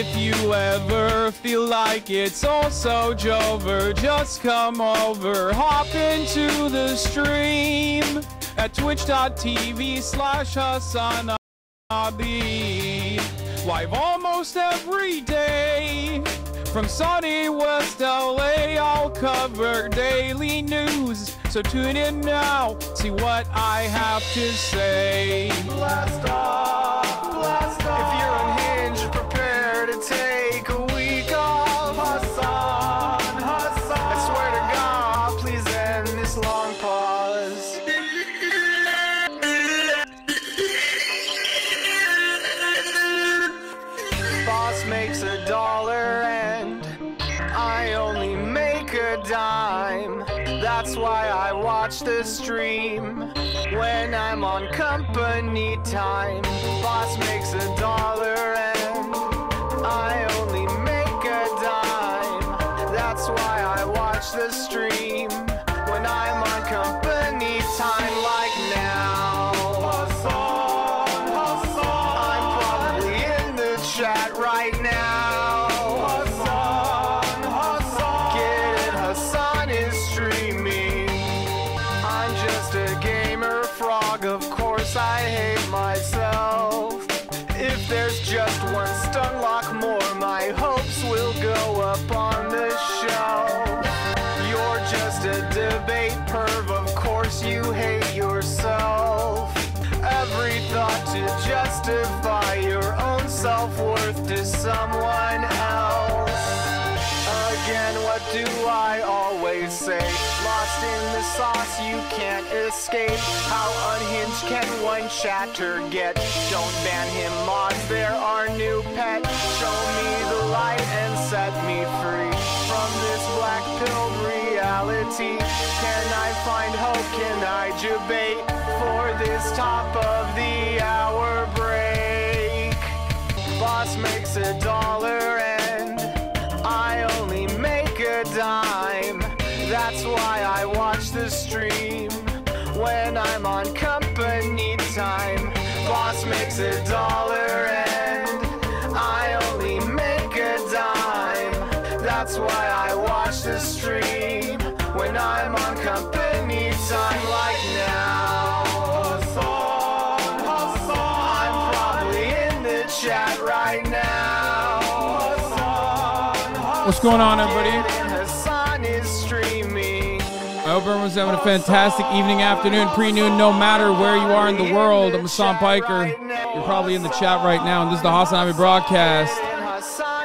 if you ever feel like it's also Jover, just come over, hop into the stream at twitch.tv/HasanAbi. Live almost every day from sunny West LA. I'll cover daily news, so tune in now, see what I have to say. Blast off, blast off. If you're unhinged, prepare to take a week off. Hasan, Hasan. I swear to God, please end this long pause. Boss makes $1 and I only make a dime. That's why I watch the stream when I'm on company time. Boss makes $1 and I only make a dime. That's why I watch the stream when I'm on company time, like now. Hasan, Hasan. I'm probably in the chat right now. Hasan, Hasan. Get it, Hasan is streaming. I'm just a gamer frog, of course I hate myself. If there's just one stun lock more, my hopes will go up on the shelf. You're just a debate perv, of course you hate yourself. Every thought to justify your own self-worth to someone else. Again, what do I always say? Lost in the sauce, you can't escape. How unhinged can one chatter get? Don't ban him, mods, they're our new pet. Show me the light and set me free from this black-pilled reality. Can I find hope? Can I debate for this top of the hour break? Boss makes $1 and I only make a dime. That's why I watch the stream when I'm on company time. Boss makes $1 and I only make a dime. That's why I watch the stream when I'm on company time, like now. Hasan, Hasan. I'm probably in the chat right now. Hasan, Hasan. What's going on, everybody? Hasan is streaming. I hope everyone's having a fantastic evening, afternoon, pre-noon, no matter where you are in the world. I'm Hassan Piker. You're probably in the chat right now, and this is the HasanAbi broadcast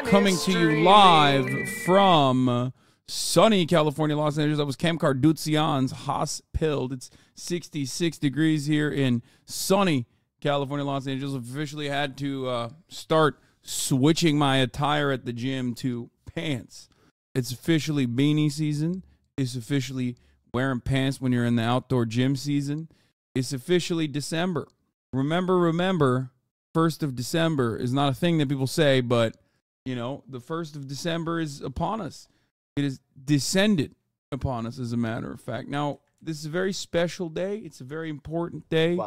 coming to you live from sunny California, Los Angeles. That was Cam Kardashian's HasanAbi. It's 66 degrees here in sunny California, Los Angeles. I've officially had to start switching my attire at the gym to pants. It's officially beanie season. It's officially wearing pants when you're in the outdoor gym season. It's officially December. Remember, 1st of December is not a thing that people say, but, you know, the 1st of December is upon us. It is descended upon us, as a matter of fact. Now, this is a very special day. It's a very important day.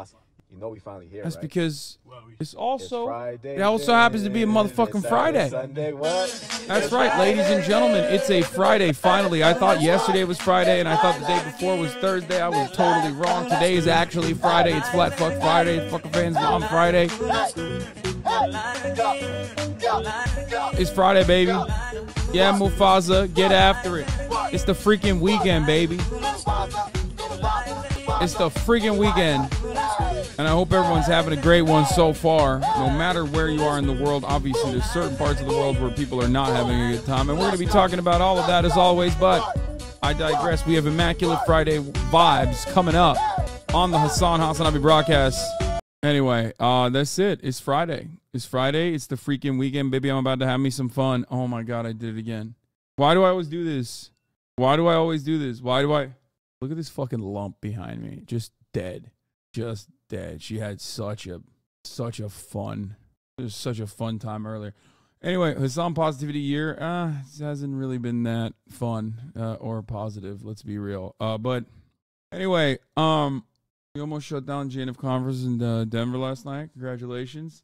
You know we finally here, That's right? because it's also, Friday, it also happens to be a motherfucking Friday. Sunday, what? That's right, ladies and gentlemen. It's a Friday, finally. I thought yesterday was Friday, and I thought the day before was Thursday. I was totally wrong. Today is actually Friday. It's Flat Fuck Friday. It's Fucking Fans Mom Friday. It's Friday, baby. Yeah, Mufasa, get after it. It's the freaking weekend, baby. It's the freaking weekend. And I hope everyone's having a great one so far. No matter where you are in the world, obviously there's certain parts of the world where people are not having a good time. And we're going to be talking about all of that as always, but I digress. We have Immaculate Friday vibes coming up on the HasanAbi broadcast. Anyway, that's it. It's Friday. It's Friday. It's the freaking weekend, baby. I'm about to have me some fun. Oh my God, I did it again. Why do I always do this? Why do I always do this? Why do I... Look at this fucking lump behind me. Just dead. Just dead. She had such a fun, it was such a fun time earlier. Anyway, Hasan Positivity year, it hasn't really been that fun or positive, let's be real. But anyway, we almost shut down Jane of Conference in Denver last night. Congratulations.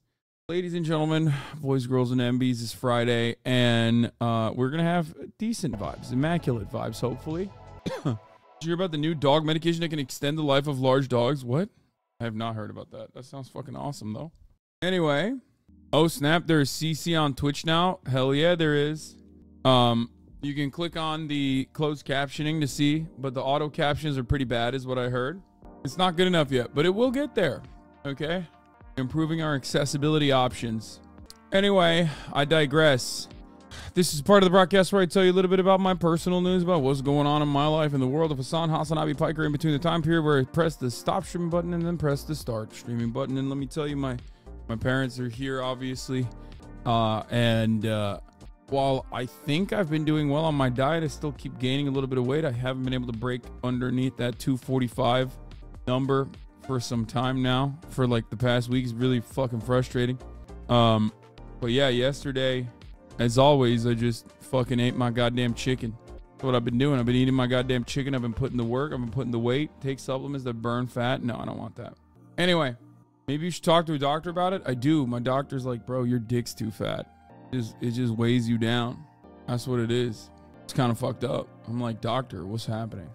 Ladies and gentlemen, boys, girls, and MBs, it's Friday, and we're going to have decent vibes, immaculate vibes, hopefully. Did you hear about the new dog medication that can extend the life of large dogs? What? I have not heard about that. That sounds fucking awesome, though. Anyway. Oh, snap. There's CC on Twitch now. Hell yeah, there is. You can click on the closed captioning to see, but the auto captions are pretty bad is what I heard. It's not good enough yet, but it will get there. Okay? Improving our accessibility options. Anyway, I digress. This is part of the broadcast where I tell you a little bit about my personal news about what's going on in my life in the world of HasanAbi Piker in between the time period where I press the stop streaming button and then press the start streaming button. And let me tell you, my parents are here, obviously. While I think I've been doing well on my diet, I still keep gaining a little bit of weight. I haven't been able to break underneath that 245 number for some time now, for like the past week. Is really fucking frustrating. But yeah, yesterday, as always, I just fucking ate my goddamn chicken. That's what I've been doing. I've been eating my goddamn chicken. I've been putting the work. I've been putting the weight. Take supplements that burn fat. No, I don't want that. Anyway, maybe you should talk to a doctor about it. I do. My doctor's like, bro, your dick's too fat. It just weighs you down. That's what it is. It's kind of fucked up. I'm like, doctor, what's happening?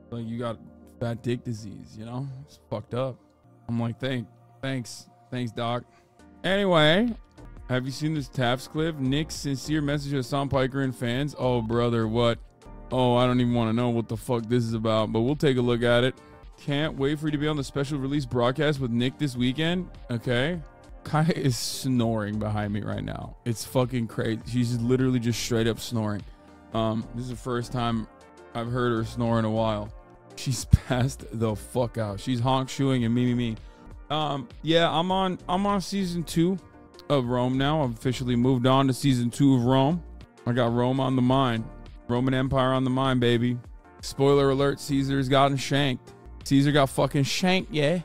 Like, you got fat dick disease, you know? It's fucked up. I'm like, thanks, doc. Anyway, have you seen this Taps clip? Nick's sincere message to Hasan Piker and fans. Oh, brother, what? Oh, I don't even want to know what the fuck this is about, but we'll take a look at it. Can't wait for you to be on the special release broadcast with Nick this weekend. Okay. Kaya is snoring behind me right now. It's fucking crazy. She's literally just straight up snoring. This is the first time I've heard her snore in a while. She's passed the fuck out. She's honk shoeing and me. Yeah, I'm on season 2 of Rome now. I've officially moved on to season 2 of Rome. I got Rome on the mind. Roman Empire on the mind, baby. Spoiler alert, Caesar's gotten shanked. Caesar got fucking shanked, yeah.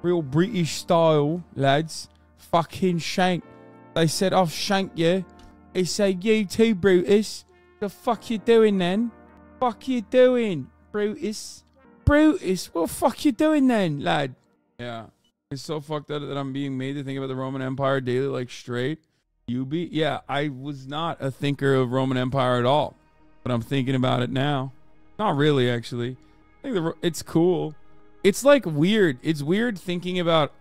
Real British style, lads. Fucking shanked. They said, I've shanked you. They say, you too, Brutus. The fuck you doing then? Fuck you doing, Brutus? Brutus, what the fuck you doing then, lad? Yeah. It's so fucked up that I'm being made to think about the Roman Empire daily, like straight. You be? Yeah, I was not a thinker of Roman Empire at all. But I'm thinking about it now. Not really, actually. I think it's cool. It's like weird. It's weird thinking about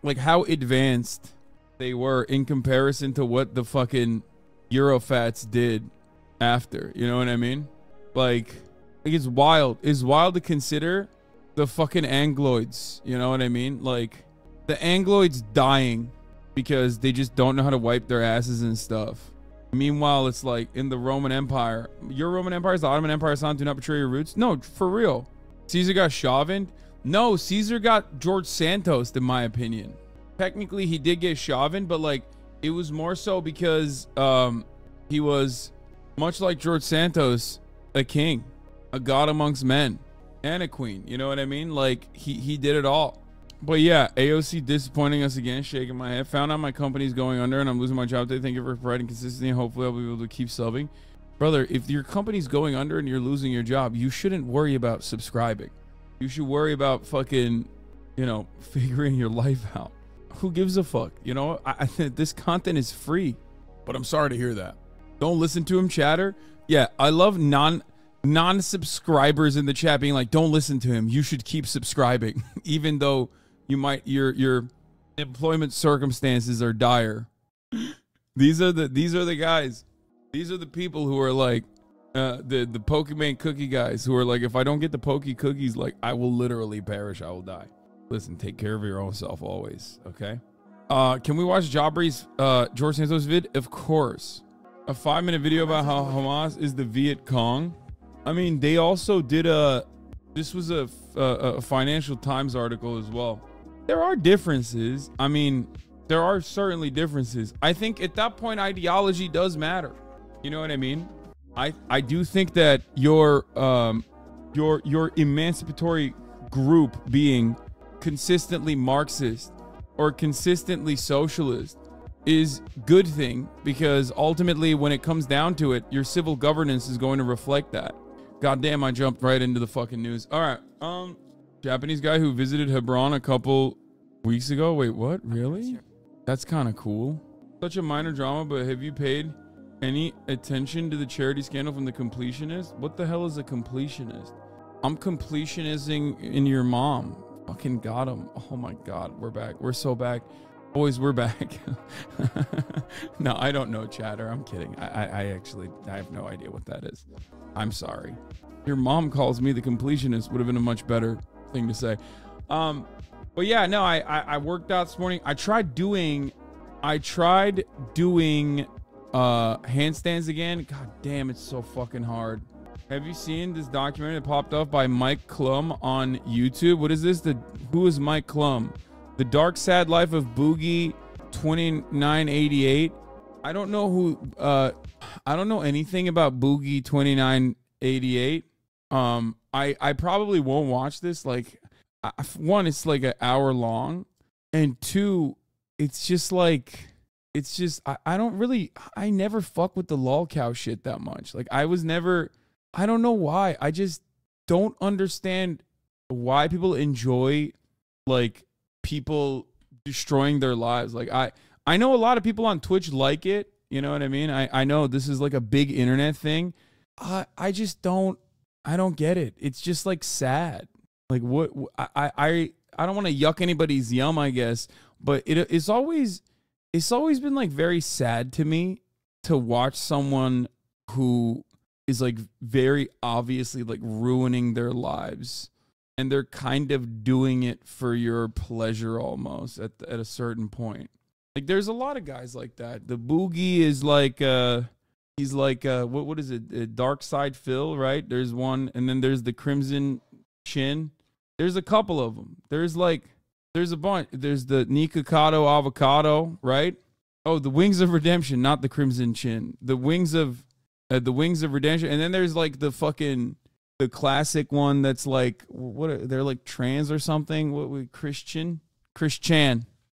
like how advanced they were in comparison to what the fucking Eurofats did after. You know what I mean? Like it's wild. It's wild to consider the fucking Angloids. You know what I mean? Like the Angloids dying because they just don't know how to wipe their asses and stuff. Meanwhile, it's like in the Roman Empire, your Roman Empire is the Ottoman Empire. Son, do not betray your roots. No, for real. Caesar got chauvined. No, Caesar got George Santos, in my opinion. Technically, he did get chauvined, but like it was more so because he was, much like George Santos, a king, a god amongst men, and a queen. You know what I mean? Like he did it all. But yeah, AOC disappointing us again, shaking my head. Found out my company's going under and I'm losing my job today. Thank you for providing consistency and hopefully I'll be able to keep subbing. Brother, if your company's going under and you're losing your job, you shouldn't worry about subscribing. You should worry about fucking, you know, figuring your life out. Who gives a fuck? You know, this content is free. But I'm sorry to hear that. Don't listen to him chatter. Yeah, I love non-subscribers in the chat being like, don't listen to him. You should keep subscribing. Even though you might your employment circumstances are dire. These are the guys. These are the people who are like the Pokemon cookie guys who are like, if I don't get the Poke cookies, like I will literally perish. I will die. Listen, take care of your own self always. Okay. Can we watch Jabari's George Santos vid? Of course. A 5-minute video about how Hamas is the Viet Cong. I mean, they also did this was a Financial Times article as well. There are differences. I mean, there are certainly differences. I think at that point, ideology does matter. You know what I mean? I do think that your emancipatory group being consistently Marxist or consistently socialist is good thing, because ultimately when it comes down to it, your civil governance is going to reflect that. God damn, I jumped right into the fucking news. All right. Japanese guy who visited Hebron a couple weeks ago. Wait, what? Really? That's kind of cool. Such a minor drama, but have you paid any attention to the charity scandal from the completionist? What the hell is a completionist? I'm completionisting in your mom. Fucking got him. Oh my God, we're back. We're so back. Boys, we're back. No, I don't know, chatter. I'm kidding. I actually have no idea what that is. I'm sorry. Your mom calls me the completionist would have been a much better thing to say. But yeah, no, I worked out this morning. I tried doing handstands again. God damn, it's so fucking hard. Have you seen this documentary that popped up by Mike Klum on YouTube? What is this? Who is Mike Klum? The Dark Sad Life of Boogie 2988. I don't know who. I don't know anything about Boogie 2988. I probably won't watch this. Like, one, it's like an hour long, and two, it's just like, I don't really, I never fuck with the lol cow shit that much. Like, I don't know why. I just don't understand why people enjoy, like, people destroying their lives. Like, I know a lot of people on Twitch like it. You know what I mean? I know this is like a big internet thing. I just don't get it. It's just like sad. Like, what I don't want to yuck anybody's yum, I guess, but it's always been like very sad to me to watch someone who is like very obviously like ruining their lives, and they're kind of doing it for your pleasure almost at a certain point. Like, there's a lot of guys like that. The Boogie is like he's like what is it? Dark Side Phil, right? There's one, and then there's the Crimson Chin. There's a couple of them. There's a bunch. There's the Nikocado Avocado, right? Oh, the Wings of Redemption, not the Crimson Chin. The Wings of Redemption. And then there's like the classic one that's like, they're like trans or something. Christian.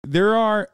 There are,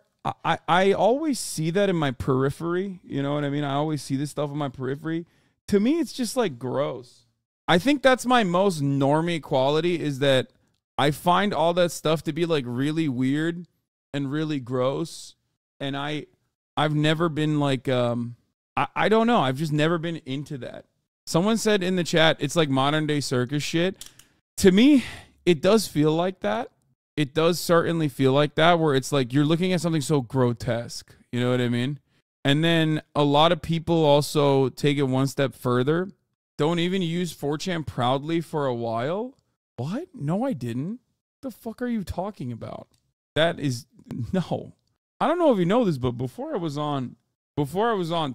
I always see that in my periphery. You know what I mean? I always see this stuff in my periphery. To me, it's just like gross. I think that's my most normie quality, is that I find all that stuff to be like really weird and really gross. And I've never been like, I don't know. I've just never been into that. Someone said in the chat, it's like modern day circus shit. To me, it does feel like that. It does certainly feel like that, where it's like you're looking at something so grotesque. You know what I mean? And then a lot of people also take it one step further. Don't even use 4chan proudly for a while. What? No, I didn't. The fuck are you talking about? That is, no. I don't know if you know this, but before I was on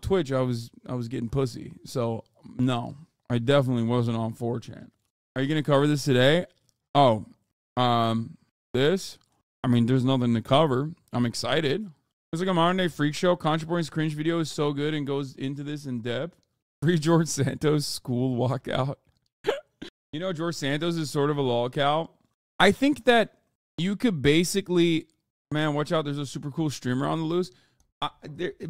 Twitch, I was getting pussy. So no, I definitely wasn't on 4chan. Are you gonna cover this today? Oh, this? I mean, there's nothing to cover. I'm excited. It's like a modern day freak show. Controversial cringe video is so good and goes into this in depth. Free George Santos school walkout. You know, George Santos is sort of a lol cow. I think that you could basically, man, watch out. There's a super cool streamer on the loose.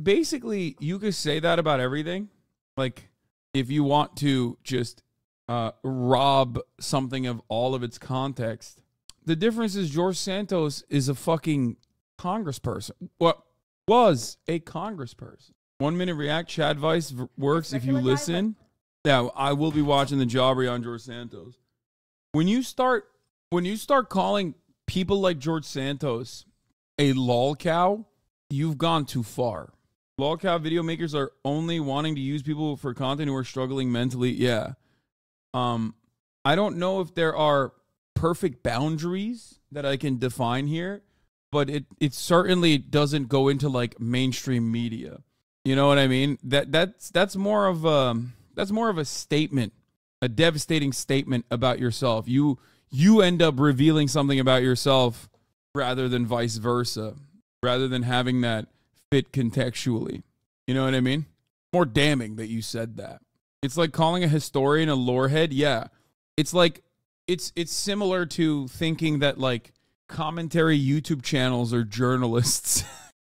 Basically, you could say that about everything. Like, if you want to just rob something of all of its context. The difference is George Santos is a fucking congressperson. What was a congressperson. 1 minute react. Chad Vice works if you listen. Yeah, I will be watching the Jabri on George Santos. When you start calling people like George Santos a lol cow, you've gone too far. Lol cow video makers are only wanting to use people for content who are struggling mentally. Yeah. I don't know if there are perfect boundaries that I can define here, but it certainly doesn't go into like mainstream media. You know what I mean? That's more of a statement, a devastating statement about yourself. You end up revealing something about yourself rather than vice versa, rather than having that fit contextually. You know what I mean? More damning that you said that. It's like calling a historian a lorehead. Yeah. It's like it's similar to thinking that like commentary YouTube channels are journalists.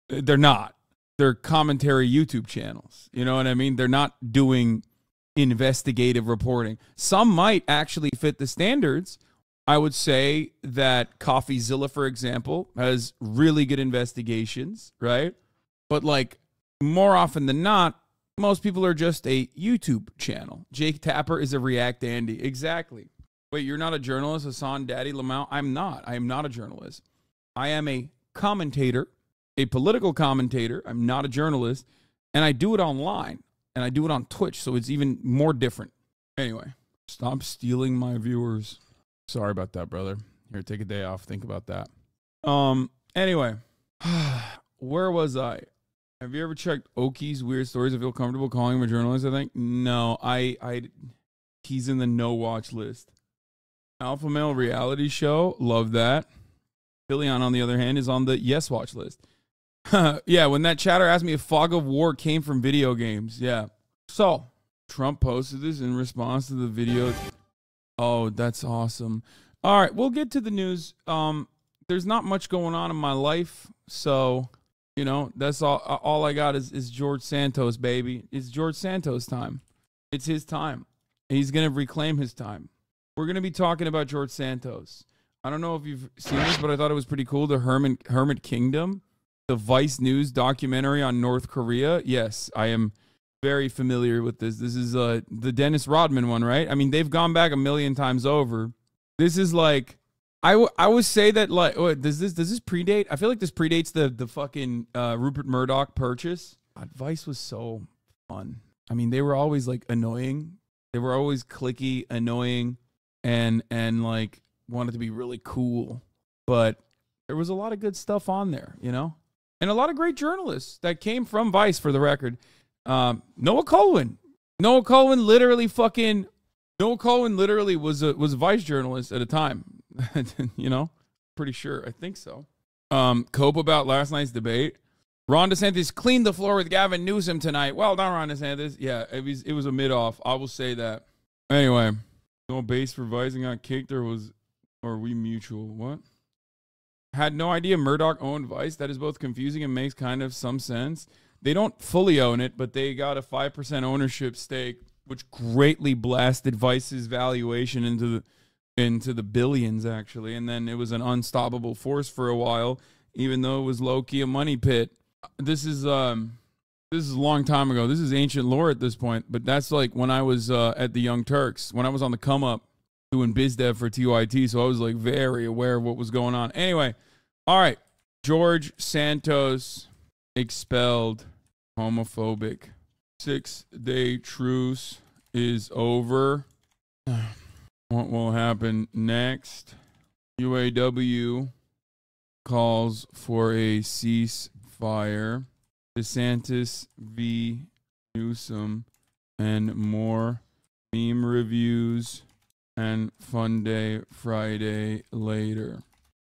They're not. They're commentary YouTube channels. You know what I mean? They're not doing investigative reporting. Some might actually fit the standards, I would say that CoffeeZilla, for example, has really good investigations, right? But like more often than not, most people are just a YouTube channel. Jake Tapper is a React Andy. Exactly. Wait, you're not a journalist, Hassan Daddy Lamau? I'm not. I am not a journalist. I am a commentator, a political commentator. I'm not a journalist. And I do it online. And I do it on Twitch, so it's even more different. Anyway, stop stealing my viewers. Sorry about that, brother. Here, take a day off. Think about that. Anyway, where was I? Have you ever checked Oki's Weird Stories? I feel comfortable calling him a journalist, I think. No, he's in the no watch list. Alpha Male Reality Show. Love that. Billion, on the other hand, is on the yes watch list. Yeah, when that chatter asked me if Fog of War came from video games. Yeah. So, Trump posted this in response to the video. Oh, that's awesome. All right, we'll get to the news. There's not much going on in my life, so, you know, that's all I got is George Santos, baby. It's George Santos time. It's his time. He's going to reclaim his time. We're going to be talking about George Santos. I don't know if you've seen this, but I thought it was pretty cool. The Hermit Kingdom, the Vice News documentary on North Korea. Yes, I am very familiar with this. This is the Dennis Rodman one, right? I mean, they've gone back a million times over. This is like, I would say that, like, does this predate? I feel like this predates the fucking Rupert Murdoch purchase. God, Vice was so fun. I mean, they were always like annoying. They were always cliquey, annoying, and like wanted to be really cool. But there was a lot of good stuff on there, you know, and a lot of great journalists that came from Vice, for the record. Noah Cohen literally was a Vice journalist at a time. You know, pretty sure. I think so. Cope about last night's debate. Ron DeSantis cleaned the floor with Gavin Newsom tonight. Well done, Ron DeSantis. Yeah, it was a mid-off. I will say that. Anyway, no base for Vice and got kicked, or we mutual? What? Had no idea Murdoch owned Vice. That is both confusing and makes kind of some sense. They don't fully own it, but they got a 5% ownership stake, which greatly blasted Vice's valuation into the billions, actually. And then it was an unstoppable force for a while, even though it was low-key a money pit. This is a long time ago. This is ancient lore at this point, but that's like when I was at the Young Turks, when I was on the come up doing biz dev for TYT, so I was like very aware of what was going on. Anyway, all right, George Santos expelled. Homophobic. 6-day truce is over. What will happen next? UAW calls for a ceasefire. DeSantis v. Newsom and more. Meme reviews and fun day Friday later.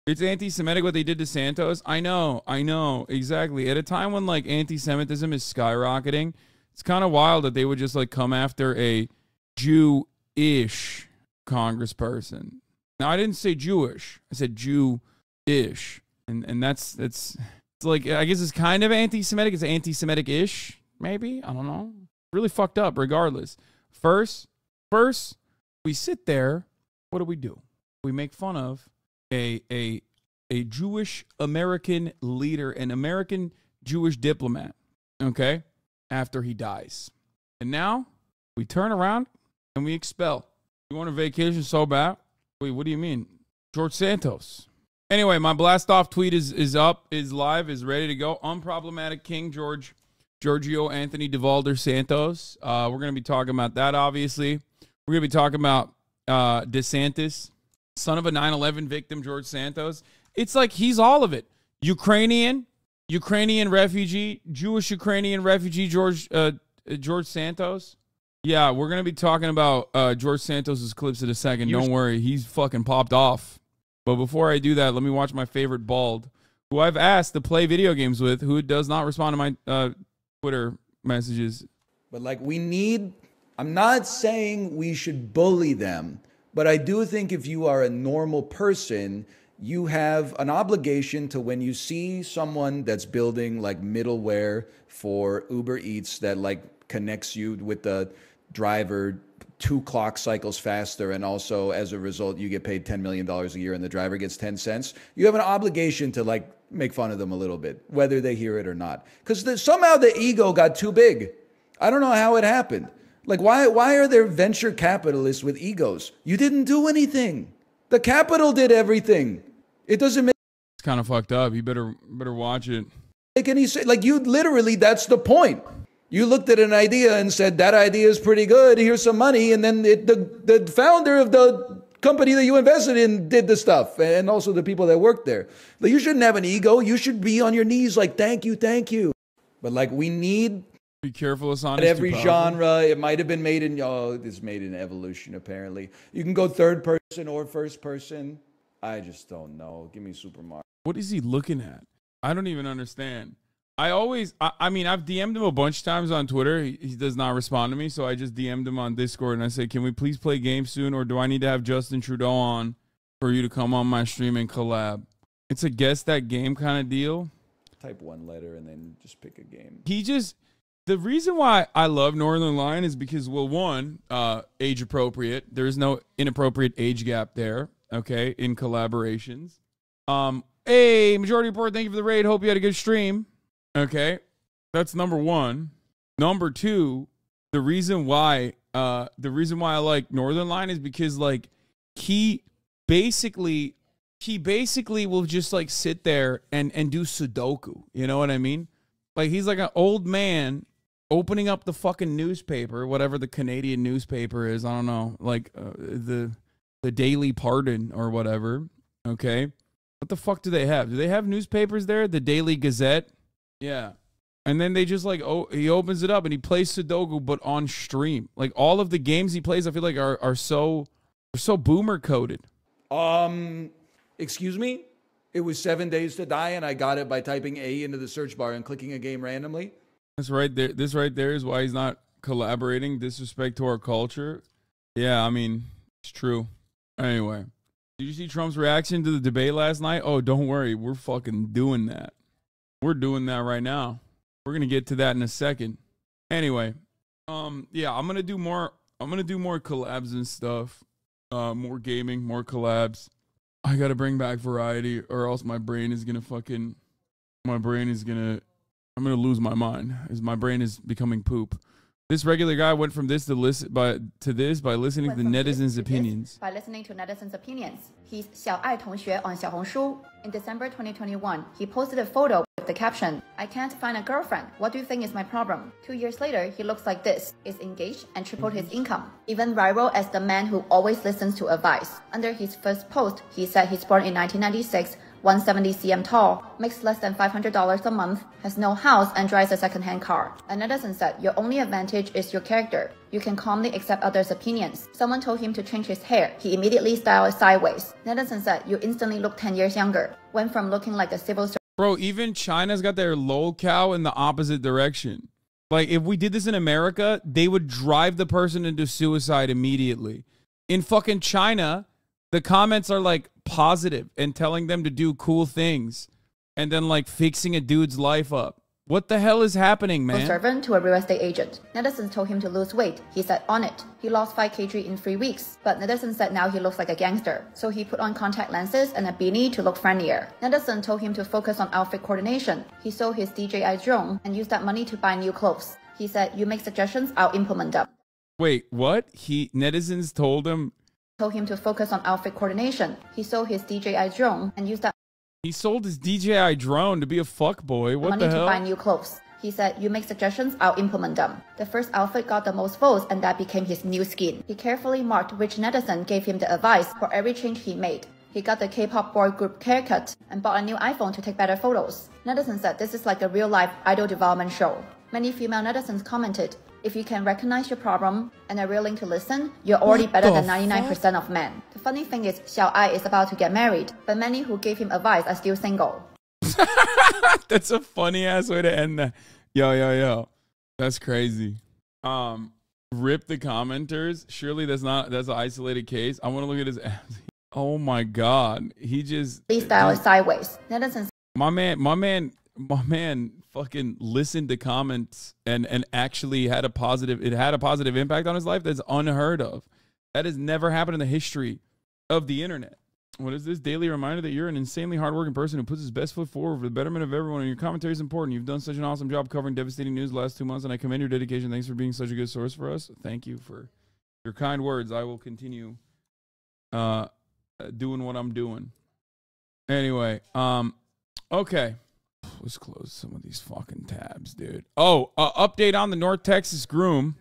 It's anti-Semitic what they did to Santos. I know, exactly. At a time when like anti-Semitism is skyrocketing, it's kind of wild that they would just like come after a Jew-ish congressperson. Now I didn't say Jewish, I said Jew-ish, and that's it's like, I guess it's kind of anti-Semitic. It's anti-Semitic-ish, maybe. I don't know. Really fucked up. Regardless, first we sit there. What do? We make fun of a Jewish American leader, an American Jewish diplomat, okay, after he dies. And now we turn around and we expel. You want a vacation so bad? Wait, what do you mean? George Santos. Anyway, my blast off tweet is up, is live, is ready to go. Unproblematic King Giorgio Anthony DeValder Santos. We're going to be talking about that, obviously. We're going to be talking about DeSantis, son of a 9/11 victim, George Santos. It's like he's all of it. Ukrainian refugee, Jewish Ukrainian refugee, George Santos. Yeah, we're going to be talking about George Santos's clips in a second. Don't worry, he's fucking popped off. But before I do that, let me watch my favorite bald, who I've asked to play video games with, who does not respond to my Twitter messages. But like I'm not saying we should bully them, but I do think if you are a normal person, you have an obligation to, when you see someone that's building like middleware for Uber Eats that like connects you with the driver 2 clock cycles faster, and also as a result you get paid $10 million a year and the driver gets 10 cents, you have an obligation to like make fun of them a little bit, whether they hear it or not. Because somehow the ego got too big. I don't know how it happened. Like, why are there venture capitalists with egos? You didn't do anything. The capital did everything. It doesn't make... It's kind of fucked up. You better watch it. Make any sense. Like, you literally, that's the point. You looked at an idea and said, that idea is pretty good, here's some money, and then the founder of the company that you invested in did the stuff, and also the people that worked there. Like, you shouldn't have an ego. You should be on your knees like, thank you, thank you. But like, we need... Be careful, Hassan. Every genre, it might have been made in... Oh, it's made in evolution, apparently. You can go third person or first person. I just don't know. Give me Super Mario. What is he looking at? I don't even understand. I mean, I've DM'd him a bunch of times on Twitter. He does not respond to me, so I just DM'd him on Discord, and I said, can we please play games soon, or do I need to have Justin Trudeau on for you to come on my stream and collab? It's a guess that game kind of deal. Type one letter and then just pick a game. The reason why I love Northern Lion is because, well, one, age appropriate. There's no inappropriate age gap there, okay, in collaborations. Hey, Majority Report, thank you for the raid. Hope you had a good stream. Okay, that's number one. Number two, the reason why I like Northern Lion is because like he basically will just like sit there and do Sudoku. You know what I mean? Like he's like an old man opening up the fucking newspaper, whatever the Canadian newspaper is. I don't know, like the Daily Pardon or whatever. Okay, what the fuck do they have? Do they have newspapers there? The Daily Gazette. Yeah. And then they just like, he opens it up and he plays Sudoku, but on stream. Like all of the games he plays, I feel like are so boomer coded. Excuse me? It was 7 Days to Die and I got it by typing A into the search bar and clicking a game randomly. That's right there. This right there is why he's not collaborating. Disrespect to our culture. Yeah, I mean, it's true. Anyway, did you see Trump's reaction to the debate last night? Oh, don't worry. We're fucking doing that. We're doing that right now. We're gonna get to that in a second. Anyway, yeah, I'm gonna do more collabs and stuff. More gaming, more collabs. I gotta bring back variety, or else my brain is gonna I'm gonna lose my mind, as my brain is becoming poop. This regular guy went from this to this by listening to the netizens' opinions. By listening to netizens' opinions. He's Xiaoai 同学 on Xiaohongshu. In December 2021, he posted a photo with the caption, "I can't find a girlfriend. What do you think is my problem?" 2 years later, he looks like this, is engaged and tripled his income. Even viral as the man who always listens to advice. Under his first post, he said he's born in 1996, 170 cm tall, makes less than $500 a month, has no house, and drives a second-hand car. A netizen said, "Your only advantage is your character. You can calmly accept others' opinions." Someone told him to change his hair. He immediately styled it sideways. Netizen said, "You instantly look 10 years younger." Went from looking like a civil servant. Bro, even China's got their lolcow in the opposite direction. Like, if we did this in America, they would drive the person into suicide immediately. In fucking China, the comments are like positive and telling them to do cool things and then like fixing a dude's life up. What the hell is happening, man? Servant to a real estate agent. Netizens told him to lose weight. He said on it. He lost 5 kg in 3 weeks. But netizens said now he looks like a gangster. So he put on contact lenses and a beanie to look friendlier. Netizen told him to focus on outfit coordination. He sold his DJI drone and used that money to buy new clothes. He said, "You make suggestions, I'll implement them." Wait, what? Netizens told him to focus on outfit coordination. He sold his DJI drone and used that He sold his DJI drone to be a fuckboy. What the hell? Money to buy new clothes. He said, "You make suggestions, I'll implement them." The first outfit got the most votes and that became his new skin. He carefully marked which netizen gave him the advice for every change he made. He got the K-pop boy group haircut and bought a new iPhone to take better photos. Netizens said this is like a real-life idol development show. Many female netizens commented, "If you can recognize your problem and are willing to listen, you're already better than 99% of men." The funny thing is, Xiaoai is about to get married, but many who gave him advice are still single. That's a funny ass way to end that. Yo. That's crazy. Rip the commenters. Surely that's an isolated case. I want to look at his abs. Oh my god. He just Please style it sideways. Netizens My man my man fucking listened to comments and actually had a positive impact on his life. That's unheard of. That has never happened in the history of the internet. What is this daily reminder that you're an insanely hardworking person who puts his best foot forward for the betterment of everyone, and your commentary is important. You've done such an awesome job covering devastating news the last 2 months, and I commend your dedication. Thanks for being such a good source for us. Thank you for your kind words. I will continue doing what I'm doing. Anyway, okay. Let's close some of these fucking tabs, dude. Oh, update on the North Texas groom.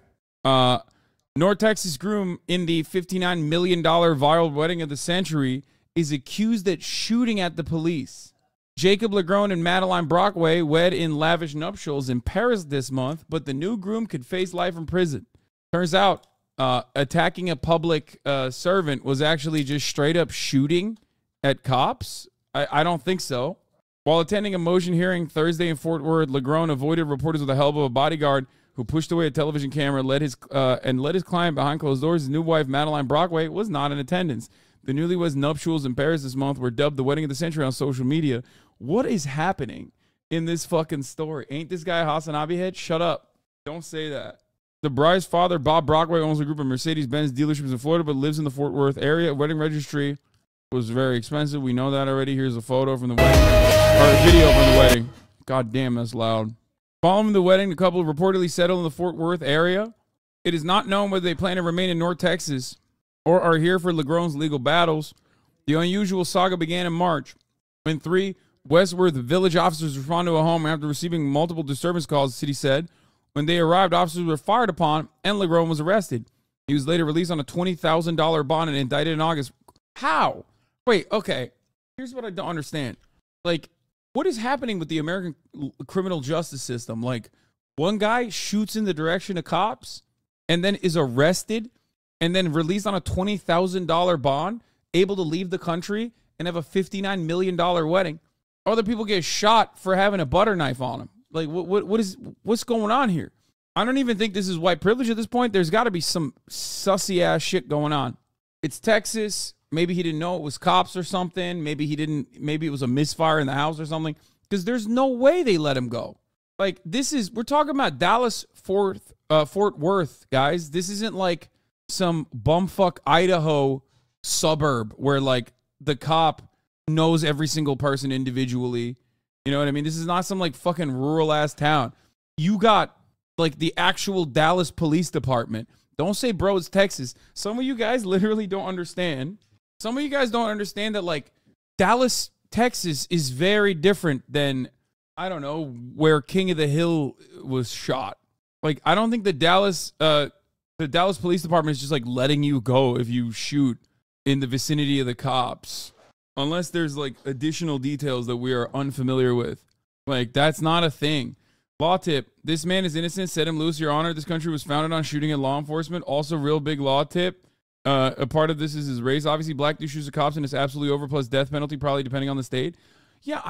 North Texas groom in the $59 million viral wedding of the century is accused at shooting at the police. Jacob Legrone and Madeline Brockway wed in lavish nuptials in Paris this month, but the new groom could face life in prison. Turns out, attacking a public servant was actually just straight up shooting at cops. I don't think so. While attending a motion hearing Thursday in Fort Worth, Legrone avoided reporters with the help of a bodyguard who pushed away a television camera, led his client behind closed doors. His new wife, Madeline Brockway, was not in attendance. The newlyweds' nuptials in Paris this month were dubbed the wedding of the century on social media. What is happening in this fucking story? Ain't this guy HasanAbi head? Shut up. Don't say that. The bride's father, Bob Brockway, owns a group of Mercedes-Benz dealerships in Florida, but lives in the Fort Worth area. Wedding registry was very expensive. We know that already. Here's a photo from the wedding, or a video from the wedding. God damn, that's loud. Following the wedding, the couple reportedly settled in the Fort Worth area. It is not known whether they plan to remain in North Texas or are here for Legrone's legal battles. The unusual saga began in March when 3 Westworth village officers responded to a home after receiving multiple disturbance calls, the city said. When they arrived, officers were fired upon and Legrone was arrested. He was later released on a $20,000 bond and indicted in August. How? Wait, okay. Here's what I don't understand. Like, what is happening with the American criminal justice system? Like, one guy shoots in the direction of cops and then is arrested and then released on a $20,000 bond, able to leave the country and have a $59 million wedding. Other people get shot for having a butter knife on them. Like, what's going on here? I don't even think this is white privilege at this point. There's got to be some sussy-ass shit going on. It's Texas. Maybe he didn't know it was cops or something. Maybe it was a misfire in the house or something. Because there's no way they let him go. Like, we're talking about Dallas, Fort Worth, guys. This isn't like some bumfuck Idaho suburb where, like, the cop knows every single person individually. You know what I mean? This is not some, like, fucking rural-ass town. You got, like, the actual Dallas Police Department. Don't say, bro, it's Texas. Some of you guys literally don't understand. Some of you guys don't understand that, like, Dallas, Texas is very different than, I don't know, where King of the Hill was shot. Like, I don't think the Dallas Police Department is just, like, letting you go if you shoot in the vicinity of the cops. Unless there's, like, additional details that we are unfamiliar with. Like, that's not a thing. Law tip. This man is innocent. Set him loose, Your Honor. This country was founded on shooting at law enforcement. Also, real big law tip. A part of this is his race. Obviously, black dude shoots the cops and it's absolutely over, plus death penalty, probably depending on the state. Yeah,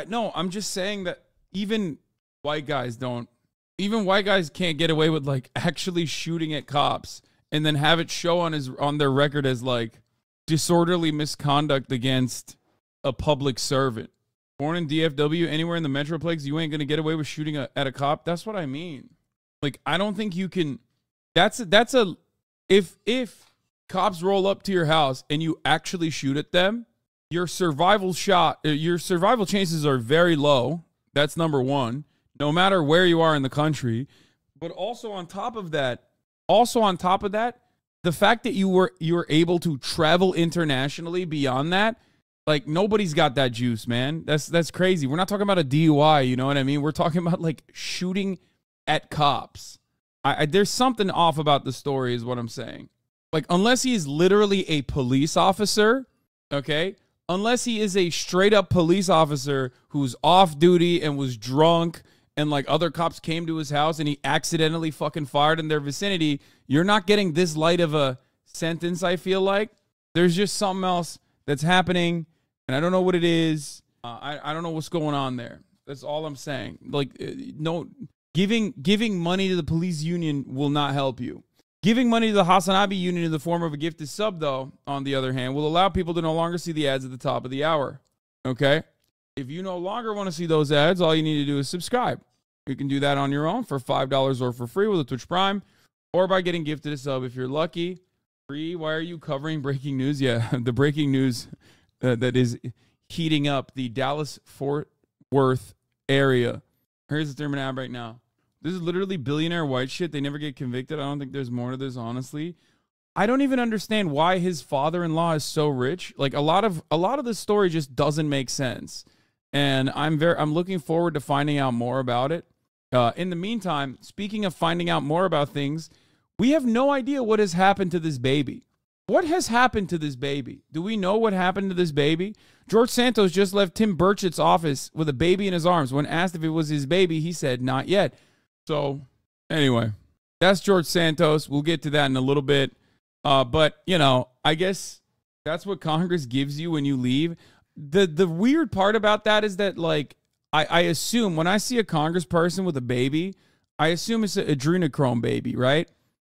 no, I'm just saying that even white guys can't get away with, like, actually shooting at cops and then have it show on their record as, like, disorderly misconduct against a public servant. Born in DFW, anywhere in the Metroplex, you ain't gonna get away with shooting at a cop. That's what I mean. Like, I don't think you can. If cops roll up to your house and you actually shoot at them, your survival chances are very low. That's number one. No matter where you are in the country, but also on top of that, the fact that you were able to travel internationally beyond that, like, nobody's got that juice, man. That's crazy. We're not talking about a DUI, you know what I mean? We're talking about, like, shooting at cops. There's something off about the story is what I'm saying. Like, unless he is literally a police officer, okay? Unless he is a straight-up police officer who's off duty and was drunk and, like, other cops came to his house and he accidentally fucking fired in their vicinity, you're not getting this light of a sentence, I feel like. There's just something else that's happening, and I don't know what it is. I don't know what's going on there. That's all I'm saying. Like, no, giving money to the police union will not help you. Giving money to the HasanAbi union in the form of a gifted sub, though, on the other hand, will allow people to no longer see the ads at the top of the hour. Okay? If you no longer want to see those ads, all you need to do is subscribe. You can do that on your own for $5 or for free with a Twitch Prime, or by getting gifted a sub if you're lucky. Free, why are you covering breaking news? Yeah, the breaking news that is heating up the Dallas-Fort Worth area. Here's the Thurman ad right now. This is literally billionaire white shit. They never get convicted. I don't think there's more to this, honestly. I don't even understand why his father-in-law is so rich. Like a lot of this story just doesn't make sense. And I'm looking forward to finding out more about it. In the meantime, speaking of finding out more about things, we have no idea what has happened to this baby. What has happened to this baby? Do we know what happened to this baby? George Santos just left Tim Burchett's office with a baby in his arms. When asked if it was his baby, he said, not yet. So, anyway, that's George Santos. We'll get to that in a little bit. But, you know, I guess that's what Congress gives you when you leave. The weird part about that is that, like, I assume when I see a congressperson with a baby, I assume it's an adrenochrome baby, right?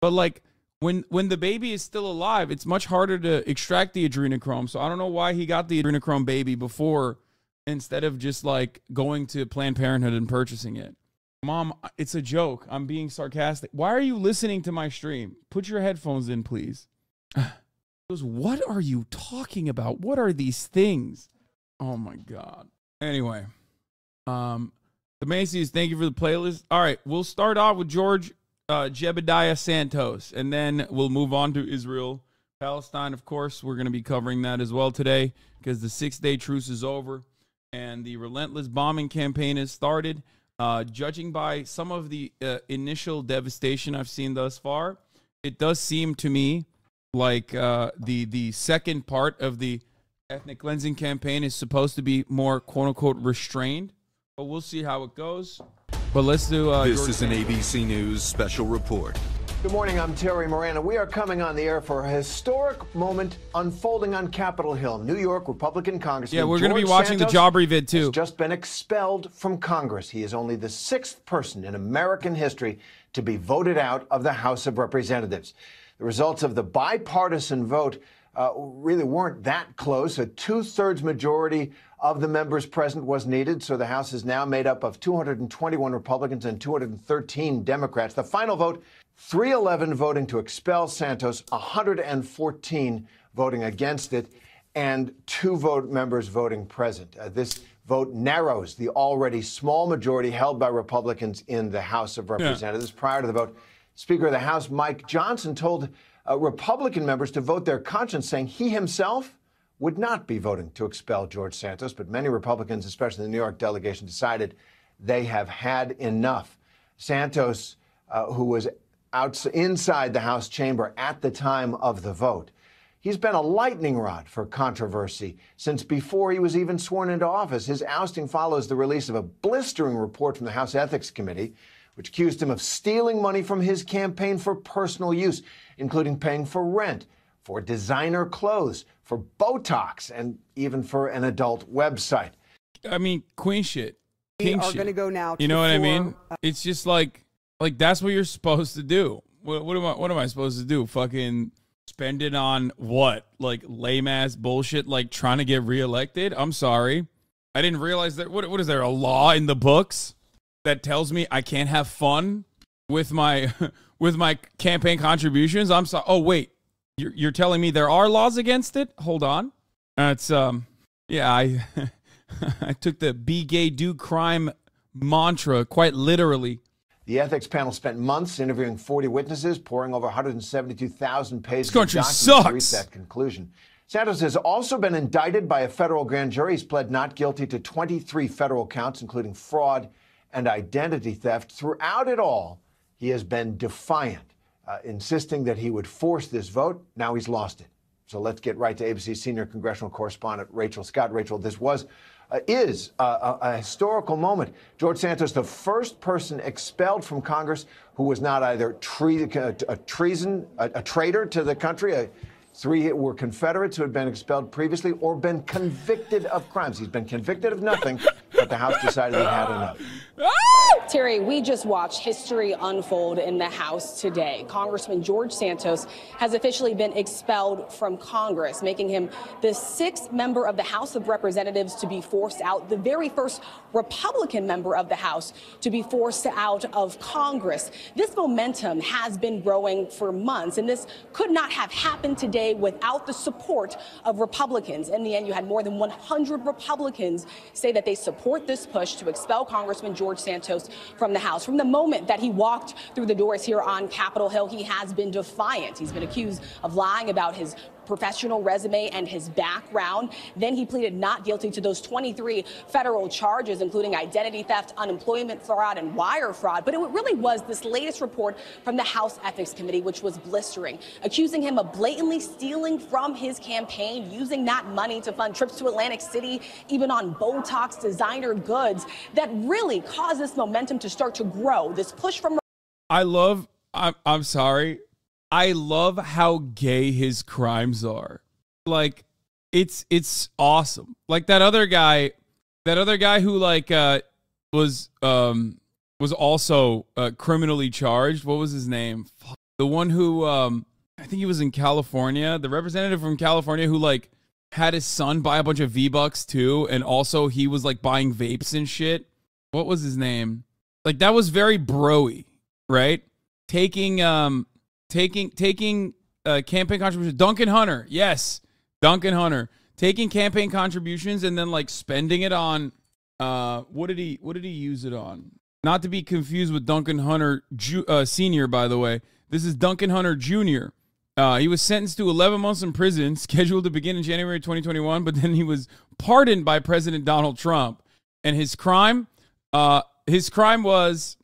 But, like, when the baby is still alive, it's much harder to extract the adrenochrome. So I don't know why he got the adrenochrome baby before instead of just, like, going to Planned Parenthood and purchasing it. Mom, it's a joke. I'm being sarcastic. Why are you listening to my stream? Put your headphones in, please. He goes, what are you talking about? What are these things? Oh, my God. Anyway. The Macy's, thank you for the playlist. All right, we'll start off with George Jebediah Santos, and then we'll move on to Israel. Palestine, of course, we're going to be covering that as well today because the 6-day truce is over and the relentless bombing campaign has started. Judging by some of the initial devastation I've seen thus far, it does seem to me like the second part of the ethnic cleansing campaign is supposed to be more quote-unquote restrained. But we'll see how it goes. But let's do... this is an ABC News special report. Good morning, I'm Terry Morano. We are coming on the air for a historic moment unfolding on Capitol Hill. New York Republican Congressman Yeah, we're going to be watching the Jabri vid, too. Has just been expelled from Congress. He is only the 6th person in American history to be voted out of the House of Representatives. The results of the bipartisan vote really weren't that close. A 2/3 majority of the members present was needed, so the House is now made up of 221 Republicans and 213 Democrats. The final vote, 311 voting to expel Santos, 114 voting against it, and 2 members voting present. This vote narrows the already small majority held by Republicans in the House of Representatives. Prior to the vote, Speaker of the House Mike Johnson told Republican members to vote their conscience, saying he himself would not be voting to expel George Santos. But many Republicans, especially the New York delegation, decided they have had enough. Santos, who was inside the House chamber at the time of the vote, he's been a lightning rod for controversy since before he was even sworn into office. His ousting follows the release of a blistering report from the House Ethics Committee, which accused him of stealing money from his campaign for personal use, including paying for rent, for designer clothes, for Botox, and even for an adult website. I mean, queen shit. King We are shit. going to go now. You know what I mean? It's just like that's what you're supposed to do. What am I supposed to do? Fucking spend it on what? Like lame ass bullshit, like trying to get reelected? I'm sorry. I didn't realize that. What is there, a law in the books that tells me I can't have fun with my with my campaign contributions? I'm sorry. Oh wait, you're telling me there are laws against it? Hold on. It's yeah, I I took the be gay do crime mantra quite literally. The ethics panel spent months interviewing 40 witnesses, pouring over 172,000 pages This country of documents sucks. to reach that conclusion. Santos has also been indicted by a federal grand jury. He's pled not guilty to 23 federal counts, including fraud and identity theft. Throughout it all, he has been defiant, insisting that he would force this vote. Now he's lost it. So let's get right to ABC senior congressional correspondent Rachel Scott. Rachel, this is a historical moment. George Santos, the first person expelled from Congress who was not either a traitor to the country. 3 were Confederates who had been expelled previously or been convicted of crimes. He's been convicted of nothing, but the House decided he had enough. Terry, we just watched history unfold in the House today. Congressman George Santos has officially been expelled from Congress, making him the 6th member of the House of Representatives to be forced out, the very first Republican member of the House to be forced out of Congress. This momentum has been growing for months, and this could not have happened today without the support of Republicans. In the end, you had more than 100 Republicans say that they support this push to expel Congressman George Santos from the House. From the moment that he walked through the doors here on Capitol Hill, he has been defiant. He's been accused of lying about his professional resume and his background. Then he pleaded not guilty to those 23 federal charges, including identity theft, unemployment fraud, and wire fraud. But it really was this latest report from the House Ethics Committee, which was blistering, accusing him of blatantly stealing from his campaign, using that money to fund trips to Atlantic City, even on Botox designer goods, that really caused this momentum to start to grow. This push from I'm sorry. I love how gay his crimes are. Like, it's awesome. Like that other guy who like was also criminally charged. What was his name? The one who I think he was in California, the representative from California who like had his son buy a bunch of V-Bucks too, and also he was like buying vapes and shit. What was his name? Like that was very bro-y, right? Taking campaign contributions. Duncan Hunter. Yes. Duncan Hunter. Taking campaign contributions and then like spending it on what did he use it on? Not to be confused with Duncan Hunter Sr., by the way. This is Duncan Hunter Jr. He was sentenced to 11 months in prison, scheduled to begin in January 2021, but then he was pardoned by President Donald Trump. And his crime was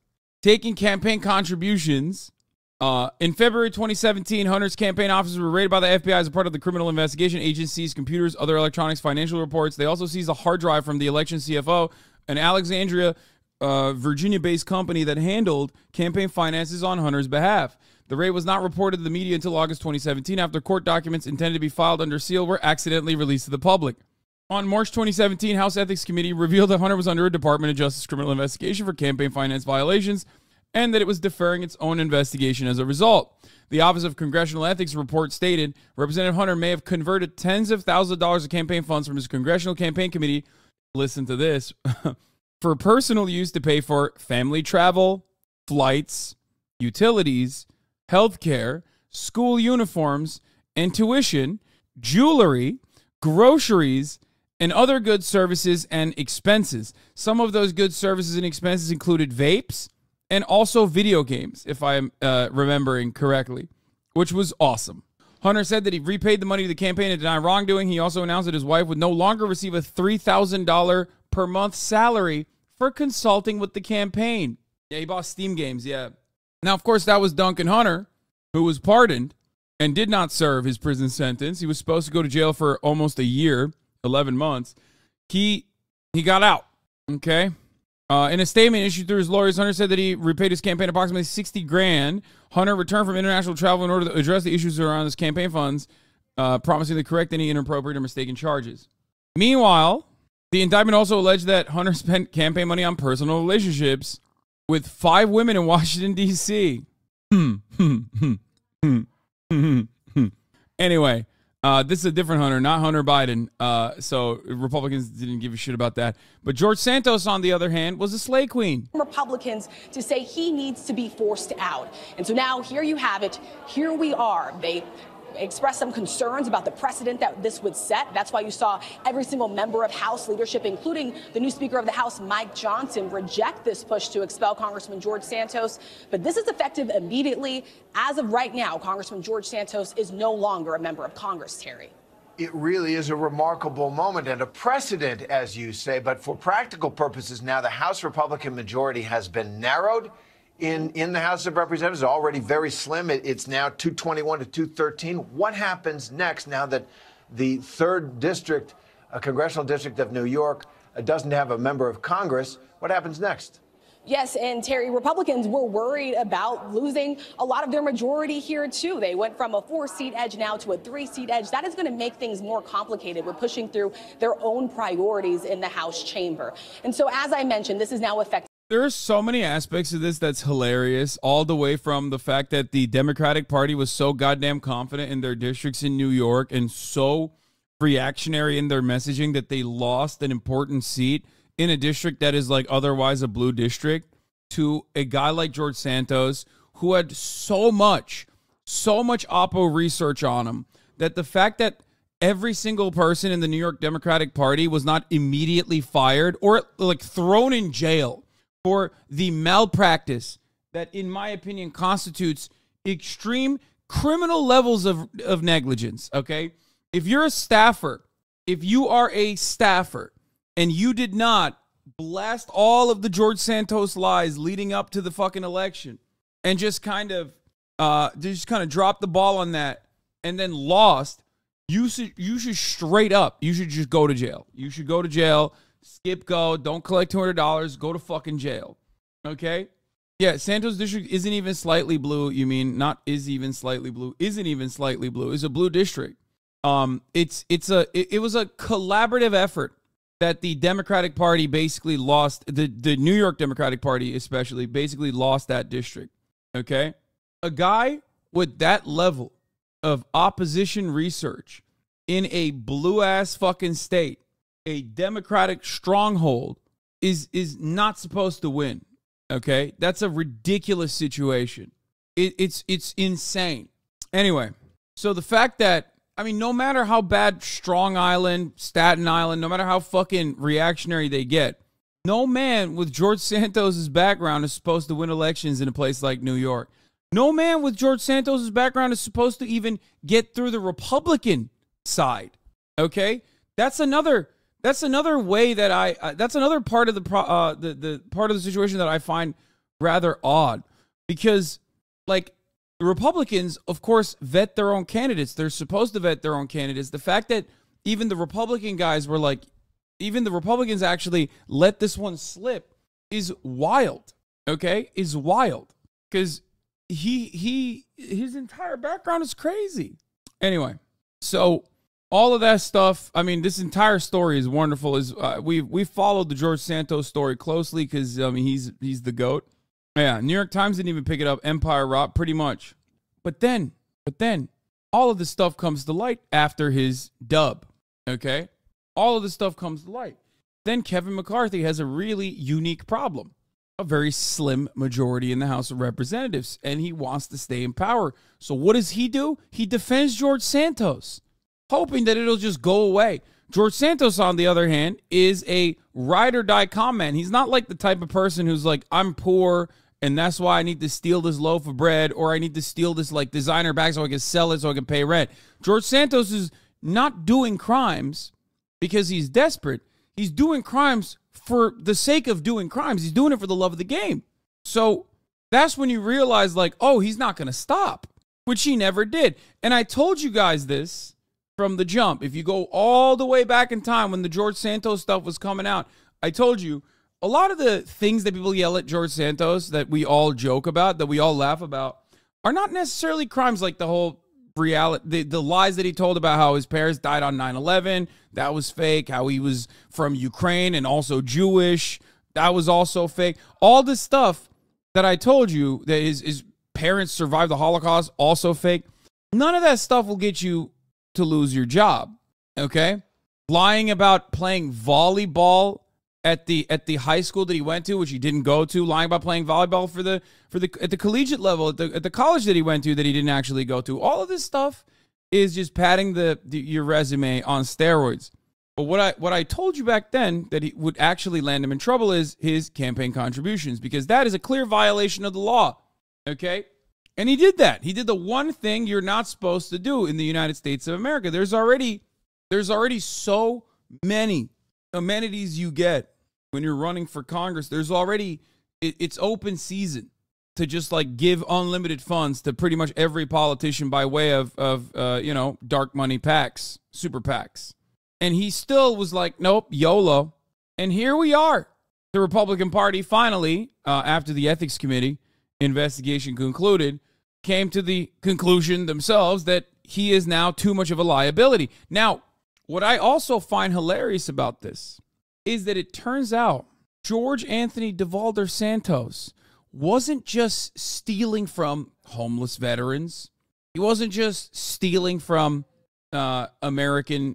taking campaign contributions. In February 2017, Hunter's campaign offices were raided by the FBI as a part of the criminal investigation. Agencies, computers, other electronics, financial reports. They also seized a hard drive from the election CFO, an Alexandria, Virginia-based company that handled campaign finances on Hunter's behalf. The raid was not reported to the media until August 2017, after court documents intended to be filed under seal were accidentally released to the public. On March 2017, House Ethics Committee revealed that Hunter was under a Department of Justice criminal investigation for campaign finance violations, and that it was deferring its own investigation as a result. The Office of Congressional Ethics report stated Representative Hunter may have converted tens of thousands of dollars of campaign funds from his congressional campaign committee, listen to this, for personal use to pay for family travel, flights, utilities, health care, school uniforms, and tuition, jewelry, groceries, and other goods, services, and expenses. Some of those goods, services, and expenses included vapes, and also video games, if I'm remembering correctly, which was awesome. Hunter said that he repaid the money to the campaign and denied wrongdoing. He also announced that his wife would no longer receive a $3,000 per month salary for consulting with the campaign. Yeah, he bought Steam games, yeah. Now, of course, that was Duncan Hunter, who was pardoned and did not serve his prison sentence. He was supposed to go to jail for almost a year, 11 months. He got out, okay? In a statement issued through his lawyers, Hunter said that he repaid his campaign approximately $60,000. Hunter returned from international travel in order to address the issues around his campaign funds, promising to correct any inappropriate or mistaken charges. Meanwhile, the indictment also alleged that Hunter spent campaign money on personal relationships with 5 women in Washington, D.C. Anyway, this is a different Hunter, not Hunter Biden. So Republicans didn't give a shit about that. But George Santos, on the other hand, was a slay queen. Republicans to say he needs to be forced out. And so now here you have it. Here we are. They expressed some concerns about the precedent that this would set. That's why you saw every single member of House leadership, including the new Speaker of the House, Mike Johnson, reject this push to expel Congressman George Santos. But this is effective immediately. As of right now, Congressman George Santos is no longer a member of Congress, Terry. It really is a remarkable moment and a precedent, as you say. But for practical purposes now, the House Republican majority has been narrowed in the House of Representatives, already very slim. It's now 221 to 213. What happens next now that the 3rd district, a congressional district of New York, doesn't have a member of Congress? What happens next? Yes, and Terry, Republicans were worried about losing a lot of their majority here, too. They went from a 4-seat edge now to a 3-seat edge. That is going to make things more complicated. We're pushing through their own priorities in the House chamber. And so, as I mentioned, this is now effective. there are so many aspects of this that's hilarious, all the way from the fact that the Democratic Party was so goddamn confident in their districts in New York and so reactionary in their messaging that they lost an important seat in a district that is like otherwise a blue district to a guy like George Santos, who had so much Oppo research on him, that the fact that every single person in the New York Democratic Party was not immediately fired or like thrown in jail for the malpractice that, in my opinion, constitutes extreme criminal levels of negligence, okay? If you're a staffer, if you are a staffer and you did not blast all of the George Santos lies leading up to the fucking election and just kind of drop the ball on that and then lost, you should straight up, you should just go to jail. You should go to jail, skip go, don't collect $200, go to fucking jail. Okay? Yeah, Santos district isn't even slightly blue. You mean not is even slightly blue, isn't even slightly blue. It's a blue district. It was a collaborative effort that the Democratic Party basically lost, the New York Democratic Party especially basically lost that district. Okay? A guy with that level of opposition research in a blue-ass fucking state, a Democratic stronghold, is not supposed to win. Okay? That's a ridiculous situation. It's insane. Anyway, so the fact that, I mean, no matter how bad Strong Island, Staten Island, no matter how fucking reactionary they get, no man with George Santos's background is supposed to win elections in a place like New York. No man with George Santos's background is supposed to even get through the Republican side. Okay? That's another way that that's another part of the part of the situation that I find rather odd, because like, the Republicans, of course, vet their own candidates. They're supposed to vet their own candidates. The fact that even the Republican guys were like, even the Republicans actually let this one slip is wild. Okay? Is wild. Because his entire background is crazy. Anyway, so all of that stuff, I mean, this entire story is wonderful. We followed the George Santos story closely because, I mean, he's the GOAT. Yeah, New York Times didn't even pick it up. Empire Rock, pretty much. But then, all of this stuff comes to light after his dub, okay? All of this stuff comes to light. Then Kevin McCarthy has a really unique problem. A very slim majority in the House of Representatives, and he wants to stay in power. So what does he do? He defends George Santos, hoping that it'll just go away. George Santos, on the other hand, is a ride or die con man. He's not like the type of person who's like, I'm poor, and that's why I need to steal this loaf of bread, or I need to steal this like designer bag so I can sell it so I can pay rent. George Santos is not doing crimes because he's desperate. He's doing crimes for the sake of doing crimes. He's doing it for the love of the game. So that's when you realize, like, oh, he's not going to stop, which he never did. And I told you guys this from the jump. If you go all the way back in time when the George Santos stuff was coming out, I told you, a lot of the things that people yell at George Santos that we all joke about, that we all laugh about, are not necessarily crimes, like the whole reality, the lies that he told about how his parents died on 9/11. That was fake. How he was from Ukraine and also Jewish. That was also fake. All this stuff that I told you that his parents survived the Holocaust, also fake. None of that stuff will get you to lose your job. Okay? Lying about playing volleyball at the high school that he went to, which he didn't go to, lying about playing volleyball at the collegiate level, at the college that he went to that he didn't actually go to. All of this stuff is just padding your resume on steroids. But what I told you back then that he would actually land him in trouble is his campaign contributions, because that is a clear violation of the law. Okay? And he did that. He did the one thing you're not supposed to do in the United States of America. There's already so many amenities you get when you're running for Congress. There's already, it's open season to just like give unlimited funds to pretty much every politician by way of dark money PACs, super PACs. And he still was like, nope, YOLO. And here we are. The Republican Party finally, after the Ethics Committee investigation concluded, came to the conclusion themselves that he is now too much of a liability. Now, what I also find hilarious about this is that it turns out George Anthony DeValder Santos wasn't just stealing from homeless veterans. He wasn't just stealing from the American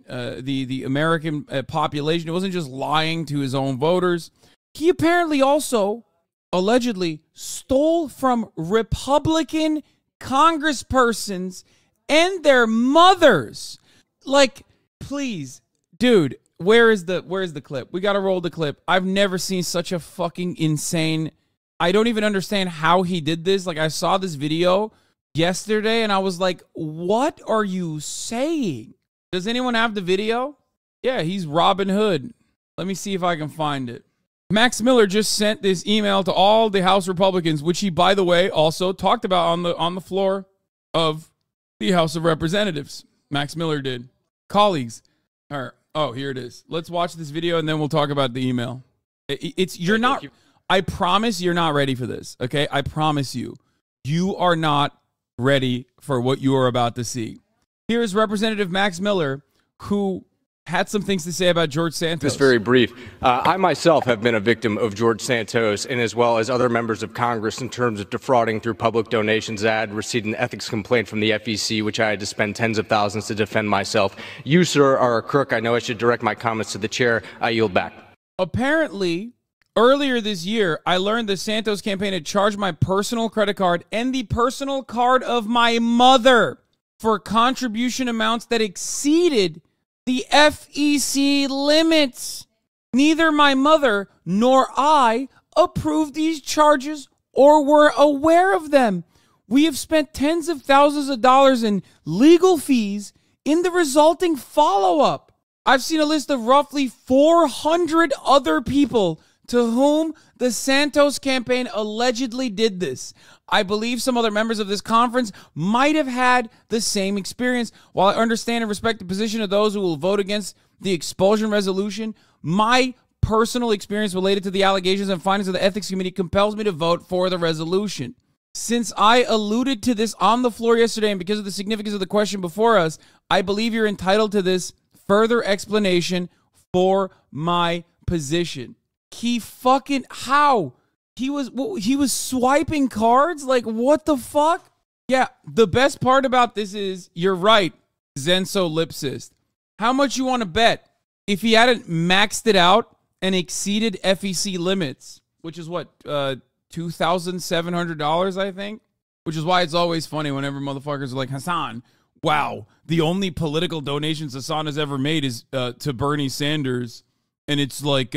population. He wasn't just lying to his own voters. He apparently also allegedly stole from Republican congresspersons and their mothers. Like, please, dude, where's the clip? We got to roll the clip. I've never seen such a fucking insane. I don't even understand how he did this. Like, I saw this video yesterday and I was like, what are you saying? Does anyone have the video? Yeah, he's Robin Hood. Let me see if I can find it. Max Miller just sent this email to all the House Republicans, which he, by the way, also talked about on the floor of the House of Representatives. Max Miller did. Colleagues. Oh, here it is. Let's watch this video and then we'll talk about the email. I promise you're not ready for this, okay? I promise you. You are not ready for what you are about to see. Here is Representative Max Miller, who had some things to say about George Santos. Just very brief. I myself have been a victim of George Santos, and as well as other members of Congress, in terms of defrauding through public donations. I had received an ethics complaint from the FEC, which I had to spend tens of thousands to defend myself. You, sir, are a crook. I know I should direct my comments to the chair. I yield back. Apparently, earlier this year, I learned the Santos campaign had charged my personal credit card and the personal card of my mother for contribution amounts that exceeded the FEC limits. Neither my mother nor I approved these charges or were aware of them. We have spent tens of thousands of dollars in legal fees in the resulting follow-up. I've seen a list of roughly 400 other people to whom the Santos campaign allegedly did this. I believe some other members of this conference might have had the same experience. While I understand and respect the position of those who will vote against the expulsion resolution, my personal experience related to the allegations and findings of the Ethics Committee compels me to vote for the resolution. Since I alluded to this on the floor yesterday and because of the significance of the question before us, I believe you're entitled to this further explanation for my position. How? He was swiping cards? Like, what the fuck? Yeah, the best part about this is, you're right, Zenso Lipsist. How much you want to bet? If he hadn't maxed it out and exceeded FEC limits, which is what, $2,700, I think? Which is why it's always funny whenever motherfuckers are like, Hasan, wow, the only political donations Hasan has ever made is to Bernie Sanders. And it's like,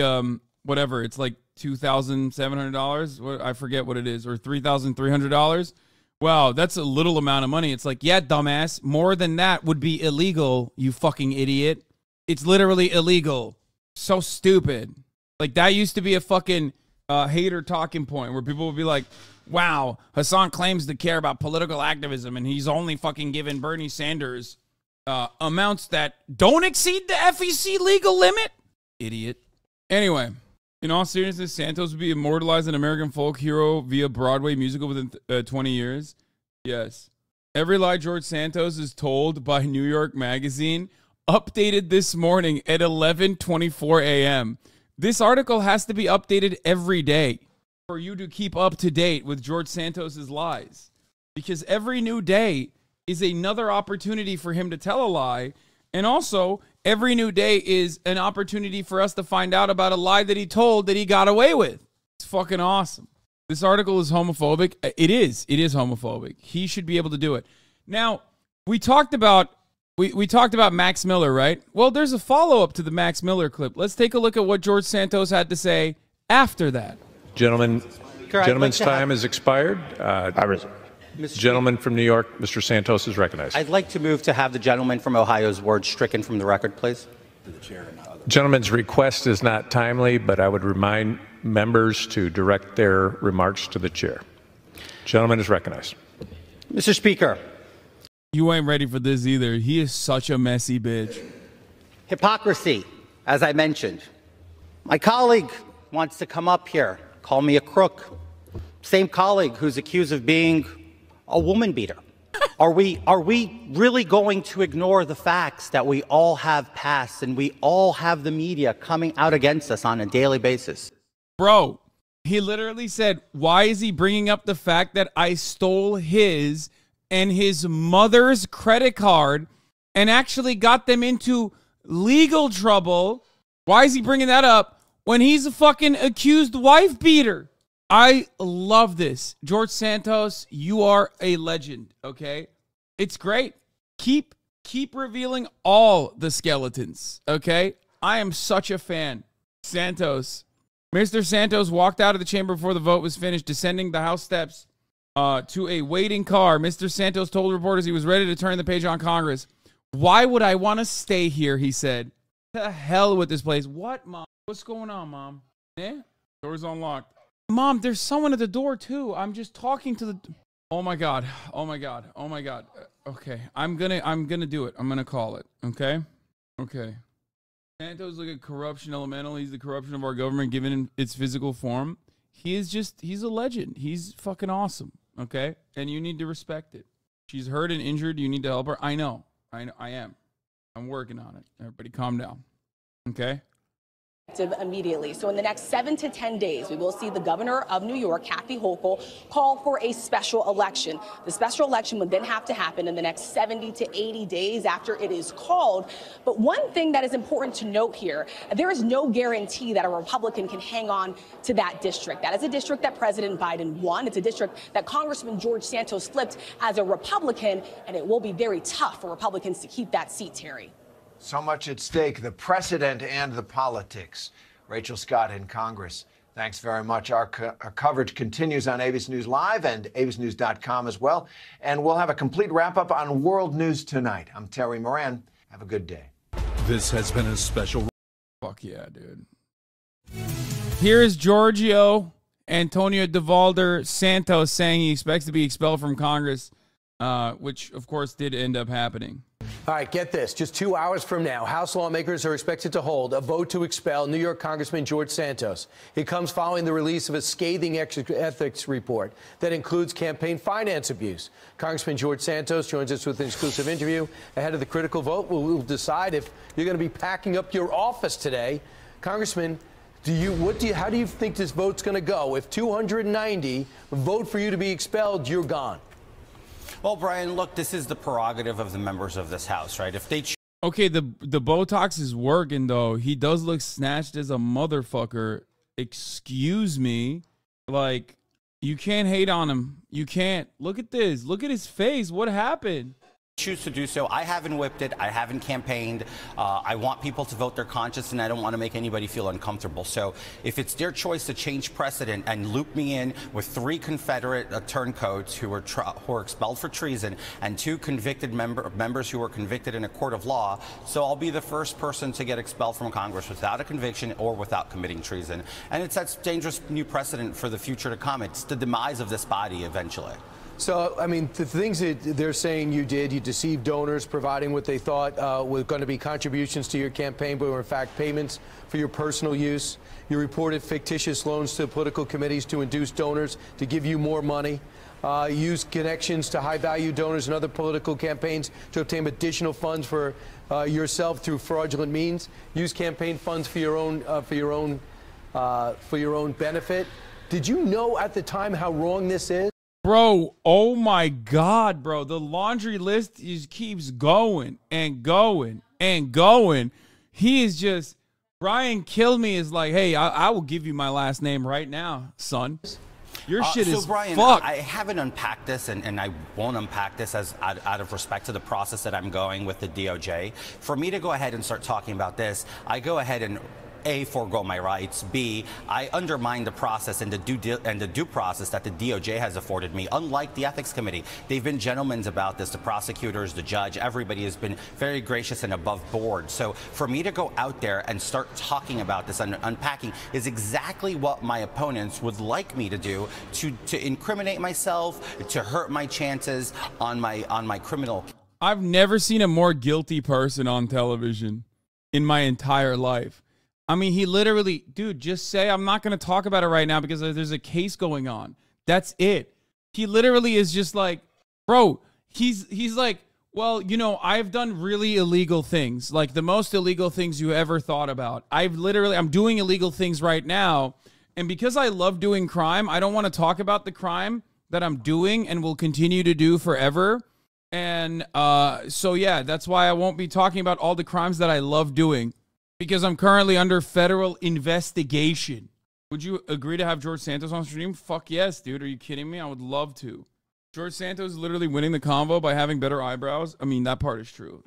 whatever, it's like $2,700. I forget what it is, or $3,300. Wow, that's a little amount of money. It's like, yeah, dumbass, more than that would be illegal, you fucking idiot. It's literally illegal. So stupid. Like, that used to be a fucking hater talking point where people would be like, wow, Hasan claims to care about political activism and he's only fucking given Bernie Sanders amounts that don't exceed the FEC legal limit. Idiot. Anyway, in all seriousness, Santos would be immortalized an American folk hero via Broadway musical within 20 years. Yes. Every lie George Santos is told by New York Magazine, updated this morning at 11:24 a.m. This article has to be updated every day for you to keep up to date with George Santos's lies. Because every new day is another opportunity for him to tell a lie. And also, every new day is an opportunity for us to find out about a lie that he told that he got away with. It's fucking awesome. This article is homophobic. It is homophobic. He should be able to do it. Now, we talked about Max Miller, right? Well, there's a follow-up to the Max Miller clip. Let's take a look at what George Santos had to say after that. Gentleman's time has expired. Gentleman from New York, Mr. Santos is recognized. I'd like to move to have the gentleman from Ohio's words stricken from the record, please. Gentleman's request is not timely, but I would remind members to direct their remarks to the chair. Gentleman is recognized. Mr. Speaker. You ain't ready for this either. He is such a messy bitch. Hypocrisy, as I mentioned. My colleague wants to come up here, call me a crook. Same colleague who's accused of being a woman beater. Are we really going to ignore the facts that we all have passed and we all have the media coming out against us on a daily basis? Bro, he literally said, why is he bringing up the fact that I stole his and his mother's credit card and actually got them into legal trouble? Why is he bringing that up when he's a fucking accused wife beater? I love this. George Santos, you are a legend, okay? It's great. Keep revealing all the skeletons, okay? I am such a fan. Santos. Mr. Santos walked out of the chamber before the vote was finished, descending the House steps to a waiting car. Mr. Santos told reporters he was ready to turn the page on Congress. Why would I want to stay here, he said. To hell with this place. What, Mom? What's going on, Mom? Eh? Door's unlocked. Mom, there's someone at the door, too. I'm just talking to the... Oh, my God. Oh, my God. Oh, my God. Okay. I'm gonna do it. I'm gonna call it. Okay? Okay. Santos like a corruption elemental. He's the corruption of our government given in its physical form. He's a legend. He's fucking awesome. Okay? And you need to respect it. She's hurt and injured. You need to help her. I know. I am. I'm working on it. Everybody calm down. Okay? Immediately. So in the next 7 to 10 days, we will see the governor of New York, Kathy Hochul, call for a special election. The special election would then have to happen in the next 70 to 80 days after it is called. But one thing that is important to note here, there is no guarantee that a Republican can hang on to that district. That is a district that President Biden won. It's a district that Congressman George Santos flipped as a Republican, and it will be very tough for Republicans to keep that seat, Terry. So much at stake, the precedent and the politics. Rachel Scott in Congress, thanks very much. Our coverage continues on ABC News Live and abcnews.com as well. And we'll have a complete wrap-up on world news tonight. I'm Terry Moran. Have a good day. This has been a special... Fuck yeah, dude. Here is Giorgio Antonio DeValder Santos saying he expects to be expelled from Congress, which, of course, did end up happening. All right, get this. Just 2 hours from now, House lawmakers are expected to hold a vote to expel New York Congressman George Santos. It comes following the release of a scathing ethics report that includes campaign finance abuse. Congressman George Santos joins us with an exclusive interview ahead of the critical vote. We'll decide if you're going to be packing up your office today. Congressman, how do you think this vote's going to go? If 290 vote for you to be expelled, you're gone. Well, Brian, look, this is the prerogative of the members of this House, right? If they okay, the Botox is working, though. He does look snatched as a motherfucker. Excuse me. Like, you can't hate on him. You can't. Look at this. Look at his face. What happened? choose to do so. I haven't whipped it. I haven't campaigned. I want people to vote their conscience, and I don't want to make anybody feel uncomfortable. So if it's their choice to change precedent and loop me in with 3 Confederate turncoats who were expelled for treason and 2 convicted members who were convicted in a court of law, so I'll be the first person to get expelled from Congress without a conviction or without committing treason. And it sets dangerous new precedent for the future to come. It's the demise of this body eventually. So, I mean, the things that they're saying you did, you deceived donors, providing what they thought were going to be contributions to your campaign, but were in fact payments for your personal use. You reported fictitious loans to political committees to induce donors to give you more money. Used connections to high-value donors and other political campaigns to obtain additional funds for yourself through fraudulent means. Use campaign funds for your own benefit. Did you know at the time how wrong this is? Bro, oh my God, bro. The laundry list just keeps going and going and going. He is just, Brian Kilmeade is like, hey, I will give you my last name right now, son. Your shit is Brian, fucked. I haven't unpacked this, and I won't unpack this as out of respect to the process that I'm going with the DOJ. For me to go ahead and start talking about this, I go ahead and A, forego my rights. B, I undermine the process and the due process that the DOJ has afforded me. Unlike the Ethics Committee, they've been gentlemen about this. The prosecutors, the judge, everybody has been very gracious and above board. So for me to go out there and start talking about this and unpacking is exactly what my opponents would like me to do, to incriminate myself, to hurt my chances on my criminal. I've never seen a more guilty person on television in my entire life. I mean, he literally, dude, just say, I'm not going to talk about it right now because there's a case going on. That's it. He literally is just like, bro, he's like, well, you know, I've done really illegal things, like the most illegal things you ever thought about. I'm doing illegal things right now. And because I love doing crime, I don't want to talk about the crime that I'm doing and will continue to do forever. And so, yeah, that's why I won't be talking about all the crimes that I love doing, because I'm currently under federal investigation. Would you agree to have George Santos on stream? Fuck yes, dude. Are you kidding me? I would love to. George Santos is literally winning the convo by having better eyebrows. I mean, that part is true.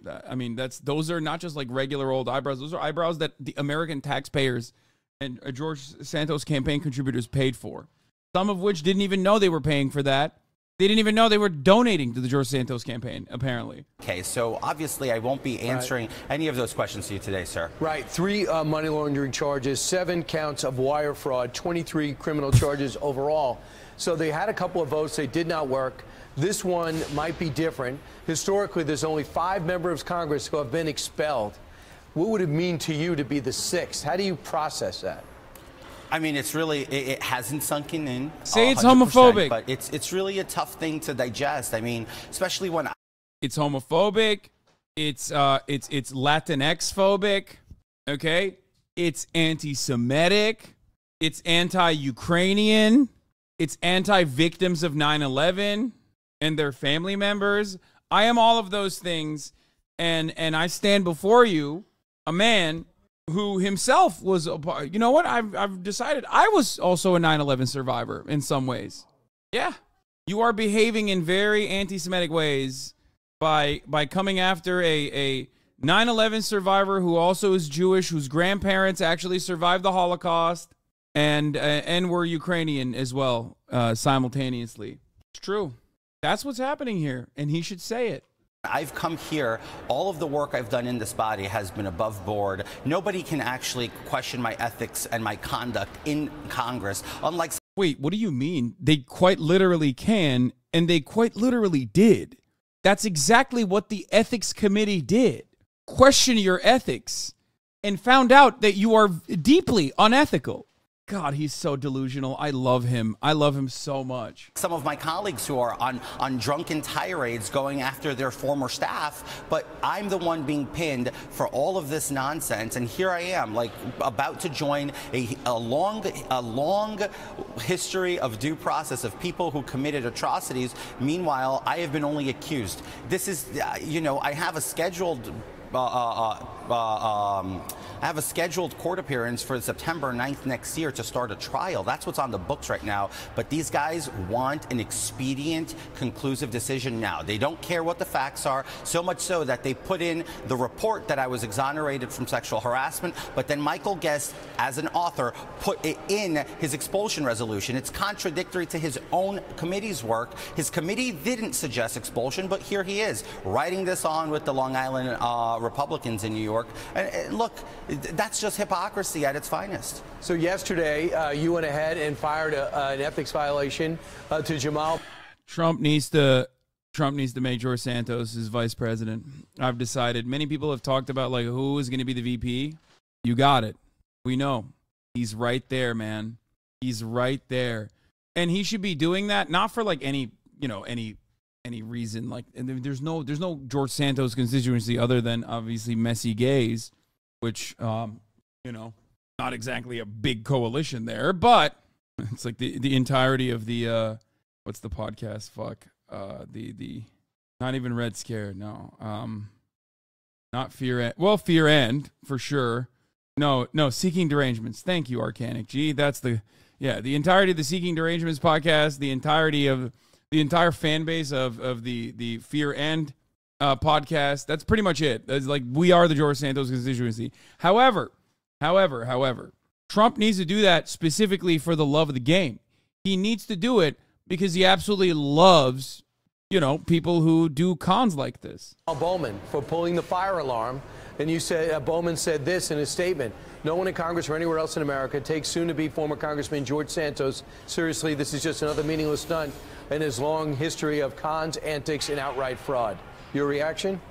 Those are not just like regular old eyebrows. Those are eyebrows that the American taxpayers and George Santos campaign contributors paid for. Some of which didn't even know they were paying for that. They didn't even know they were donating to the George Santos campaign, apparently. Okay, so obviously I won't be answering any of those questions to you today, sir. Right. 3 money laundering charges, 7 counts of wire fraud, 23 criminal charges overall. So they had a couple of votes. They did not work. This one might be different. Historically, there's only 5 members of Congress who have been expelled. What would it mean to you to be the 6th? How do you process that? I mean, it's really, it hasn't sunken in. Say it's homophobic. But it's really a tough thing to digest. I mean, especially when it's homophobic, it's Latinx phobic, okay? It's anti-Semitic, it's anti-Ukrainian, it's anti-victims of 9/11 and their family members. I am all of those things, and I stand before you, a man who himself was, you know what? I've decided I was also a 9/11 survivor in some ways. Yeah, you are behaving in very anti-Semitic ways by coming after a 9/11 survivor who also is Jewish, whose grandparents actually survived the Holocaust and were Ukrainian as well simultaneously. It's true. That's what's happening here, and he should say it. I've come here, all of the work I've done in this body has been above board. Nobody can actually question my ethics and my conduct in Congress, unlike... Wait, what do you mean? They quite literally can, and they quite literally did. That's exactly what the ethics committee did. Question your ethics, and found out that you are deeply unethical. God, he's so delusional. I love him. I love him so much. Some of my colleagues who are on drunken tirades going after their former staff, but I'm the one being pinned for all of this nonsense. And here I am, like, about to join a long history of due process of people who committed atrocities. Meanwhile, I have been only accused. This is, you know, I have a scheduled court appearance for September 9th next year to start a trial. That's what's on the books right now. But these guys want an expedient, conclusive decision now. They don't care what the facts are, so much so that they put in the report that I was exonerated from sexual harassment, but then Michael Guest, as an author, put it in his expulsion resolution. It's contradictory to his own committee's work. His committee didn't suggest expulsion, but here he is, writing this on with the Long Island Republicans in New York. And look, that's just hypocrisy at its finest. So yesterday, you went ahead and fired an ethics violation to Jamal. Trump needs to make George Santos his vice president. I've decided. Many people have talked about, like, who is going to be the VP. You got it. We know. He's right there, man. He's right there. And he should be doing that, not for, like, any reason. Like, and there's no George Santos constituency other than obviously messy gays, which not exactly a big coalition there, but it's like the entirety of the what's the podcast? Fuck. The not even Red Scare, no. Not Fear End. Well, Fear End for sure. No, Seeking Derangements. Thank you, Arcanic G. That's the entirety of the Seeking Derangements podcast, the entire fan base of the Fear End podcast. That's pretty much it. It's like, we are the George Santos constituency. However, Trump needs to do that specifically for the love of the game. He needs to do it because he absolutely loves, people who do cons like this. Bowman for pulling the fire alarm. And you said, Bowman said this in his statement: "No one in Congress or anywhere else in America takes soon-to-be former Congressman George Santos seriously. This is just another meaningless stunt in his long history of cons, antics, and outright fraud." Your reaction?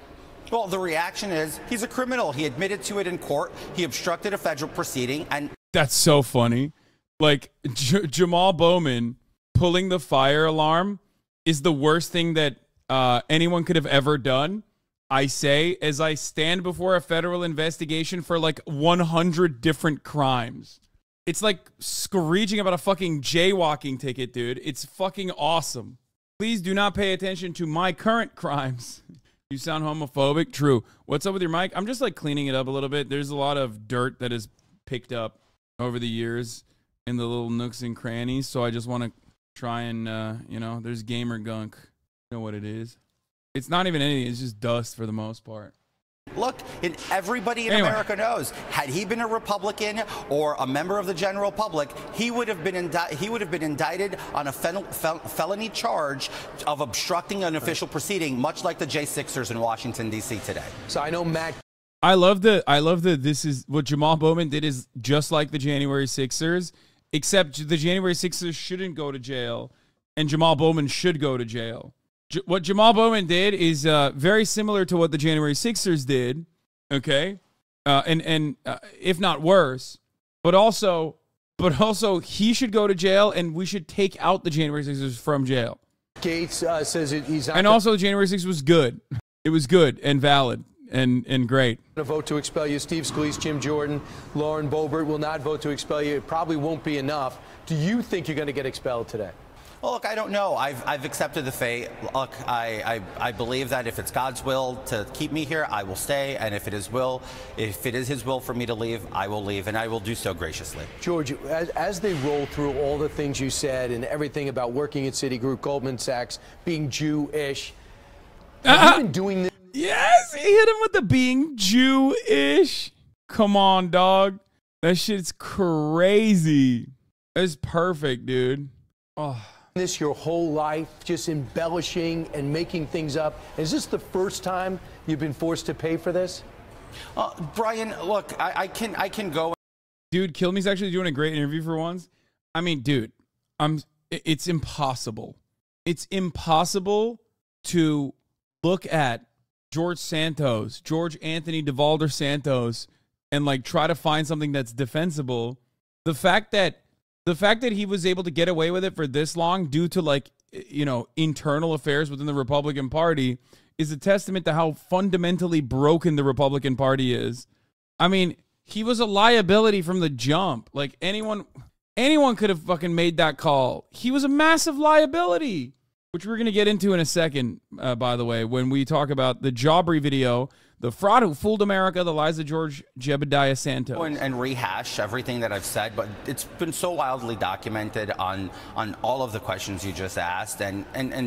Well, the reaction is he's a criminal. He admitted to it in court. He obstructed a federal proceeding. And that's so funny. Like, Jamal Bowman pulling the fire alarm is the worst thing that anyone could have ever done. I say, as I stand before a federal investigation for like 100 different crimes. It's like screeching about a fucking jaywalking ticket, dude. It's fucking awesome. Please do not pay attention to my current crimes. You sound homophobic. True. What's up with your mic? I'm just like cleaning it up a little bit. There's a lot of dirt that is picked up over the years in the little nooks and crannies. So I just want to try and, you know, there's gamer gunk. You know what it is. It's not even anything. It's just dust for the most part. Look, and everybody in America knows, had he been a Republican or a member of the general public, he would have been indicted on a felony charge of obstructing an official proceeding, much like the J6ers in Washington, D.C. today. So I know Matt. I love the this is what Jamal Bowman did is just like the January 6ers, except the January 6ers shouldn't go to jail and Jamal Bowman should go to jail. What Jamal Bowman did is very similar to what the January 6ers did, okay? And if not worse, but also he should go to jail and we should take out the January 6ers from jail. Gates says he's not. And also the January 6ers was good. It was good and valid and great. To vote to expel you. Steve Scalise, Jim Jordan, Lauren Boebert will not vote to expel you. It probably won't be enough. Do you think you're going to get expelled today? Well, look, I don't know. I've accepted the fate. Look, I believe that if it's God's will to keep me here, I will stay. And if it is his will for me to leave, I will leave, and I will do so graciously. George, as they roll through all the things you said and everything about working at Citigroup, Goldman Sachs, being Jewish, have you been doing this? Yes, he hit him with the being Jewish. Come on, dog. That shit's crazy. That's perfect, dude. Oh. This your whole life, just embellishing and making things up. Is this the first time you've been forced to pay for this? Brian, look, I can go. Dude, Kill Me's actually doing a great interview for once. I mean, dude, it's impossible. It's impossible to look at George Anthony DeValder Santos, and like try to find something that's defensible. The fact that he was able to get away with it for this long due to, like, you know, internal affairs within the Republican Party is a testament to how fundamentally broken the Republican Party is. I mean, he was a liability from the jump. Like, anyone could have fucking made that call. He was a massive liability, which we're going to get into in a second, by the way, when we talk about the Jaubrey video, the fraud who fooled America, the lies of George Jebediah Santos. And rehash everything that I've said, but it's been so wildly documented on all of the questions you just asked. And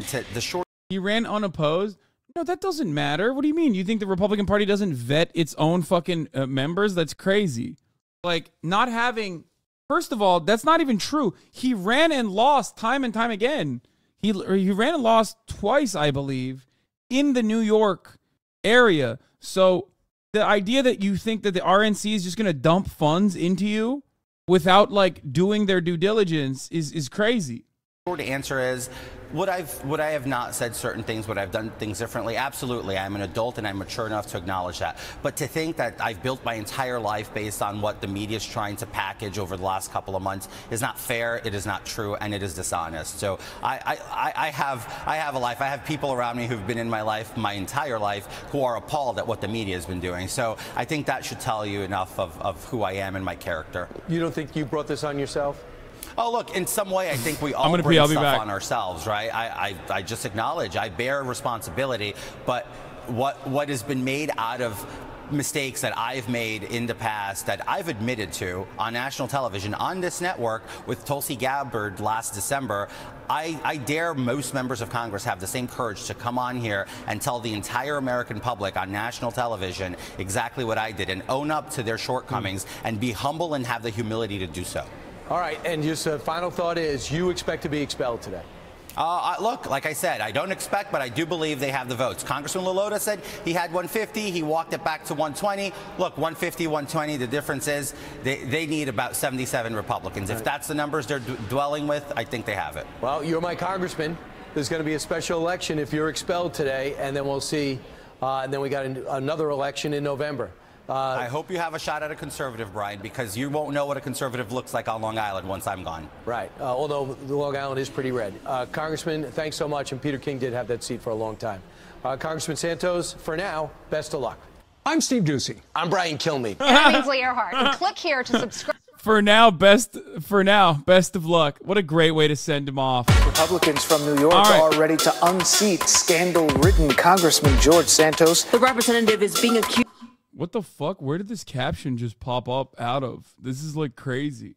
to the short... He ran unopposed? No, that doesn't matter. What do you mean? You think the Republican Party doesn't vet its own fucking members? That's crazy. Like, not having... First of all, that's not even true. He ran and lost time and time again. He ran and lost twice, I believe, in the New York area. So the idea that you think that the RNC is just going to dump funds into you without, like, doing their due diligence is crazy. Short answer is, would I have not said certain things? Would I have done things differently? Absolutely. I'm an adult and I'm mature enough to acknowledge that. But to think that I've built my entire life based on what the media is trying to package over the last couple of months is not fair. It is not true, and it is dishonest. So I have a life. I have people around me who've been in my life my entire life who are appalled at what the media has been doing. So I think that should tell you enough of who I am and my character. You don't think you brought this on yourself? Oh, look, in some way, I think we all bring stuff on ourselves, right? I just acknowledge I bear responsibility, but what has been made out of mistakes that I've made in the past that I've admitted to on national television, on this network with Tulsi Gabbard last December, I dare most members of Congress have the same courage to come on here and tell the entire American public on national television exactly what I did and own up to their shortcomings and be humble and have the humility to do so. All right, and just a final thought is, you expect to be expelled today? Look, like I said, I don't expect, but I do believe they have the votes. Congressman Lilota said he had 150. He walked it back to 120. Look, 150, 120, the difference is they need about 77 Republicans. If that's the numbers they're dwelling with, I think they have it. Well, you're my congressman. There's going to be a special election if you're expelled today, and then we'll see. And then we got another election in November. I hope you have a shot at a conservative, Brian, because you won't know what a conservative looks like on Long Island once I'm gone. Right. Although Long Island is pretty red. Congressman, thanks so much. And Peter King did have that seat for a long time. Congressman Santos, for now, best of luck. I'm Steve Ducey. I'm Brian Kilmeade. I'm Ainsley Earhart. Click here to subscribe. For now, best of luck. What a great way to send him off. Republicans from New York are ready to unseat scandal-ridden Congressman George Santos. The representative is being accused. What the fuck? Where did this caption just pop up out of? This is like crazy.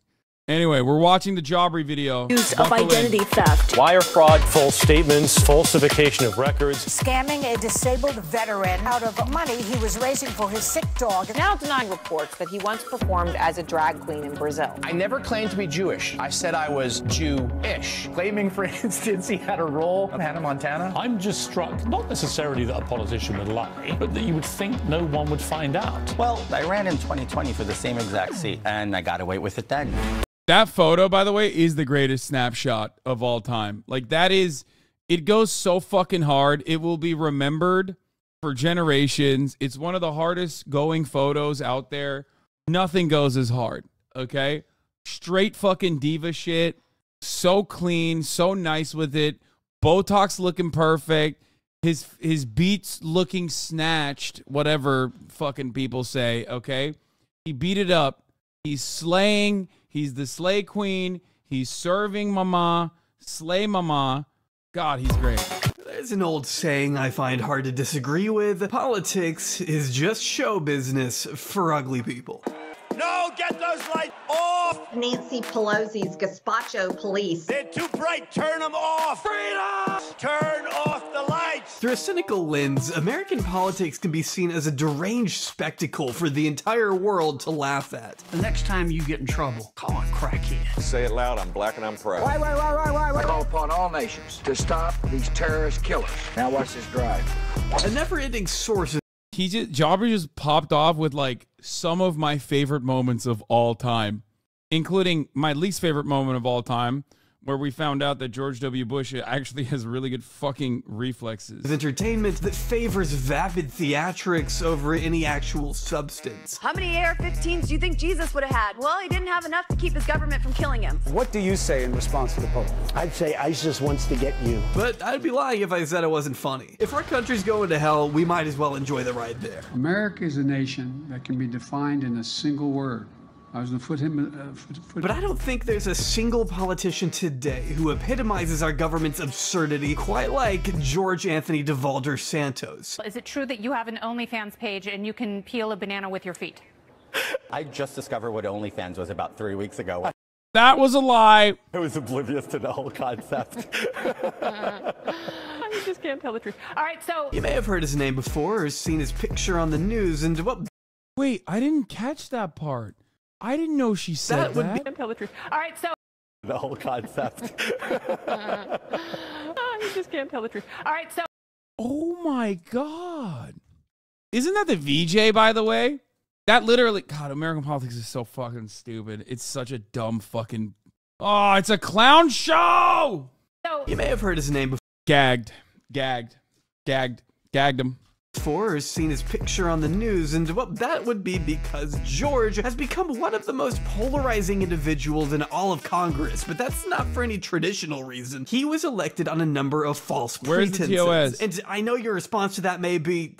Anyway, we're watching the Jobbery video. Use of identity theft. Wire fraud, false statements, falsification of records. Scamming a disabled veteran out of money he was raising for his sick dog. Now denying reports that he once performed as a drag queen in Brazil. I never claimed to be Jewish. I said I was Jew-ish. Claiming, for instance, he had a role in Hannah Montana. I'm just struck, not necessarily that a politician would lie, but that you would think no one would find out. Well, I ran in 2020 for the same exact seat, and I got away with it then. That photo, by the way, is the greatest snapshot of all time. Like, that is, it goes so fucking hard. It will be remembered for generations. It's one of the hardest going photos out there. Nothing goes as hard, okay? Straight fucking diva shit. So clean, so nice with it. Botox looking perfect. His beats looking snatched, whatever fucking people say, okay? He beat it up. He's slaying. He's the slay queen. He's serving mama. Slay mama. God, he's great. There's an old saying I find hard to disagree with. Politics is just show business for ugly people. No, get those lights off! Nancy Pelosi's gazpacho police. They're too bright. Turn them off. Freedom! Turn off the lights. Through a cynical lens, American politics can be seen as a deranged spectacle for the entire world to laugh at. The next time you get in trouble, call a crackhead. Say it loud, I'm black and I'm proud. Wait. Call upon all nations to stop these terrorist killers. Now watch this drive. A never-ending source of Jobbery just popped off with like some of my favorite moments of all time, including my least favorite moment of all time, where we found out that George W. Bush actually has really good fucking reflexes. Entertainment that favors vapid theatrics over any actual substance. How many AR-15s do you think Jesus would have had? Well, he didn't have enough to keep his government from killing him. What do you say in response to the Pope? I'd say ISIS wants to get you. But I'd be lying if I said it wasn't funny. If our country's going to hell, we might as well enjoy the ride there. America is a nation that can be defined in a single word. I was going to put him... But I don't think there's a single politician today who epitomizes our government's absurdity quite like George Anthony DeValder Santos. Is it true that you have an OnlyFans page and you can peel a banana with your feet? I just discovered what OnlyFans was about 3 weeks ago. That was a lie. I was oblivious to the whole concept. You just can't tell the truth. All right, so... You may have heard his name before or seen his picture on the news and what... Wait, I didn't catch that part. I didn't know she said that. Can't tell the truth. All right, so... The whole concept. You just can't tell the truth. All right, so... Oh my God. Isn't that the VJ, by the way? That literally... God, American politics is so fucking stupid. It's such a dumb fucking... Oh, it's a clown show! So... You may have heard his name before. Gagged him. Or seen his picture on the news, and well, that would be because George has become one of the most polarizing individuals in all of Congress, but that's not for any traditional reason. He was elected on a number of false pretenses. Where's the TOS? And I know your response to that may be,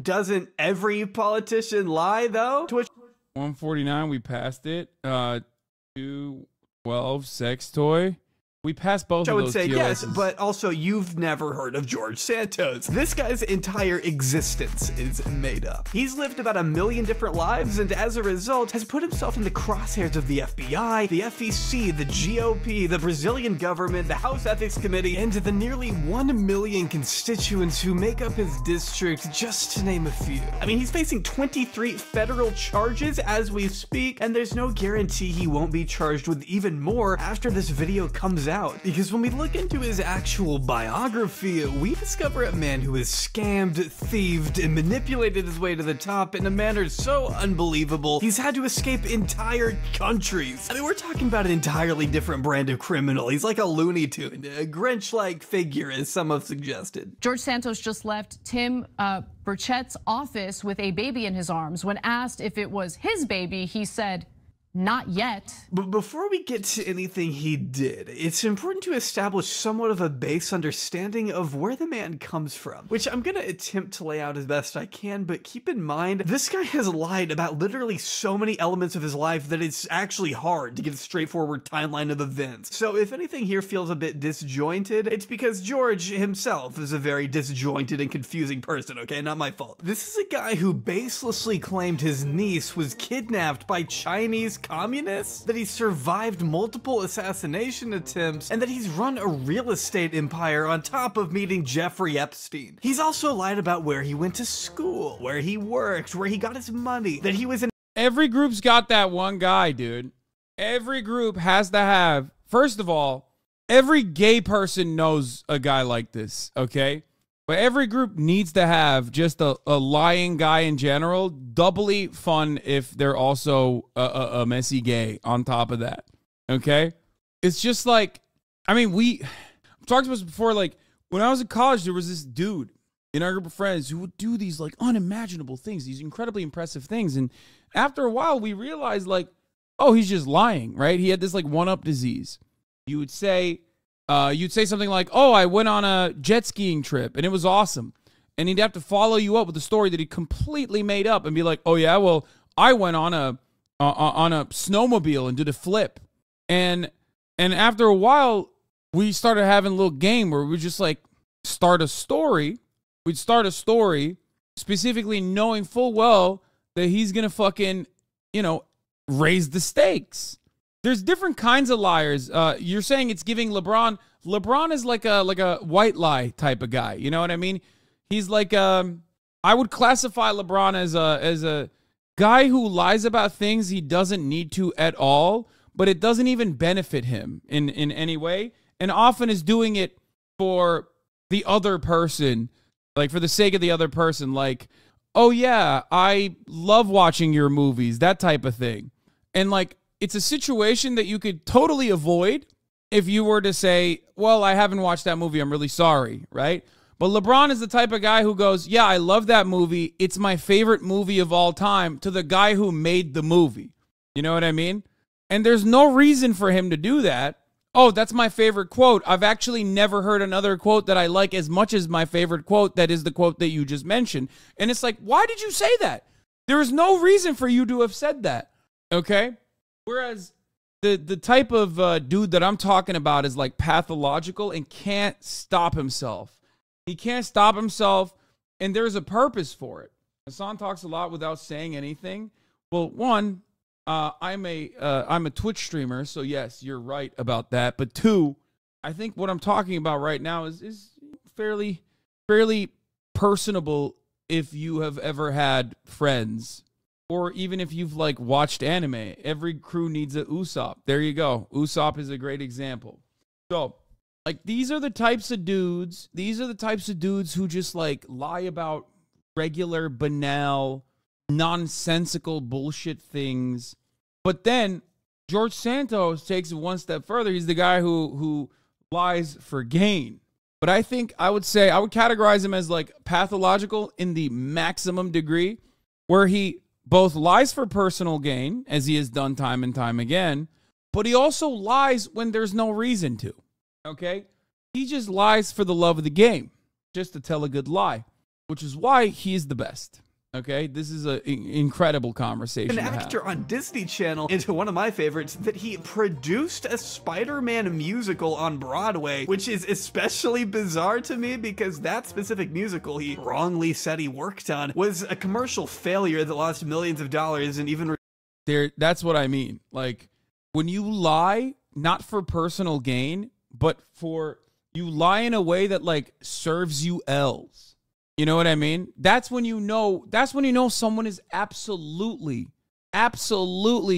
doesn't every politician lie, though? To which 149, we passed it. 212, sex toy. We passed both of those. I would say TOSs. yes, but also you've never heard of George Santos. This guy's entire existence is made up. He's lived about 1 million different lives and as a result has put himself in the crosshairs of the FBI, the FEC, the GOP, the Brazilian government, the House Ethics Committee, and the nearly 1 million constituents who make up his district, just to name a few. I mean, he's facing 23 federal charges as we speak, and there's no guarantee he won't be charged with even more after this video comes out. Because when we look into his actual biography, we discover a man who has scammed, thieved, and manipulated his way to the top in a manner so unbelievable, he's had to escape entire countries. I mean, we're talking about an entirely different brand of criminal. He's like a Looney Tune, a Grinch-like figure, as some have suggested. George Santos just left Tim Burchett's office with a baby in his arms. When asked if it was his baby, he said, Not yet. But before we get to anything he did, it's important to establish somewhat of a base understanding of where the man comes from, which I'm gonna attempt to lay out as best I can, but keep in mind, this guy has lied about literally so many elements of his life that it's actually hard to get a straightforward timeline of events. So if anything here feels a bit disjointed, it's because George himself is a very disjointed and confusing person, okay? Not my fault. This is a guy who baselessly claimed his niece was kidnapped by Chinese communists, that he survived multiple assassination attempts, and that he's run a real estate empire on top of meeting Jeffrey Epstein. He's also lied about where he went to school, where he worked, where he got his money, that he was in— Every group's got that one guy, dude. Every group has to have, first of all, every gay person knows a guy like this, okay? But every group needs to have just a lying guy in general. Doubly fun if they're also a messy gay on top of that. Okay? It's just like, I mean, I've talked about this before, like, when I was in college, there was this dude in our group of friends who would do these, like, unimaginable things, these incredibly impressive things. And after a while, we realized, like, oh, he's just lying, right? He had this, like, one-up disease. You'd say something like, oh, I went on a jet skiing trip and it was awesome. And he'd have to follow you up with a story that he completely made up and be like, oh yeah, well, I went on a snowmobile and did a flip. And after a while, we started having a little game where we just like start a story. We'd start a story specifically knowing full well that he's going to fucking, raise the stakes. There's different kinds of liars. You're saying it's giving LeBron. LeBron is like a white lie type of guy. You know what I mean? He's like I would classify LeBron as a guy who lies about things he doesn't need to at all, but it doesn't even benefit him in any way, and often is doing it for the other person, like for the sake of the other person. Like, oh yeah, I love watching your movies, that type of thing, and like. It's a situation that you could totally avoid if you were to say, well, I haven't watched that movie, I'm really sorry, right? But LeBron is the type of guy who goes, yeah, I love that movie, it's my favorite movie of all time, to the guy who made the movie. You know what I mean? And there's no reason for him to do that. Oh, that's my favorite quote. I've actually never heard another quote that I like as much as my favorite quote, that is the quote that you just mentioned. And it's like, why did you say that? There is no reason for you to have said that, okay? Whereas the type of dude that I'm talking about is like pathological and can't stop himself. He can't stop himself, and there's a purpose for it. Hasan talks a lot without saying anything. Well, one, I'm a Twitch streamer, so yes, you're right about that. But two, I think what I'm talking about right now is fairly personable if you have ever had friends. Or even if you've like watched anime, every crew needs a Usopp. There you go. Usopp is a great example. So, like, these are the types of dudes. These are the types of dudes who just like lie about regular, banal, nonsensical bullshit things. But then George Santos takes it one step further. He's the guy who lies for gain. But I think I would categorize him as like pathological in the maximum degree, where he both lies for personal gain, as he has done time and time again, but he also lies when there's no reason to, okay? He just lies for the love of the game, just to tell a good lie, which is why he's the best, okay? This is an incredible conversation. An actor on Disney Channel into one of my favorites, that he produced a Spider-Man musical on Broadway, which is especially bizarre to me because that specific musical he wrongly said he worked on was a commercial failure that lost millions of dollars. And even that's what I mean. Like, when you lie, not for personal gain, but you lie in a way that like serves you L's. You know what I mean? That's when you know someone is absolutely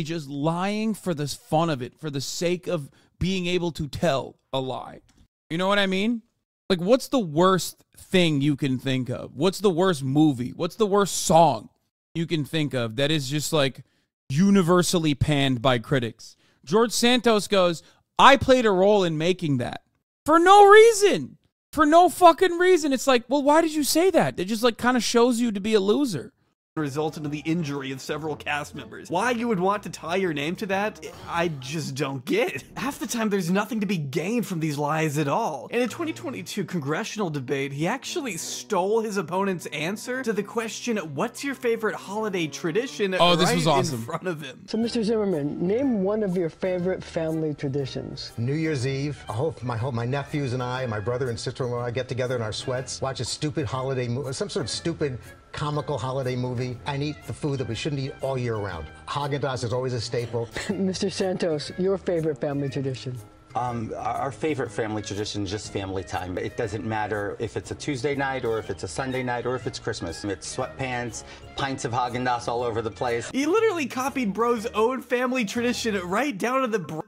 just lying for the fun of it, for the sake of being able to tell a lie. You know what I mean? Like, what's the worst thing you can think of? What's the worst movie? What's the worst song you can think of that is just like universally panned by critics? George Santos goes, I played a role in making that. For no reason. For no fucking reason. It's like, well, why did you say that? It just like kind of shows you to be a loser. resulted in the injury of several cast members. Why you would want to tie your name to that, I just don't get. Half the time, there's nothing to be gained from these lies at all. In a 2022 congressional debate, he actually stole his opponent's answer to the question, what's your favorite holiday tradition? Oh, this was awesome. In front of him. So, Mr. Zimmerman, name one of your favorite family traditions. New Year's Eve. I hope my nephews and I, my brother and sister-in-law, get together in our sweats, watch a stupid holiday movie, some sort of stupid comical holiday movie, and eat the food that we shouldn't eat all year round. Haagen-Dazs is always a staple. Mr. Santos, your favorite family tradition? Our favorite family tradition is just family time. It doesn't matter if it's a Tuesday night or if it's a Sunday night or if it's Christmas. It's sweatpants, pints of Haagen-Dazs all over the place. He literally copied bro's own family tradition right down to the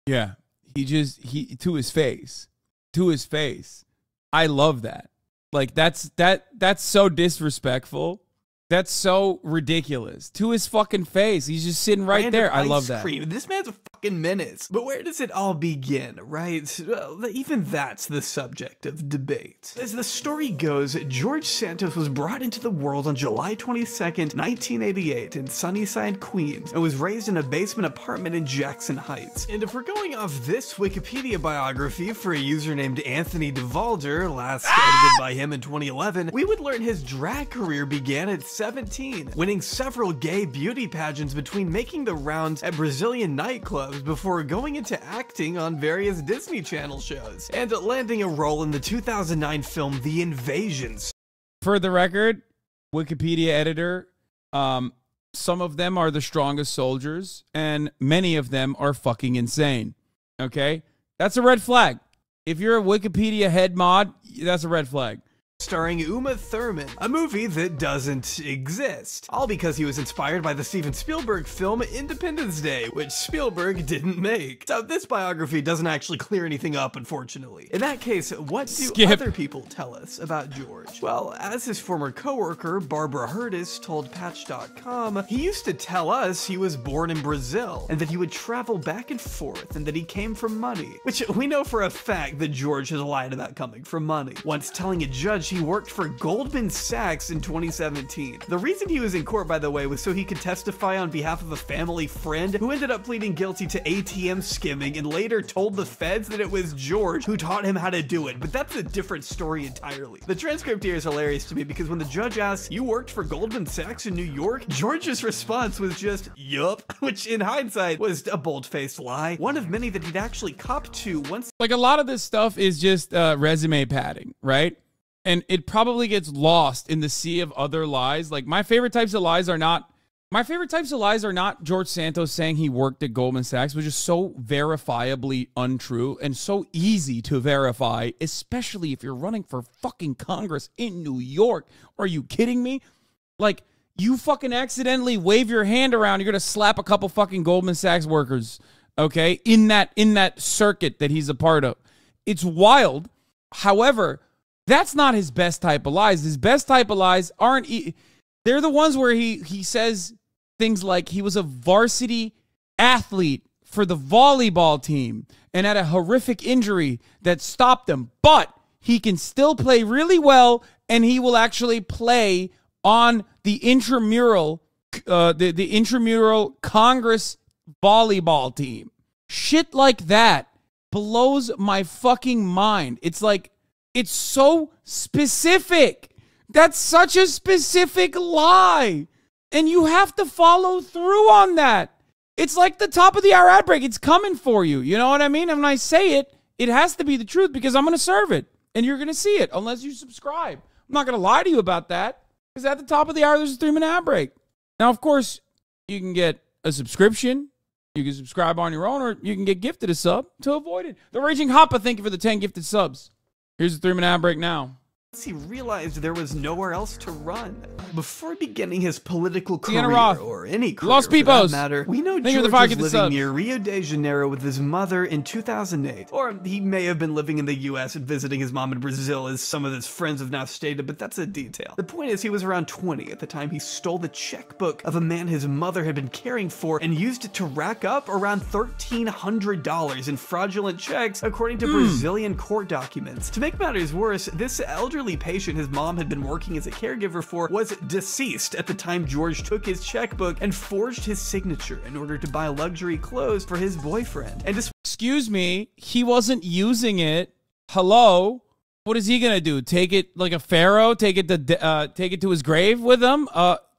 Yeah, he to his face. To his face. I love that. Like, that's so disrespectful. That's so ridiculous. To his fucking face. He's just sitting right there. I love that. This man's a fucking menace. But where does it all begin, right? Well, even that's the subject of debate. As the story goes, George Santos was brought into the world on July 22nd, 1988 in Sunnyside, Queens, and was raised in a basement apartment in Jackson Heights. And if we're going off this Wikipedia biography for a user named Anthony DeValder, last edited by him in 2011, we would learn his drag career began at 17, winning several gay beauty pageants between making the rounds at Brazilian nightclubs before going into acting on various Disney Channel shows, and landing a role in the 2009 film The Invasions. For the record, Wikipedia editor, some of them are the strongest soldiers, and many of them are fucking insane. Okay? That's a red flag. If you're a Wikipedia head mod, that's a red flag. Starring Uma Thurman, a movie that doesn't exist. All because he was inspired by the Steven Spielberg film Independence Day, which Spielberg didn't make. So this biography doesn't actually clear anything up, unfortunately. In that case, what do other people tell us about George? Well, as his former coworker, Barbara Hurtis, told Patch.com, he used to tell us he was born in Brazil, and that he would travel back and forth, and that he came from money. Which we know for a fact that George has lied about coming from money. Once telling a judge he worked for Goldman Sachs in 2017. The reason he was in court, by the way, was so he could testify on behalf of a family friend who ended up pleading guilty to ATM skimming and later told the feds that it was George who taught him how to do it. But that's a different story entirely. The transcript here is hilarious to me because when the judge asks, "You worked for Goldman Sachs in New York?" George's response was just, "Yup," which in hindsight was a bold-faced lie. One of many that he'd actually copped to once. Like, a lot of this stuff is just resume padding, right? And it probably gets lost in the sea of other lies. Like, my favorite types of lies are not George Santos saying he worked at Goldman Sachs, which is so verifiably untrue and so easy to verify, especially if you're running for fucking Congress in New York. Are you kidding me? Like, you fucking accidentally wave your hand around, you're gonna slap a couple fucking Goldman Sachs workers, okay, in that circuit that he's a part of. It's wild. However, that's not his best type of lies. His best type of lies aren't... They're the ones where he says things like he was a varsity athlete for the volleyball team and had a horrific injury that stopped him, but he can still play really well, and he will actually play on the intramural the intramural Congress volleyball team. Shit like that blows my fucking mind. It's like, it's so specific. That's such a specific lie. And you have to follow through on that. It's like the top of the hour ad break. It's coming for you. You know what I mean? And when I say it, it has to be the truth because I'm going to serve it. And you're going to see it unless you subscribe. I'm not going to lie to you about that because at the top of the hour, there's a 3-minute ad break. Now, of course, you can get a subscription. You can subscribe on your own, or you can get gifted a sub to avoid it. The Raging Hoppa, thank you for the 10 gifted subs. Here's a 3-minute ad break now. He realized there was nowhere else to run. Before beginning his political career, or any career Los for that Pipos. matter, we know George was living near Rio de Janeiro with his mother in 2008. Or he may have been living in the US and visiting his mom in Brazil, as some of his friends have now stated, but that's a detail. The point is, he was around 20 at the time he stole the checkbook of a man his mother had been caring for and used it to rack up around $1,300 in fraudulent checks, according to Brazilian court documents. To make matters worse, this elderly elderly patient his mom had been working as a caregiver for was deceased at the time George took his checkbook and forged his signature in order to buy luxury clothes for his boyfriend. And excuse me, he wasn't using it. Hello? What is he gonna do? Take it like a pharaoh? Take it to his grave with him?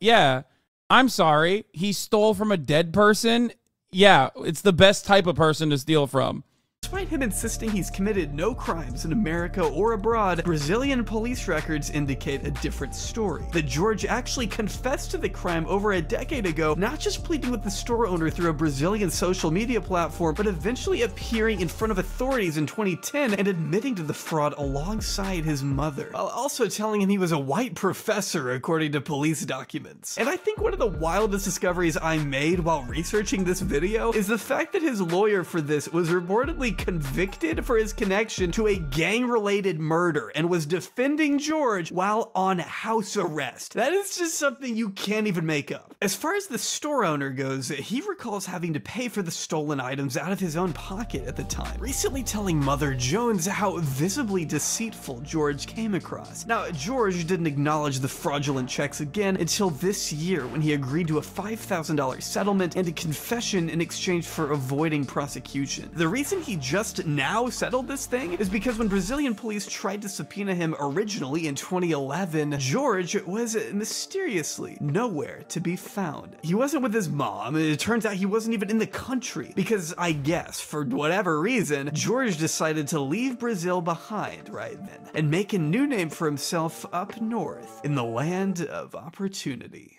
Yeah. I'm sorry. He stole from a dead person. Yeah, it's the best type of person to steal from. Despite him insisting he's committed no crimes in America or abroad, Brazilian police records indicate a different story. That George actually confessed to the crime over a decade ago, not just pleading with the store owner through a Brazilian social media platform, but eventually appearing in front of authorities in 2010 and admitting to the fraud alongside his mother, while also telling him he was a white professor according to police documents. And I think one of the wildest discoveries I made while researching this video is the fact that his lawyer for this was reportedly convicted for his connection to a gang-related murder and was defending George while on house arrest. That is just something you can't even make up. As far as the store owner goes, he recalls having to pay for the stolen items out of his own pocket at the time, recently telling Mother Jones how visibly deceitful George came across. Now, George didn't acknowledge the fraudulent checks again until this year when he agreed to a $5,000 settlement and a confession in exchange for avoiding prosecution. The reason he just now settled this thing is because when Brazilian police tried to subpoena him originally in 2011, George was mysteriously nowhere to be found. He wasn't with his mom. It turns out he wasn't even in the country because, I guess, for whatever reason, George decided to leave Brazil behind right then and make a new name for himself up north in the land of opportunity.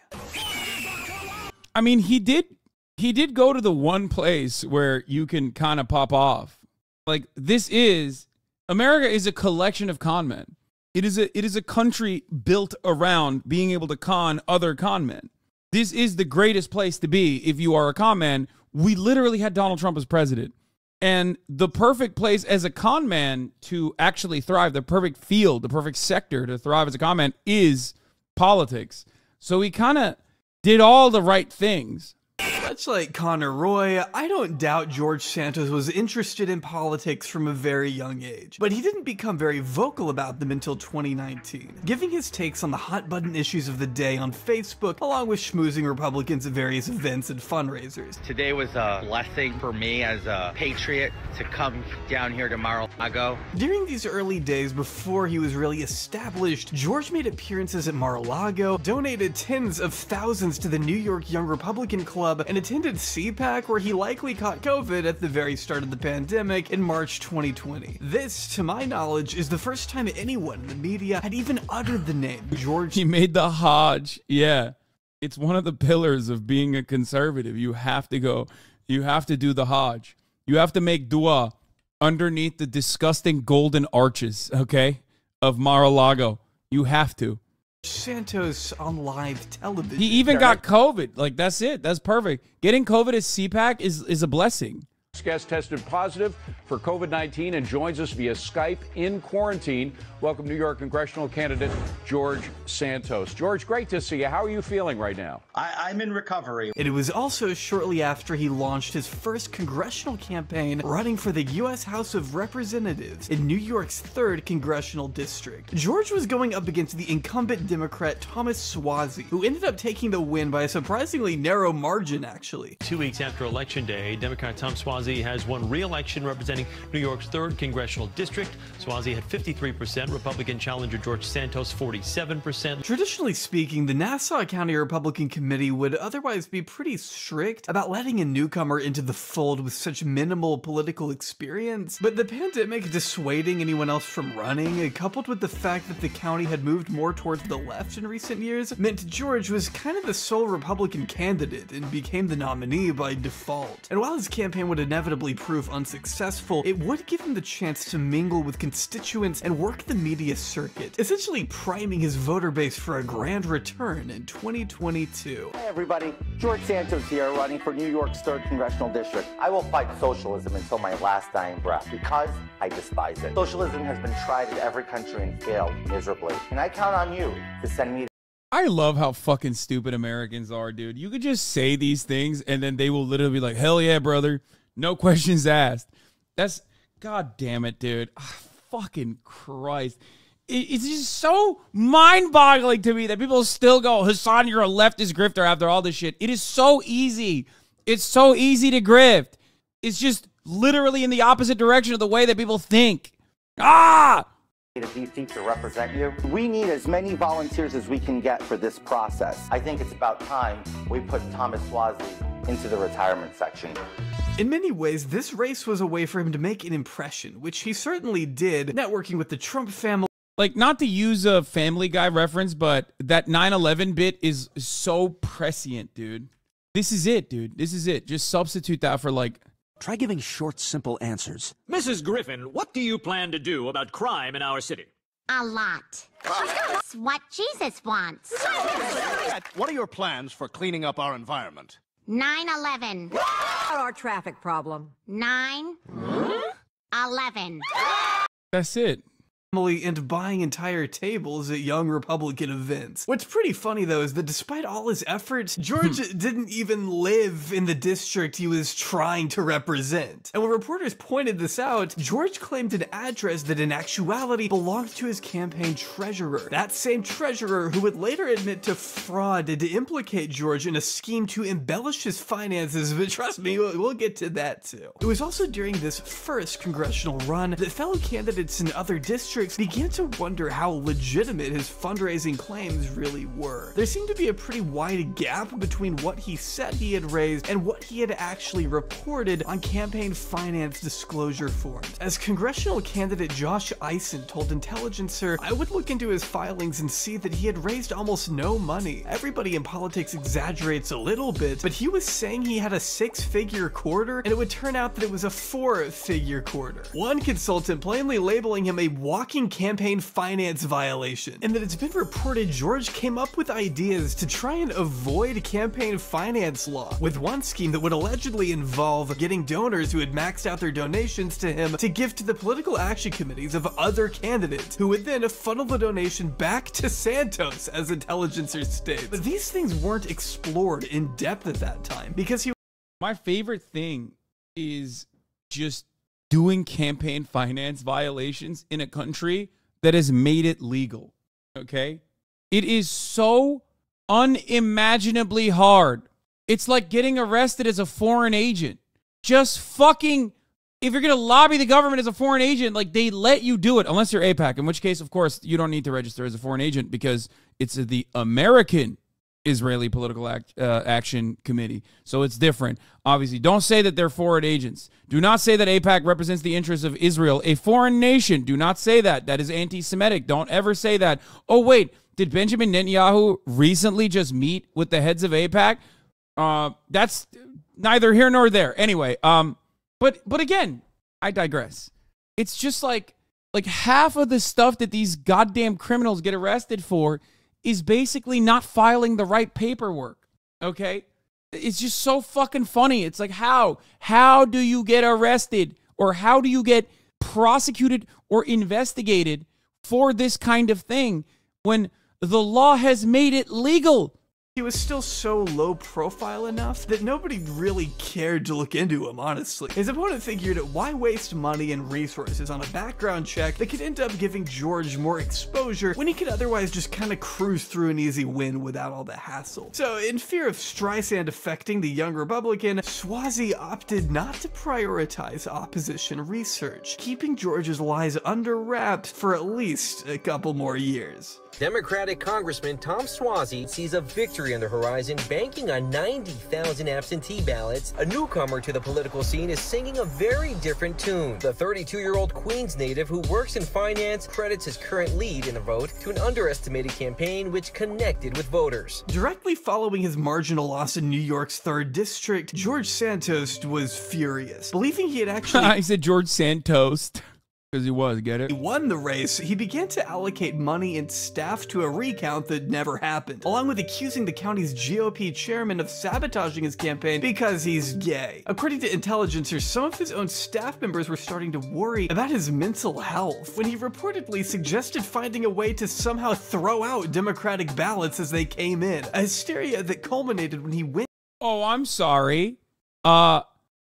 I mean, he did go to the one place where you can kind of pop off. Like, America is a collection of con men. It is a country built around being able to con other con men. This is the greatest place to be if you are a con man. We literally had Donald Trump as president. And the perfect place as a con man to actually thrive, the perfect field, the perfect sector to thrive as a con man is politics. So he kind of did all the right things. Much like Connor Roy, I don't doubt George Santos was interested in politics from a very young age, but he didn't become very vocal about them until 2019, giving his takes on the hot-button issues of the day on Facebook, along with schmoozing Republicans at various events and fundraisers. Today was a blessing for me as a patriot to come down here to Mar-a-Lago. During these early days before he was really established, George made appearances at Mar-a-Lago, donated tens of thousands to the New York Young Republican Club, and attended CPAC, where he likely caught COVID at the very start of the pandemic in March 2020. This, to my knowledge, is the first time anyone in the media had even uttered the name George. He made the Hajj. Yeah. It's one of the pillars of being a conservative. You have to do the Hajj. You have to make dua underneath the disgusting golden arches, okay, of Mar-a-Lago. You have to. Santos on live television. He even got COVID. Like, that's it. That's perfect. Getting COVID at CPAC is a blessing. Guest tested positive for COVID-19 and joins us via Skype in quarantine. Welcome, New York congressional candidate George Santos. George, great to see you. How are you feeling right now? I'm in recovery. It was also shortly after he launched his first congressional campaign running for the U.S. House of Representatives in New York's 3rd congressional district. George was going up against the incumbent Democrat Thomas Suozzi, who ended up taking the win by a surprisingly narrow margin, actually. 2 weeks after Election Day, Democrat Tom Suozzi has won re-election representing New York's 3rd congressional district. Suozzi had 53%, Republican challenger George Santos 47%. Traditionally speaking, the Nassau County Republican Committee would otherwise be pretty strict about letting a newcomer into the fold with such minimal political experience, but the pandemic dissuading anyone else from running, coupled with the fact that the county had moved more towards the left in recent years, meant George was kind of the sole Republican candidate and became the nominee by default. And while his campaign would inevitably prove unsuccessful, it would give him the chance to mingle with constituents and work the media circuit, essentially priming his voter base for a grand return in 2022. Hi everybody, George Santos here, running for New York's 3rd congressional district. I will fight socialism until my last dying breath because I despise it. Socialism has been tried in every country and failed miserably, and I count on you to send me. I love how fucking stupid Americans are, dude. You could just say these things and then they will literally be like, hell yeah, brother. No questions asked. That's, god damn it, dude. Oh, fucking Christ. it's just so mind-boggling to me that people still go, Hasan, you're a leftist grifter after all this shit. It is so easy. It's so easy to grift. It's just literally in the opposite direction of the way that people think. Ah! To DC to represent you. We need as many volunteers as we can get for this process. I think it's about time we put Thomas Swazi into the retirement section. In many ways, this race was a way for him to make an impression, which he certainly did, networking with the Trump family. Like, not to use a Family Guy reference, but that 9/11 bit is so prescient, dude. This is it, dude. This is it. Just substitute that for, like... Try giving short, simple answers. Mrs. Griffin, what do you plan to do about crime in our city? A lot. That's what Jesus wants. What are your plans for cleaning up our environment? 9/11. Our traffic problem. 9/11. That's it. And buying entire tables at young Republican events. What's pretty funny, though, is that despite all his efforts, George didn't even live in the district he was trying to represent. And when reporters pointed this out, George claimed an address that in actuality belonged to his campaign treasurer. That same treasurer who would later admit to fraud and to implicate George in a scheme to embellish his finances, but trust me, we'll get to that too. It was also during this first congressional run that fellow candidates in other districts began to wonder how legitimate his fundraising claims really were. There seemed to be a pretty wide gap between what he said he had raised and what he had actually reported on campaign finance disclosure forms. As congressional candidate Josh Eisen told Intelligencer, I would look into his filings and see that he had raised almost no money. Everybody in politics exaggerates a little bit, but he was saying he had a 6-figure quarter, and it would turn out that it was a 4-figure quarter. One consultant plainly labeling him a walking campaign finance violation, and that it's been reported George came up with ideas to try and avoid campaign finance law, with one scheme that would allegedly involve getting donors who had maxed out their donations to him to give to the political action committees of other candidates, who would then funnel the donation back to Santos, as Intelligencer states. But these things weren't explored in depth at that time, because he... My favorite thing is just doing campaign finance violations in a country that has made it legal, okay? It is so unimaginably hard. It's like getting arrested as a foreign agent. Just fucking, if you're going to lobby the government as a foreign agent, like, they let you do it, unless you're AIPAC, in which case, of course, you don't need to register as a foreign agent because it's the American Israeli Political Action Committee. So it's different. Obviously, don't say that they're foreign agents. Do not say that AIPAC represents the interests of Israel, a foreign nation. Do not say that. That is anti-Semitic. Don't ever say that. Oh, wait, did Benjamin Netanyahu recently just meet with the heads of AIPAC? That's neither here nor there. Anyway, but again, I digress. It's just like half of the stuff that these goddamn criminals get arrested for is basically not filing the right paperwork, okay? It's just so fucking funny. It's like, how do you get arrested, or how do you get prosecuted or investigated for this kind of thing when the law has made it legal? He was still so low profile enough that nobody really cared to look into him, honestly. His opponent figured, why waste money and resources on a background check that could end up giving George more exposure when he could otherwise just kind of cruise through an easy win without all the hassle? So in fear of Streisand affecting the young Republican, Swazi opted not to prioritize opposition research, keeping George's lies under wraps for at least a couple more years. Democratic Congressman Tom Swazi sees a victory on the horizon, banking on 90,000 absentee ballots. A newcomer to the political scene is singing a very different tune. The 32-year-old Queens native who works in finance credits his current lead in a vote to an underestimated campaign which connected with voters. Directly following his marginal loss in New York's 3rd District, George Santos was furious, believing he had actually... I said George Santos. Because he was, get it? He won the race. He began to allocate money and staff to a recount that never happened, along with accusing the county's GOP chairman of sabotaging his campaign because he's gay. According to Intelligencer, some of his own staff members were starting to worry about his mental health when he reportedly suggested finding a way to somehow throw out Democratic ballots as they came in, a hysteria that culminated when he went... Oh, I'm sorry.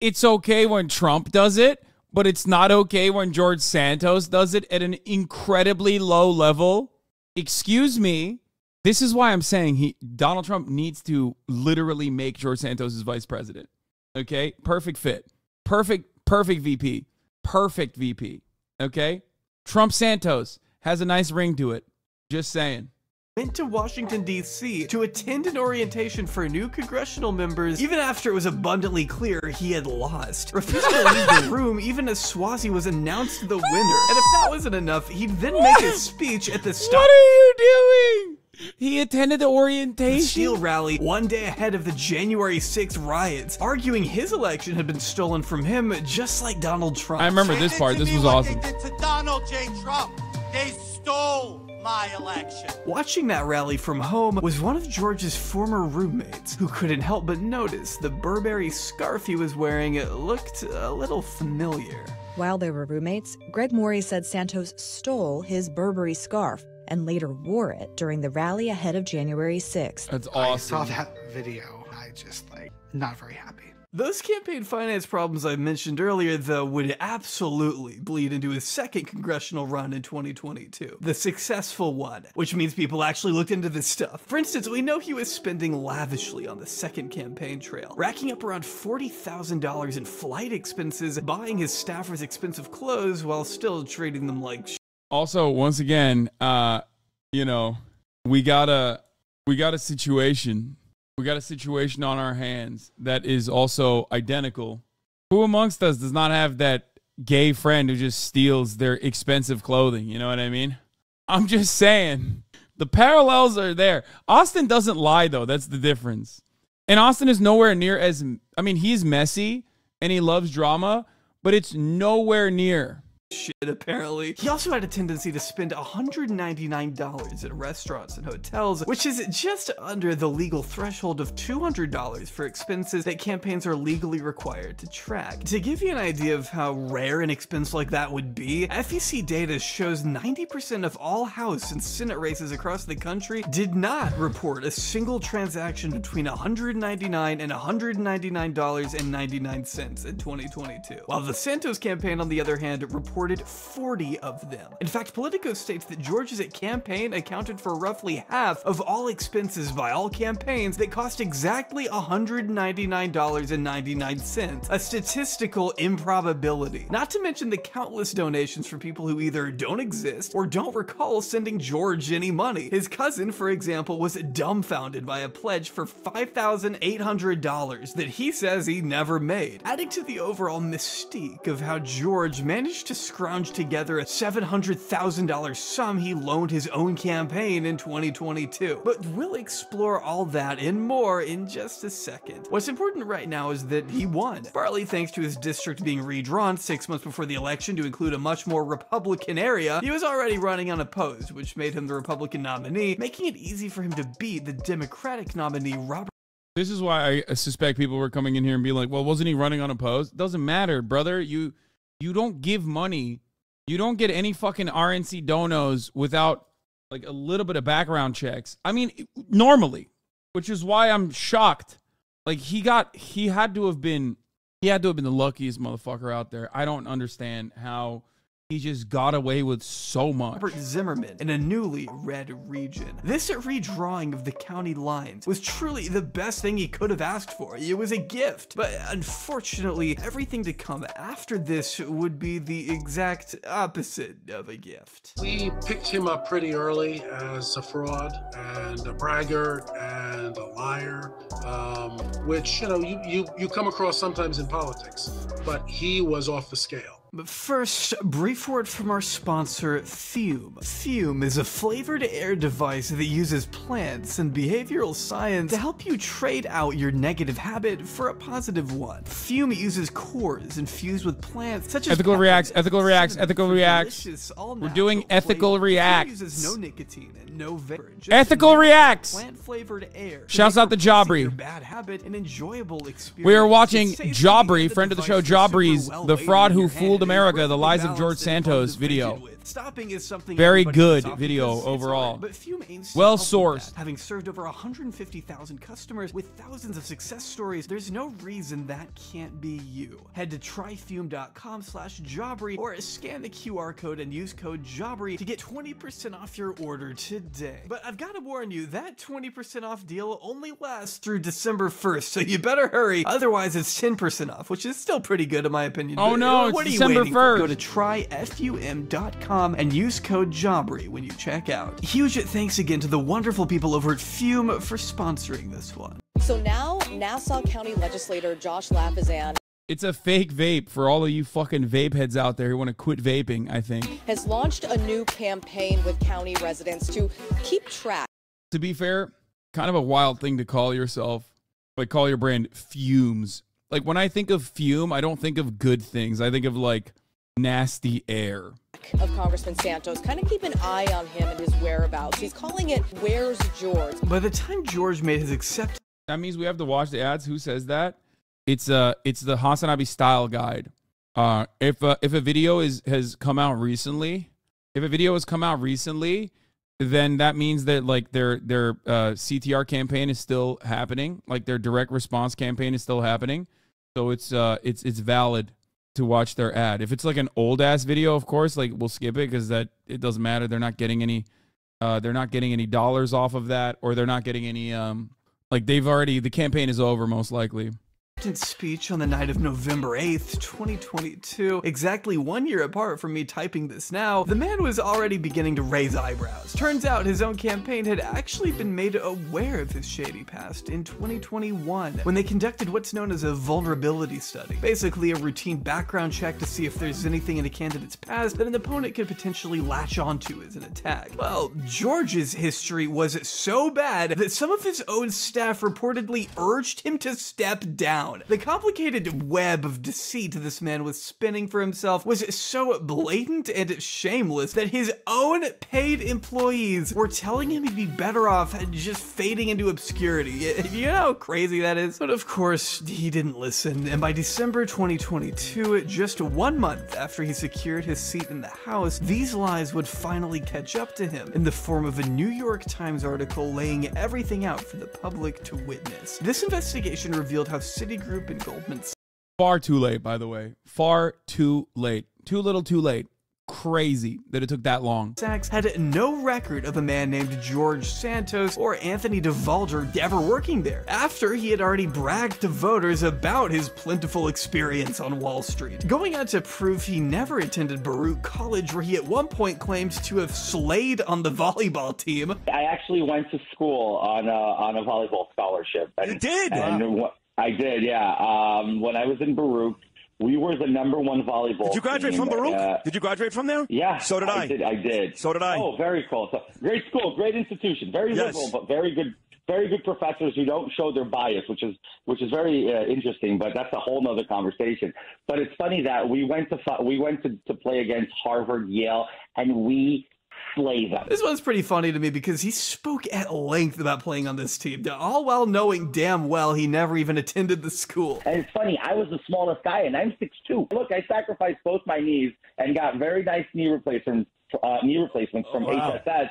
It's okay when Trump does it? but it's not okay when George Santos does it at an incredibly low level. Excuse me. This is why I'm saying Donald Trump needs to literally make George Santos his vice president. Okay? Perfect fit. Perfect VP. Perfect VP. Okay? Trump Santos has a nice ring to it. Just saying. Went to Washington, D.C. to attend an orientation for new congressional members even after it was abundantly clear he had lost. Refused to leave the room even as Suozzi was announced the winner. And if that wasn't enough, he'd then make a speech at the start. What are you doing? He attended the orientation Steel rally one day ahead of the January 6th riots, arguing his election had been stolen from him just like Donald Trump. I remember this part. This was awesome. They did to Donald J. Trump. They stole my election. Watching that rally from home was one of George's former roommates, who couldn't help but notice the Burberry scarf he was wearing looked a little familiar. While they were roommates, Greg Morey said Santos stole his Burberry scarf and later wore it during the rally ahead of January 6th. That's awesome. I saw that video. I just, not very happy. Those campaign finance problems I mentioned earlier, though, would absolutely bleed into his second congressional run in 2022. The successful one, which means people actually looked into this stuff. For instance, we know he was spending lavishly on the second campaign trail, racking up around $40,000 in flight expenses, buying his staffers expensive clothes while still treating them like shit. Also, once again, you know, we got a situation. We got a situation on our hands that is also identical. Who amongst us does not have that gay friend who just steals their expensive clothing? You know what I mean? I'm just saying. The parallels are there. Austin doesn't lie, though. That's the difference. And Austin is nowhere near as... I mean, he's messy and he loves drama, but it's nowhere near... shit, apparently. He also had a tendency to spend $199 at restaurants and hotels, which is just under the legal threshold of $200 for expenses that campaigns are legally required to track. To give you an idea of how rare an expense like that would be, FEC data shows 90% of all House and Senate races across the country did not report a single transaction between $199 and $199.99 in 2022, while the Santos campaign, on the other hand, reported 40 of them. In fact, Politico states that George's campaign accounted for roughly half of all expenses by all campaigns that cost exactly $199.99, a statistical improbability. Not to mention the countless donations from people who either don't exist or don't recall sending George any money. His cousin, for example, was dumbfounded by a pledge for $5,800 that he says he never made, adding to the overall mystique of how George managed to scrounge together a $700,000 sum he loaned his own campaign in 2022. But we'll explore all that and more in just a second. What's important right now is that he won, partly thanks to his district being redrawn 6 months before the election to include a much more Republican area. He was already running unopposed, which made him the Republican nominee, making it easy for him to beat the Democratic nominee, Robert. This is why I suspect people were coming in here and being like, well, wasn't he running unopposed? Doesn't matter, brother. You don't give money. You don't get any fucking RNC donos without like a little bit of background checks. I mean, normally, which is why I'm shocked. Like he had to have been the luckiest motherfucker out there. I don't understand how he just got away with so much. Robert Zimmerman in a newly red region. This redrawing of the county lines was truly the best thing he could have asked for. It was a gift. But unfortunately, everything to come after this would be the exact opposite of a gift. We picked him up pretty early as a fraud and a braggart and a liar, which, you know, you come across sometimes in politics, but he was off the scale. But first, a brief word from our sponsor, Fume. Fume is a flavored air device that uses plants and behavioral science to help you trade out your negative habit for a positive one. Fume uses cores infused with plants such as ethical reacts. We're doing ethical reacts. Uses no nicotine and no vapor. Ethical reacts. Plant-flavored air. Shouts out to Jabri. Bad habit and enjoyable experience. We are watching Jabri, friend of the show, Jabri's The Fraud Who Fooled America, the Lies of George Santos video. Stopping is something Very everybody good puts off video because it's overall. hard, but Fume aims to Well help with sourced. that. Having served over 150,000 customers with thousands of success stories, there's no reason that can't be you. Head to tryfume.com/Jobbery or scan the QR code and use code Jobbery to get 20% off your order today. But I've got to warn you, that 20% off deal only lasts through December 1st, so you better hurry. Otherwise, it's 10% off, which is still pretty good in my opinion. Oh But, no, what it's are you December waiting for? 1st. Go to tryfum.com and use code Jobbery when you check out. Huge thanks again to the wonderful people over at Fume for sponsoring this one. So now, Nassau County legislator Josh Lafazan It's a fake vape for all of you fucking vape heads out there who want to quit vaping, I think. has launched a new campaign with county residents to keep track. To be fair, kind of a wild thing to call yourself, like call your brand Fumes. Like when I think of Fume, I don't think of good things. I think of like nasty air. Of Congressman Santos, kind of keep an eye on him and his whereabouts. He's calling it Where's George? By the time George made his acceptance, that means we have to watch the ads. Who says that? It's the HasanAbi style guide. If a video has come out recently, then that means that like their CTR campaign is still happening, like their direct response campaign is still happening. So it's valid to watch their ad. If it's like an old ass video, of course, like we'll skip it because that it doesn't matter. They're not getting any dollars off of that, or they're not getting any like the campaign is over most likely. speech on the night of November 8th, 2022, exactly 1 year apart from me typing this now, the man was already beginning to raise eyebrows. Turns out his own campaign had actually been made aware of his shady past in 2021 when they conducted what's known as a vulnerability study, basically a routine background check to see if there's anything in a candidate's past that an opponent could potentially latch onto as an attack. Well, George's history was so bad that some of his own staff reportedly urged him to step down. The complicated web of deceit this man was spinning for himself was so blatant and shameless that his own paid employees were telling him he'd be better off just fading into obscurity. You know how crazy that is? But of course, he didn't listen, and by December 2022, just 1 month after he secured his seat in the House, these lies would finally catch up to him in the form of a New York Times article laying everything out for the public to witness. This investigation revealed how Citigroup and Goldman Sachs— Far too late, by the way. Far too late. Too little, too late. Crazy that it took that long. Sachs had no record of a man named George Santos or Anthony DeValder ever working there, after he had already bragged to voters about his plentiful experience on Wall Street, going on to prove he never attended Baruch College, where he at one point claimed to have slayed on the volleyball team. I actually went to school on a volleyball scholarship. You did? And I did, yeah. When I was in Baruch, we were the #1 volleyball Did you graduate team. from Baruch? Did you graduate from there? Yeah. So did I. I did. So did I. Oh, very cool. So, great school, great institution, very liberal, but very good professors who don't show their bias, which is very interesting. But that's a whole nother conversation. But it's funny that we went to play against Harvard, Yale, and we slay them. This one's pretty funny to me because he spoke at length about playing on this team, all while knowing damn well he never even attended the school. And it's funny, I was the smallest guy, and I'm 6'2". Look, I sacrificed both my knees and got very nice knee replacements from HSS.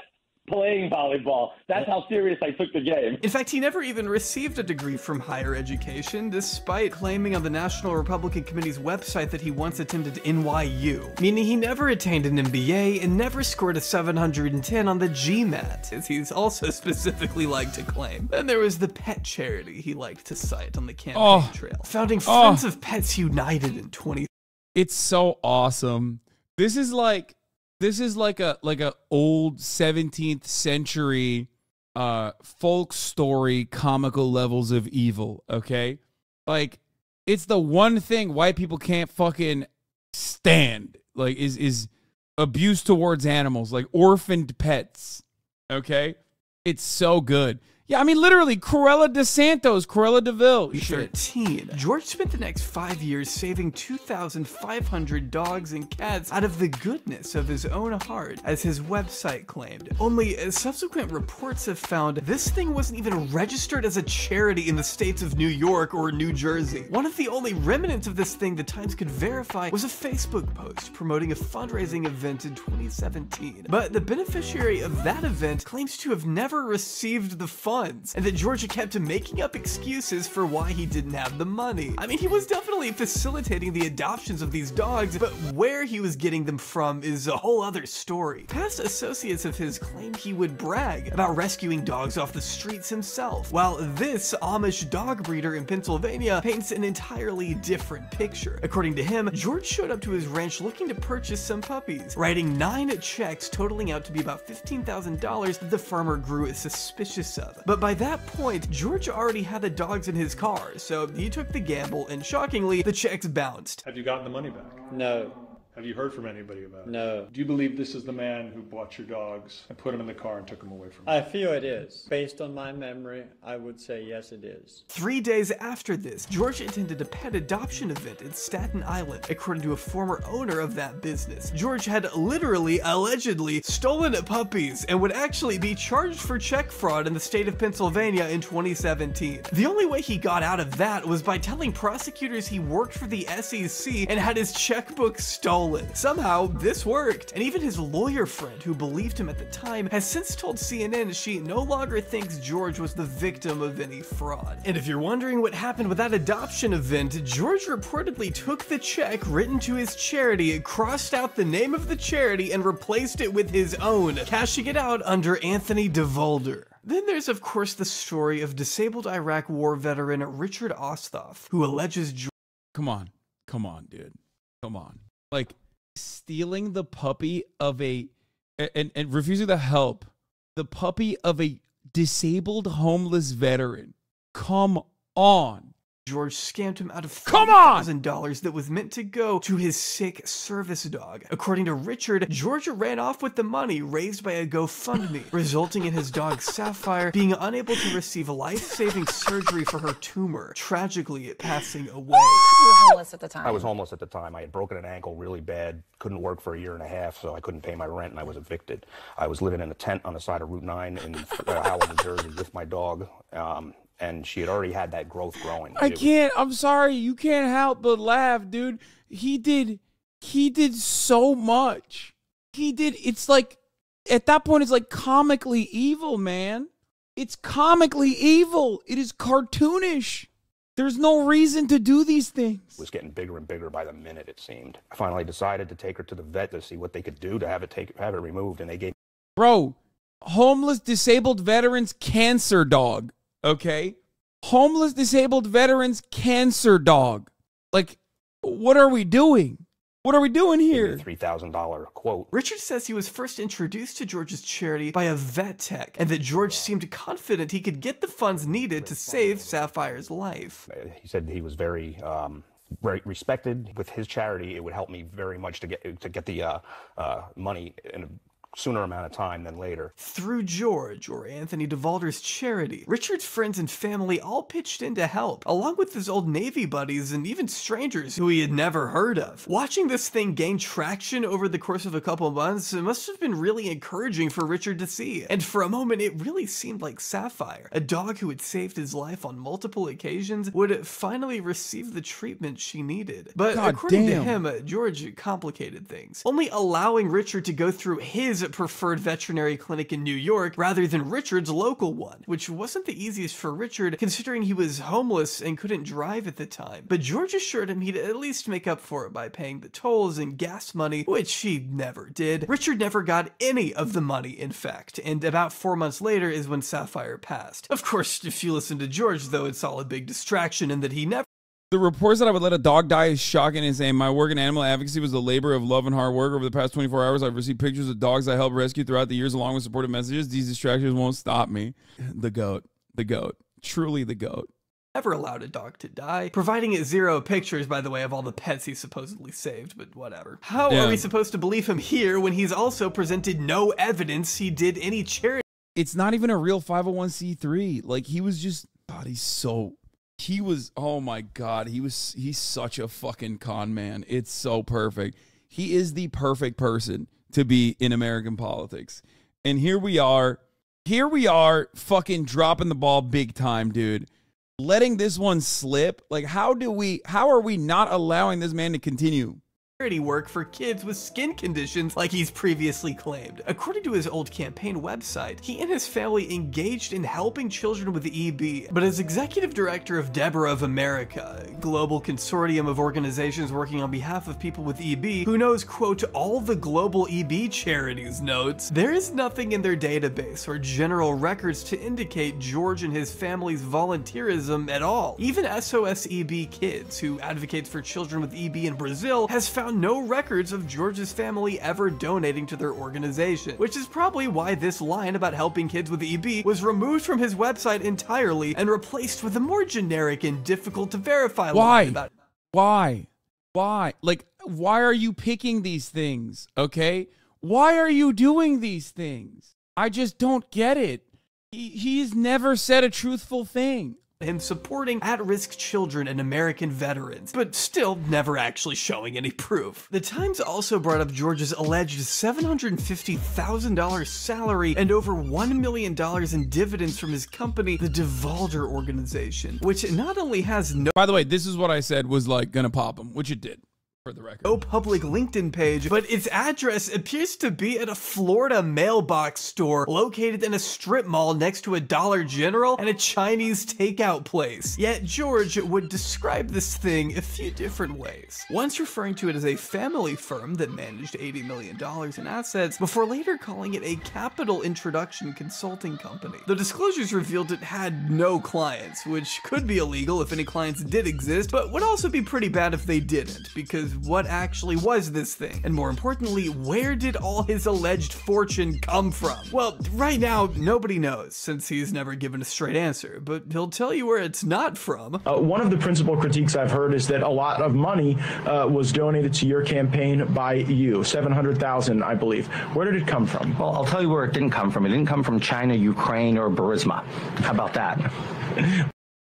Playing volleyball. That's how serious I took the game. In fact, he never even received a degree from higher education, despite claiming on the National Republican Committee's website that he once attended NYU, meaning he never attained an MBA and never scored a 710 on the GMAT, as he's also specifically liked to claim. Then there was the pet charity he liked to cite on the campaign trail, founding Friends of Pets United in 20. It's so awesome. This is like a old 17th century folk story, comical levels of evil, okay? Like, it's the one thing white people can't fucking stand, like, is abuse towards animals, like orphaned pets, okay? It's so good. Yeah, I mean, literally, Cruella de Santos, Cruella de Vil. 13. George spent the next 5 years saving 2,500 dogs and cats out of the goodness of his own heart, as his website claimed. Only subsequent reports have found this thing wasn't even registered as a charity in the states of New York or New Jersey. One of the only remnants of this thing the Times could verify was a Facebook post promoting a fundraising event in 2017. But the beneficiary of that event claims to have never received the funds, and that George kept making up excuses for why he didn't have the money. I mean, he was definitely facilitating the adoptions of these dogs, but where he was getting them from is a whole other story. Past associates of his claimed he would brag about rescuing dogs off the streets himself, while this Amish dog breeder in Pennsylvania paints an entirely different picture. According to him, George showed up to his ranch looking to purchase some puppies, writing 9 checks totaling out to be about $15,000 that the farmer grew suspicious of. But by that point, George already had the dogs in his car, so he took the gamble, and shockingly, the checks bounced. Have you gotten the money back? No. Have you heard from anybody about it? No. Do you believe this is the man who bought your dogs and put them in the car and took them away from you? I feel it is. Based on my memory, I would say yes, it is. 3 days after this, George attended a pet adoption event in Staten Island. According to a former owner of that business, George had literally, allegedly, stolen puppies and would actually be charged for check fraud in the state of Pennsylvania in 2017. The only way he got out of that was by telling prosecutors he worked for the SEC and had his checkbook stolen. Somehow, this worked, and even his lawyer friend, who believed him at the time, has since told CNN she no longer thinks George was the victim of any fraud. And if you're wondering what happened with that adoption event, George reportedly took the check written to his charity, crossed out the name of the charity, and replaced it with his own, cashing it out under Anthony DeVolder. Then there's, of course, the story of disabled Iraq War veteran Richard Osthoff, who alleges George... Come on, dude. Come on. Like, stealing the puppy of and refusing to help the puppy of a disabled homeless veteran. Come on. George scammed him out of $30,000 that was meant to go to his sick service dog. According to Richard, George ran off with the money raised by a GoFundMe, resulting in his dog Sapphire being unable to receive life-saving surgery for her tumor, tragically passing away. You were homeless at the time. I was homeless at the time. I had broken an ankle really bad, couldn't work for a year and a half, so I couldn't pay my rent, and I was evicted. I was living in a tent on the side of Route 9 in Howell, New Jersey with my dog. And she had already had that growth growing. I'm sorry, you can't help but laugh, dude. He did so much. It's like, at that point, it's like comically evil, man. It's comically evil. It is cartoonish. There's no reason to do these things. It was getting bigger and bigger by the minute, it seemed. I finally decided to take her to the vet to see what they could do to have it removed, and they gave... Bro, homeless disabled veterans cancer dog. Okay, homeless disabled veterans cancer dog. Like, what are we doing? What are we doing here? $3,000 quote. Richard says he was first introduced to George's charity by a vet tech, and that George seemed confident he could get the funds needed to save Sapphire's life. He said he was very respected with his charity. It would help me very much to get the money in a sooner amount of time than later. Through George, or Anthony DeVolder's charity, Richard's friends and family all pitched in to help, along with his old Navy buddies and even strangers who he had never heard of. Watching this thing gain traction over the course of a couple months must have been really encouraging for Richard to see, and for a moment it really seemed like Sapphire, a dog who had saved his life on multiple occasions, would finally receive the treatment she needed. But according to him, George complicated things, only allowing Richard to go through his preferred veterinary clinic in New York rather than Richard's local one, which wasn't the easiest for Richard considering he was homeless and couldn't drive at the time. But George assured him he'd at least make up for it by paying the tolls and gas money, which he never did. Richard never got any of the money, in fact, and about 4 months later is when Sapphire passed. Of course, if you listen to George, though, it's all a big distraction and that he never... The reports that I would let a dog die is shocking and saying my work in animal advocacy was a labor of love and hard work. Over the past 24 hours, I've received pictures of dogs I helped rescue throughout the years along with supportive messages. These distractions won't stop me. The GOAT. The GOAT. Truly the GOAT. Never allowed a dog to die, providing it 0 pictures, by the way, of all the pets he supposedly saved, but whatever. How are we supposed to believe him here when he's also presented no evidence he did any charity it's not even a real 501c3. Like, he was just, God, oh my God, he's such a fucking con man. It's so perfect. He is the perfect person to be in American politics. And here we are fucking dropping the ball big time, dude. Letting this one slip. Like, how are we not allowing this man to continue? Work for kids with skin conditions like he's previously claimed. According to his old campaign website, he and his family engaged in helping children with EB, but as executive director of Deborah of America, a global consortium of organizations working on behalf of people with EB, who knows, quote, all the global EB charities, notes, there is nothing in their database or general records to indicate George and his family's volunteerism at all. Even SOS EB Kids, who advocates for children with EB in Brazil, has found no records of George's family ever donating to their organization, which is probably why this line about helping kids with EB was removed from his website entirely and replaced with a more generic and difficult to verify line about Why? Like, why are you picking these things, okay? Why are you doing these things? I just don't get it. He's never said a truthful thing. Him supporting at-risk children and American veterans, but still never actually showing any proof. The Times also brought up George's alleged $750,000 salary and over $1 million in dividends from his company, the DeValder organization, which not only has no— By the way, this is what I said was like gonna pop him, which it did. For the record. No public LinkedIn page, but its address appears to be at a Florida mailbox store located in a strip mall next to a Dollar General and a Chinese takeout place. Yet George would describe this thing a few different ways. Once referring to it as a family firm that managed $80 million in assets, before later calling it a capital introduction consulting company. The disclosures revealed it had no clients, which could be illegal if any clients did exist, but would also be pretty bad if they didn't, because what actually was this thing? And more importantly, where did all his alleged fortune come from? Well, right now, nobody knows, since he's never given a straight answer, but he'll tell you where it's not from. One of the principal critiques I've heard is that a lot of money was donated to your campaign by you, $700,000, I believe. Where did it come from? Well, I'll tell you where it didn't come from. It didn't come from China, Ukraine, or Burisma. How about that?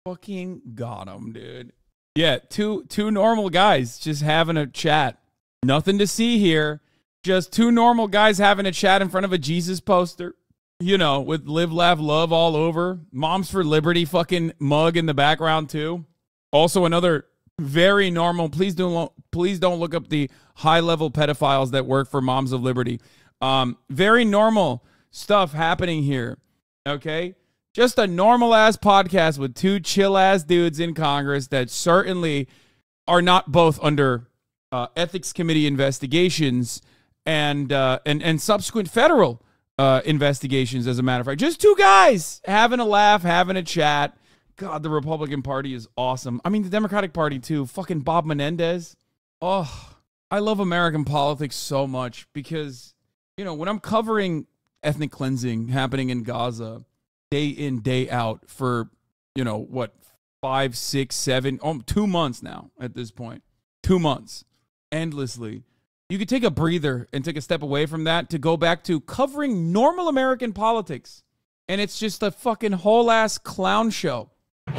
Fucking got him, dude. Yeah, two normal guys just having a chat. Nothing to see here. Just two normal guys having a chat in front of a Jesus poster. You know, with live, laugh, love all over. Moms for Liberty fucking mug in the background too. Also another very normal, please don't look up the high-level pedophiles that work for Moms of Liberty. Very normal stuff happening here. Okay? Just a normal-ass podcast with two chill-ass dudes in Congress that certainly are not both under ethics committee investigations and subsequent federal investigations, as a matter of fact. Just two guys having a laugh, having a chat. God, the Republican Party is awesome. I mean, the Democratic Party, too. Fucking Bob Menendez. Oh, I love American politics so much because, you know, when I'm covering ethnic cleansing happening in Gaza day in, day out for, you know, what, 5, 6, 7, 2 months now at this point. 2 months. Endlessly. You could take a breather and take a step away from that to go back to covering normal American politics. And it's just a fucking whole-ass clown show.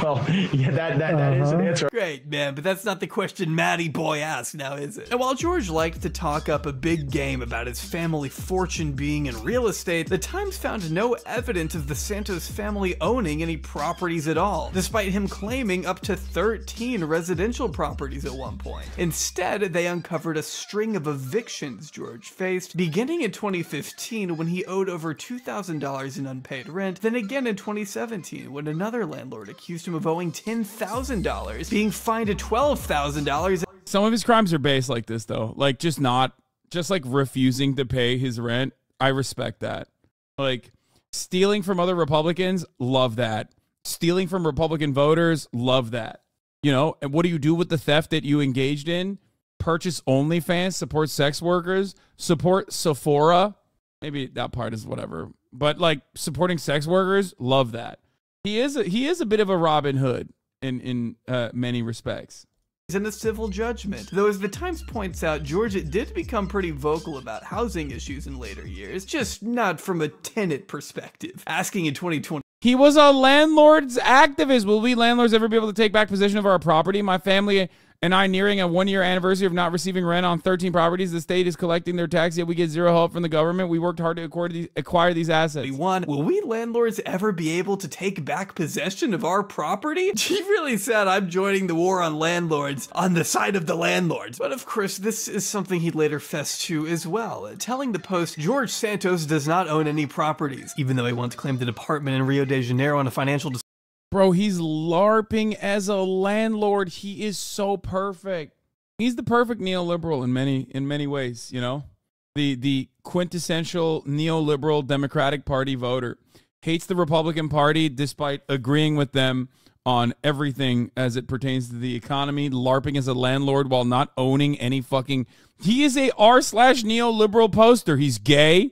Well, yeah, that is an answer. Great, man, but that's not the question Matty Boy asked now, is it? And while George liked to talk up a big game about his family fortune being in real estate, the Times found no evidence of the Santos family owning any properties at all, despite him claiming up to 13 residential properties at one point. Instead, they uncovered a string of evictions George faced, beginning in 2015 when he owed over $2,000 in unpaid rent, then again in 2017 when another landlord accused him of owing $10,000, being fined at $12,000. Some of his crimes are based like this, though. Like, just like refusing to pay his rent. I respect that. Like, stealing from other Republicans, love that. Stealing from Republican voters, love that. You know, and what do you do with the theft that you engaged in? Purchase OnlyFans, support sex workers, support Sephora. Maybe that part is whatever. But, like, supporting sex workers, love that. He is a bit of a Robin Hood in many respects. in a civil judgment. Though as the Times points out, George did become pretty vocal about housing issues in later years, just not from a tenant perspective. Asking in 2020, he was a landlord's activist. Will we landlords ever be able to take back possession of our property? My family and I nearing a 1-year anniversary of not receiving rent on 13 properties. The state is collecting their tax, yet we get zero help from the government. We worked hard to acquire these assets. Will we landlords ever be able to take back possession of our property? He really said, I'm joining the war on landlords on the side of the landlords. But of course, this is something he later fessed to as well, telling the Post George Santos does not own any properties, even though he once claimed an apartment in Rio de Janeiro on a financial Bro, he's LARPing as a landlord. He is so perfect. He's the perfect neoliberal in many ways, you know? The quintessential neoliberal Democratic Party voter. Hates the Republican Party despite agreeing with them on everything as it pertains to the economy. LARPing as a landlord while not owning any fucking... He is a r/neoliberal poster. He's gay.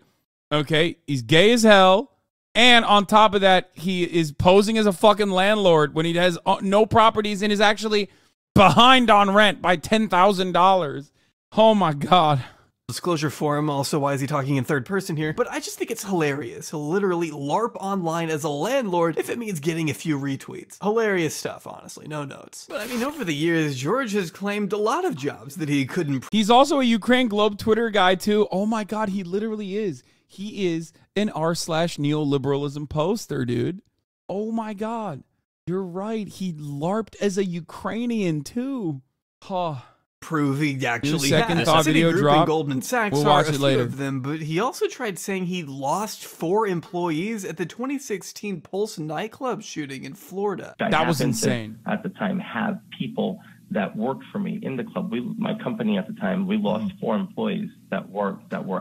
Okay? He's gay as hell. And on top of that, he is posing as a fucking landlord when he has no properties and is actually behind on rent by $10,000. Oh my God. Disclosure forum. Also, why is he talking in third person here? But I just think it's hilarious. He'll literally LARP online as a landlord if it means getting a few retweets. Hilarious stuff, honestly. No notes. But I mean, over the years, George has claimed a lot of jobs that he couldn't. He's also a Ukraine Globe Twitter guy too. Oh my God, he literally is. He is an r/neoliberalism poster, dude. Oh my God. You're right. He LARPed as a Ukrainian too. Huh. Prove he actually second has. thought video drop. Goldman Sachs We'll watch it later. Of them, but he also tried saying he lost 4 employees at the 2016 Pulse nightclub shooting in Florida. That was insane. At the time, have people that worked for me in the club. My company at the time, we lost 4 employees that were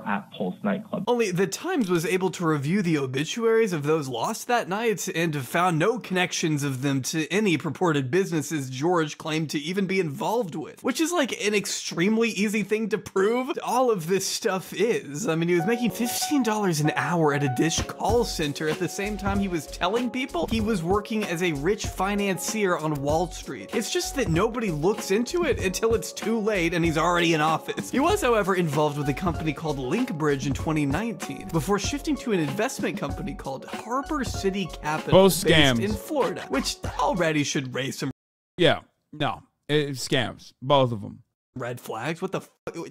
at Pulse nightclub. Only the Times was able to review the obituaries of those lost that night and found no connections of them to any purported businesses George claimed to even be involved with, which is like an extremely easy thing to prove. All of this stuff is. I mean, he was making $15 an hour at a Dish call center at the same time he was telling people he was working as a rich financier on Wall Street. It's just that nobody looks into it until it's too late and he's already in office. He was, however, involved with a company called Linkbridge in 2019 before shifting to an investment company called Harbor City Capital, both scams, based in Florida, which already should raise some scams, both of them. Red flags? What the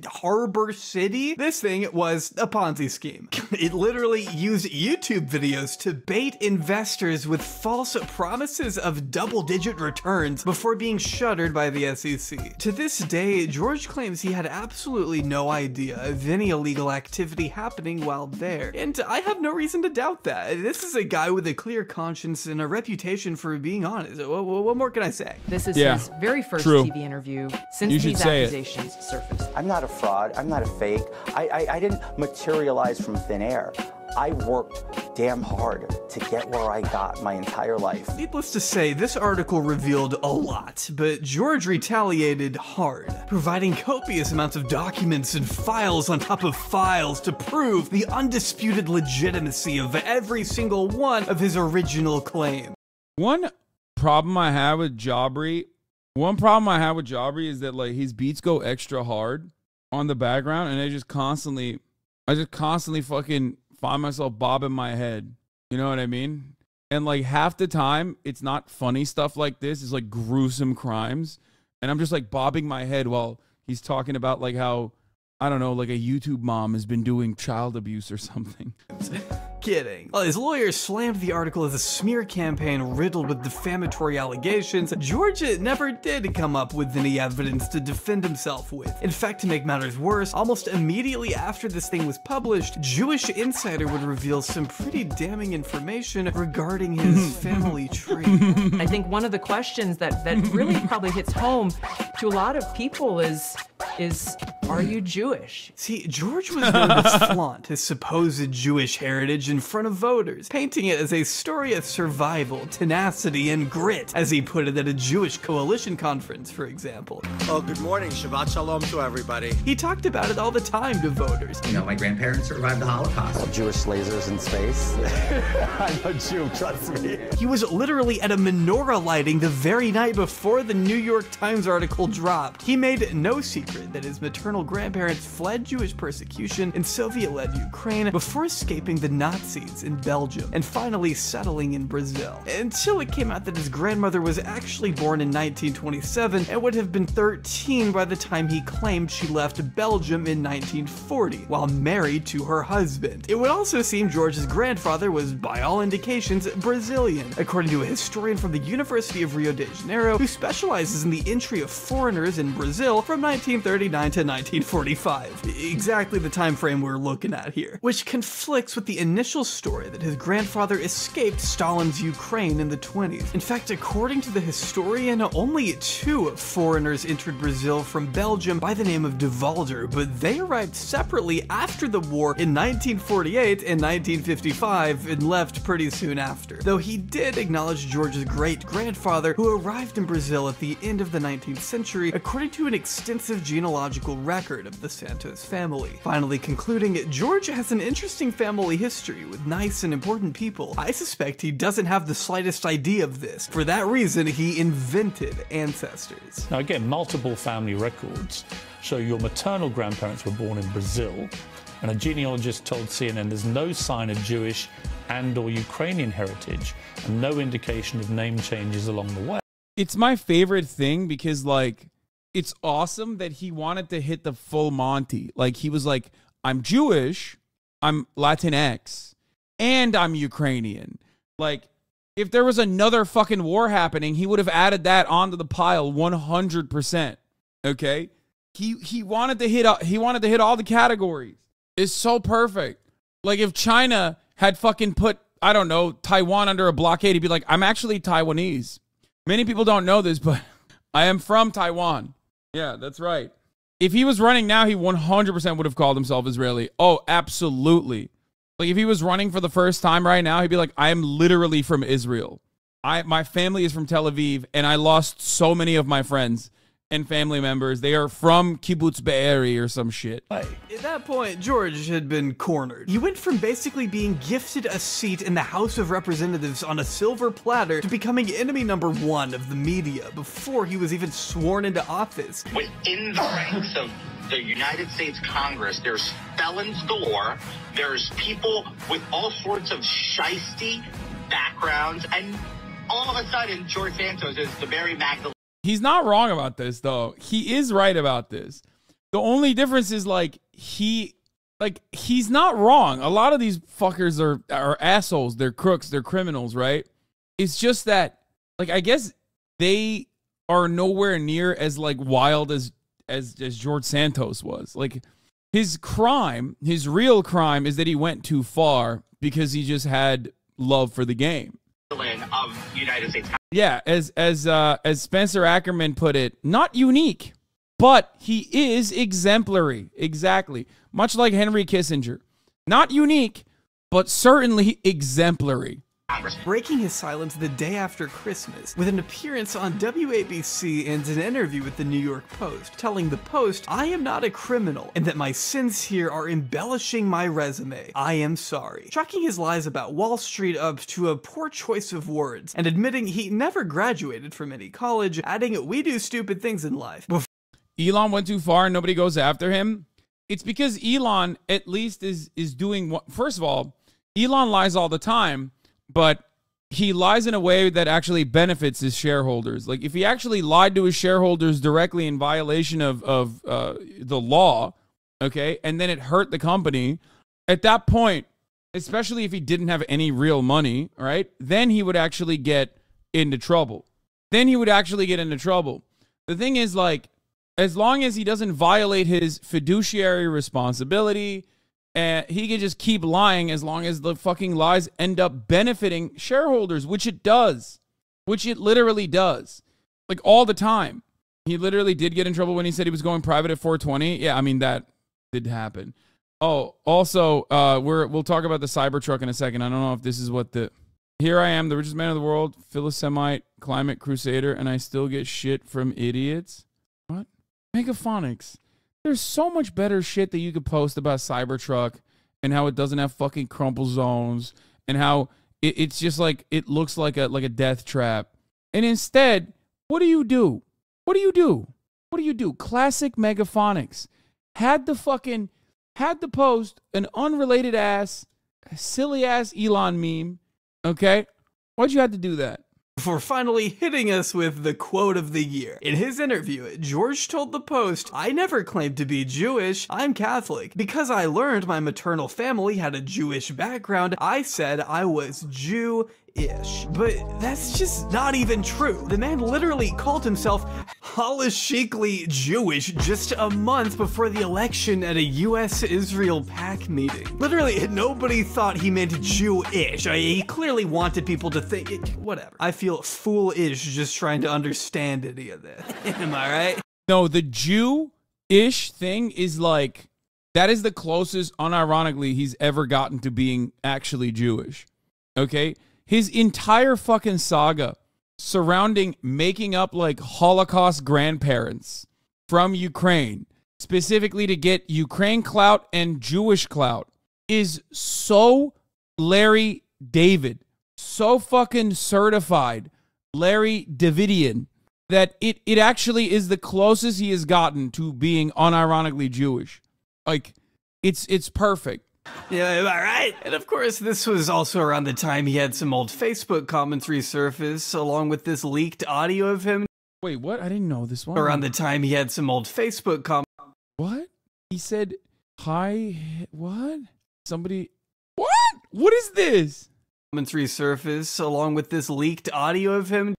Harbor City? This thing was a Ponzi scheme. It literally used YouTube videos to bait investors with false promises of double-digit returns before being shuttered by the SEC. To this day, George claims he had absolutely no idea of any illegal activity happening while there, and I have no reason to doubt that. This is a guy with a clear conscience and a reputation for being honest. What more can I say? This is his very first TV interview since these accusations surfaced. I'm not a fraud. I'm not a fake. I didn't materialize from thin air. I worked damn hard to get where I got my entire life. Needless to say, this article revealed a lot, but George retaliated hard, providing copious amounts of documents and files on top of files to prove the undisputed legitimacy of every single one of his original claims. One problem I have with Jabri is that like his beats go extra hard on the background, and I just constantly fucking find myself bobbing my head. You know what I mean? And like half the time, it's not funny stuff like this. It's like gruesome crimes, and I'm just like bobbing my head while he's talking about like how, I don't know, like a YouTube mom has been doing child abuse or something. Kidding. Well, his lawyers slammed the article as a smear campaign riddled with defamatory allegations. George never did come up with any evidence to defend himself with. In fact, to make matters worse, almost immediately after this thing was published, Jewish Insider would reveal some pretty damning information regarding his family tree. I think one of the questions that really probably hits home to a lot of people is is, are you Jewish? See, George was known to flaunt his supposed Jewish heritage in front of voters, painting it as a story of survival, tenacity, and grit, as he put it at a Jewish coalition conference, for example. Oh, good morning. Shabbat Shalom to everybody. He talked about it all the time to voters. You know, my grandparents survived the Holocaust. Well, Jewish lasers in space. I'm a Jew, trust me. He was literally at a menorah lighting the very night before the New York Times article dropped. He made no secret that his maternal grandparents fled Jewish persecution in Soviet-led Ukraine before escaping the Nazis in Belgium and finally settling in Brazil. Until it came out that his grandmother was actually born in 1927 and would have been 13 by the time he claimed she left Belgium in 1940, while married to her husband. It would also seem George's grandfather was, by all indications, Brazilian, according to a historian from the University of Rio de Janeiro who specializes in the entry of foreigners in Brazil from 1939 to 1945, exactly the time frame we're looking at here, which conflicts with the initial story that his grandfather escaped Stalin's Ukraine in the 20s. In fact, according to the historian, only 2 foreigners entered Brazil from Belgium by the name of de Valder, but they arrived separately after the war in 1948 and 1955 and left pretty soon after, though he did acknowledge George's great-grandfather who arrived in Brazil at the end of the 19th century, according to an extensive genealogical record of the Santos family. Finally concluding, George has an interesting family history with nice and important people. I suspect he doesn't have the slightest idea of this. For that reason, he invented ancestors. Now again, multiple family records show your maternal grandparents were born in Brazil, and a genealogist told CNN there's no sign of Jewish and or Ukrainian heritage and no indication of name changes along the way. It's my favorite thing because, like, it's awesome that he wanted to hit the full Monty. Like, he was like, I'm Jewish, I'm Latinx, and I'm Ukrainian. Like, if there was another fucking war happening, he would have added that onto the pile 100%. Okay? He wanted to hit all the categories. It's so perfect. Like, if China had fucking put, I don't know, Taiwan under a blockade, he'd be like, I'm actually Taiwanese. Many people don't know this, but I am from Taiwan. Yeah, that's right. If he was running now, he 100% would have called himself Israeli. Oh, absolutely. Like, if he was running for the first time right now, he'd be like, I am literally from Israel. My family is from Tel Aviv, and I lost so many of my friends and family members. They are from Kibbutz Be'eri or some shit. At that point, George had been cornered. He went from basically being gifted a seat in the House of Representatives on a silver platter to becoming enemy #1 of the media before he was even sworn into office. Within the ranks of the United States Congress, there's felons galore, there's people with all sorts of shiesty backgrounds, and all of a sudden, George Santos is the Mary Magdalene. He's not wrong about this, though. He is right about this. The only difference is, like, he's not wrong. A lot of these fuckers are assholes. They're crooks. They're criminals, right? It's just that, like, I guess they are nowhere near as, like, wild as George Santos was. Like, his crime, his real crime, is that he went too far because he just had love for the game. Of United States. Yeah, as Spencer Ackerman put it, not unique, but he is exemplary. Exactly. Much like Henry Kissinger. Not unique, but certainly exemplary. Breaking his silence the day after Christmas with an appearance on WABC and an interview with the New York Post, telling the Post, I am not a criminal and that my sins here are embellishing my resume. I am sorry. Chalking his lies about Wall Street up to a poor choice of words and admitting he never graduated from any college, adding, we do stupid things in life. Elon went too far and nobody goes after him. It's because Elon at least is doing what, first of all, Elon lies all the time, but he lies in a way that actually benefits his shareholders. Like, if he actually lied to his shareholders directly in violation of the law, okay, and then it hurt the company, at that point, especially if he didn't have any real money, right, then he would actually get into trouble. The thing is, like, as long as he doesn't violate his fiduciary responsibility, and he can just keep lying as long as the fucking lies end up benefiting shareholders, which it does. Which it literally does. Like, all the time. He literally did get in trouble when he said he was going private at 420. Yeah, I mean, that did happen. Oh, also, we'll talk about the Cybertruck in a second. I don't know if this is what the... Here I am, the richest man in the world, Philosemite, climate crusader, and I still get shit from idiots. What? Megaphonics. There's so much better shit that you could post about Cybertruck and how it doesn't have fucking crumple zones and how it's just like, it looks like a death trap. And instead, what do you do? What do you do? What do you do? Classic Megaphonics. Had the post an unrelated ass, silly ass Elon meme. Okay? Why'd you have to do that? Before finally hitting us with the quote of the year. In his interview, George told the Post, "I never claimed to be Jewish. I'm Catholic. Because I learned my maternal family had a Jewish background, I said I was Jew-ish." But that's just not even true. The man literally called himself halachically Jewish just a month before the election at a US-Israel PAC meeting. Literally, nobody thought he meant Jewish. He clearly wanted people to think it. Whatever. I feel foolish just trying to understand any of this. Am I right? No, the Jew-ish thing is like, that is the closest, unironically, he's ever gotten to being actually Jewish. Okay? His entire fucking saga surrounding making up like Holocaust grandparents from Ukraine, specifically to get Ukraine clout and Jewish clout, is so Larry David, so fucking certified Larry Davidian, that it actually is the closest he has gotten to being unironically Jewish. Like, it's perfect. Yeah, am I right? And of course, this was also around the time he had some old Facebook comments resurface, along with this leaked audio of him. Wait, what? I didn't know this one. Around the time he had some old Facebook comments. What? He said, hi, what? Somebody, what? What is this? Comments resurface, along with this leaked audio of him.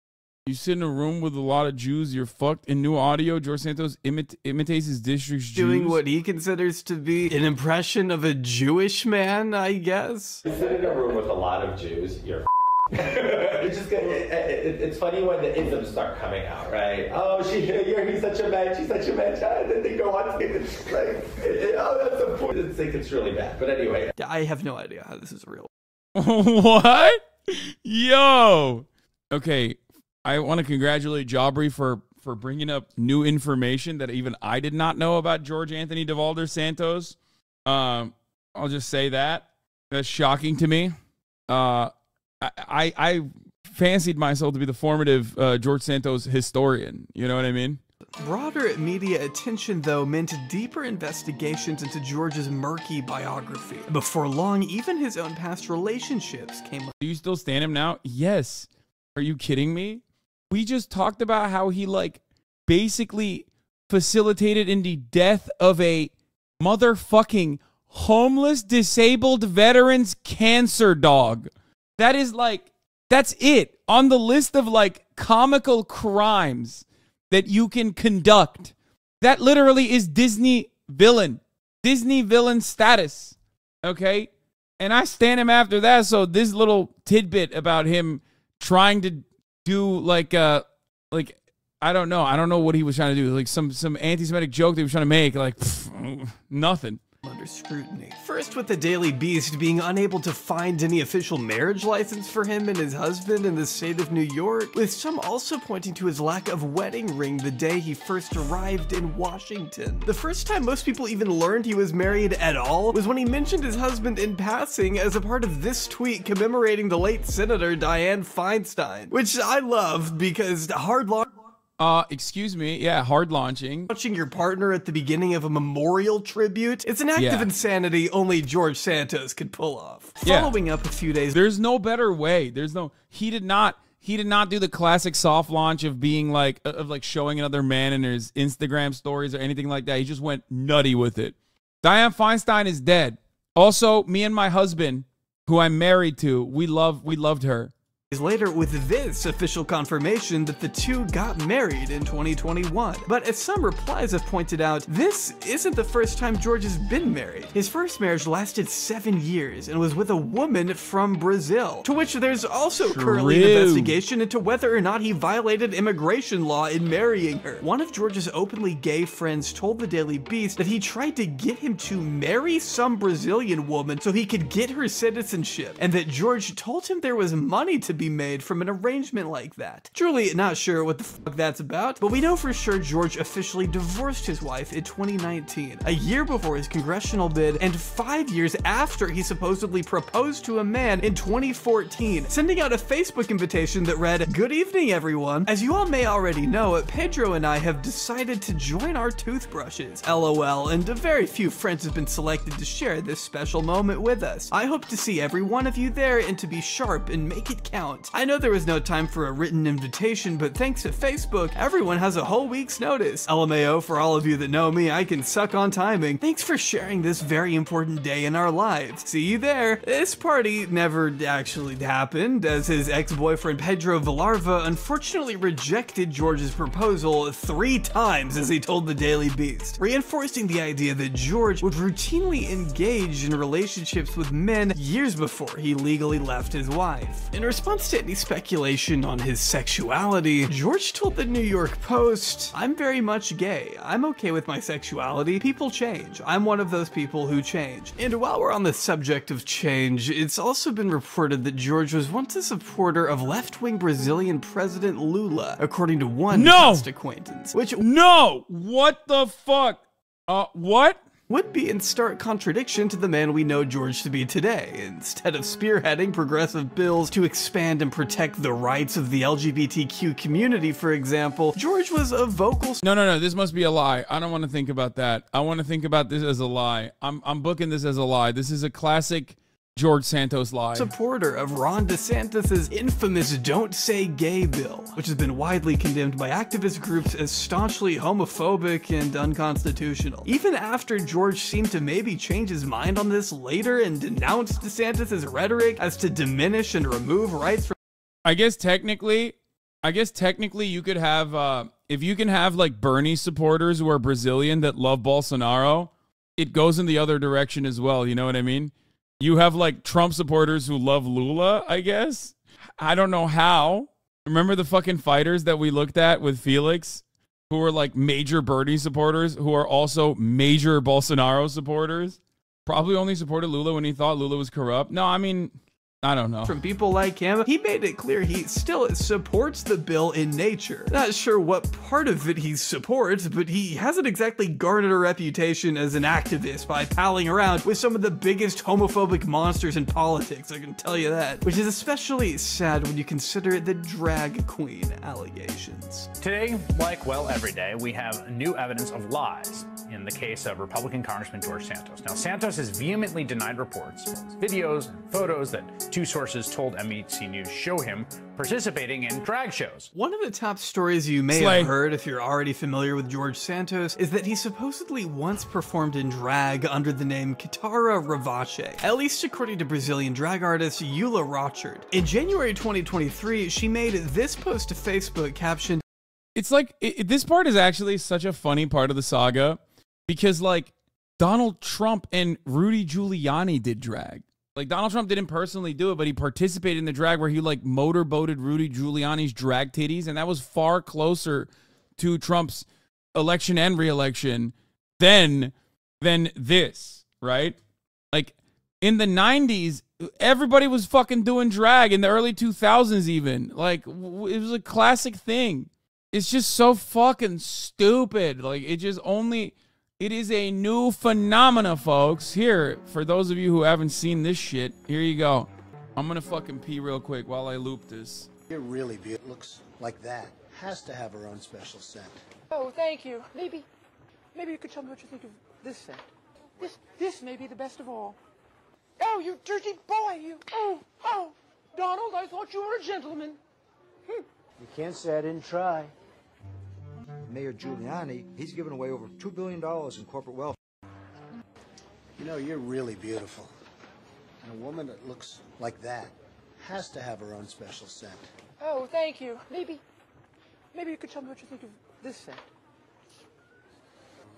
You sit in a room with a lot of Jews, you're fucked. In new audio, George Santos imitates his district's Jews. Doing what he considers to be an impression of a Jewish man, I guess. You sit in a room with a lot of Jews, you're it's just it's funny when the isms start coming out, right? Oh, he's such a man, she's such a man, and then they go on, it's like, oh, that's a point. It's really bad. But anyway. I have no idea how this is real. What? Yo! Okay. I want to congratulate Jabri for bringing up new information that even I did not know about George Anthony DeValder Santos. I'll just say that. That's shocking to me. I fancied myself to be the formative George Santos historian. You know what I mean? Broader media attention, though, meant deeper investigations into George's murky biography. Before long, even his own past relationships came up. Do you still stand him now? Yes. Are you kidding me? We just talked about how he, like, basically facilitated in the death of a motherfucking homeless, disabled veteran's cancer dog. That is, like, that's it. On the list of, like, comical crimes that you can conduct. That literally is Disney villain status. Okay? And I stand him after that, so this little tidbit about him trying to do like I don't know what he was trying to do, like some anti-Semitic joke that he was trying to make, like nothing. Under scrutiny. First with the Daily Beast being unable to find any official marriage license for him and his husband in the state of New York, with some also pointing to his lack of wedding ring the day he first arrived in Washington. The first time most people even learned he was married at all was when he mentioned his husband in passing as a part of this tweet commemorating the late Senator Dianne Feinstein, which I love because excuse me, yeah, hard launching. Launching your partner at the beginning of a memorial tribute. It's an act of insanity only George Santos could pull off. Following up a few days. There's no better way. He did not do the classic soft launch of being like, showing another man in his Instagram stories or anything like that. He just went nutty with it. Dianne Feinstein is dead. Also, me and my husband, who I'm married to, we loved her. later with this official confirmation that the two got married in 2021. But as some replies have pointed out, this isn't the first time George has been married. His first marriage lasted 7 years and was with a woman from Brazil, to which there's also currently an investigation into whether or not he violated immigration law in marrying her. One of George's openly gay friends told the Daily Beast that he tried to get him to marry some Brazilian woman so he could get her citizenship, and that George told him there was money to be made from an arrangement like that. Truly not sure what the fuck that's about, but we know for sure George officially divorced his wife in 2019, a year before his congressional bid and 5 years after he supposedly proposed to a man in 2014, sending out a Facebook invitation that read, "Good evening, everyone. As you all may already know, Pedro and I have decided to join our toothbrushes. LOL, and a very few friends have been selected to share this special moment with us. I hope to see every one of you there and to be sharp and make it count. I know there was no time for a written invitation, but thanks to Facebook, everyone has a whole week's notice. LMAO, for all of you that know me, I can suck on timing. Thanks for sharing this very important day in our lives. See you there." This party never actually happened, as his ex-boyfriend Pedro Villarva unfortunately rejected George's proposal 3 times, as he told the Daily Beast, reinforcing the idea that George would routinely engage in relationships with men years before he legally left his wife. In response to any speculation on his sexuality, George told the New York Post, "I'm very much gay. I'm okay with my sexuality. People change. I'm one of those people who change." And while we're on the subject of change, it's also been reported that George was once a supporter of left-wing Brazilian President Lula, according to one past acquaintance. Which what the fuck? What? Would be in stark contradiction to the man we know George to be today. Instead of spearheading progressive bills to expand and protect the rights of the LGBTQ community, for example, George was a vocal— No, this must be a lie. I don't want to think about that. I want to think about this as a lie. I'm booking this as a lie. This is a classic George Santos lie. Supporter of Ron DeSantis' infamous Don't Say Gay bill, which has been widely condemned by activist groups as staunchly homophobic and unconstitutional. Even after George seemed to maybe change his mind on this later and denounce DeSantis' rhetoric as to diminish and remove rights from— I guess technically you could have, if you can have like Bernie supporters who are Brazilian that love Bolsonaro, it goes in the other direction as well. You know what I mean? You have like Trump supporters who love Lula, I guess. I don't know how. Remember the fucking fighters that we looked at with Felix, who were like major Bernie supporters, who are also major Bolsonaro supporters? Probably only supported Lula when he thought Lula was corrupt. No, I mean, I don't know. From people like him, he made it clear he still supports the bill in nature. Not sure what part of it he supports, but he hasn't exactly garnered a reputation as an activist by palling around with some of the biggest homophobic monsters in politics, I can tell you that. Which is especially sad when you consider the drag queen allegations. Today, like well every day, we have new evidence of lies in the case of Republican Congressman George Santos. Now, Santos has vehemently denied reports, videos, and photos that 2 sources told MEC News show him participating in drag shows. One of the top stories you may have heard if you're already familiar with George Santos is that he supposedly once performed in drag under the name Kitara Ravache, at least according to Brazilian drag artist Eula Rochard. In January 2023, she made this post to Facebook captioned, "It's like, this part is actually such a funny part of the saga because like Donald Trump and Rudy Giuliani did drag. Like, Donald Trump didn't personally do it, but he participated in the drag where he, like, motorboated Rudy Giuliani's drag titties, and that was far closer to Trump's election and re-election than this, right? Like, in the 90s, everybody was fucking doing drag, in the early 2000s even. Like, it was a classic thing. It's just so fucking stupid. Like, it is a new phenomena, folks. Here, for those of you who haven't seen this shit, here you go. I'm gonna fucking pee real quick while I loop this. You're really beautiful. Looks like that. Has to have her own special scent. Oh, thank you. Maybe you could tell me what you think of this scent. This may be the best of all. Oh, you dirty boy, you. Oh, Donald, I thought you were a gentleman. You can't say I didn't try. Mayor Giuliani, he's given away over $2 billion in corporate wealth. You know, you're really beautiful. And a woman that looks like that has to have her own special scent. Oh, thank you. Maybe you could tell me what you think of this scent.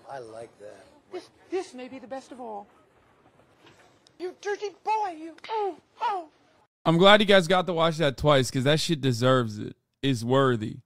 I like that. This may be the best of all. You dirty boy, you. Oh. I'm glad you guys got to watch that twice because that shit deserves it. Is worthy.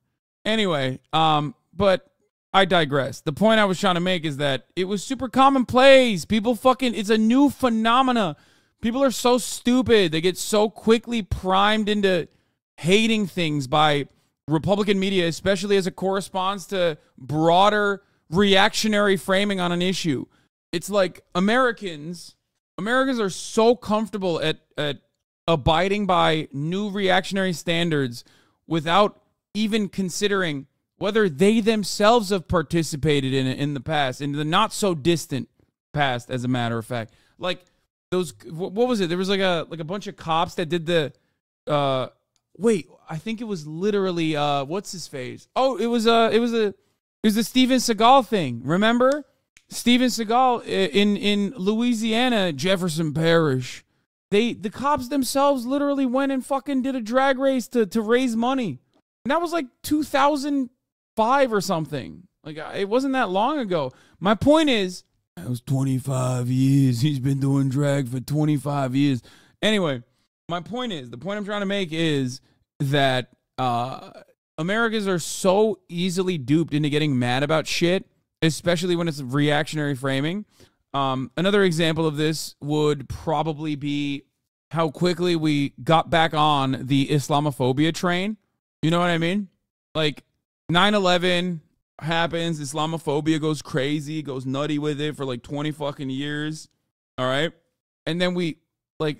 Anyway, but I digress. The point I was trying to make is that it was super commonplace. People it's a new phenomena. People are so stupid. They get so quickly primed into hating things by Republican media, especially as it corresponds to broader reactionary framing on an issue. It's like Americans are so comfortable at abiding by new reactionary standards without even considering whether they themselves have participated in it in the past, in the not so distant past, as a matter of fact. Like those, what was it? There was like a bunch of cops that did the, I think it was literally, what's his face? Oh, it was the Steven Seagal thing. Remember? Steven Seagal in Louisiana, Jefferson Parish. The cops themselves literally went and fucking did a drag race to raise money. And that was like 2005 or something. Like, it wasn't that long ago. My point is, that was 25 years. He's been doing drag for 25 years. Anyway, the point I'm trying to make is that Americans are so easily duped into getting mad about shit, especially when it's reactionary framing. Another example of this would probably be how quickly we got back on the Islamophobia train. You know what I mean? Like 9/11 happens, Islamophobia goes crazy, goes nutty with it for like 20 fucking years. All right. And then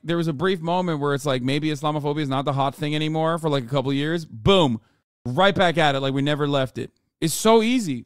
there was a brief moment where it's like maybe Islamophobia is not the hot thing anymore for like a couple of years. Boom. Right back at it like we never left it. It's so easy.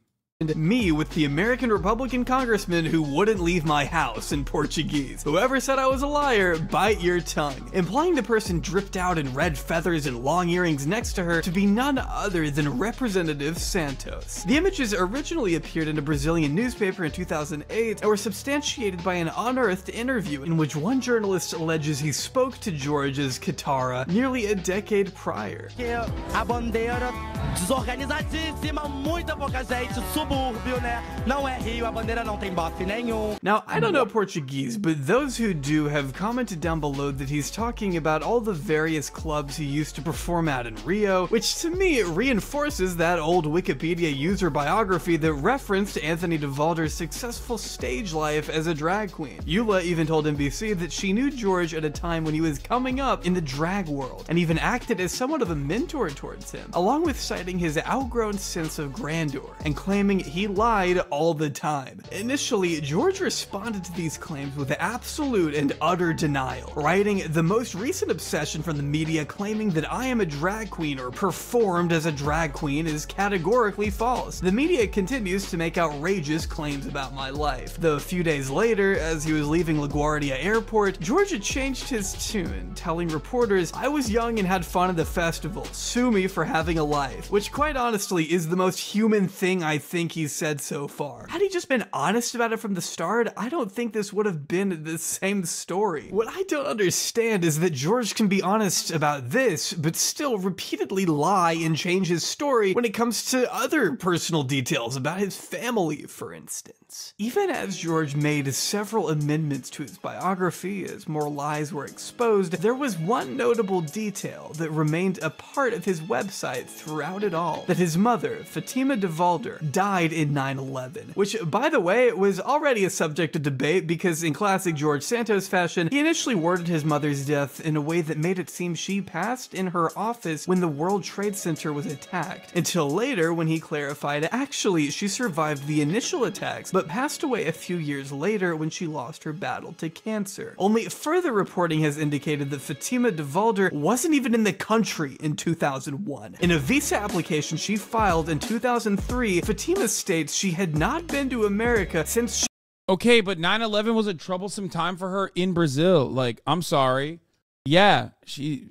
Me with the American Republican congressman who wouldn't leave my house in Portuguese. Whoever said I was a liar, bite your tongue. Implying the person dripped out in red feathers and long earrings next to her to be none other than Representative Santos. The images originally appeared in a Brazilian newspaper in 2008 and were substantiated by an unearthed interview in which one journalist alleges he spoke to George's Katara nearly a decade prior. A bandeira desorganizadíssima, muita pouca gente, subúrbio, né? Não é Rio, a bandeira não tem bofe nenhum. Now, I don't know Portuguese, but those who do have commented down below that he's talking about all the various clubs he used to perform at in Rio, which to me reinforces that old Wikipedia user biography that referenced Anthony DeValder's successful stage life as a drag queen. Eula even told NBC that she knew George at a time when he was coming up in the drag world, and even acted as somewhat of a mentor towards him, along with citing his outgrown sense of grandeur and claiming he lied all the time. Initially, George responded to these claims with absolute and utter denial, writing, "The most recent obsession from the media claiming that I am a drag queen or performed as a drag queen is categorically false. The media continues to make outrageous claims about my life." Though a few days later, as he was leaving LaGuardia Airport, George had changed his tune, telling reporters, "I was young and had fun at the festival. Sue me for having a life," which quite honestly is the most human thing I think he's said so far. Had he just been honest about it from the start, I don't think this would have been the same story. What I don't understand is that George can be honest about this, but still repeatedly lie and change his story when it comes to other personal details about his family, for instance. Even as George made several amendments to his biography as more lies were exposed, there was one notable detail that remained a part of his website throughout it all: that his mother, Fatima DeValder, died in 9/11, which, by the way, was already a subject of debate because in classic George Santos fashion, he initially worded his mother's death in a way that made it seem she passed in her office when the World Trade Center was attacked, until later when he clarified actually she survived the initial attacks but passed away a few years later when she lost her battle to cancer. Only further reporting has indicated that Fatima DeValder wasn't even in the country in 2001. In a visa application she filed in 2003, Fatima states she had not been to America since she— Okay, but 9/11 was a troublesome time for her in Brazil. Like, I'm sorry. Yeah, she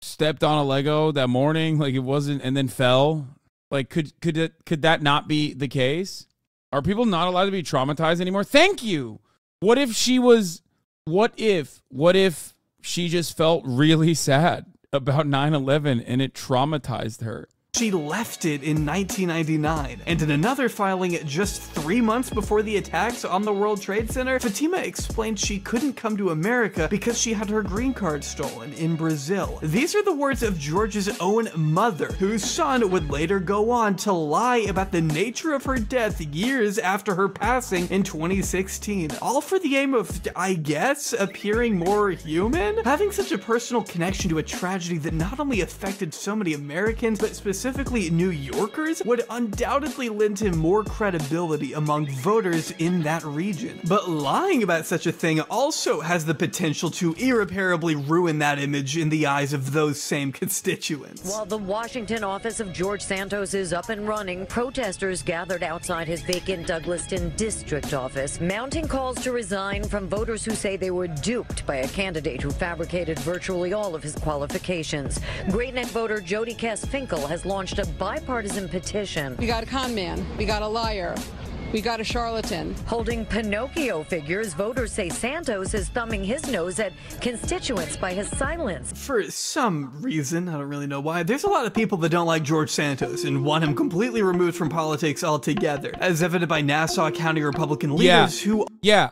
stepped on a Lego that morning, like it wasn't, and then fell. Like, could that not be the case? Are people not allowed to be traumatized anymore? Thank you. What if she she just felt really sad about 9/11 and it traumatized her. She left it in 1999, and in another filing just 3 months before the attacks on the World Trade Center, Fatima explained she couldn't come to America because she had her green card stolen in Brazil. These are the words of George's own mother, whose son would later go on to lie about the nature of her death years after her passing in 2016, all for the aim of, I guess, appearing more human? Having such a personal connection to a tragedy that not only affected so many Americans, but specifically New Yorkers, would undoubtedly lend him more credibility among voters in that region. But lying about such a thing also has the potential to irreparably ruin that image in the eyes of those same constituents. While the Washington office of George Santos is up and running, protesters gathered outside his vacant Douglaston district office, mounting calls to resign from voters who say they were duped by a candidate who fabricated virtually all of his qualifications. Great Neck voter Jody Cass-Finkel has launched a bipartisan petition. We got a con man, we got a liar, we got a charlatan. Holding Pinocchio figures, voters say Santos is thumbing his nose at constituents by his silence. For some reason, I don't really know why, there's a lot of people that don't like George Santos and want him completely removed from politics altogether, as evident by Nassau County Republican leaders who... Yeah,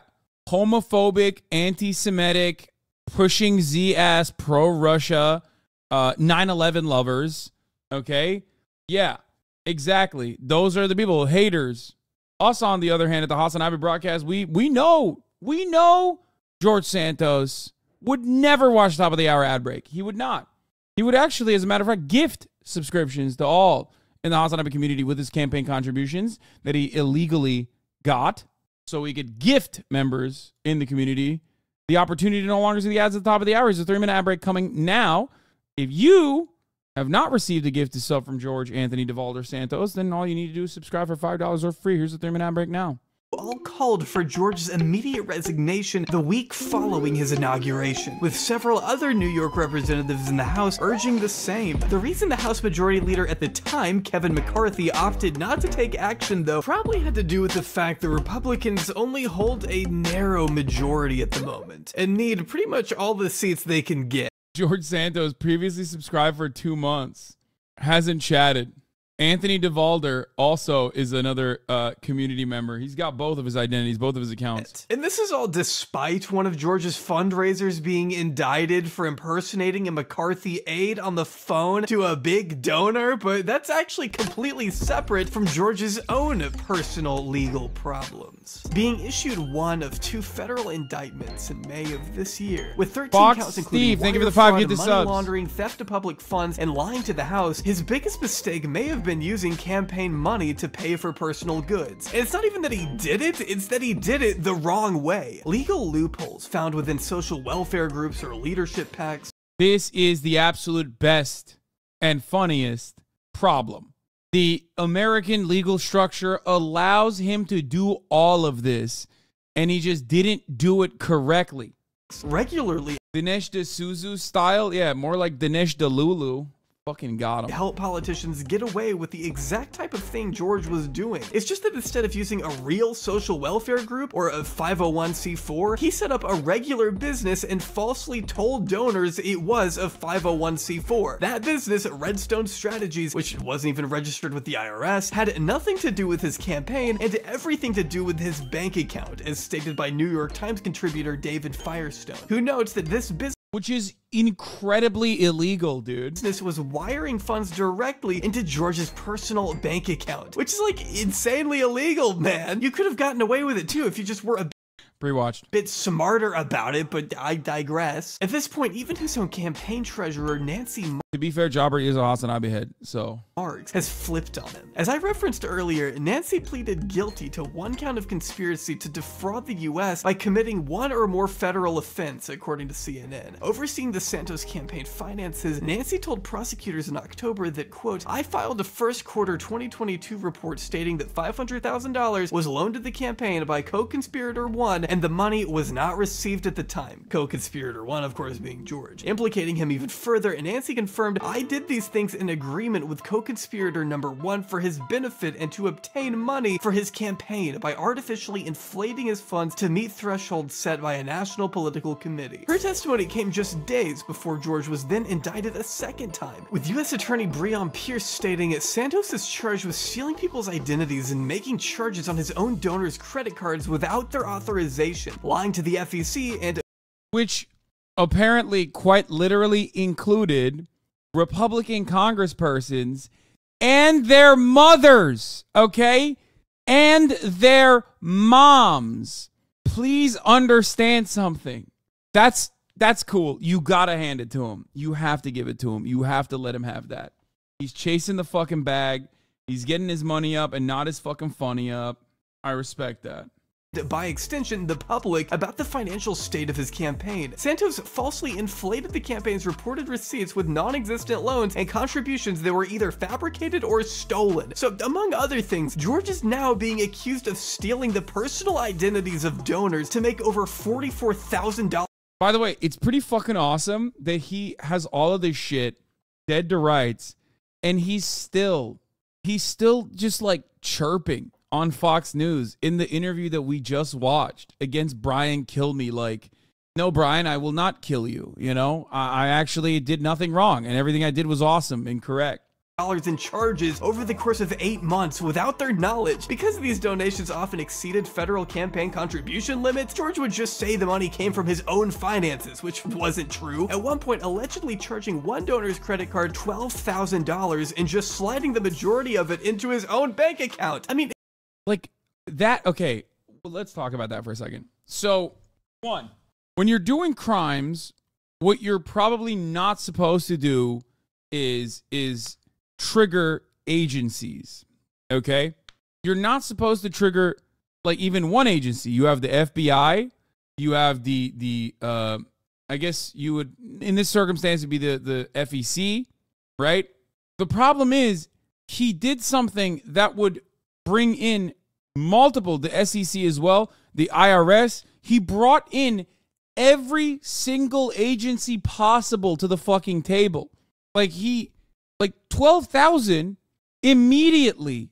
homophobic, anti-Semitic, pushing Z-ass, pro-Russia, 9/11 lovers. Okay? Yeah, exactly. Those are the people, haters. Us, on the other hand, at the HasanAbi broadcast, we know George Santos would never watch Top of the Hour ad break. He would not. He would actually, as a matter of fact, gift subscriptions to all in the HasanAbi community with his campaign contributions that he illegally got, so he could gift members in the community the opportunity to no longer see the ads at the top of the hour. There's a 3-minute ad break coming now. If you have not received a gift to sub from George Anthony DeValder Santos, then all you need to do is subscribe for $5 or free. Here's the 3-minute ad break now. All called for George's immediate resignation the week following his inauguration, with several other New York representatives in the House urging the same. The reason the House Majority Leader at the time, Kevin McCarthy, opted not to take action, though, probably had to do with the fact that Republicans only hold a narrow majority at the moment, and need pretty much all the seats they can get. George Santos, previously subscribed for 2 months, hasn't chatted. Anthony DeValder also is another community member. He's got both of his identities, both of his accounts. And this is all despite one of George's fundraisers being indicted for impersonating a McCarthy aide on the phone to a big donor, but that's actually completely separate from George's own personal legal problems. Being issued one of 2 federal indictments in May of this year, with 13 counts including Steve, thank you for the fraud, 5 gift money subs. laundering, theft of public funds, and lying to the House. His biggest mistake may have been using campaign money to pay for personal goods. And it's not even that he did it, it's that he did it the wrong way. Legal loopholes found within social welfare groups or leadership PACs. This is the absolute best and funniest problem. The American legal structure allows him to do all of this, and he just didn't do it correctly. Regularly. Dinesh D'Souza style? Yeah, more like Dinesh D'Lulu. Fucking got him. Help politicians get away with the exact type of thing George was doing. It's just that instead of using a real social welfare group or a 501c4, he set up a regular business and falsely told donors it was a 501c4. That business, Redstone Strategies, which wasn't even registered with the IRS, had nothing to do with his campaign and everything to do with his bank account, as stated by New York Times contributor David Firestone, who notes that this business, which is incredibly illegal, dude. This was wiring funds directly into George's personal bank account, which is like insanely illegal, man. You could have gotten away with it too if you just were a pre-watched. Bit smarter about it, but I digress. At this point, even his own campaign treasurer, Nancy To be fair, Jobber is a HasanAbi head, so. Marks has flipped on him. As I referenced earlier, Nancy pleaded guilty to 1 count of conspiracy to defraud the US by committing 1 or more federal offense, according to CNN. Overseeing the Santos campaign finances, Nancy told prosecutors in October that, quote, I filed a first quarter 2022 report stating that $500,000 was loaned to the campaign by co-conspirator 1 and the money was not received at the time. Co-conspirator 1, of course, being George. Implicating him even further, Nancy confirmed confirmed, "I did these things in agreement with co-conspirator number 1 for his benefit and to obtain money for his campaign by artificially inflating his funds to meet thresholds set by a national political committee." Her testimony came just days before George was then indicted a second time, with U.S. Attorney Breon Pierce stating Santos is charged with stealing people's identities and making charges on his own donors' credit cards without their authorization, lying to the FEC, and which apparently quite literally included Republican congresspersons and their mothers, okay? And their moms. Please understand something. That's cool. You gotta hand it to him. You have to give it to him. You have to let him have that. He's chasing the fucking bag. He's getting his money up and not his fucking funny up. I respect that. By extension, the public about the financial state of his campaign. Santos falsely inflated the campaign's reported receipts with non-existent loans and contributions that were either fabricated or stolen. So, among other things, George is now being accused of stealing the personal identities of donors to make over $44,000. By the way, it's pretty fucking awesome that he has all of this shit dead to rights, and he's still just like chirping on Fox News in the interview that we just watched against Brian Kilmeade, like, "No, Brian, I will not kill you. You know, I actually did nothing wrong, and everything I did was awesome and correct." In charges over the course of 8 months without their knowledge. Because these donations often exceeded federal campaign contribution limits, George would just say the money came from his own finances, which wasn't true. At one point, allegedly charging one donor's credit card $12,000 and just sliding the majority of it into his own bank account. I mean, like that. Okay, well, let's talk about that for a second. So, one, when you're doing crimes, what you're probably not supposed to do is trigger agencies. Okay, you're not supposed to trigger like even one agency. You have the FBI, you have the I guess you would in this circumstance it'd be the FEC, right? The problem is he did something that would bring in multiple, the SEC as well, the IRS. He brought in every single agency possible to the fucking table. Like 12,000 immediately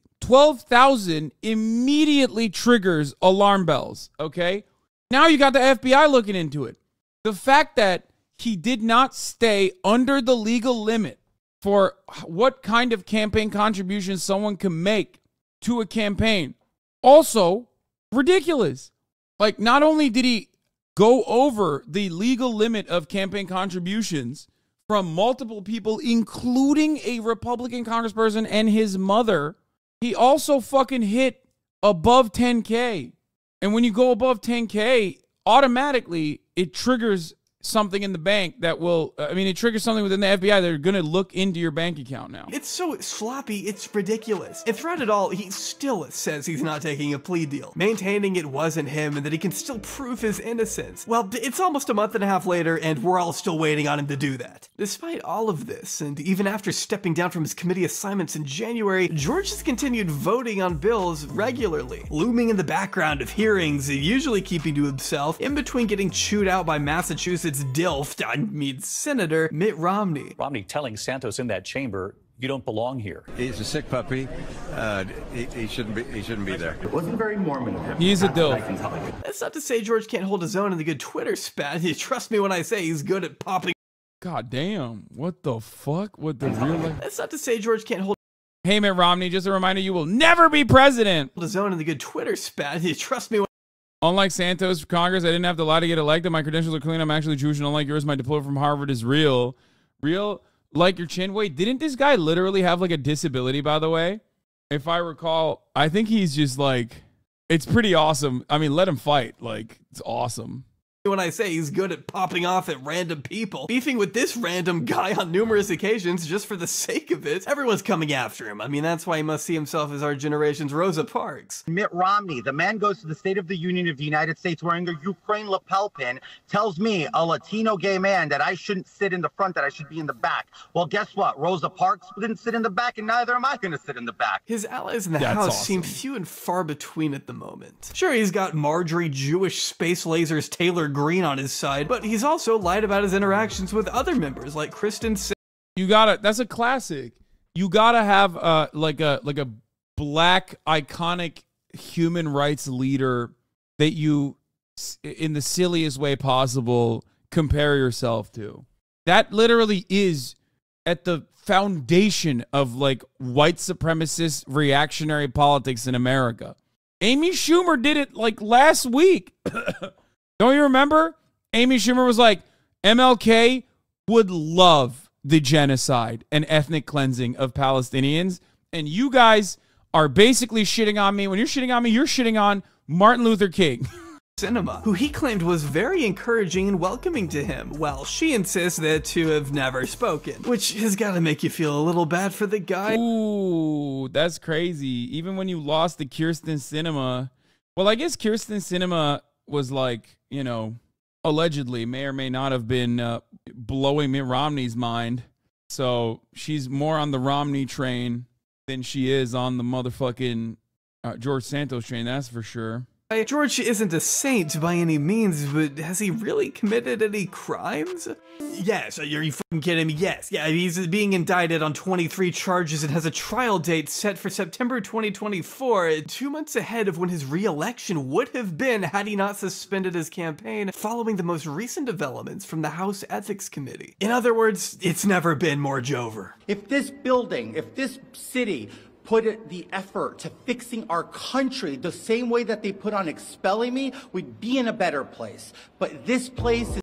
triggers alarm bells, okay? Now you got the FBI looking into it. The fact that he did not stay under the legal limit for what kind of campaign contributions someone can make to a campaign, also ridiculous. Like, not only did he go over the legal limit of campaign contributions from multiple people, including a Republican congressperson and his mother, he also fucking hit above 10K. And when you go above 10K, automatically it triggers something in the bank that will, it triggers something within the FBI. They're going to look into your bank account now. It's so sloppy, it's ridiculous. And throughout it all, he still says he's not taking a plea deal, maintaining it wasn't him and that he can still prove his innocence. Well, it's almost a month and a half later, and we're all still waiting on him to do that. Despite all of this, and even after stepping down from his committee assignments in January, George has continued voting on bills regularly, looming in the background of hearings, usually keeping to himself, in between getting chewed out by Massachusetts Senator Mitt Romney. Romney telling Santos in that chamber, "You don't belong here." He's a sick puppy. He shouldn't be there. It wasn't very Mormon of him. He's a dilf. That's not to say George can't hold his own in the good Twitter spat. Trust me when I say he's good at popping. God damn. What the fuck? What the real life? That's not to say George can't hold. Hey, Mitt Romney, just a reminder, you will never be president. Hold his own in the good Twitter spat. Trust me when. Unlike Santos for Congress, I didn't have to lie to get elected. My credentials are clean. I'm actually Jewish, and unlike yours, my diploma from Harvard is real. Real, like your chin. Wait, didn't this guy literally have like a disability, by the way? If I recall, I think he's just like, it's pretty awesome. I mean, let him fight. Like, it's awesome. When I say he's good at popping off at random people, beefing with this random guy on numerous occasions just for the sake of it, everyone's coming after him. I mean, that's why he must see himself as our generation's Rosa Parks. Mitt Romney, the man goes to the State of the Union of the United States wearing a Ukraine lapel pin, tells me, a Latino gay man, that I shouldn't sit in the front, that I should be in the back. Well, guess what? Rosa Parks didn't sit in the back, and neither am I going to sit in the back. His allies in the House seem few and far between at the moment. Sure, he's got Marjorie Jewish Space Lasers Taylor Green on his side, but he's also lied about his interactions with other members like Kristen You gotta. That's a classic. You gotta have like a black iconic human rights leader that you, in the silliest way possible, compare yourself to. That literally is at the foundation of like white supremacist reactionary politics in America. Amy Schumer did it like last week. Don't you remember? Amy Schumer was like, MLK would love the genocide and ethnic cleansing of Palestinians. And you guys are basically shitting on me. When you're shitting on me, you're shitting on Martin Luther King. Cinema, who he claimed was very encouraging and welcoming to him, while she insists that the two have never spoken, which has got to make you feel a little bad for the guy. Ooh, that's crazy. Even when you lost to Kirsten Sinema, well, I guess Kirsten Sinema was like, you know, allegedly may or may not have been blowing Mitt Romney's mind. So she's more on the Romney train than she is on the motherfucking George Santos train, that's for sure. George isn't a saint by any means, but has he really committed any crimes? Yes, are you fucking kidding me? Yes, yeah, he's being indicted on 23 charges and has a trial date set for September 2024, 2 months ahead of when his re-election would have been had he not suspended his campaign following the most recent developments from the House Ethics Committee. In other words, it's never been more Jover. If this building, if this city put the effort to fixing our country the same way that they put on expelling me, we'd be in a better place. But this place is...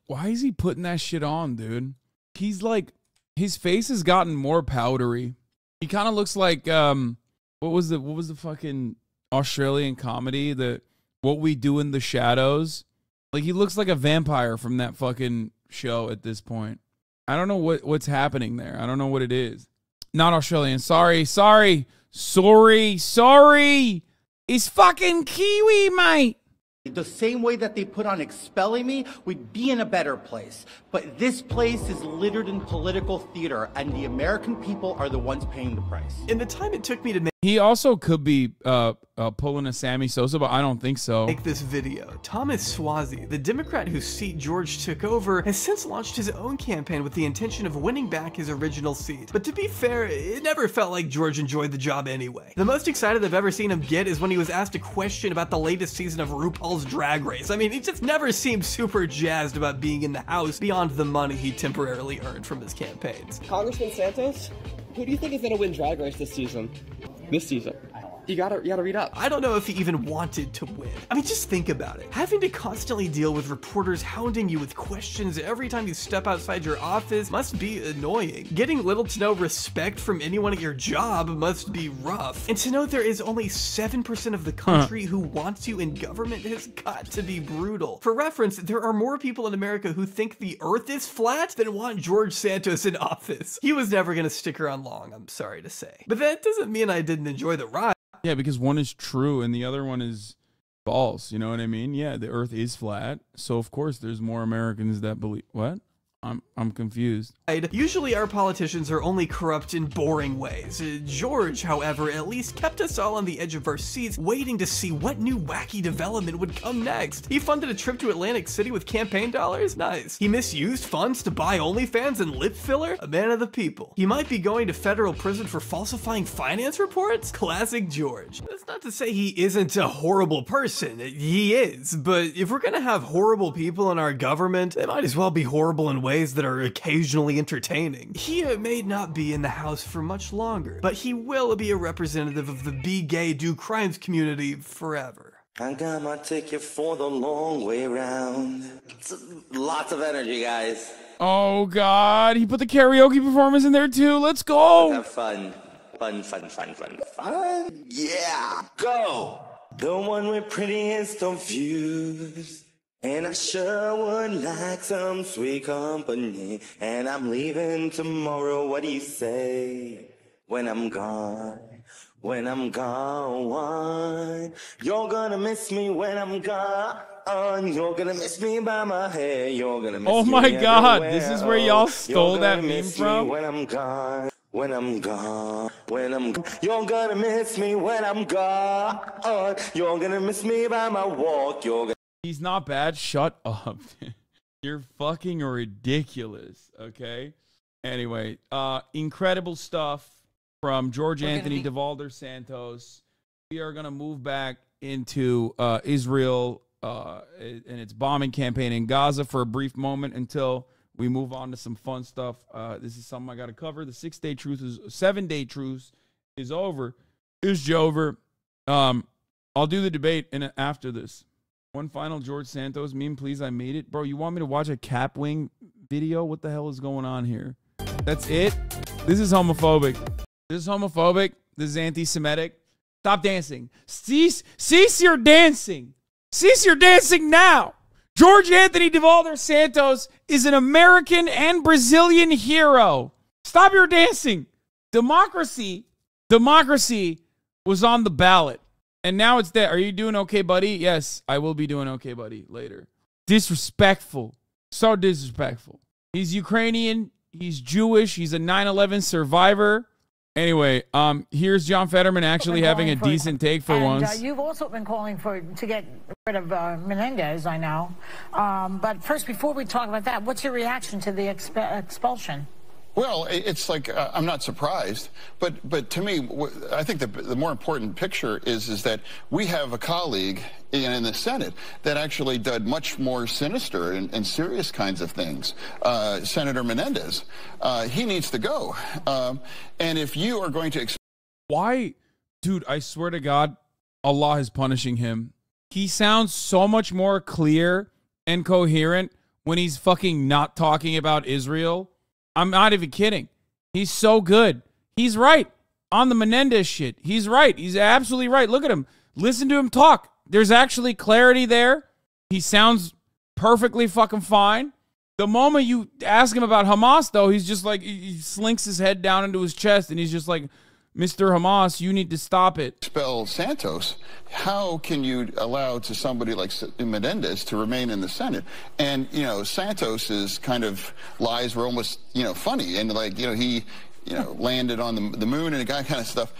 Why is he putting that shit on, dude? He's like, his face has gotten more powdery. He kind of looks like, what was the fucking Australian comedy, the What We Do in the Shadows? Like, he looks like a vampire from that fucking show at this point. I don't know what's happening there. I don't know what it is. Not Australian. Sorry. It's fucking Kiwi, mate. The same way that they put on expelling me, we'd be in a better place. But this place is littered in political theater, and the American people are the ones paying the price. In the time it took me to He also could be pulling a Sammy Sosa, but I don't think so. Make this video. Thomas Swazi, the Democrat whose seat George took over, has since launched his own campaign with the intention of winning back his original seat. But to be fair, it never felt like George enjoyed the job anyway. The most excited I've ever seen him get is when he was asked a question about the latest season of RuPaul's Drag Race. I mean, he just never seemed super jazzed about being in the House beyond the money he temporarily earned from his campaigns. Congressman Santos, who do you think is going to win Drag Race this season? You gotta read up. I don't know if he even wanted to win. I mean, just think about it. Having to constantly deal with reporters hounding you with questions every time you step outside your office must be annoying. Getting little to no respect from anyone at your job must be rough. And to know there is only 7% of the country who wants you in government has got to be brutal. For reference, there are more people in America who think the earth is flat than want George Santos in office. He was never gonna stick around long, I'm sorry to say. But that doesn't mean I didn't enjoy the ride. Yeah, because one is true and the other one is false. You know what I mean? Yeah, the earth is flat. So, of course, there's more Americans that believe... What? I'm confused. Usually our politicians are only corrupt in boring ways. George, however, at least kept us all on the edge of our seats, waiting to see what new wacky development would come next. He funded a trip to Atlantic City with campaign dollars? Nice. He misused funds to buy OnlyFans and lip filler? A man of the people. He might be going to federal prison for falsifying finance reports? Classic George. That's not to say he isn't a horrible person. He is. But if we're gonna have horrible people in our government, they might as well be horrible in ways that are occasionally entertaining. He may not be in the House for much longer, but he will be a representative of the be gay, do crimes community forever. I got my ticket for the long way round. Lots of energy, guys. Oh, God. He put the karaoke performance in there, too. Let's go. Have fun. Fun. Yeah. Go. The one with prettiest of views. And I sure would like some sweet company. And I'm leaving tomorrow, what do you say? When I'm gone, you're gonna miss me when I'm gone. You're gonna miss me by my hair. You're gonna miss me. Oh my God, everywhere. this is where y'all stole that meme from? When I'm gone. You're gonna miss me when I'm gone. You're gonna miss me by my walk. He's not bad. Shut up. You're fucking ridiculous, okay? Anyway, incredible stuff from George Anthony DeValder Santos. We are going to move back into Israel and its bombing campaign in Gaza for a brief moment until we move on to some fun stuff. This is something I got to cover. The 7-day truce is over. It's over. I'll do the debate after this. One final George Santos meme, please. I made it. Bro, you want me to watch a Capwing video? What the hell is going on here? That's it? This is homophobic. This is homophobic. This is anti-Semitic. Stop dancing. Cease your dancing. Cease your dancing now. George Anthony DeValder Santos is an American and Brazilian hero. Stop your dancing. Democracy was on the ballot. And now it's there. Are you doing okay, buddy? Yes, I will be doing okay, buddy, later. Disrespectful. So disrespectful. He's Ukrainian. He's Jewish. He's a 9/11 survivor. Anyway, here's John Fetterman actually having a decent take for once. You've also been calling to get rid of Menendez, I know. But first, before we talk about that, what's your reaction to the expulsion? Well, it's like I'm not surprised, but to me, I think the more important picture is that we have a colleague in the Senate that actually did much more sinister and serious kinds of things. Senator Menendez, he needs to go. And if you are going to why, dude, I swear to God, Allah is punishing him. He sounds so much more clear and coherent when he's fucking not talking about Israel. I'm not even kidding. He's so good. He's right on the Menendez shit. He's right. He's absolutely right. Look at him. Listen to him talk. There's actually clarity there. He sounds perfectly fucking fine. The moment you ask him about Hamas, though, he's just like, he slinks his head down into his chest and he's just like, Mr. Hamas, you need to stop it. Expel Santos, how can you allow to somebody like Menendez to remain in the Senate? And, you know, Santos's kind of lies were almost, you know, funny. And like, you know, he, you know, landed on the moon and that kind of stuff.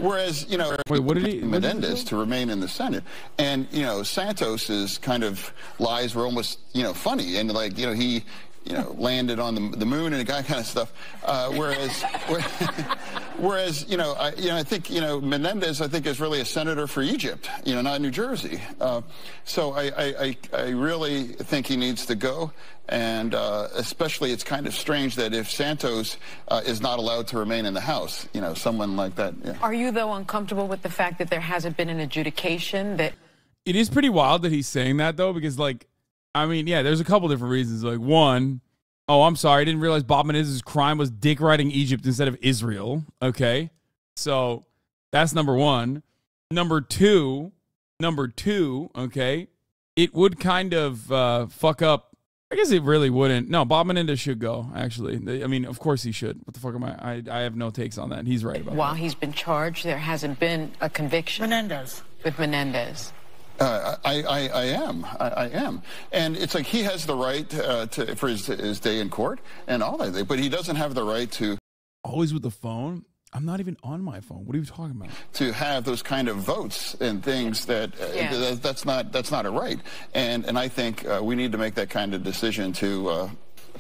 Whereas, you know, wait, what did he? Menendez to remain in the Senate. And, you know, Santos's kind of lies were almost, you know, funny. And like, you know, he, you know, landed on the moon and that kind of stuff. Whereas, you know, I think, you know, Menendez, I think, is really a senator for Egypt, you know, not New Jersey. So I really think he needs to go. And especially, it's kind of strange that if Santos is not allowed to remain in the House, you know, someone like that. Yeah. Are you, though, uncomfortable with the fact that there hasn't been an adjudication? That it is pretty wild that he's saying that, though, because, like, I mean, yeah, there's a couple different reasons. Like, one, oh, I'm sorry, I didn't realize Bob Menendez's crime was dick riding Egypt instead of Israel. Okay, so that's number one. Number two, okay, it would kind of fuck up. I guess it really wouldn't. No, Bob Menendez should go, actually. I mean, of course he should. What the fuck am I have no takes on that. He's right about while that. He's been charged, there hasn't been a conviction. With Menendez. I am. And it's like he has the right for his day in court and all that, but he doesn't have the right to... Always with the phone? I'm not even on my phone. What are you talking about? To have those kind of votes and things that that's not a right. And I think we need to make that kind of decision to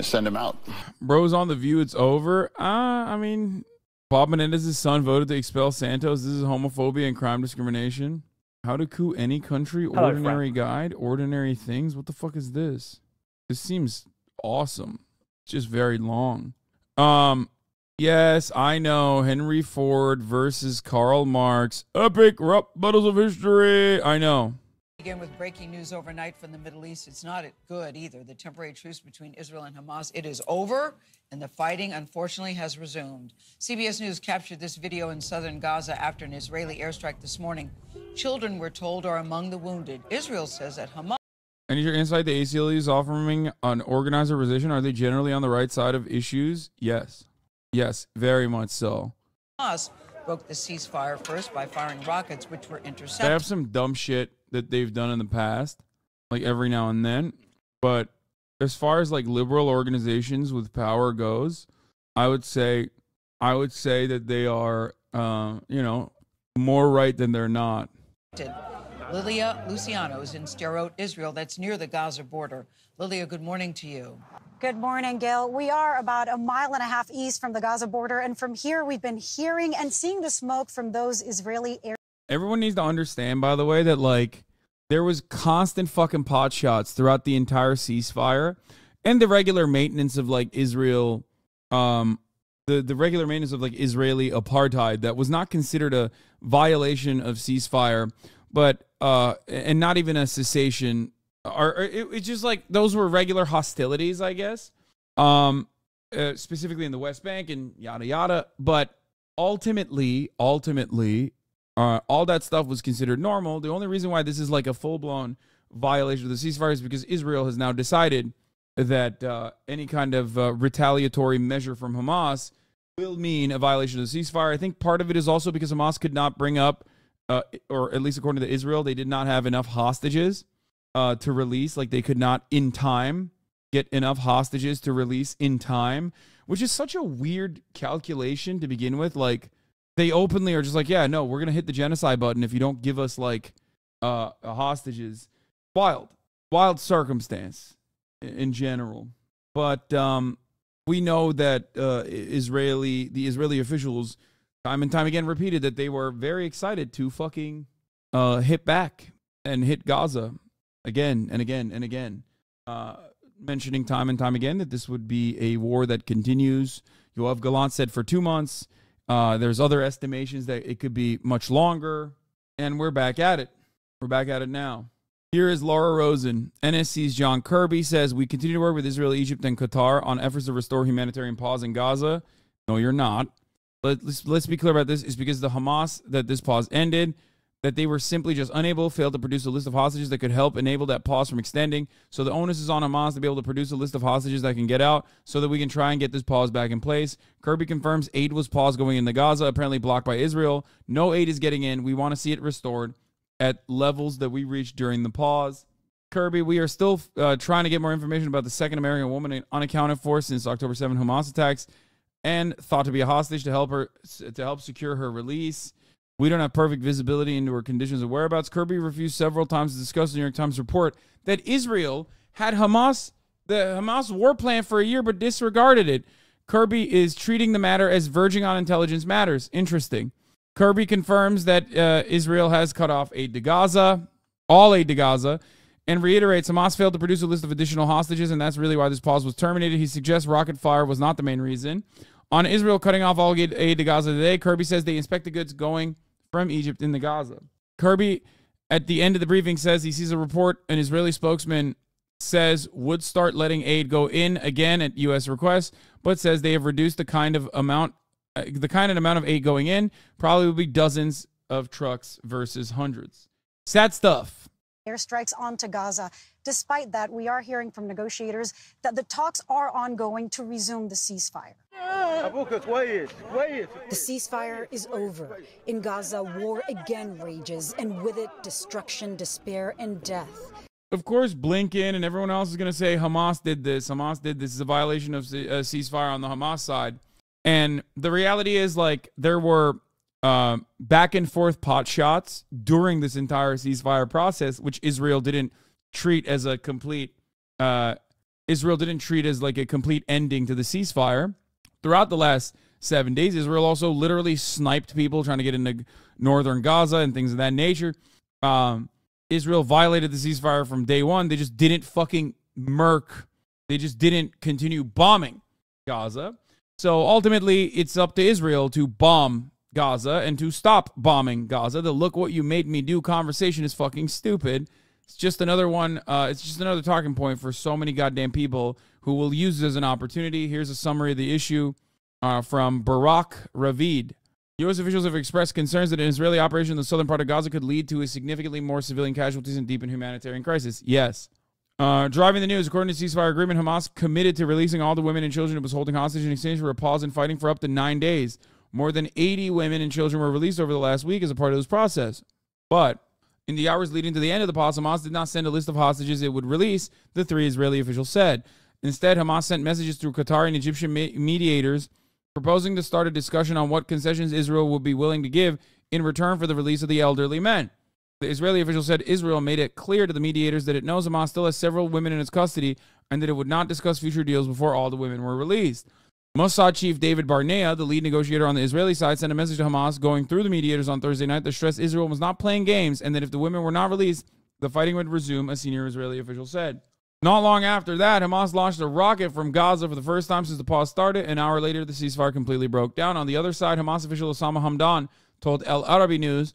send him out. Bro's on The View, it's over. I mean, Bob Menendez's son voted to expel Santos. This is homophobia and crime discrimination. How to coup any country, ordinary guide, ordinary things. What the fuck is this? This seems awesome. It's just very long. Yes, I know. Henry Ford versus Karl Marx. Epic battles of history. I know. Begin with breaking news overnight from the Middle East. It's not good either. The temporary truce between Israel and Hamas, it is over, and the fighting, unfortunately, has resumed. CBS News captured this video in southern Gaza after an Israeli airstrike this morning. Children, we're told, are among the wounded. Israel says that Hamas... And your insight, the ACLU is offering an organizer position. Are they generally on the right side of issues? Yes. Yes, very much so. Hamas broke the ceasefire first by firing rockets, which were intercepted. They have some dumb shit that they've done in the past, like every now and then. But as far as like liberal organizations with power goes, I would say that they are, you know, more right than they're not. Lilia Luciano is in Sderot, Israel. That's near the Gaza border. Lilia, good morning to you. Good morning, Gail. We are about a mile and a half east from the Gaza border, and from here we've been hearing and seeing the smoke from those Israeli air. Everyone needs to understand, by the way, that like there was constant fucking pot shots throughout the entire ceasefire and the regular maintenance of like Israel, the regular maintenance of like Israeli apartheid that was not considered a violation of ceasefire, but and not even a cessation. It's just like those were regular hostilities, I guess, specifically in the West Bank and yada yada. But ultimately, all that stuff was considered normal. The only reason why this is like a full-blown violation of the ceasefire is because Israel has now decided that any kind of retaliatory measure from Hamas will mean a violation of the ceasefire. I think part of it is also because Hamas could not bring up, or at least according to Israel, they did not have enough hostages to release. Like they could not in time get enough hostages to release in time, which is such a weird calculation to begin with. Like they openly are just like, yeah, no, we're going to hit the genocide button if you don't give us like hostages. Wild circumstance in general. But we know that the Israeli officials time and time again repeated that they were very excited to fucking hit back and hit Gaza again and again and again, mentioning time and time again that this would be a war that continues. Yoav Gallant said for 2 months. There's other estimations that it could be much longer, and we're back at it. We're back at it now. Here is Laura Rosen. NSC's John Kirby says, we continue to work with Israel, Egypt, and Qatar on efforts to restore humanitarian pause in Gaza. No, you're not. Let's be clear about this. It's because the Hamas that this pause ended, that they were simply just failed to produce a list of hostages that could help enable that pause from extending. So the onus is on Hamas to be able to produce a list of hostages that can get out so that we can try and get this pause back in place. Kirby confirms aid was paused going into Gaza, apparently blocked by Israel. No aid is getting in. We want to see it restored at levels that we reached during the pause. Kirby, we are still trying to get more information about the second American woman unaccounted for since October 7 Hamas attacks and thought to be a hostage to help secure her release. We don't have perfect visibility into her conditions of whereabouts. Kirby refused several times to discuss the New York Times report that Israel had the Hamas war plan for a year but disregarded it. Kirby is treating the matter as verging on intelligence matters. Interesting. Kirby confirms that Israel has cut off aid to Gaza, all aid to Gaza, and reiterates Hamas failed to produce a list of additional hostages, and that's really why this pause was terminated. He suggests rocket fire was not the main reason. On Israel cutting off all aid to Gaza today, Kirby says they inspect the goods going from Egypt into Gaza. Kirby, at the end of the briefing, says he sees a report an Israeli spokesman says would start letting aid go in again at U.S. request, but says they have reduced the kind of amount of aid going in. Probably will be dozens of trucks versus hundreds. Sad stuff. Airstrikes onto Gaza. Despite that, we are hearing from negotiators that the talks are ongoing to resume the ceasefire. The ceasefire is over. In Gaza, war again rages, and with it, destruction, despair, and death. Of course, Blinken and everyone else is going to say Hamas did this. Hamas did this. Is a violation of ceasefire on the Hamas side. And the reality is, like, there were back and forth pot shots during this entire ceasefire process, which Israel didn't treat as a complete complete ending to the ceasefire. Throughout the last 7 days, Israel also literally sniped people trying to get into northern Gaza and things of that nature. Israel violated the ceasefire from day one. They just didn't fucking They just didn't continue bombing Gaza. So ultimately, it's up to Israel to bomb Gaza and to stop bombing Gaza. The look what you made me do conversation is fucking stupid. It's just another one. It's just another talking point for so many goddamn people who will use it as an opportunity. Here's a summary of the issue from Barak Ravid. U.S. officials have expressed concerns that an Israeli operation in the southern part of Gaza could lead to a significantly more civilian casualties and deepen humanitarian crisis. Yes. Driving the news, according to ceasefire agreement, Hamas committed to releasing all the women and children it was holding hostage in exchange for a pause in fighting for up to 9 days. More than 80 women and children were released over the last week as a part of this process. But in the hours leading to the end of the pause, Hamas did not send a list of hostages it would release, the 3 Israeli officials said. Instead, Hamas sent messages through Qatar and Egyptian mediators proposing to start a discussion on what concessions Israel will be willing to give in return for the release of the elderly men. The Israeli official said Israel made it clear to the mediators that it knows Hamas still has several women in its custody and that it would not discuss future deals before all the women were released. Mossad chief David Barnea, the lead negotiator on the Israeli side, sent a message to Hamas going through the mediators on Thursday night that stressed Israel was not playing games and that if the women were not released, the fighting would resume, a senior Israeli official said. Not long after that, Hamas launched a rocket from Gaza for the first time since the pause started. An hour later, the ceasefire completely broke down. On the other side, Hamas official Osama Hamdan told El Arabi News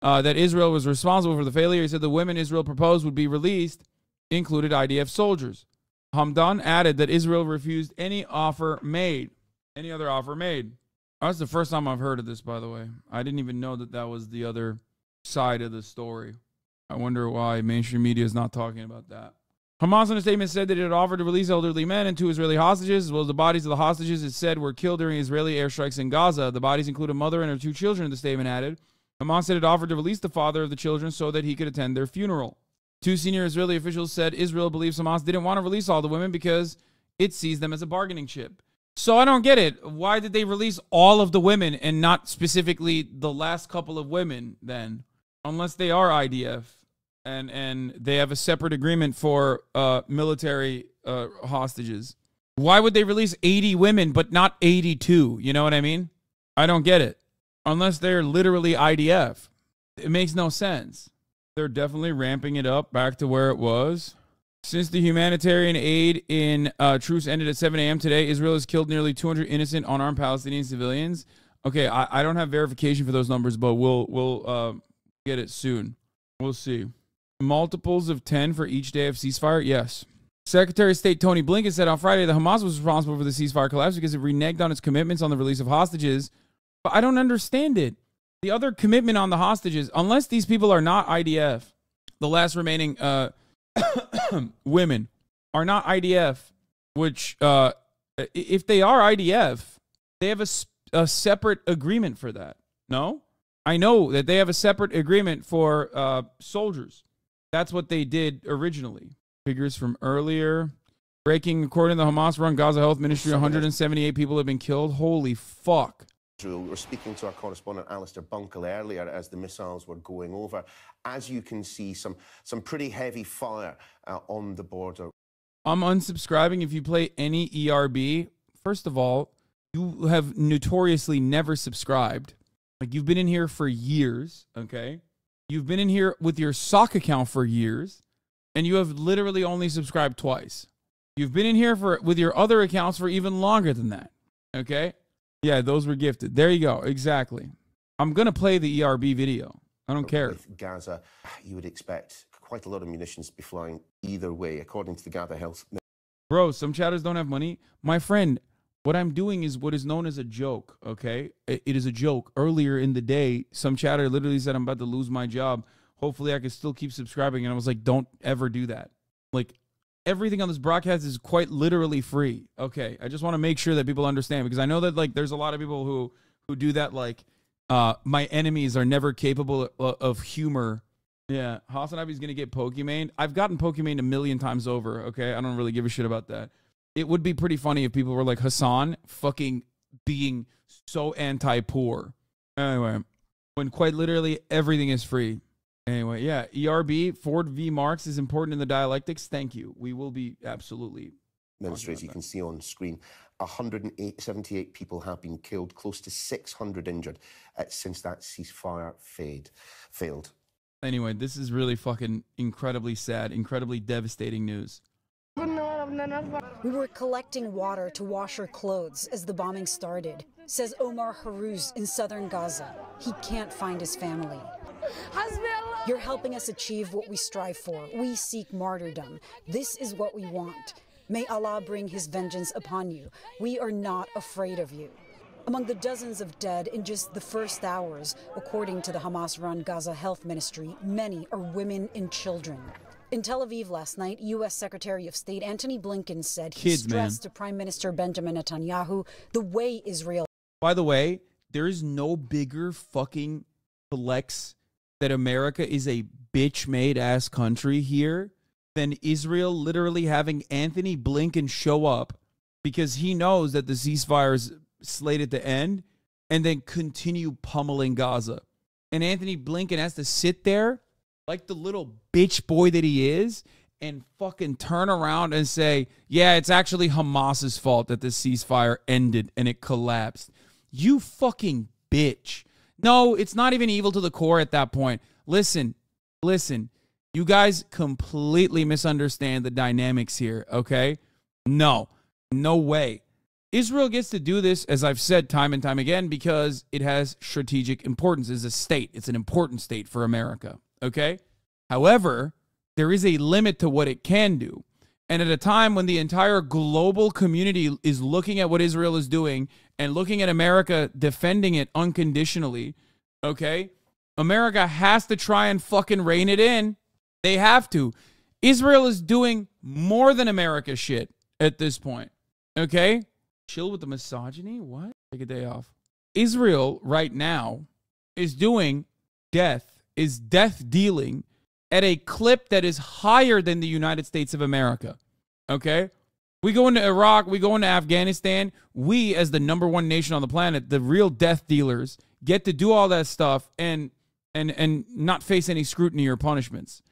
that Israel was responsible for the failure. He said the women Israel proposed would be released included IDF soldiers. Hamdan added that Israel refused any other offer made. That's the first time I've heard of this, by the way. I didn't even know that that was the other side of the story. I wonder why mainstream media is not talking about that. Hamas in a statement said that it had offered to release elderly men and 2 Israeli hostages, as well as the bodies of the hostages it said were killed during Israeli airstrikes in Gaza. The bodies include a mother and her 2 children, the statement added. Hamas said it offered to release the father of the children so that he could attend their funeral. 2 senior Israeli officials said Israel believes Hamas didn't want to release all the women because it sees them as a bargaining chip. So I don't get it. Why did they release all of the women and not specifically the last couple of women then? Unless they are IDF and they have a separate agreement for military hostages. Why would they release 80 women but not 82? You know what I mean? I don't get it. Unless they're literally IDF. It makes no sense. They're definitely ramping it up back to where it was. Since the humanitarian aid in truce ended at 7 a.m. today, Israel has killed nearly 200 innocent unarmed Palestinian civilians. Okay, I don't have verification for those numbers, but we'll get it soon. We'll see. Multiples of 10 for each day of ceasefire? Yes. Secretary of State Tony Blinken said on Friday that Hamas was responsible for the ceasefire collapse because it reneged on its commitments on the release of hostages. But I don't understand it. The other commitment on the hostages, unless these people are not IDF, the last remaining women are not IDF, which if they are IDF, they have a separate agreement for that. No? I know that they have a separate agreement for soldiers. That's what they did originally. Figures from earlier. Breaking, according to the Hamas-run Gaza Health Ministry, 178 people have been killed. Holy fuck. We're speaking to our correspondent Alistair Bunkle earlier as the missiles were going over. As you can see, some pretty heavy fire on the border. I'm unsubscribing if you play any ERB. First of all, you have notoriously never subscribed. Like, you've been in here for years, okay? You've been in here with your sock account for years, and you have literally only subscribed twice. You've been in here with your other accounts for even longer than that, okay? Yeah, those were gifted. There you go. Exactly. I'm going to play the ERB video. I don't care. With Gaza, you would expect quite a lot of munitions to be flying either way, according to the Gaza Health. Bro, some chatters don't have money. My friend, what I'm doing is what is known as a joke, okay? It is a joke. Earlier in the day, some chatter literally said, I'm about to lose my job. Hopefully I can still keep subscribing. And I was like, don't ever do that. Like, everything on this broadcast is quite literally free. Okay, I just want to make sure that people understand, because I know that, like, there's a lot of people who do that, like, my enemies are never capable of humor. Yeah, HasanAbi is going to get Pokimane. I've gotten Pokimane a million times over, okay? I don't really give a shit about that. It would be pretty funny if people were like, Hasan fucking being so anti-poor. Anyway, when quite literally everything is free. Anyway, yeah, ERB, Ford v. Marx is important in the dialectics. Thank you. We will be absolutely. Ministry, as you can see on screen, 178 people have been killed, close to 600 injured since that ceasefire failed. Anyway, this is really fucking incredibly sad, incredibly devastating news. We were collecting water to wash our clothes as the bombing started, says Omar Harouz in southern Gaza. He can't find his family. You're helping us achieve what we strive for. We seek martyrdom. This is what we want. May Allah bring his vengeance upon you. We are not afraid of you. Among the dozens of dead in just the first hours, according to the Hamas-run Gaza Health Ministry, many are women and children. In Tel Aviv last night, U.S. Secretary of State Antony Blinken said he stressed to Prime Minister Benjamin Netanyahu the way Israel... By the way, there is no bigger fucking flex that America is a bitch-made ass country here than Israel literally having Antony Blinken show up because he knows that the ceasefire is slated to end and then continue pummeling Gaza. And Antony Blinken has to sit there like the little bitch boy that he is, and fucking turn around and say, yeah, it's actually Hamas's fault that the ceasefire ended and it collapsed. You fucking bitch. No, it's not even evil to the core at that point. Listen. You guys completely misunderstand the dynamics here, okay? No way. Israel gets to do this, as I've said time and time again, because it has strategic importance as a state. It's an important state for America, okay? However, there is a limit to what it can do. And at a time when the entire global community is looking at what Israel is doing and looking at America defending it unconditionally, okay? America has to try and fucking rein it in. They have to. Israel is doing more than America shit at this point, okay? Chill with the misogyny? What? Take a day off. Israel right now is doing death dealing at a clip that is higher than the United States of America, okay? We go into Iraq, we go into Afghanistan. We, as the #1 nation on the planet, the real death dealers, get to do all that stuff and not face any scrutiny or punishments.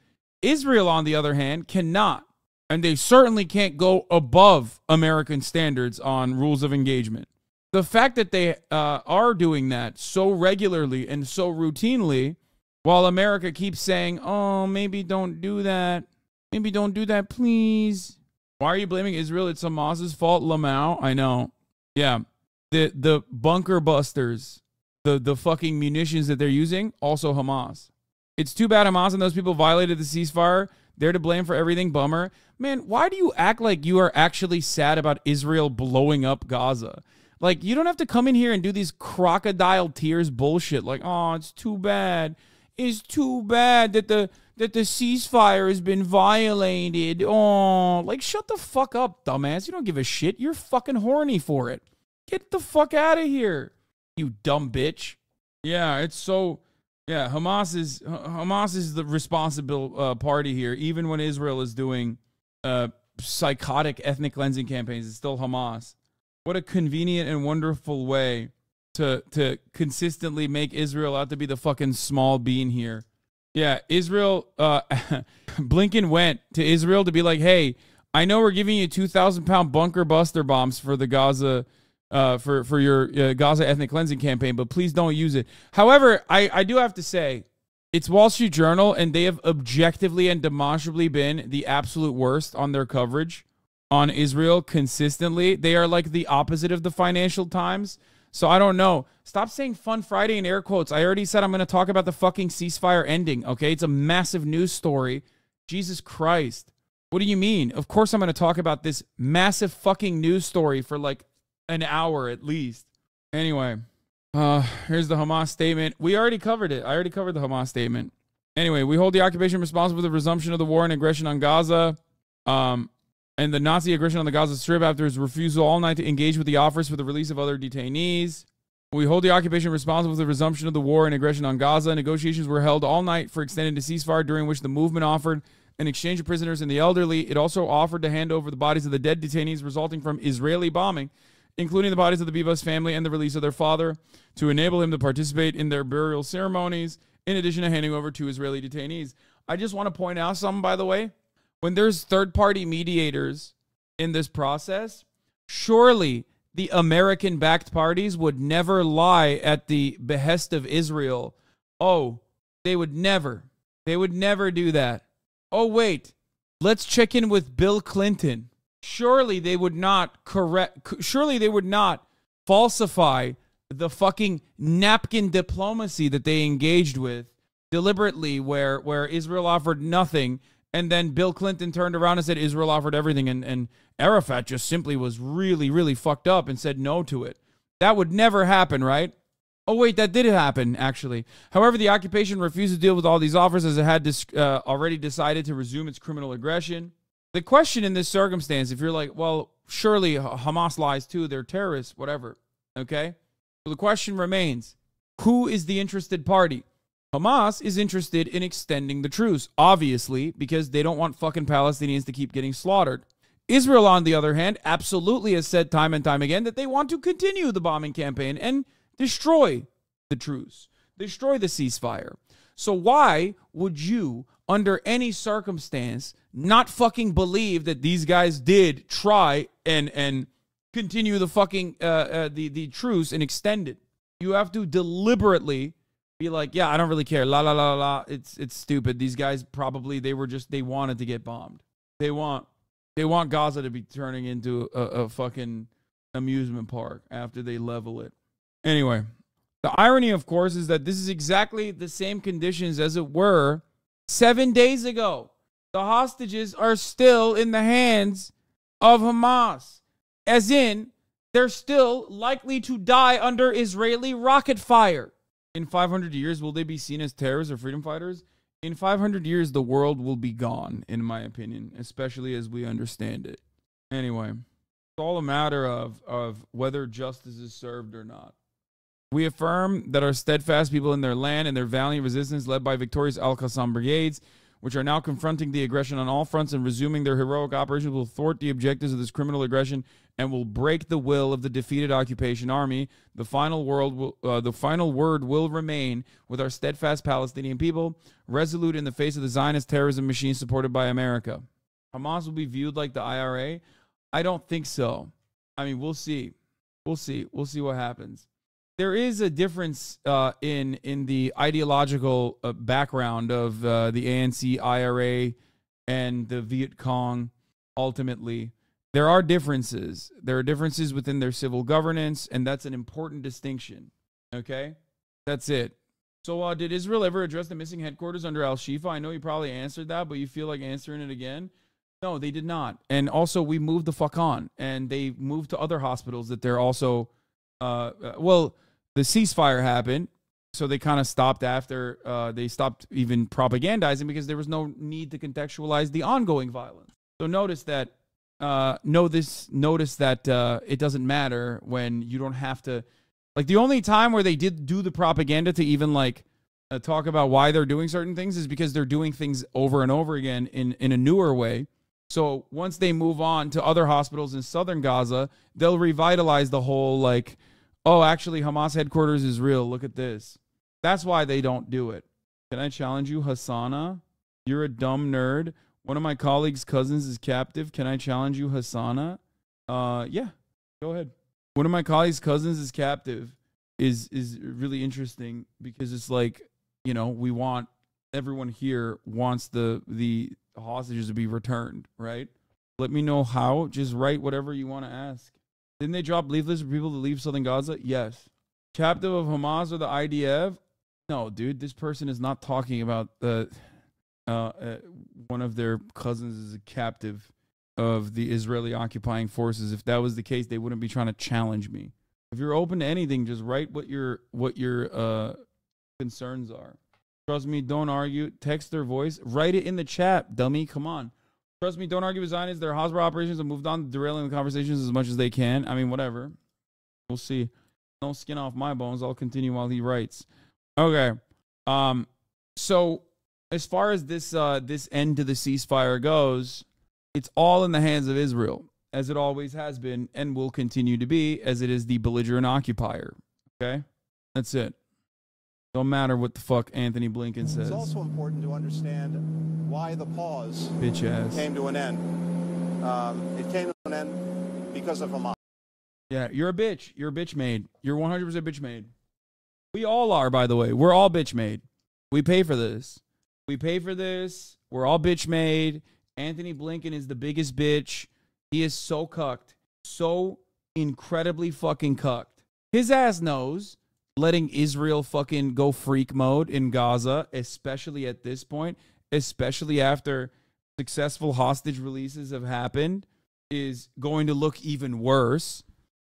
Israel, on the other hand, cannot. And they certainly can't go above American standards on rules of engagement. The fact that they are doing that so regularly and so routinely, while America keeps saying, oh, maybe don't do that. Maybe don't do that, please. Why are you blaming Israel? It's Hamas's fault, Lamau. I know. Yeah. The bunker busters, the fucking munitions that they're using, also Hamas. It's too bad Hamas and those people violated the ceasefire. They're to blame for everything. Bummer. Man, why do you act like you are actually sad about Israel blowing up Gaza? Like, you don't have to come in here and do these crocodile tears bullshit. Like, oh, it's too bad. It's too bad that the ceasefire has been violated. Oh, like, shut the fuck up, dumbass. You don't give a shit. You're fucking horny for it. Get the fuck out of here, you dumb bitch. Yeah, it's so... Yeah, Hamas is the responsible party here. Even when Israel is doing psychotic ethnic cleansing campaigns, it's still Hamas. What a convenient and wonderful way to consistently make Israel out to be the fucking small bean here. Yeah, Israel, Blinken went to Israel to be like, hey, I know we're giving you 2,000-pound bunker buster bombs for the Gaza... for your Gaza ethnic cleansing campaign, but please don't use it. However, I do have to say, it's Wall Street Journal, and they have objectively and demonstrably been the absolute worst on their coverage on Israel consistently. They are like the opposite of the Financial Times. So I don't know. Stop saying Fun Friday in air quotes. I already said I'm going to talk about the fucking ceasefire ending, okay? It's a massive news story. Jesus Christ. What do you mean? Of course I'm going to talk about this massive fucking news story for like an hour at least. Anyway, here's the Hamas statement. We already covered it. I already covered the Hamas statement. Anyway, we hold the occupation responsible for the resumption of the war and aggression on Gaza, and the Nazi aggression on the Gaza Strip after his refusal all night to engage with the offers for the release of other detainees. We hold the occupation responsible for the resumption of the war and aggression on Gaza. Negotiations were held all night for extending the ceasefire, during which the movement offered an exchange of prisoners and the elderly. It also offered to hand over the bodies of the dead detainees resulting from Israeli bombing, including the bodies of the Bivas family and the release of their father, to enable him to participate in their burial ceremonies, in addition to handing over 2 Israeli detainees. I just want to point out something, by the way. When there's third-party mediators in this process, surely the American-backed parties would never lie at the behest of Israel. Oh, they would never. They would never do that. Oh, wait. Let's check in with Bill Clinton. Surely they would not falsify the fucking napkin diplomacy that they engaged with deliberately, where Israel offered nothing, and then Bill Clinton turned around and said Israel offered everything, and Arafat just simply was really, really fucked up and said no to it. That would never happen, right? Oh, wait, that did happen, actually. However, the occupation refused to deal with all these offers, as it had already decided to resume its criminal aggression. The question in this circumstance, if you're like, well, surely Hamas lies too, they're terrorists, whatever, okay? Well, the question remains, who is the interested party? Hamas is interested in extending the truce, obviously, because they don't want fucking Palestinians to keep getting slaughtered. Israel, on the other hand, absolutely has said time and time again that they want to continue the bombing campaign and destroy the truce, destroy the ceasefire. So why would you, under any circumstance, not fucking believe that these guys did try and continue the fucking the truce and extend it? You have to deliberately be like, yeah, I don't really care. La la la la. It's stupid. These guys probably they wanted to get bombed. They want Gaza to be turning into a fucking amusement park after they level it. Anyway, the irony, of course, is that this is exactly the same conditions as it were 7 days ago. The hostages are still in the hands of Hamas. As in, they're still likely to die under Israeli rocket fire. In 500 years, will they be seen as terrorists or freedom fighters? In 500 years, the world will be gone, in my opinion, especially as we understand it. Anyway, it's all a matter of whether justice is served or not. We affirm that our steadfast people in their land and their valiant resistance led by victorious Al-Qassam brigades, which are now confronting the aggression on all fronts and resuming their heroic operations, will thwart the objectives of this criminal aggression and will break the will of the defeated occupation army. The final word will remain with our steadfast Palestinian people, resolute in the face of the Zionist terrorism machine supported by America. Hamas will be viewed like the IRA? I don't think so. I mean, we'll see. We'll see what happens. There is a difference in the ideological background of the ANC, IRA, and the Viet Cong. Ultimately, there are differences. There are differences within their civil governance, and that's an important distinction. Okay? That's it. So did Israel ever address the missing headquarters under Al-Shifa? I know you probably answered that, but you feel like answering it again? No, they did not. And also, we moved the fuck on, and they moved to other hospitals that they're also... the ceasefire happened, so they kind of stopped after they stopped even propagandizing because there was no need to contextualize the ongoing violence. So notice that it doesn't matter when you don't have to. Like, the only time where they did do the propaganda to even like talk about why they're doing certain things is because they're doing things over and over again in a newer way. So once they move on to other hospitals in southern Gaza, they'll revitalize the whole like, oh, actually, Hamas headquarters is real. Look at this. That's why they don't do it. Can I challenge you, Hasana? You're a dumb nerd. One of my colleagues' cousins is captive. Can I challenge you, Hasana? Yeah, go ahead. One of my colleagues' cousins is captive is really interesting because it's like, you know, we want, everyone here wants the hostages to be returned, right? Let me know how. Just write whatever you want to ask. Didn't they drop leaflets for people to leave southern Gaza? Yes. Captive of Hamas or the IDF? No, dude. This person is not talking about one of their cousins is a captive of the Israeli occupying forces. If that was the case, they wouldn't be trying to challenge me. If you're open to anything, just write what your concerns are. Trust me, don't argue. Text their voice. Write it in the chat, dummy. Come on. Trust me, don't argue with Zionists. Their hospital operations have moved on, derailing the conversations as much as they can. I mean, whatever. We'll see. Don't skin off my bones. I'll continue while he writes. Okay. So as far as this end to the ceasefire goes, it's all in the hands of Israel, as it always has been and will continue to be, as it is the belligerent occupier. Okay? That's it. Don't matter what the fuck Anthony Blinken says. It's also important to understand why the pause came to an end. It came to an end because of Hamas. Yeah, you're a bitch. You're a bitch made. You're 100% bitch made. We all are, by the way. We're all bitch made. We pay for this. We pay for this. We're all bitch made. Anthony Blinken is the biggest bitch. He is so cucked. So incredibly fucking cucked. His ass knows letting Israel fucking go freak mode in Gaza, especially at this point, especially after successful hostage releases have happened, is going to look even worse.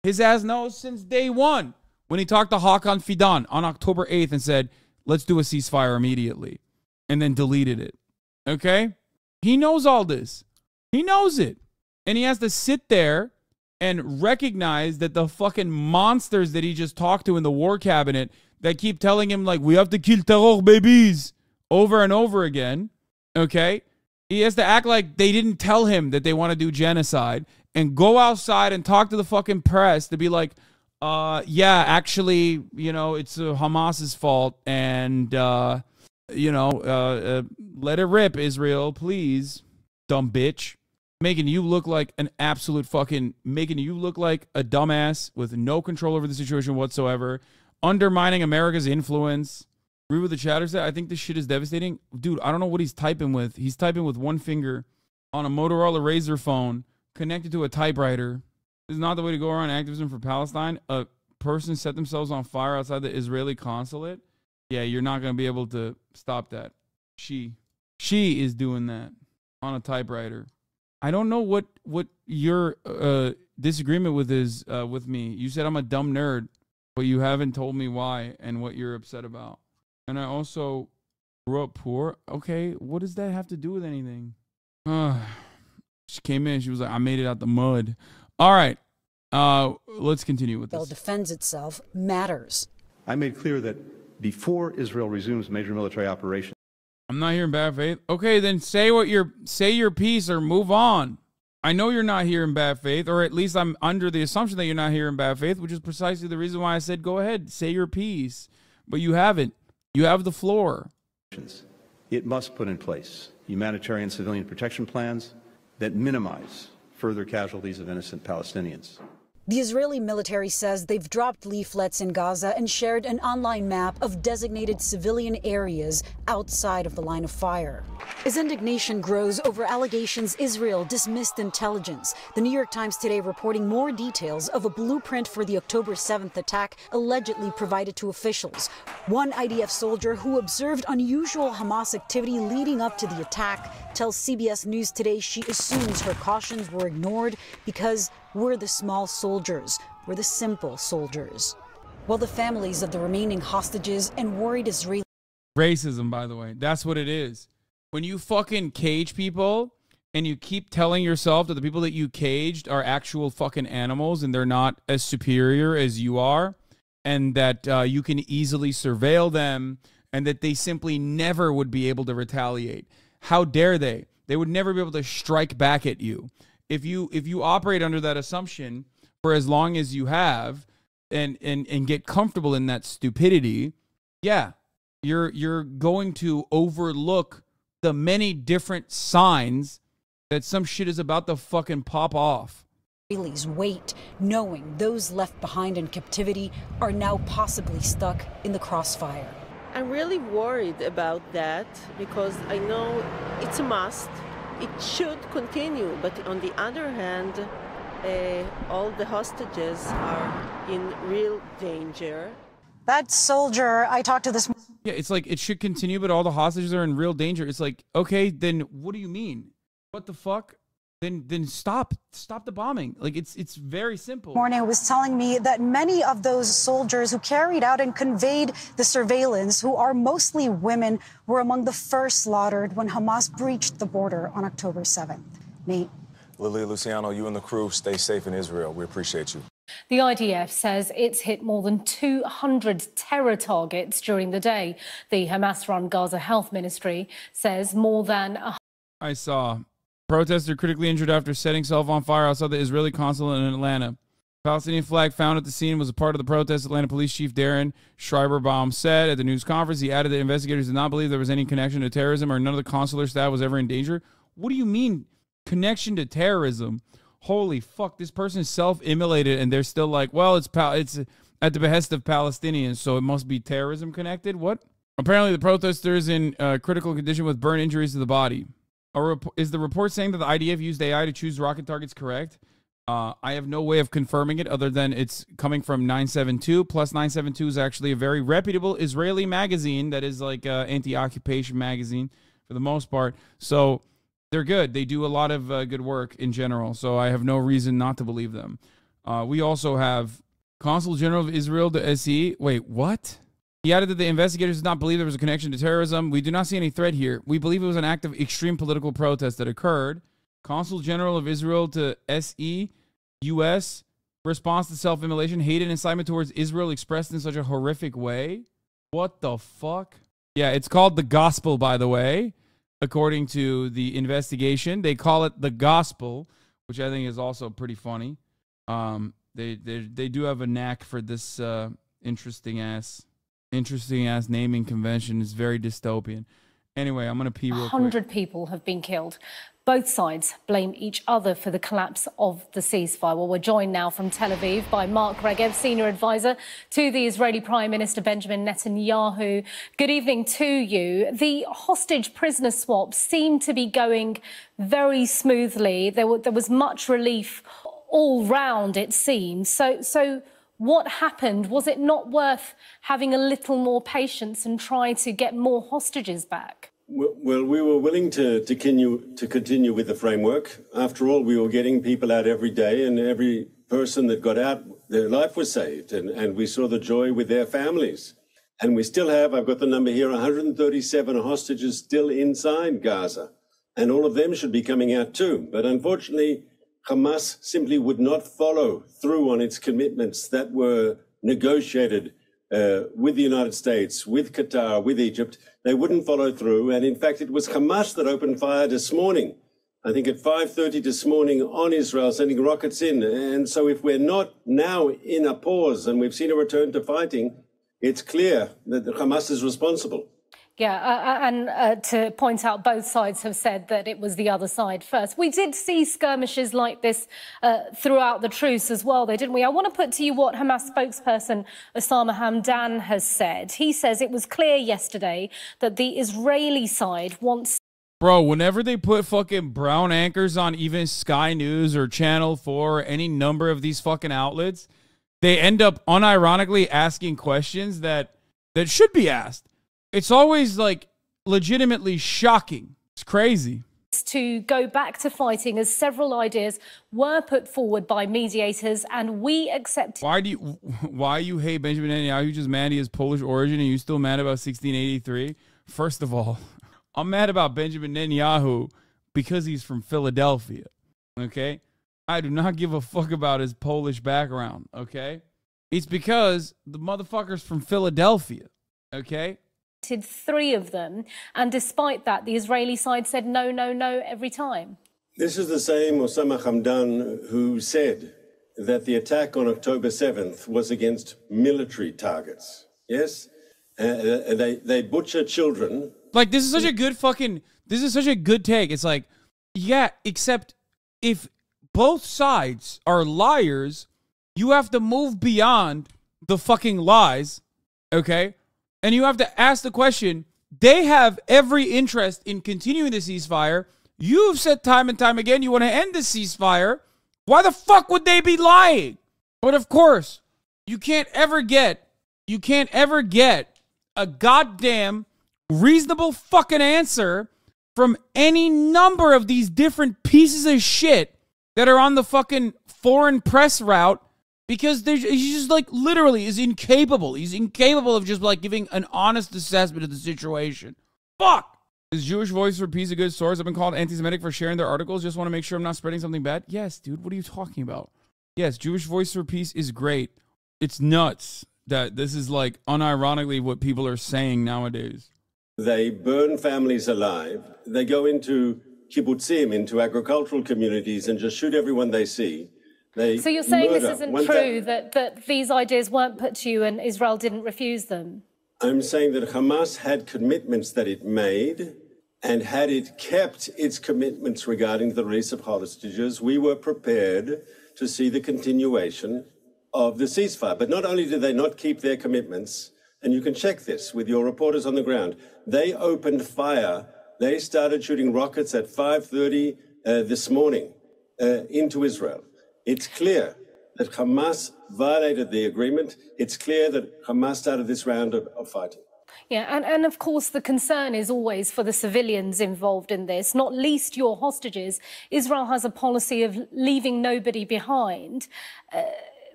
His ass knows since day one when he talked to Hakan Fidan on October 8th and said, let's do a ceasefire immediately, and then deleted it. Okay? He knows all this. He knows it. And he has to sit there and recognize that the fucking monsters that he just talked to in the war cabinet that keep telling him, like, we have to kill terror babies over and over again, okay? He has to act like they didn't tell him that they want to do genocide and go outside and talk to the fucking press to be like, yeah, actually, you know, it's Hamas's fault, and you know, let it rip, Israel, please, dumb bitch. Making you look like an absolute fucking, making you look like a dumbass with no control over the situation whatsoever, undermining America's influence. Agree with the chatter set. I think this shit is devastating. Dude, I don't know what he's typing with. He's typing with one finger on a Motorola Razr phone connected to a typewriter. This is not the way to go around activism for Palestine. A person set themselves on fire outside the Israeli consulate. Yeah, you're not going to be able to stop that. She is doing that on a typewriter. I don't know what your disagreement with is with me. You said I'm a dumb nerd, but you haven't told me why and what you're upset about. And I also grew up poor. Okay, what does that have to do with anything? She came in. She was like, I made it out the mud. All right, let's continue with this. Israel defends itself matters. I made clear that before Israel resumes major military operations. I'm not here in bad faith. Okay, then say your piece or move on. I know you're not here in bad faith, or at least I'm under the assumption that you're not here in bad faith, which is precisely the reason why I said go ahead, say your piece. But you haven't. You have the floor. It must put in place humanitarian civilian protection plans that minimize further casualties of innocent Palestinians. The Israeli military says they've dropped leaflets in Gaza and shared an online map of designated civilian areas outside of the line of fire. As indignation grows over allegations Israel dismissed intelligence, the New York Times today reporting more details of a blueprint for the October 7th attack allegedly provided to officials. One IDF soldier who observed unusual Hamas activity leading up to the attack tells CBS News today she assumes her cautions were ignored because we're the small soldiers, we're the simple soldiers. While the families of the remaining hostages and worried Israeli... Racism, by the way. That's what it is. When you fucking cage people and you keep telling yourself that the people that you caged are actual fucking animals and they're not as superior as you are, and that you can easily surveil them and that they simply never would be able to retaliate. How dare they? They would never be able to strike back at you. If you operate under that assumption for as long as you have and get comfortable in that stupidity, yeah, you're going to overlook the many different signs that some shit is about to fucking pop off. Israelis wait, knowing those left behind in captivity are now possibly stuck in the crossfire. I'm really worried about that because I know it's a must. It should continue, but on the other hand, all the hostages are in real danger. That soldier I talked to this... Yeah, it's like it should continue, but all the hostages are in real danger. It's like, okay, then what do you mean? What the fuck? Then stop the bombing. Like it's very simple. Morning was telling me that many of those soldiers who carried out and conveyed the surveillance, who are mostly women, were among the first slaughtered when Hamas breached the border on October 7th. Nate. Lilia Luciano, you and the crew stay safe in Israel. We appreciate you. The IDF says it's hit more than 200 terror targets during the day. The Hamas-run Gaza Health Ministry says more than... I saw... Protester critically injured after setting self on fire outside the Israeli consulate in Atlanta. Palestinian flag found at the scene was a part of the protest, Atlanta Police Chief Darren Schreiberbaum said at the news conference. He added that investigators did not believe there was any connection to terrorism or none of the consular staff was ever in danger. What do you mean, connection to terrorism? Holy fuck, this person is self-immolated and they're still like, well, it's at the behest of Palestinians, so it must be terrorism connected? What? Apparently the protester is in critical condition with burn injuries to the body. Is the report saying that the IDF used AI to choose rocket targets correct? I have no way of confirming it other than it's coming from 972. Plus 972 is actually a very reputable Israeli magazine that is like an anti-occupation magazine for the most part. So they're good. They do a lot of good work in general. So I have no reason not to believe them. We also have Consul General of Israel to SE. Wait, what? He added that the investigators did not believe there was a connection to terrorism. We do not see any threat here. We believe it was an act of extreme political protest that occurred. Consul General of Israel to SE, U.S. Response to self-immolation, hate and incitement towards Israel expressed in such a horrific way. What the fuck? Yeah, it's called the gospel, by the way, according to the investigation. They call it the gospel, which I think is also pretty funny. They do have a knack for this interesting Interesting ass naming convention. Is very dystopian. Anyway, I'm going to pee real quick. 100 people have been killed. Both sides blame each other for the collapse of the ceasefire. Well, we're joined now from Tel Aviv by Mark Regev, senior advisor to the Israeli Prime Minister Benjamin Netanyahu. Good evening to you. The hostage prisoner swaps seem to be going very smoothly. There was much relief all round, it seems. So what happened? Was it not worth having a little more patience and try to get more hostages back? Well, we were willing to continue with the framework. After all, we were getting people out every day, and every person that got out, their life was saved, and we saw the joy with their families. And we still have, I've got the number here, 137 hostages still inside Gaza, and all of them should be coming out too. But unfortunately, Hamas simply would not follow through on its commitments that were negotiated with the United States, with Qatar, with Egypt. They wouldn't follow through. And in fact, it was Hamas that opened fire this morning, I think at 5:30 this morning on Israel, sending rockets in. And so if we're not now in a pause and we've seen a return to fighting, it's clear that Hamas is responsible. Yeah, and to point out, both sides have said that it was the other side first. We did see skirmishes like this throughout the truce as well, though, didn't we? I want to put to you what Hamas spokesperson Osama Hamdan has said. He says it was clear yesterday that the Israeli side wants... Bro, whenever they put fucking brown anchors on even Sky News or Channel 4 or any number of these fucking outlets, they end up unironically asking questions that should be asked. It's always, like, legitimately shocking. It's crazy. To go back to fighting, as several ideas were put forward by mediators, and we accept... Why you hate Benjamin Netanyahu? You just mad he has Polish origin, and you still mad about 1683? First of all, I'm mad about Benjamin Netanyahu because he's from Philadelphia, okay? I do not give a fuck about his Polish background, okay? It's because the motherfucker's from Philadelphia, okay? 3 of them, and despite that, the Israeli side said no, no, no every time. This is the same Osama Hamdan who said that the attack on October 7th was against military targets. Yes? They butcher children. Like, this is such a good fucking... This is such a good take. It's like, yeah, except if both sides are liars, you have to move beyond the fucking lies, okay? And you have to ask the question, they have every interest in continuing the ceasefire. You've said time and time again you want to end the ceasefire. Why the fuck would they be lying? But of course, you can't ever get a goddamn reasonable fucking answer from any number of these different pieces of shit that are on the fucking foreign press route. Because he's just, like, literally is incapable. He's incapable of just, like, giving an honest assessment of the situation. Fuck! Is Jewish Voice for Peace a good source? I've been called anti-Semitic for sharing their articles. Just want to make sure I'm not spreading something bad. Yes, dude. What are you talking about? Yes, Jewish Voice for Peace is great. It's nuts that this is, like, unironically what people are saying nowadays. They burn families alive. They go into kibbutzim, into agricultural communities, and just shoot everyone they see. So you're saying this isn't true, that these ideas weren't put to you and Israel didn't refuse them? I'm saying that Hamas had commitments that it made, and had it kept its commitments regarding the release of hostages, we were prepared to see the continuation of the ceasefire. But not only did they not keep their commitments, and you can check this with your reporters on the ground, they opened fire. They started shooting rockets at 5:30 this morning into Israel. It's clear that Hamas violated the agreement. It's clear that Hamas started this round of fighting. Yeah, and of course the concern is always for the civilians involved in this, not least your hostages. Israel has a policy of leaving nobody behind.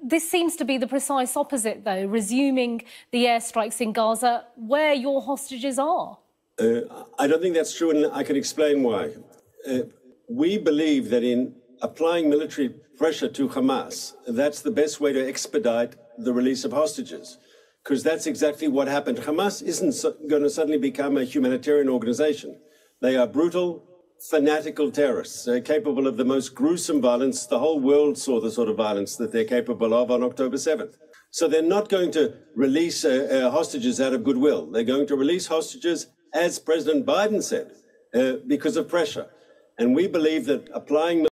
This seems to be the precise opposite, though, resuming the airstrikes in Gaza where your hostages are. I don't think that's true, and I can explain why. We believe that in applying military pressure to Hamas, that's the best way to expedite the release of hostages, because that's exactly what happened. Hamas isn't going to suddenly become a humanitarian organization. They are brutal, fanatical terrorists, capable of the most gruesome violence. The whole world saw the sort of violence that they're capable of on October 7th. So they're not going to release hostages out of goodwill. They're going to release hostages, as President Biden said, because of pressure. And we believe that applying...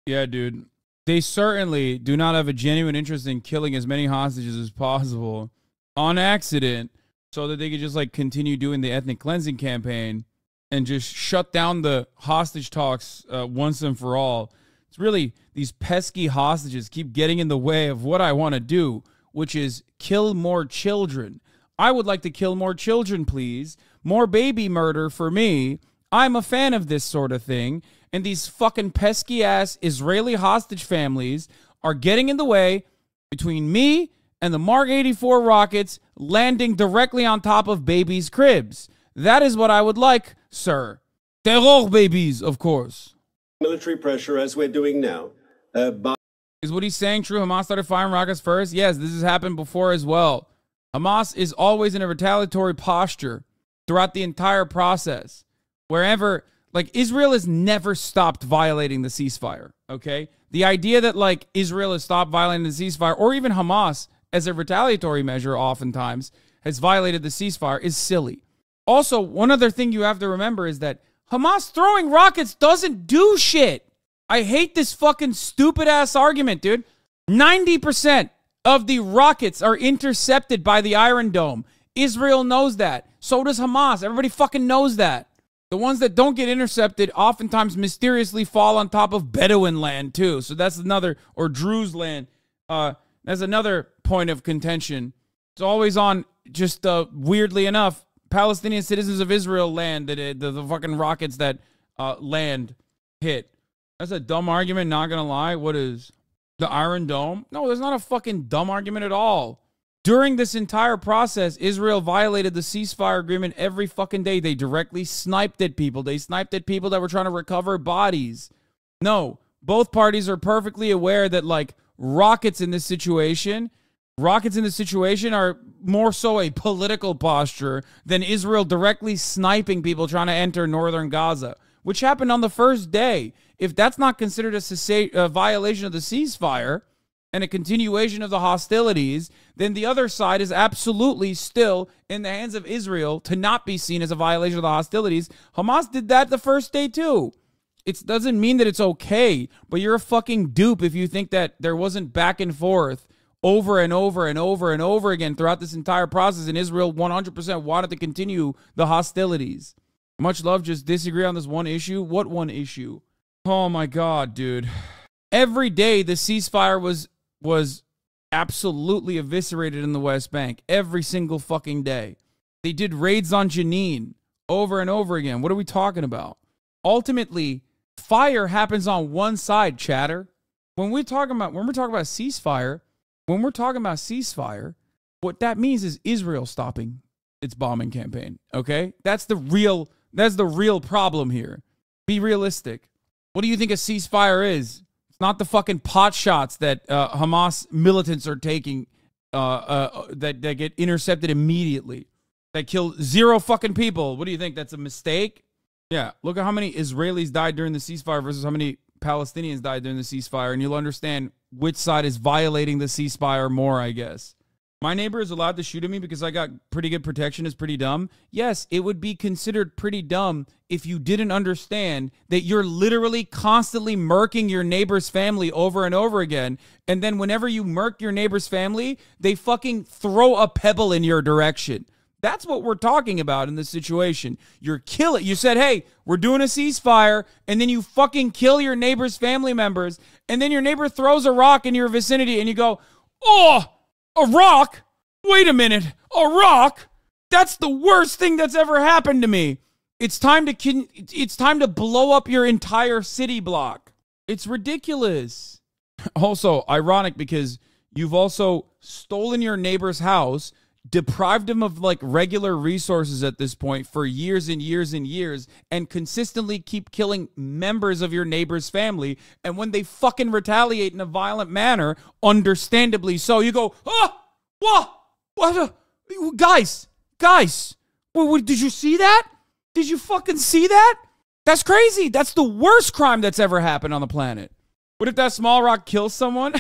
Yeah, dude. They certainly do not have a genuine interest in killing as many hostages as possible on accident so that they could just, like, continue doing the ethnic cleansing campaign and just shut down the hostage talks once and for all. It's really these pesky hostages keep getting in the way of what I want to do, which is kill more children. I would like to kill more children, please. More baby murder for me. I'm a fan of this sort of thing. And these fucking pesky-ass Israeli hostage families are getting in the way between me and the Mark 84 rockets landing directly on top of babies' cribs. That is what I would like, sir. Terror babies, of course. Military pressure, as we're doing now. Is what he's saying true? Hamas started firing rockets first? Yes, this has happened before as well. Hamas is always in a retaliatory posture throughout the entire process. Wherever, like, Israel has never stopped violating the ceasefire, okay? The idea that, like, Israel has stopped violating the ceasefire, or even Hamas, as a retaliatory measure oftentimes, has violated the ceasefire is silly. Also, one other thing you have to remember is that Hamas throwing rockets doesn't do shit. I hate this fucking stupid-ass argument, dude. 90% of the rockets are intercepted by the Iron Dome. Israel knows that. So does Hamas. Everybody fucking knows that. The ones that don't get intercepted oftentimes mysteriously fall on top of Bedouin land, too. So that's another, or Druze land. That's another point of contention. It's always on, just weirdly enough, Palestinian citizens of Israel land, the fucking rockets that land hit. That's a dumb argument, not gonna lie. What is the Iron Dome? No, there's not a fucking dumb argument at all. During this entire process, Israel violated the ceasefire agreement every fucking day. They directly sniped at people. They sniped at people that were trying to recover bodies. No, both parties are perfectly aware that, like, rockets in this situation are more so a political posture than Israel directly sniping people trying to enter northern Gaza, which happened on the first day. If that's not considered a violation of the ceasefire and a continuation of the hostilities, then the other side is absolutely still in the hands of Israel to not be seen as a violation of the hostilities. Hamas did that the first day too. It doesn't mean that it's okay, but you're a fucking dupe if you think that there wasn't back and forth over and over and over and over again throughout this entire process, and Israel 100% wanted to continue the hostilities. Much love, just disagree on this one issue. What one issue? Oh my God, dude. Every day the ceasefire was absolutely eviscerated in the West Bank. Every single fucking day. They did raids on Jenin over and over again. What are we talking about? Ultimately, fire happens on one side, chatter. When we're talking about ceasefire, what that means is Israel stopping its bombing campaign. Okay? That's the real problem here. Be realistic. What do you think a ceasefire is? It's not the fucking pot shots that Hamas militants are taking that get intercepted immediately. That kill 0 fucking people. What do you think? That's a mistake? Yeah, look at how many Israelis died during the ceasefire versus how many Palestinians died during the ceasefire, and you'll understand which side is violating the ceasefire more, I guess. My neighbor is allowed to shoot at me because I got pretty good protection is pretty dumb. Yes, it would be considered pretty dumb if you didn't understand that you're literally constantly murking your neighbor's family over and over again. And then whenever you murk your neighbor's family, they fucking throw a pebble in your direction. That's what we're talking about in this situation. You're killing. You said, hey, we're doing a ceasefire, and then you fucking kill your neighbor's family members, and then your neighbor throws a rock in your vicinity, and you go, oh, a rock? Wait a minute, a rock? That's the worst thing that's ever happened to me. It's time to blow up your entire city block. It's ridiculous. Also, ironic because you've also stolen your neighbor's house, deprived him of like regular resources at this point for years and years and years, and consistently keep killing members of your neighbor's family. And when they fucking retaliate in a violent manner, understandably so, you go, oh, what, guys, did you see that? Did you fucking see that? That's crazy. That's the worst crime that's ever happened on the planet. What if that small rock kills someone?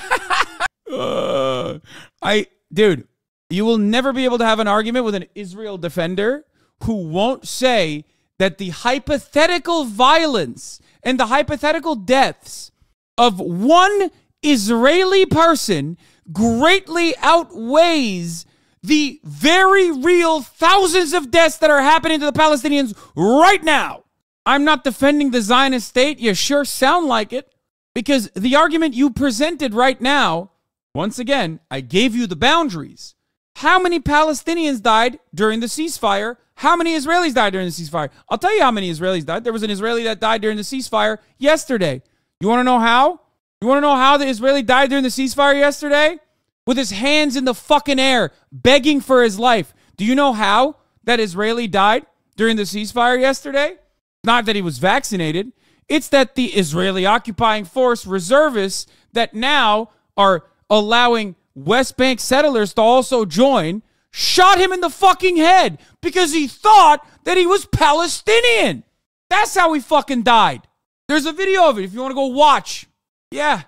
Dude, you will never be able to have an argument with an Israel defender who won't say that the hypothetical violence and the hypothetical deaths of one Israeli person greatly outweighs the very real thousands of deaths that are happening to the Palestinians right now. I'm not defending the Zionist state. You sure sound like it. Because the argument you presented right now, once again, I gave you the boundaries. How many Palestinians died during the ceasefire? How many Israelis died during the ceasefire? I'll tell you how many Israelis died. There was an Israeli that died during the ceasefire yesterday. You want to know how? You want to know how the Israeli died during the ceasefire yesterday? With his hands in the fucking air, begging for his life. Do you know how that Israeli died during the ceasefire yesterday? Not that he was vaccinated. It's that the Israeli occupying force reservists that now are allowing West Bank settlers to also join shot him in the fucking head because he thought that he was Palestinian. That's how he fucking died. There's a video of it if you want to go watch. Yeah.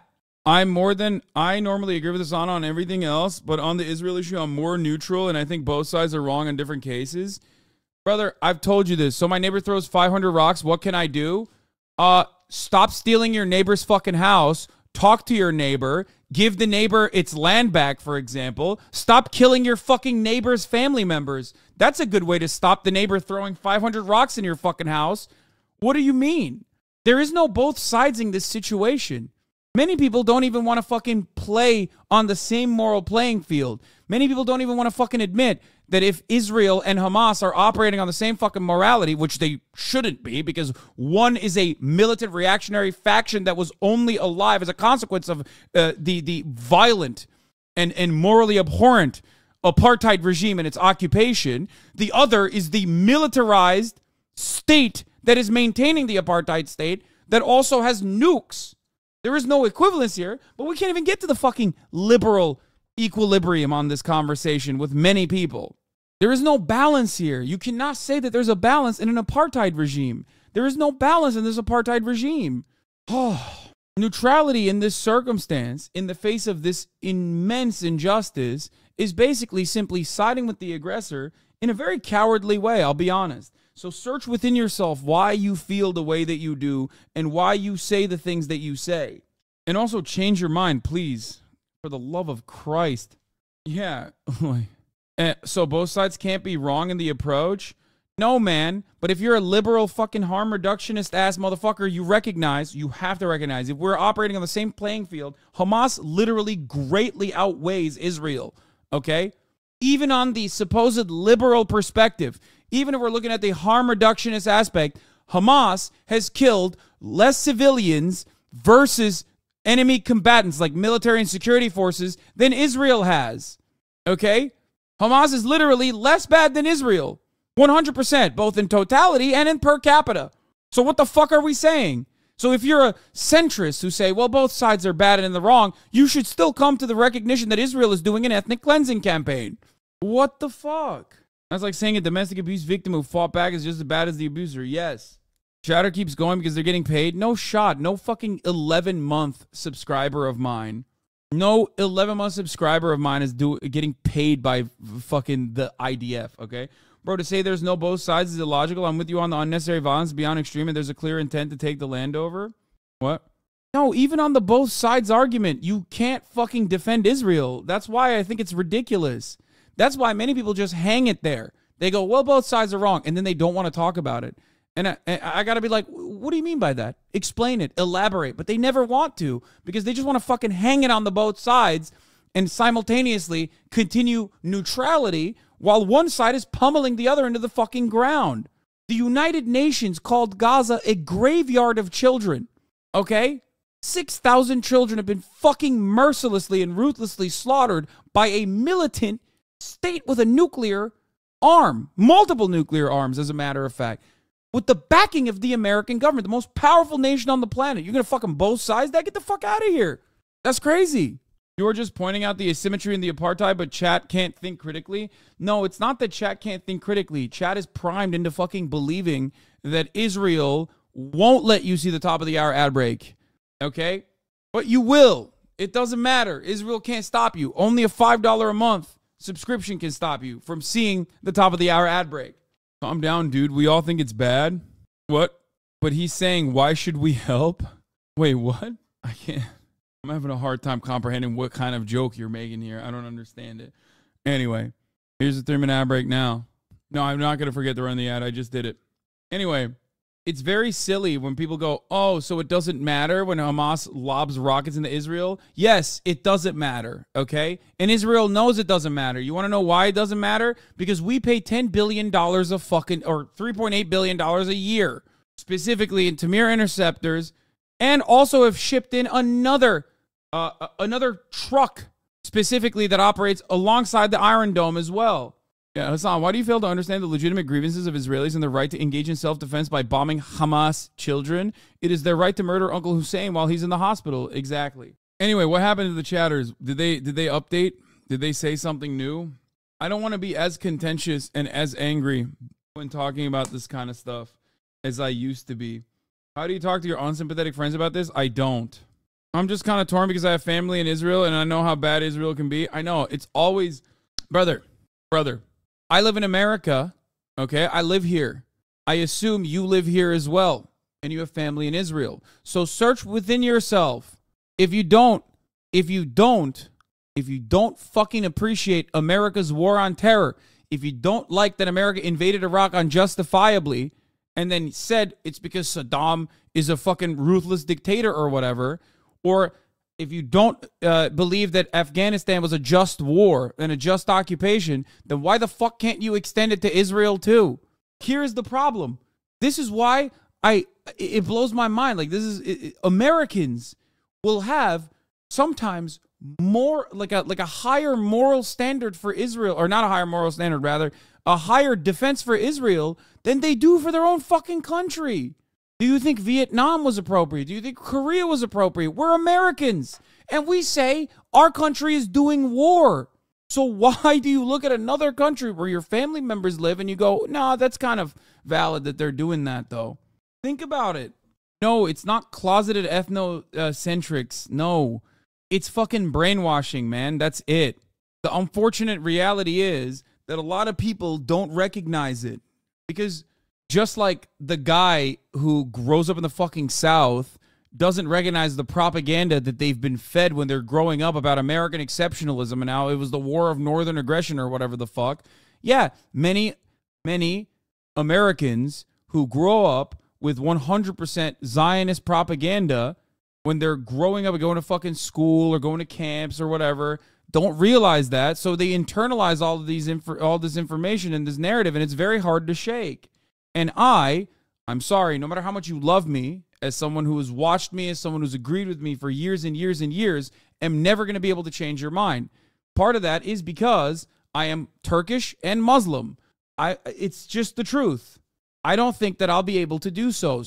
I normally agree with Hasan on everything else, but on the Israel issue, I'm more neutral, and I think both sides are wrong in different cases. Brother, I've told you this. So my neighbor throws 500 rocks. What can I do? Stop stealing your neighbor's fucking house. Talk to your neighbor. Give the neighbor its land back, for example. Stop killing your fucking neighbor's family members. That's a good way to stop the neighbor throwing 500 rocks in your fucking house. What do you mean? There is no both sides in this situation. Many people don't even want to fucking play on the same moral playing field. Many people don't even want to fucking admit that if Israel and Hamas are operating on the same fucking morality, which they shouldn't be, because one is a militant reactionary faction that was only alive as a consequence of the violent and morally abhorrent apartheid regime and its occupation. The other is the militarized state that is maintaining the apartheid state that also has nukes. There is no equivalence here, but we can't even get to the fucking liberal equilibrium on this conversation with many people. There is no balance here. You cannot say that there's a balance in an apartheid regime. There is no balance in this apartheid regime. Neutrality in this circumstance, in the face of this immense injustice, is basically simply siding with the aggressor in a very cowardly way, I'll be honest. So search within yourself why you feel the way that you do and why you say the things that you say. And also change your mind, please. For the love of Christ. Yeah. So both sides can't be wrong in the approach? No, man. But if you're a liberal fucking harm reductionist ass motherfucker, you have to recognize, if we're operating on the same playing field, Hamas literally greatly outweighs Israel. Okay? Even on the supposed liberal perspective, even if we're looking at the harm reductionist aspect, Hamas has killed less civilians versus enemy combatants like military and security forces than Israel has. Okay? Hamas is literally less bad than Israel. 100%, both in totality and in per capita. So what the fuck are we saying? So if you're a centrist who say, well, both sides are bad and in the wrong, you should still come to the recognition that Israel is doing an ethnic cleansing campaign. What the fuck? That's like saying a domestic abuse victim who fought back is just as bad as the abuser. Yes. Chatter keeps going because they're getting paid. No shot. No fucking 11-month subscriber of mine. No 11-month subscriber of mine is getting paid by fucking the IDF, okay? Bro, to say there's no both sides is illogical. I'm with you on the unnecessary violence beyond extreme and there's a clear intent to take the land over. What? No, even on the both sides argument, you can't fucking defend Israel. That's why I think it's ridiculous. That's why many people just hang it there. They go, well, both sides are wrong, and then they don't want to talk about it. And I got to be like, what do you mean by that? Explain it, elaborate. But they never want to because they just want to fucking hang it on the both sides and simultaneously continue neutrality while one side is pummeling the other into the fucking ground. The United Nations called Gaza a graveyard of children, okay? 6,000 children have been fucking mercilessly and ruthlessly slaughtered by a militant state with a nuclear arm, multiple nuclear arms, as a matter of fact, with the backing of the American government, the most powerful nation on the planet. You're going to fucking both sides that? Get the fuck out of here. That's crazy. You're just pointing out the asymmetry in the apartheid, but chat can't think critically. No, it's not that chat can't think critically. Chat is primed into fucking believing that Israel won't let you see the top of the hour ad break. Okay? But you will. It doesn't matter. Israel can't stop you. Only a $5 a month. subscription can stop you from seeing the top of the hour ad break. Calm down, dude. We all think it's bad. What? But he's saying, why should we help? Wait, what? I can't. I'm having a hard time comprehending what kind of joke you're making here. I don't understand it. Anyway, here's the 3-minute ad break now. No, I'm not going to forget to run the ad. I just did it. Anyway, it's very silly when people go, oh, so it doesn't matter when Hamas lobs rockets into Israel? Yes, it doesn't matter, okay? And Israel knows it doesn't matter. You want to know why it doesn't matter? Because we pay $10 billion of fucking, or $3.8 billion a year, specifically in Tamir interceptors, and also have shipped in another truck, specifically that operates alongside the Iron Dome as well. Yeah, Hassan, why do you fail to understand the legitimate grievances of Israelis and their right to engage in self-defense by bombing Hamas children? It is their right to murder Uncle Hussein while he's in the hospital. Exactly. Anyway, what happened to the chatters? Did they update? Did they say something new? I don't want to be as contentious and as angry when talking about this kind of stuff as I used to be. How do you talk to your unsympathetic friends about this? I don't. I'm just kind of torn because I have family in Israel and I know how bad Israel can be. I know. It's always... Brother. I live in America, okay? I live here. I assume you live here as well, and you have family in Israel. So search within yourself. If you don't fucking appreciate America's war on terror, if you don't like that America invaded Iraq unjustifiably, and then said it's because Saddam is a fucking ruthless dictator or whatever, or if you don't believe that Afghanistan was a just war and a just occupation, then why the fuck can't you extend it to Israel too? Here's the problem. This is why it blows my mind. Like, Americans will have sometimes more like a higher moral standard for Israel, or not a higher moral standard, rather a higher defense for Israel than they do for their own fucking country. Do you think Vietnam was appropriate? Do you think Korea was appropriate? We're Americans, and we say our country is doing war. So why do you look at another country where your family members live and you go, no, that's kind of valid that they're doing that, though? Think about it. No, it's not closeted ethnocentrics. No, it's fucking brainwashing, man. That's it. The unfortunate reality is that a lot of people don't recognize it, because just like the guy who grows up in the fucking South doesn't recognize the propaganda that they've been fed when they're growing up about American exceptionalism and how it was the war of northern aggression or whatever the fuck. Yeah, many Americans who grow up with 100% Zionist propaganda when they're growing up and going to fucking school or going to camps or whatever don't realize that, so they internalize all this information and this narrative, and it's very hard to shake. And I'm sorry, no matter how much you love me, as someone who has watched me, as someone who's agreed with me for years and years and years, am never going to be able to change your mind. Part of that is because I am Turkish and Muslim. It's just the truth. I don't think that I'll be able to do so.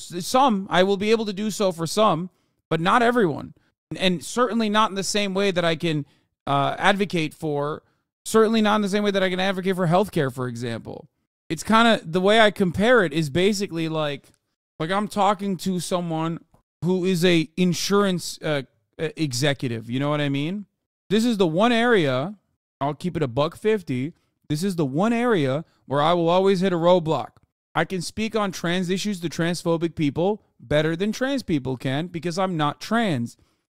I will be able to do so for some, but not everyone. And certainly not in the same way that I can advocate for, certainly not in the same way that I can advocate for healthcare, for example. It's kind of, the way I compare it is basically like I'm talking to someone who is a insurance executive. You know what I mean? This is the one area, I'll keep it $150. This is the one area where I will always hit a roadblock. I can speak on trans issues to transphobic people better than trans people can because I'm not trans.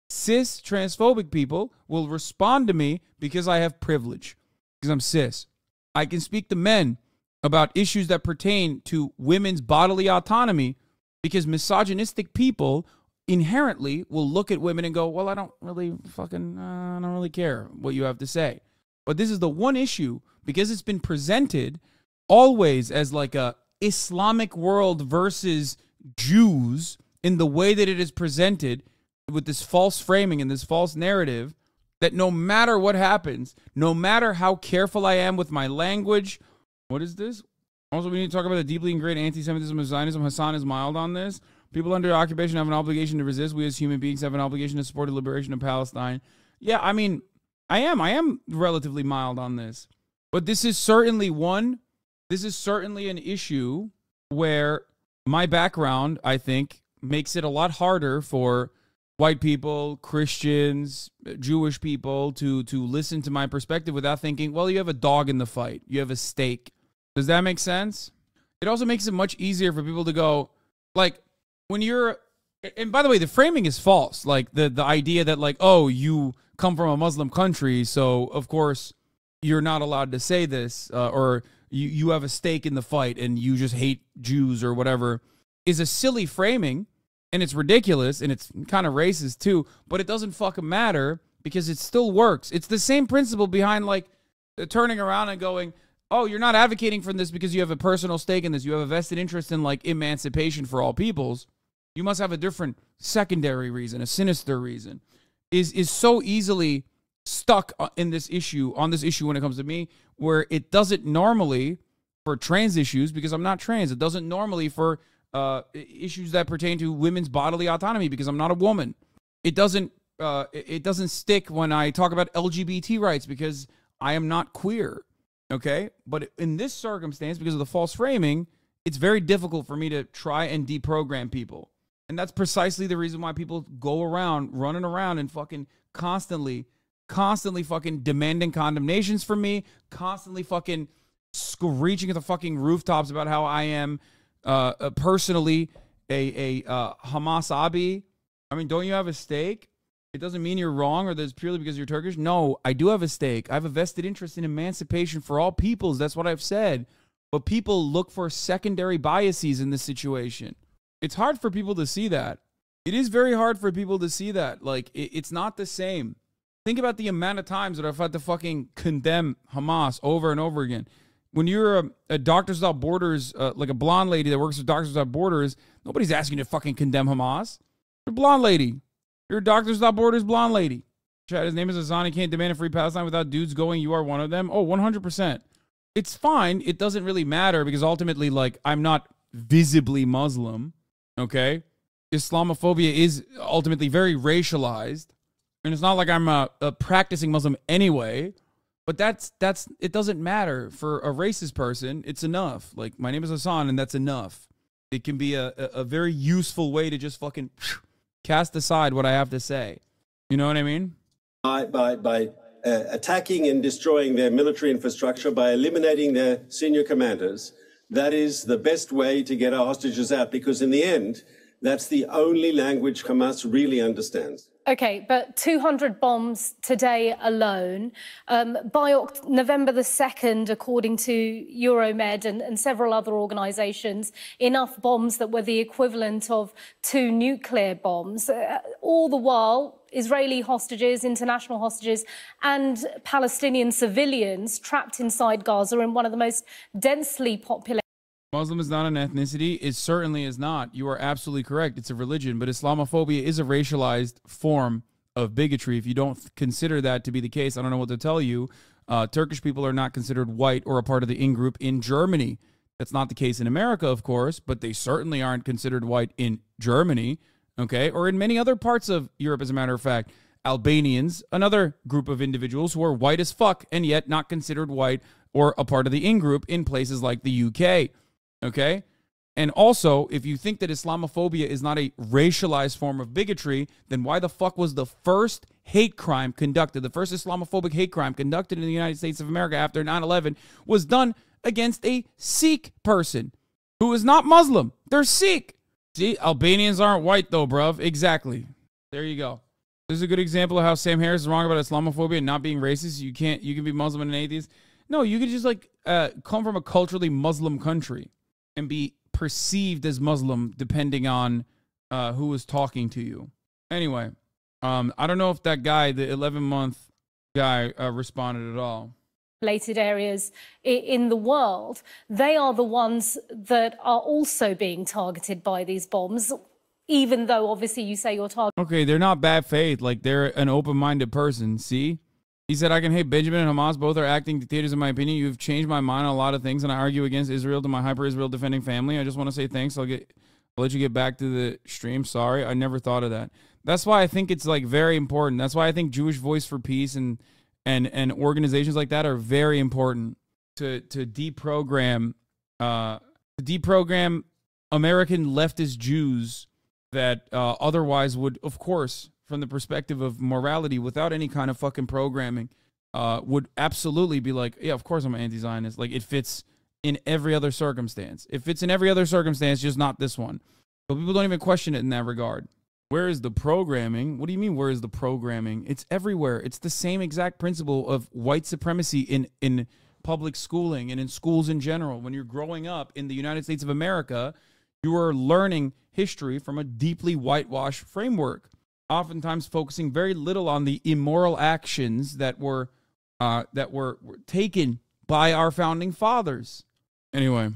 Cis transphobic people will respond to me because I have privilege, because I'm cis. I can speak to men about issues that pertain to women's bodily autonomy because misogynistic people inherently will look at women and go, well, I don't really care what you have to say. But this is the one issue, because it's been presented always as like a Islamic world versus Jews in the way that it is presented, with this false framing and this false narrative, that no matter what happens, no matter how careful I am with my language. What is this? Also, we need to talk about the deeply ingrained anti-Semitism of Zionism. Hassan is mild on this. People under occupation have an obligation to resist. We as human beings have an obligation to support the liberation of Palestine. Yeah, I mean, I am relatively mild on this. But this is certainly an issue where my background, I think, makes it a lot harder for white people, Christians, Jewish people to listen to my perspective without thinking, well, you have a dog in the fight. You have a stake. Does that make sense? It also makes it much easier for people to go, like, when you're, and by the way, the framing is false. Like, the idea that, like, oh, you come from a Muslim country, so, of course, you're not allowed to say this, or you have a stake in the fight and you just hate Jews or whatever, is a silly framing, and it's ridiculous, and it's kind of racist, too, but it doesn't fucking matter because it still works. It's the same principle behind, like, turning around and going, oh, you're not advocating for this because you have a personal stake in this. You have a vested interest in, like, emancipation for all peoples. You must have a different secondary reason, a sinister reason. Is so easily stuck in this issue, on this issue when it comes to me, where it doesn't normally for trans issues, because I'm not trans. It doesn't normally for issues that pertain to women's bodily autonomy, because I'm not a woman. It doesn't stick when I talk about LGBT rights, because I am not queer. Okay, but in this circumstance, because of the false framing, it's very difficult for me to try and deprogram people. And that's precisely the reason why people go around, running around and fucking constantly fucking demanding condemnations from me, constantly fucking screeching at the fucking rooftops about how I am personally a HasanAbi. I mean, don't you have a stake? It doesn't mean you're wrong or that it's purely because you're Turkish. No, I do have a stake. I have a vested interest in emancipation for all peoples. That's what I've said. But people look for secondary biases in this situation. It's hard for people to see that. It is very hard for people to see that. Like, it's not the same. Think about the amount of times that I've had to fucking condemn Hamas over and over again. When you're a Doctors Without Borders, like a blonde lady that works with Doctors Without Borders, nobody's asking you to fucking condemn Hamas. You're a blonde lady. You're a Doctors Without Borders blonde lady. Chad, his name is Hasan. He can't demand a free Palestine without dudes going, you are one of them. Oh, 100%. It's fine. It doesn't really matter because ultimately, like, I'm not visibly Muslim, okay? Islamophobia is ultimately very racialized. And it's not like I'm a practicing Muslim anyway. But it doesn't matter. For a racist person, it's enough. Like, my name is Hasan, and that's enough. It can be a very useful way to just fucking cast aside what I have to say. You know what I mean? By attacking and destroying their military infrastructure, by eliminating their senior commanders, that is the best way to get our hostages out, because in the end, that's the only language Hamas really understands. Okay, but 200 bombs today alone. By November the 2nd, according to Euromed and several other organisations, enough bombs that were the equivalent of 2 nuclear bombs. All the while, Israeli hostages, international hostages, and Palestinian civilians trapped inside Gaza in one of the most densely populated. Muslim is not an ethnicity. It certainly is not. You are absolutely correct. It's a religion, but Islamophobia is a racialized form of bigotry. If you don't consider that to be the case, I don't know what to tell you. Turkish people are not considered white or a part of the in-group in Germany. That's not the case in America, of course, but they certainly aren't considered white in Germany, okay, or in many other parts of Europe, as a matter of fact. Albanians, another group of individuals who are white as fuck and yet not considered white or a part of the in-group in places like the UK. Okay? And also, if you think that Islamophobia is not a racialized form of bigotry, then why the fuck was the first hate crime conducted, the first Islamophobic hate crime conducted in the United States of America after 9/11 was done against a Sikh person who is not Muslim? They're Sikh. See, Albanians aren't white though, bruv. Exactly. There you go. This is a good example of how Sam Harris is wrong about Islamophobia and not being racist. You can be Muslim and an atheist. No, you can just like come from a culturally Muslim country and be perceived as Muslim depending on who is talking to you. Anyway, I don't know if that guy, the 11-month guy, responded at all. Populated areas in the world, they are the ones that are also being targeted by these bombs, even though obviously you say you're targeting. Okay, they're not bad faith. Like, they're an open-minded person. See? He said, I can hate Benjamin and Hamas. Both are acting dictators, in my opinion. You've changed my mind on a lot of things, and I argue against Israel to my hyper-Israel defending family. I just want to say thanks. I'll let you get back to the stream. Sorry, I never thought of that. That's why I think it's, like, very important. That's why I think Jewish Voice for Peace and organizations like that are very important to deprogram American leftist Jews that otherwise would, of course, from the perspective of morality, without any kind of fucking programming, would absolutely be like, yeah, of course I'm an anti-Zionist. Like, it fits in every other circumstance. It fits in every other circumstance, just not this one. But people don't even question it in that regard. Where is the programming? What do you mean, where is the programming? It's everywhere. It's the same exact principle of white supremacy in public schooling and in schools in general. When you're growing up in the United States of America, you are learning history from a deeply whitewashed framework, oftentimes focusing very little on the immoral actions that were taken by our founding fathers. Anyway, I'm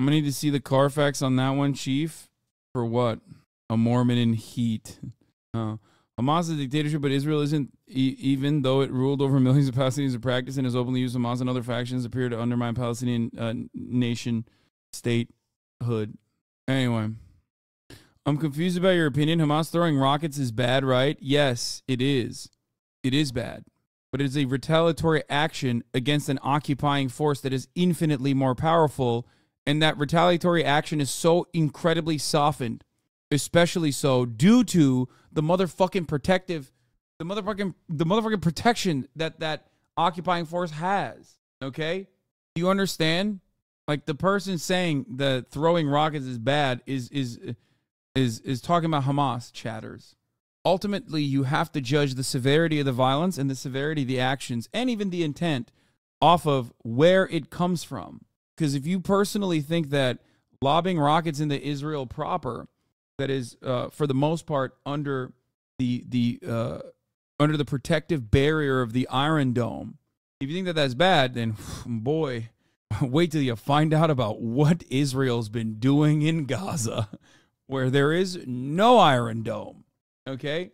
going to need to see the Carfax on that one, Chief. For what? A Mormon in heat. Hamas is a dictatorship, but Israel isn't, even though it ruled over millions of Palestinians in practice and has openly used Hamas and other factions appear to undermine Palestinian nation statehood. Anyway, I'm confused about your opinion. Hamas throwing rockets is bad, right? Yes, it is. It is bad. But it is a retaliatory action against an occupying force that is infinitely more powerful, and that retaliatory action is so incredibly softened, especially so due to the motherfucking protection that occupying force has. Okay? Do you understand? Like, the person saying that throwing rockets is bad is talking about Hamas chatters. Ultimately, you have to judge the severity of the violence and the severity of the actions and even the intent off of where it comes from. Because if you personally think that lobbing rockets into Israel proper, that is, for the most part, under the protective barrier of the Iron Dome, if you think that that's bad, then boy, wait till you find out about what Israel's been doing in Gaza, where there is no Iron Dome. Okay?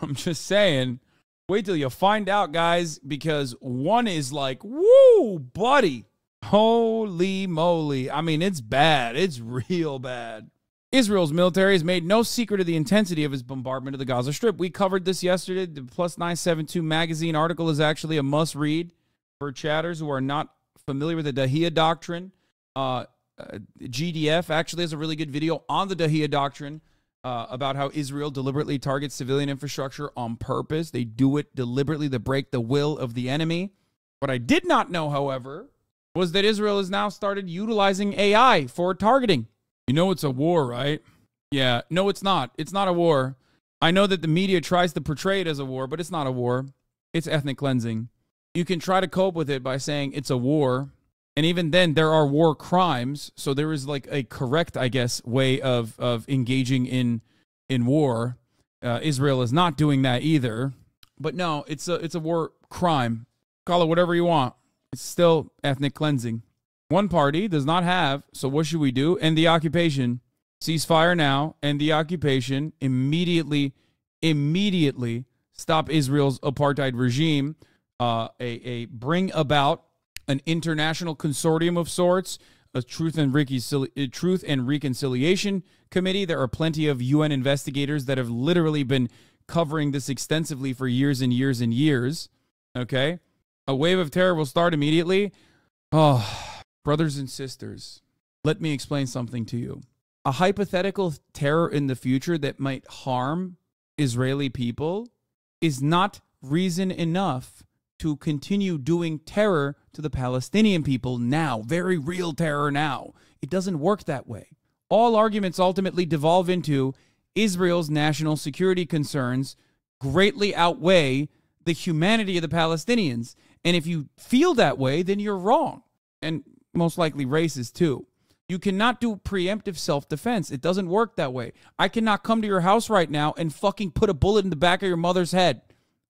I'm just saying, wait till you find out, guys, because one is like, woo, buddy. Holy moly. I mean, it's bad. It's real bad. Israel's military has made no secret of the intensity of its bombardment of the Gaza Strip. We covered this yesterday. The Plus 972 magazine article is actually a must-read for chatters who are not familiar with the Dahiyya Doctrine. GDF actually has a really good video on the Dahiyya Doctrine about how Israel deliberately targets civilian infrastructure on purpose. They do it deliberately to break the will of the enemy. What I did not know, however, was that Israel has now started utilizing AI for targeting. You know it's a war, right? Yeah, no, it's not. It's not a war. I know that the media tries to portray it as a war, but it's not a war. It's ethnic cleansing. You can try to cope with it by saying it's a war. And even then, there are war crimes. So there is like a correct, I guess, way of engaging in war. Israel is not doing that either. But no, it's a war crime. Call it whatever you want. It's still ethnic cleansing. One party does not have, so what should we do? End the occupation. Ceasefire now. End the occupation. Immediately stop Israel's apartheid regime. Bring about an international consortium of sorts, a truth and reconciliation committee. There are plenty of UN investigators that have literally been covering this extensively for years and years and years. Okay? A wave of terror will start immediately. Oh, brothers and sisters, let me explain something to you. A hypothetical terror in the future that might harm Israeli people is not reason enough to continue doing terror to the Palestinian people now. Very real terror now. It doesn't work that way. All arguments ultimately devolve into Israel's national security concerns greatly outweigh the humanity of the Palestinians. And if you feel that way, then you're wrong. And most likely racist too. You cannot do preemptive self-defense. It doesn't work that way. I cannot come to your house right now and fucking put a bullet in the back of your mother's head.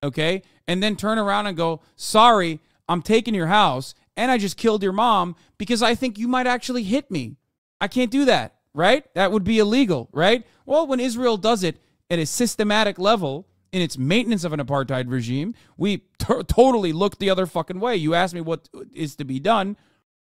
Okay? And then turn around and go, sorry, I'm taking your house and I just killed your mom because I think you might actually hit me. I can't do that, right? That would be illegal, right? Well, when Israel does it at a systematic level in its maintenance of an apartheid regime, we totally look the other fucking way. You ask me what is to be done,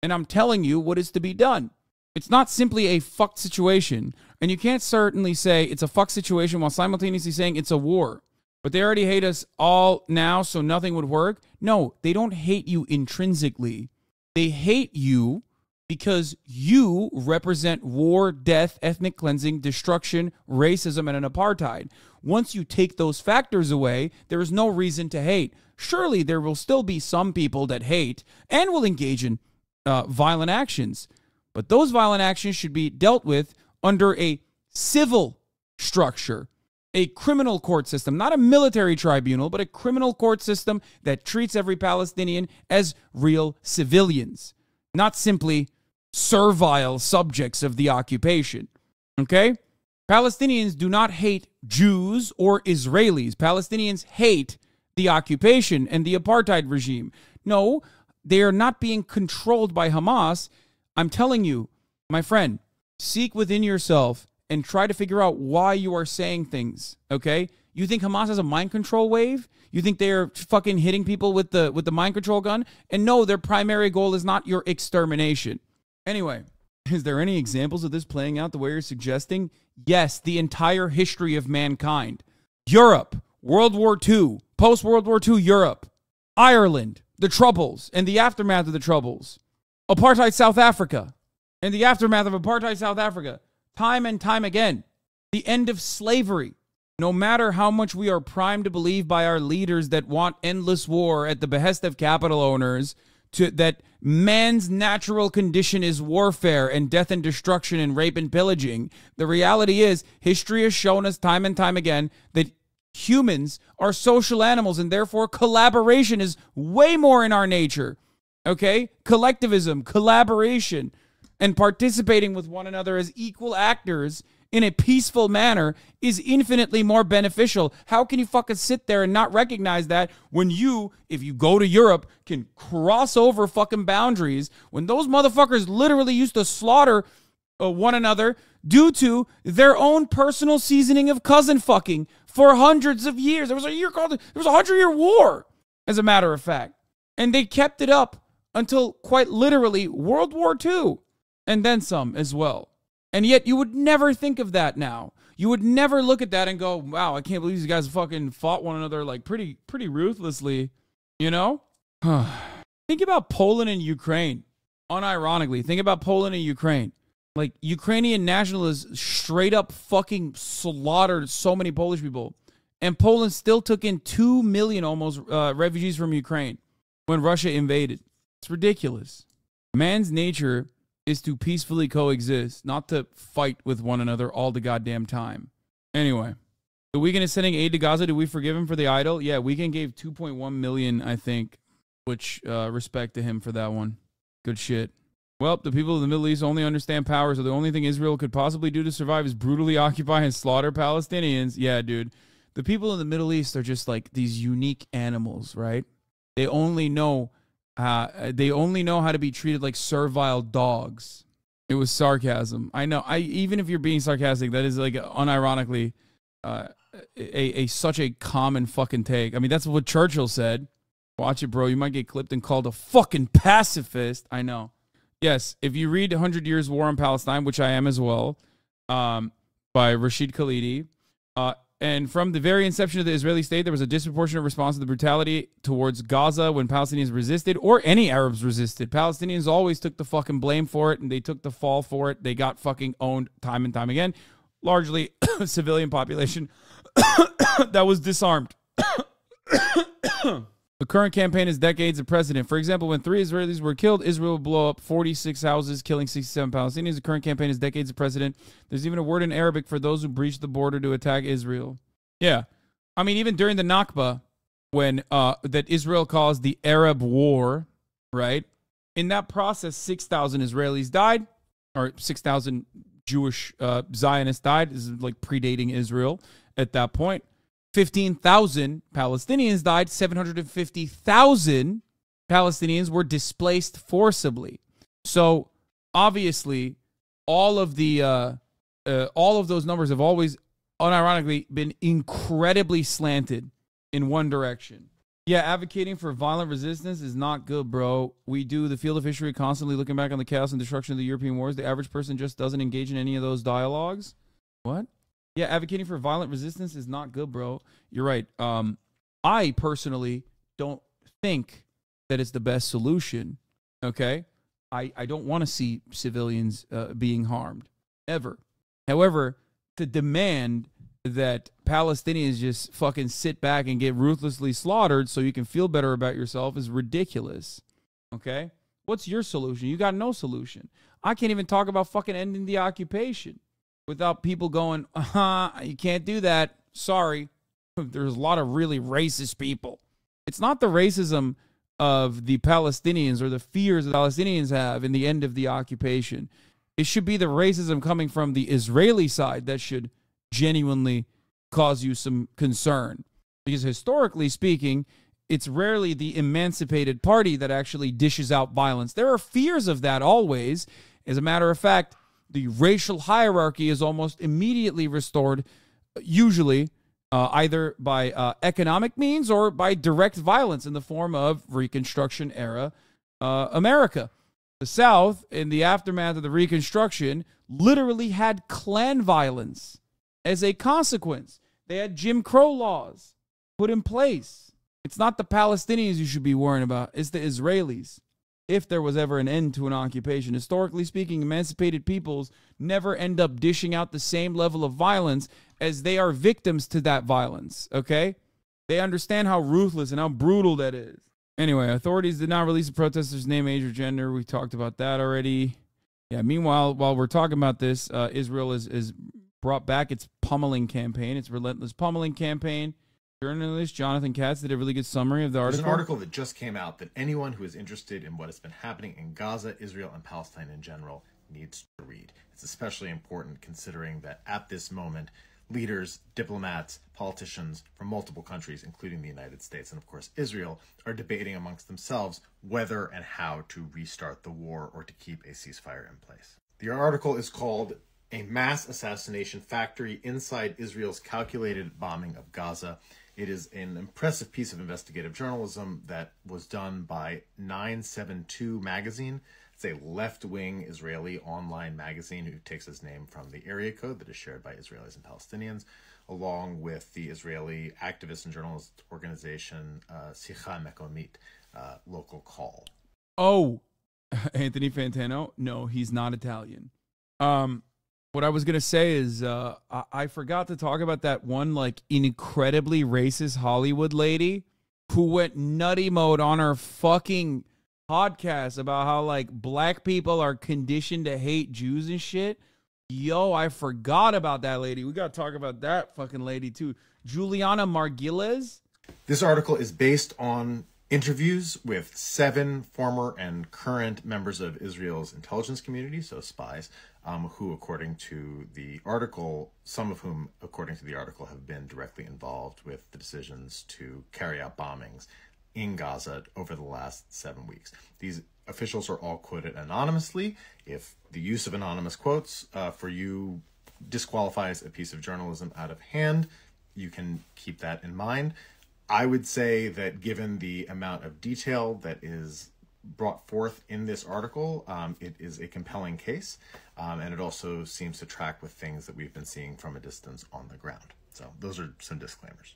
and I'm telling you what is to be done. It's not simply a fucked situation, and you can't certainly say it's a fucked situation while simultaneously saying it's a war. But they already hate us all now, so nothing would work. No, they don't hate you intrinsically. They hate you because you represent war, death, ethnic cleansing, destruction, racism, and an apartheid. Once you take those factors away, there is no reason to hate. Surely there will still be some people that hate and will engage in violent actions. But those violent actions should be dealt with under a civil structure, a criminal court system, not a military tribunal, but a criminal court system that treats every Palestinian as real civilians, not simply servile subjects of the occupation. Okay? Palestinians do not hate Jews or Israelis. Palestinians hate the occupation and the apartheid regime. No, they are not being controlled by Hamas. I'm telling you, my friend, seek within yourself and try to figure out why you are saying things, okay? You think Hamas has a mind control wave? You think they're fucking hitting people with the mind control gun? And no, their primary goal is not your extermination. Anyway, is there any examples of this playing out the way you're suggesting? Yes, the entire history of mankind. Europe, World War II, post-World War II Europe, Ireland, the Troubles, and the aftermath of the Troubles, apartheid South Africa, and the aftermath of apartheid South Africa, time and time again, the end of slavery. No matter how much we are primed to believe by our leaders that want endless war at the behest of capital owners, that man's natural condition is warfare and death and destruction and rape and pillaging, the reality is history has shown us time and time again that humans are social animals and therefore collaboration is way more in our nature. Okay? Collectivism, collaboration, and participating with one another as equal actors in a peaceful manner is infinitely more beneficial. How can you fucking sit there and not recognize that when you, if you go to Europe, can cross over fucking boundaries when those motherfuckers literally used to slaughter one another due to their own personal seasoning of cousin fucking for hundreds of years. There was a 100-year war, as a matter of fact. And they kept it up until quite literally World War II and then some as well. And yet you would never think of that now. You would never look at that and go, wow, I can't believe these guys fucking fought one another like pretty ruthlessly, you know? Think about Poland and Ukraine. Unironically, think about Poland and Ukraine. Like, Ukrainian nationalists straight up fucking slaughtered so many Polish people. And Poland still took in 2 million almost refugees from Ukraine when Russia invaded. It's ridiculous. Man's nature is to peacefully coexist, not to fight with one another all the goddamn time. Anyway, the Weeknd is sending aid to Gaza. Do we forgive him for the idol? Yeah, Weeknd gave 2.1 million, I think, which respect to him for that one. Good shit. Well, the people of the Middle East only understand power, so the only thing Israel could possibly do to survive is brutally occupy and slaughter Palestinians. Yeah, dude. The people in the Middle East are just like these unique animals, right? They only know how to be treated like servile dogs. It was sarcasm. I know. Even if you're being sarcastic, that is like unironically such a common fucking take. I mean, that's what Churchill said. Watch it, bro. You might get clipped and called a fucking pacifist. I know. Yes, if you read 100 Years War on Palestine, which I am as well, by Rashid Khalidi, and from the very inception of the Israeli state, there was a disproportionate response to the brutality towards Gaza when Palestinians resisted, or any Arabs resisted. Palestinians always took the fucking blame for it, and they took the fall for it. They got fucking owned time and time again. Largely civilian population that was disarmed. The current campaign is decades of precedent. For example, when 3 Israelis were killed, Israel would blow up 46 houses, killing 67 Palestinians. The current campaign is decades of precedent. There's even a word in Arabic for those who breached the border to attack Israel. Yeah. I mean, even during the Nakba, when that Israel caused the Arab War, right? In that process, 6,000 Israelis died, or 6,000 Jewish Zionists died. This is like predating Israel at that point. 15,000 Palestinians died. 750,000 Palestinians were displaced forcibly. So obviously, all of those numbers have always, unironically, been incredibly slanted in one direction. Yeah, advocating for violent resistance is not good, bro. We do the field of history constantly looking back on the chaos and destruction of the European wars. The average person just doesn't engage in any of those dialogues. What? Yeah, advocating for violent resistance is not good, bro. You're right. I personally don't think that it's the best solution, okay? I don't want to see civilians being harmed, ever. However, to demand that Palestinians just fucking sit back and get ruthlessly slaughtered so you can feel better about yourself is ridiculous. Okay? What's your solution? You got no solution. I can't even talk about fucking ending the occupation without people going, you can't do that. Sorry. There's a lot of really racist people. It's not the racism of the Palestinians or the fears the Palestinians have in the end of the occupation. It should be the racism coming from the Israeli side that should genuinely cause you some concern. Because historically speaking, it's rarely the emancipated party that actually dishes out violence. There are fears of that always. As a matter of fact, the racial hierarchy is almost immediately restored, usually either by economic means or by direct violence in the form of Reconstruction era America. The South, in the aftermath of the Reconstruction, literally had clan violence as a consequence. They had Jim Crow laws put in place. It's not the Palestinians you should be worrying about. It's the Israelis. If there was ever an end to an occupation, historically speaking, emancipated peoples never end up dishing out the same level of violence as they are victims to that violence, okay? They understand how ruthless and how brutal that is. Anyway, authorities did not release the protesters' name, age, or gender. We talked about that already. Yeah, meanwhile, while we're talking about this, Israel is brought back its pummeling campaign, its relentless pummeling campaign. Journalist Jonathan Katz did a really good summary of the article. There's an article that just came out that anyone who is interested in what has been happening in Gaza, Israel, and Palestine in general needs to read. It's especially important considering that at this moment, leaders, diplomats, politicians from multiple countries, including the United States and, of course, Israel, are debating amongst themselves whether and how to restart the war or to keep a ceasefire in place. The article is called "A Mass Assassination Factory Inside Israel's Calculated Bombing of Gaza." It is an impressive piece of investigative journalism that was done by 972 magazine. It's a left-wing Israeli online magazine who takes its name from the area code that is shared by Israelis and Palestinians, along with the Israeli activist and journalist organization Sicha Mekomit, Local Call. Oh, Anthony Fantano? No, he's not Italian. What I was going to say is I forgot to talk about that one like incredibly racist Hollywood lady who went nutty mode on her fucking podcast about how like black people are conditioned to hate Jews and shit. Yo, I forgot about that lady. We got to talk about that fucking lady too. Juliana Margulies. This article is based on interviews with 7 former and current members of Israel's intelligence community, so spies, who, according to the article, some of whom, according to the article, have been directly involved with the decisions to carry out bombings in Gaza over the last 7 weeks. These officials are all quoted anonymously. If the use of anonymous quotes for you disqualifies a piece of journalism out of hand, you can keep that in mind. I would say that given the amount of detail that is brought forth in this article, it is a compelling case, and it also seems to track with things that we've been seeing from a distance on the ground. So those are some disclaimers.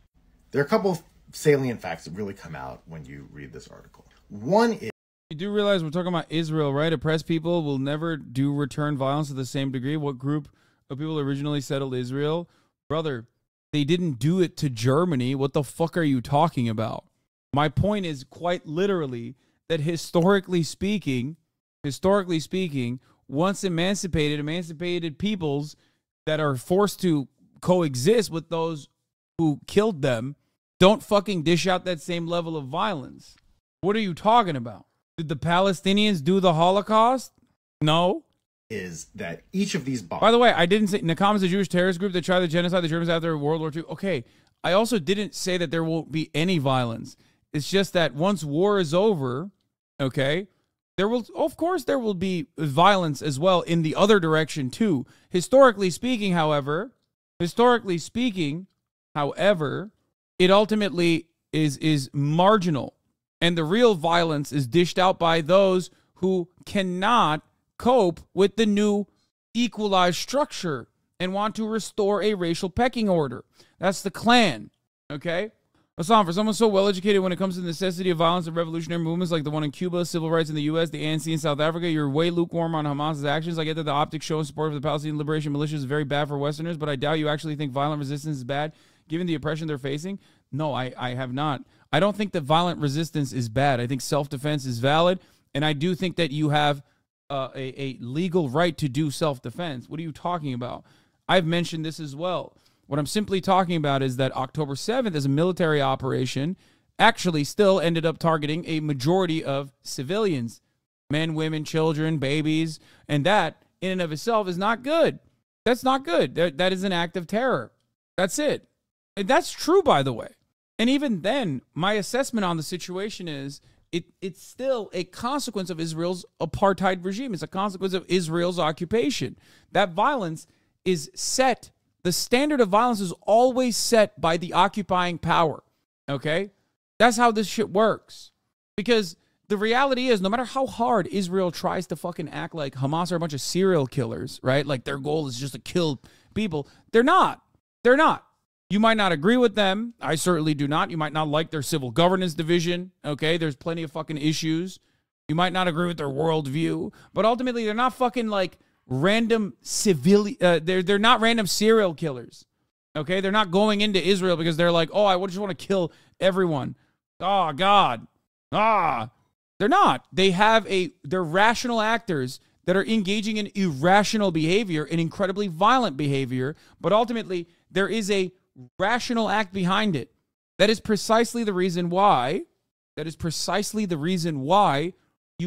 There are a couple of salient facts that really come out when you read this article. One is, you do realize we're talking about Israel, right? Oppressed people will never do return violence to the same degree. What group of people originally settled Israel? Brother, they didn't do it to Germany. What the fuck are you talking about? My point is quite literally that historically speaking, once emancipated peoples that are forced to coexist with those who killed them don't fucking dish out that same level of violence. What are you talking about? Did the Palestinians do the Holocaust? No. Is that each of these bombs... By the way, I didn't say Nakam is a Jewish terrorist group that tried to genocide the Germans after World War II. Okay, I also didn't say that there won't be any violence. It's just that once war is over, okay, there will, of course, there will be violence as well in the other direction too. Historically speaking, however, it ultimately is marginal, and the real violence is dished out by those who cannot cope with the new equalized structure and want to restore a racial pecking order. That's the Klan, okay? Hassan, for someone so well-educated when it comes to the necessity of violence and revolutionary movements like the one in Cuba, civil rights in the U.S., the ANC in South Africa, you're way lukewarm on Hamas's actions. I get that the optics showing support for the Palestinian Liberation Militia is very bad for Westerners, but I doubt you actually think violent resistance is bad, given the oppression they're facing. No, I have not. I don't think that violent resistance is bad. I think self-defense is valid, and I do think that you have a legal right to do self-defense. What are you talking about? I've mentioned this as well. What I'm simply talking about is that October 7th, as a military operation, actually still ended up targeting a majority of civilians, men, women, children, babies, and that in and of itself is not good. That's not good. That is an act of terror. That's it. And that's true, by the way. And even then, my assessment on the situation is it's still a consequence of Israel's apartheid regime. It's a consequence of Israel's occupation. That violence is set. The standard of violence is always set by the occupying power, okay? That's how this shit works. Because the reality is, no matter how hard Israel tries to fucking act like Hamas are a bunch of serial killers, right? Like their goal is just to kill people. They're not. They're not. You might not agree with them. I certainly do not. You might not like their civil governance division, okay? There's plenty of fucking issues. You might not agree with their worldview. But ultimately, they're not fucking like random civilian, they're not random serial killers, okay? They're not going into Israel because they're like, oh, I just want to kill everyone. Oh, God. They're not. They're rational actors that are engaging in irrational behavior and incredibly violent behavior, but ultimately, there is a rational act behind it. That is precisely the reason why you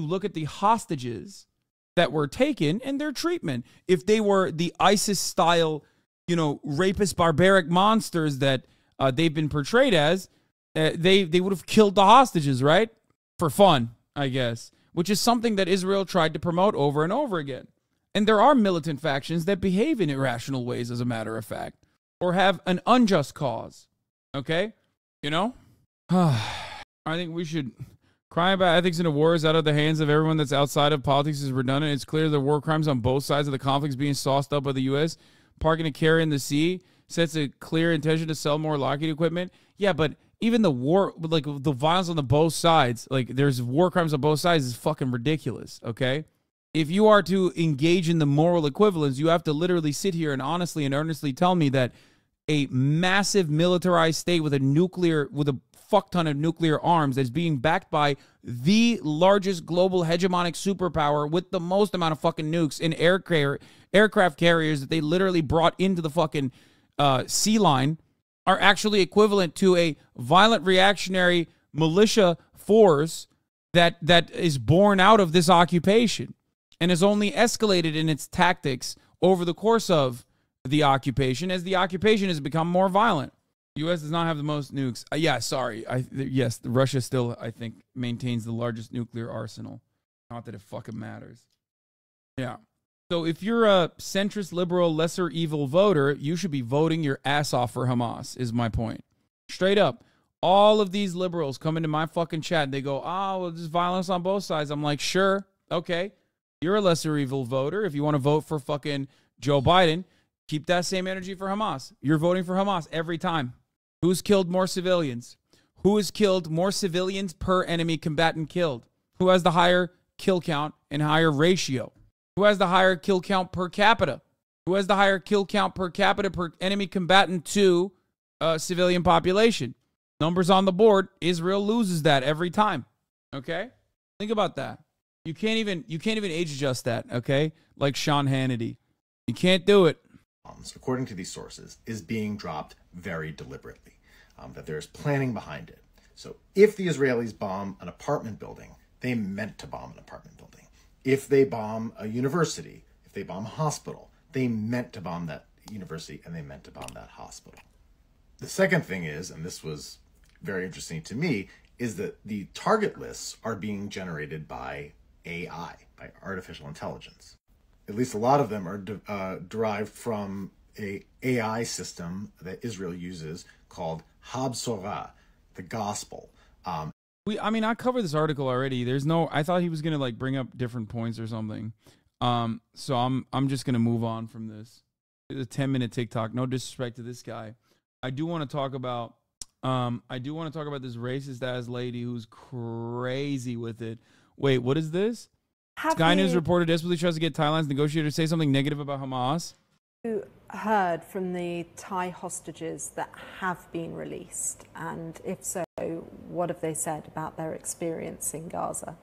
look at the hostages that were taken and their treatment. If they were the ISIS-style, rapist, barbaric monsters that they've been portrayed as, they would have killed the hostages, right? For fun, I guess, which is something that Israel tried to promote over and over again. And there are militant factions that behave in irrational ways, as a matter of fact, or have an unjust cause, okay? I think we should... Crime about ethics in a war is out of the hands of everyone that's outside of politics is redundant. It's clear the war crimes on both sides of the conflict is being sauced up by the U.S. Parking a carrier in the sea sets a clear intention to sell more Lockheed equipment. Yeah, but even the war, like the violence on the both sides, like there's war crimes on both sides is fucking ridiculous, okay? If you are to engage in the moral equivalence, you have to literally sit here and honestly and earnestly tell me that a massive militarized state with a fuck ton of nuclear arms that's being backed by the largest global hegemonic superpower with the most amount of fucking nukes and aircraft carriers that they literally brought into the fucking sea line are actually equivalent to a violent reactionary militia force that is born out of this occupation and has only escalated in its tactics over the course of the occupation as the occupation has become more violent. U.S. does not have the most nukes. Yes, Russia still, I think, maintains the largest nuclear arsenal. Not that it fucking matters. Yeah. So if you're a centrist, liberal, lesser evil voter, you should be voting your ass off for Hamas, is my point. Straight up. All of these liberals come into my fucking chat and they go, well, there's violence on both sides. I'm like, sure, okay. You're a lesser evil voter. If you want to vote for fucking Joe Biden, keep that same energy for Hamas. You're voting for Hamas every time. Who's killed more civilians? Who has killed more civilians per enemy combatant killed? Who has the higher kill count and higher ratio? Who has the higher kill count per capita? Who has the higher kill count per capita per enemy combatant to civilian population? Numbers on the board. Israel loses that every time. Okay? Think about that. You can't even age adjust that, okay? Like Sean Hannity. You can't do it. According to these sources, is being dropped very deliberately, that there's planning behind it. So if the Israelis bomb an apartment building, they meant to bomb an apartment building. If they bomb a university, if they bomb a hospital, they meant to bomb that university and they meant to bomb that hospital. The second thing is, and this was very interesting to me, is that the target lists are being generated by AI, by artificial intelligence. At least a lot of them are derived from a AI system that Israel uses called Habsorah, the gospel. I covered this article already. I thought he was going to like bring up different points or something. So I'm just going to move on from this. It's a 10-minute TikTok. No disrespect to this guy. I do want to talk about I do want to talk about this racist-ass lady who's crazy with it. Wait, what is this? Sky News reporter desperately tries to get Thailand's negotiator to say something negative about Hamas. You heard from the Thai hostages that have been released, and if so, what have they said about their experience in Gaza?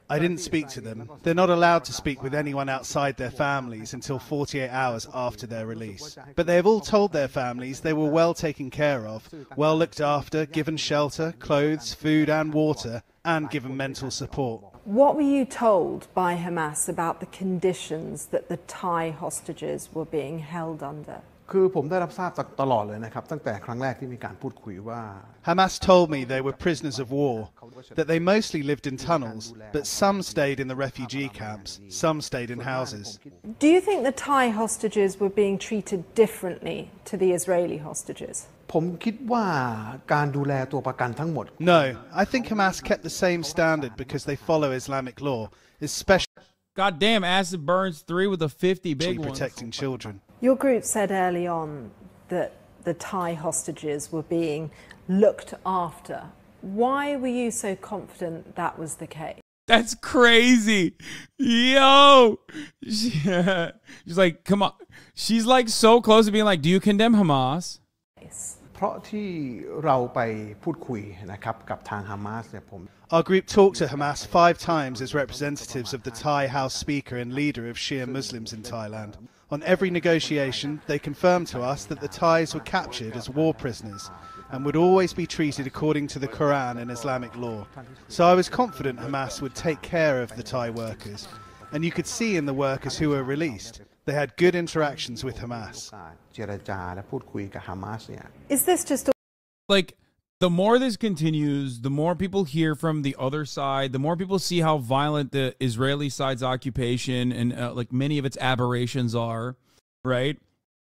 I didn't speak to them. They're not allowed to speak with anyone outside their families until 48 hours after their release. But they have all told their families they were well taken care of, well looked after, given shelter, clothes, food and water, and given mental support. What were you told by Hamas about the conditions that the Thai hostages were being held under? Hamas told me they were prisoners of war, that they mostly lived in tunnels, but some stayed in the refugee camps, some stayed in houses. Do you think the Thai hostages were being treated differently to the Israeli hostages? No, I think Hamas kept the same standard because they follow Islamic law, especially goddamn Acid Burns 3 with a 50 big ones. Protecting children. Your group said early on that the Thai hostages were being looked after. Why were you so confident that was the case? That's crazy. Yo. She's like, come on. She's like so close to being like, do you condemn Hamas? Our group talked to Hamas 5 times as representatives of the Thai House Speaker and leader of Shia Muslims in Thailand. On every negotiation, they confirmed to us that the Thais were captured as war prisoners and would always be treated according to the Quran and Islamic law. So I was confident Hamas would take care of the Thai workers. And you could see in the workers who were released, they had good interactions with Hamas. Is this just like, the more this continues, the more people hear from the other side, the more people see how violent the Israeli side's occupation and like many of its aberrations are, right?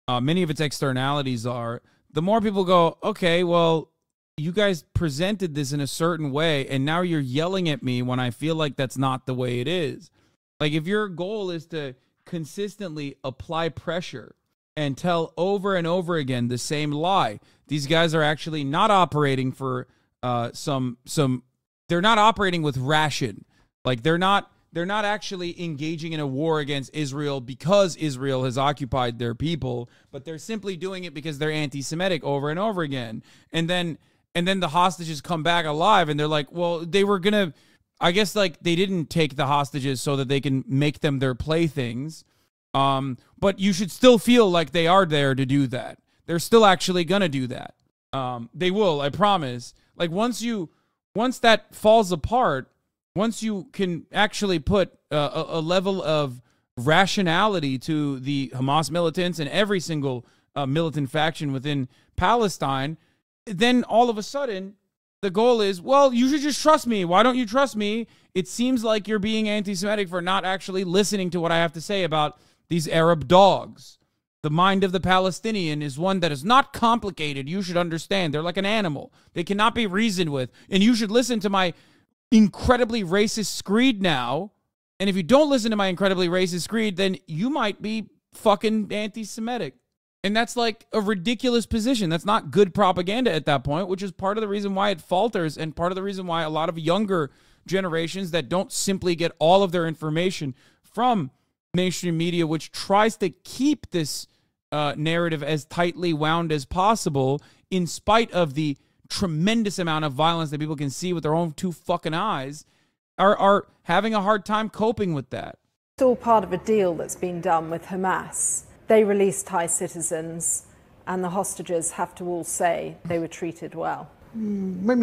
Many of its externalities are. The more people go, okay, well, you guys presented this in a certain way, and now you're yelling at me when I feel like that's not the way it is. Like, if your goal is to consistently apply pressure and tell over and over again the same lie, these guys are actually not operating for they're not operating with ration. Like, they're not actually engaging in a war against Israel because Israel has occupied their people, but they're simply doing it because they're anti-Semitic over and over again. And then the hostages come back alive and they're like, well, they were going to, I guess, like, they didn't take the hostages so that they can make them their playthings. But you should still feel like they are there to do that. They're still actually going to do that. They will, I promise. Like, once that falls apart, once you can actually put a level of rationality to the Hamas militants and every single militant faction within Palestine, then all of a sudden the goal is, well, you should just trust me. Why don't you trust me? It seems like you're being anti-Semitic for not actually listening to what I have to say about these Arab dogs. The mind of the Palestinian is one that is not complicated. You should understand. They're like an animal. They cannot be reasoned with. And you should listen to my incredibly racist screed now. And if you don't listen to my incredibly racist screed, then you might be fucking anti-Semitic. And that's like a ridiculous position. That's not good propaganda at that point, which is part of the reason why it falters and part of the reason why a lot of younger generations that don't simply get all of their information from mainstream media, which tries to keep this narrative as tightly wound as possible in spite of the tremendous amount of violence that people can see with their own 2 fucking eyes, are having a hard time coping with that. It's all part of a deal that's been done with Hamas. They released Thai citizens and the hostages have to all say they were treated well. When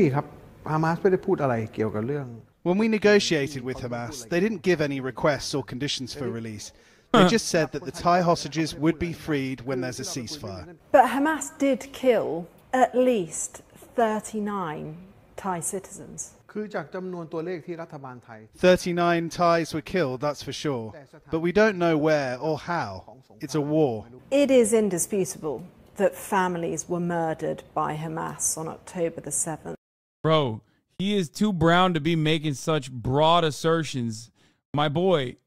we negotiated with Hamas, they didn't give any requests or conditions for release. They just said that the Thai hostages would be freed when there's a ceasefire. But Hamas did kill at least 39 Thai citizens. 39 Thais were killed, that's for sure. But we don't know where or how. It's a war. It is indisputable that families were murdered by Hamas on October the 7th. Bro, he is too brown to be making such broad assertions. My boy,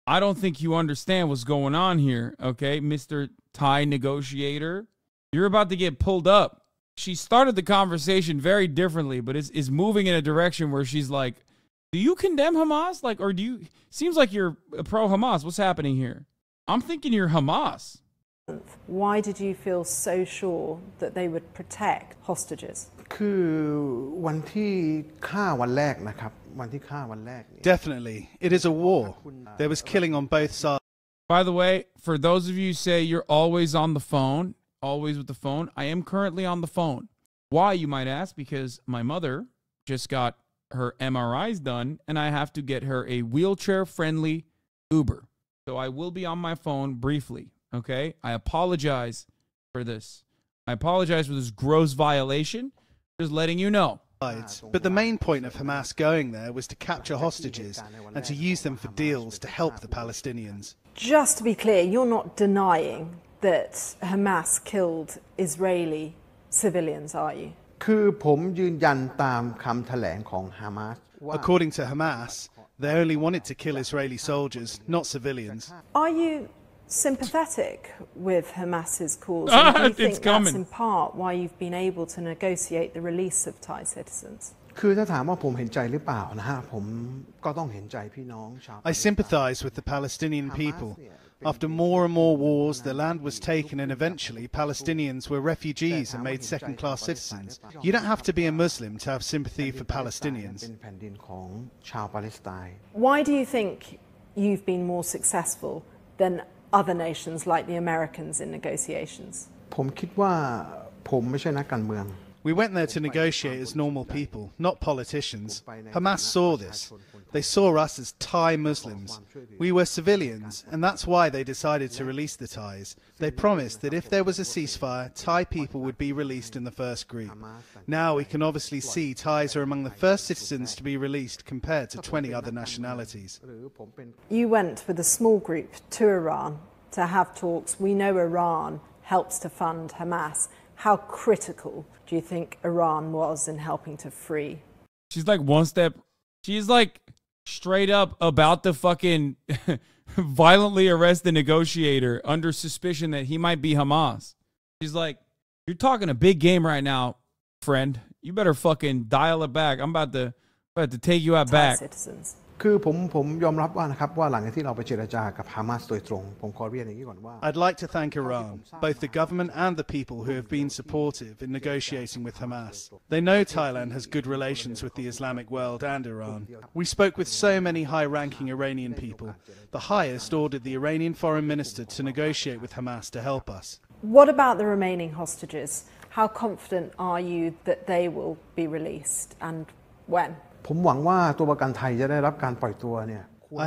I don't think you understand what's going on here, okay, Mr. Thai negotiator? You're about to get pulled up. She started the conversation very differently, but is moving in a direction where she's like, do you condemn Hamas? Like, or do you, seems like you're pro-Hamas. What's happening here? I'm thinking you're Hamas. Why did you feel so sure that they would protect hostages? Definitely, it is a war. There was killing on both sides. By the way, for those of you who say you're always on the phone, always with the phone, I am currently on the phone. Why, you might ask? Because my mother just got her MRIs done, and I have to get her a wheelchair-friendly Uber. So I will be on my phone briefly, okay? I apologize for this. I apologize for this gross violation. Just letting you know. But the main point of Hamas going there was to capture hostages and to use them for deals to help the Palestinians. Just to be clear, you're not denying that Hamas killed Israeli civilians, are you? According to Hamas, they only wanted to kill Israeli soldiers, not civilians. Are you sympathetic with Hamas's cause? And do you think that's in part why you've been able to negotiate the release of Thai citizens? I sympathize with the Palestinian people. After more and more wars, the land was taken, and eventually Palestinians were refugees and made second-class citizens. You don't have to be a Muslim to have sympathy for Palestinians. Why do you think you've been more successful than other nations like the Americans in negotiations? We went there to negotiate as normal people, not politicians. Hamas saw this. They saw us as Thai Muslims. We were civilians, and that's why they decided to release the Thais. They promised that if there was a ceasefire, Thai people would be released in the first group. Now we can obviously see Thais are among the first citizens to be released compared to 20 other nationalities. You went with a small group to Iran to have talks. We know Iran helps to fund Hamas. How critical do you think Iran was in helping to free? She's like one step. She's like straight up about to fucking violently arrest the negotiator under suspicion that he might be Hamas. She's like, you're talking a big game right now, friend. You better fucking dial it back. I'm about to take you out back. Citizens. I'd like to thank Iran, both the government and the people who have been supportive in negotiating with Hamas. They know Thailand has good relations with the Islamic world and Iran. We spoke with so many high-ranking Iranian people. The highest ordered the Iranian foreign minister to negotiate with Hamas to help us. What about the remaining hostages? How confident are you that they will be released, and when? I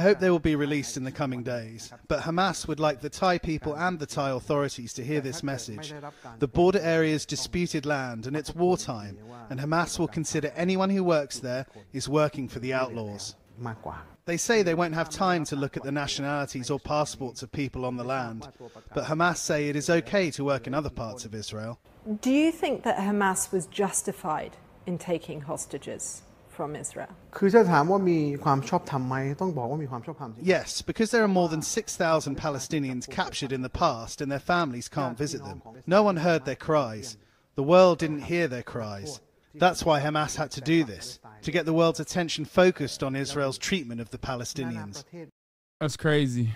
hope they will be released in the coming days, but Hamas would like the Thai people and the Thai authorities to hear this message. The border area is disputed land and it's wartime, and Hamas will consider anyone who works there is working for the outlaws. They say they won't have time to look at the nationalities or passports of people on the land, but Hamas say it is okay to work in other parts of Israel. Do you think that Hamas was justified in taking hostages from Israel? Yes, because there are more than 6,000 Palestinians captured in the past and their families can't visit them. No one heard their cries. The world didn't hear their cries. That's why Hamas had to do this, to get the world's attention focused on Israel's treatment of the Palestinians. That's crazy.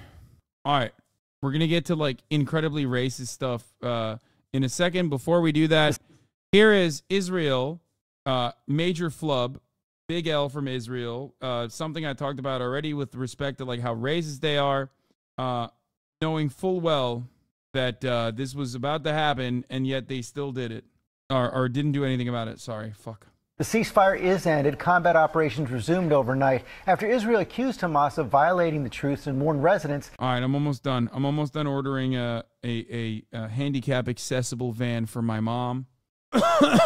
All right, we're going to get to like incredibly racist stuff in a second. Before we do that, here is Israel, major flub. Big L from Israel, something I talked about already with respect to like how racist they are, knowing full well that this was about to happen, and yet they still did it, or didn't do anything about it. Sorry, fuck. The ceasefire is ended. Combat operations resumed overnight after Israel accused Hamas of violating the truce and warned residents. All right, I'm almost done. I'm almost done ordering a handicap accessible van for my mom.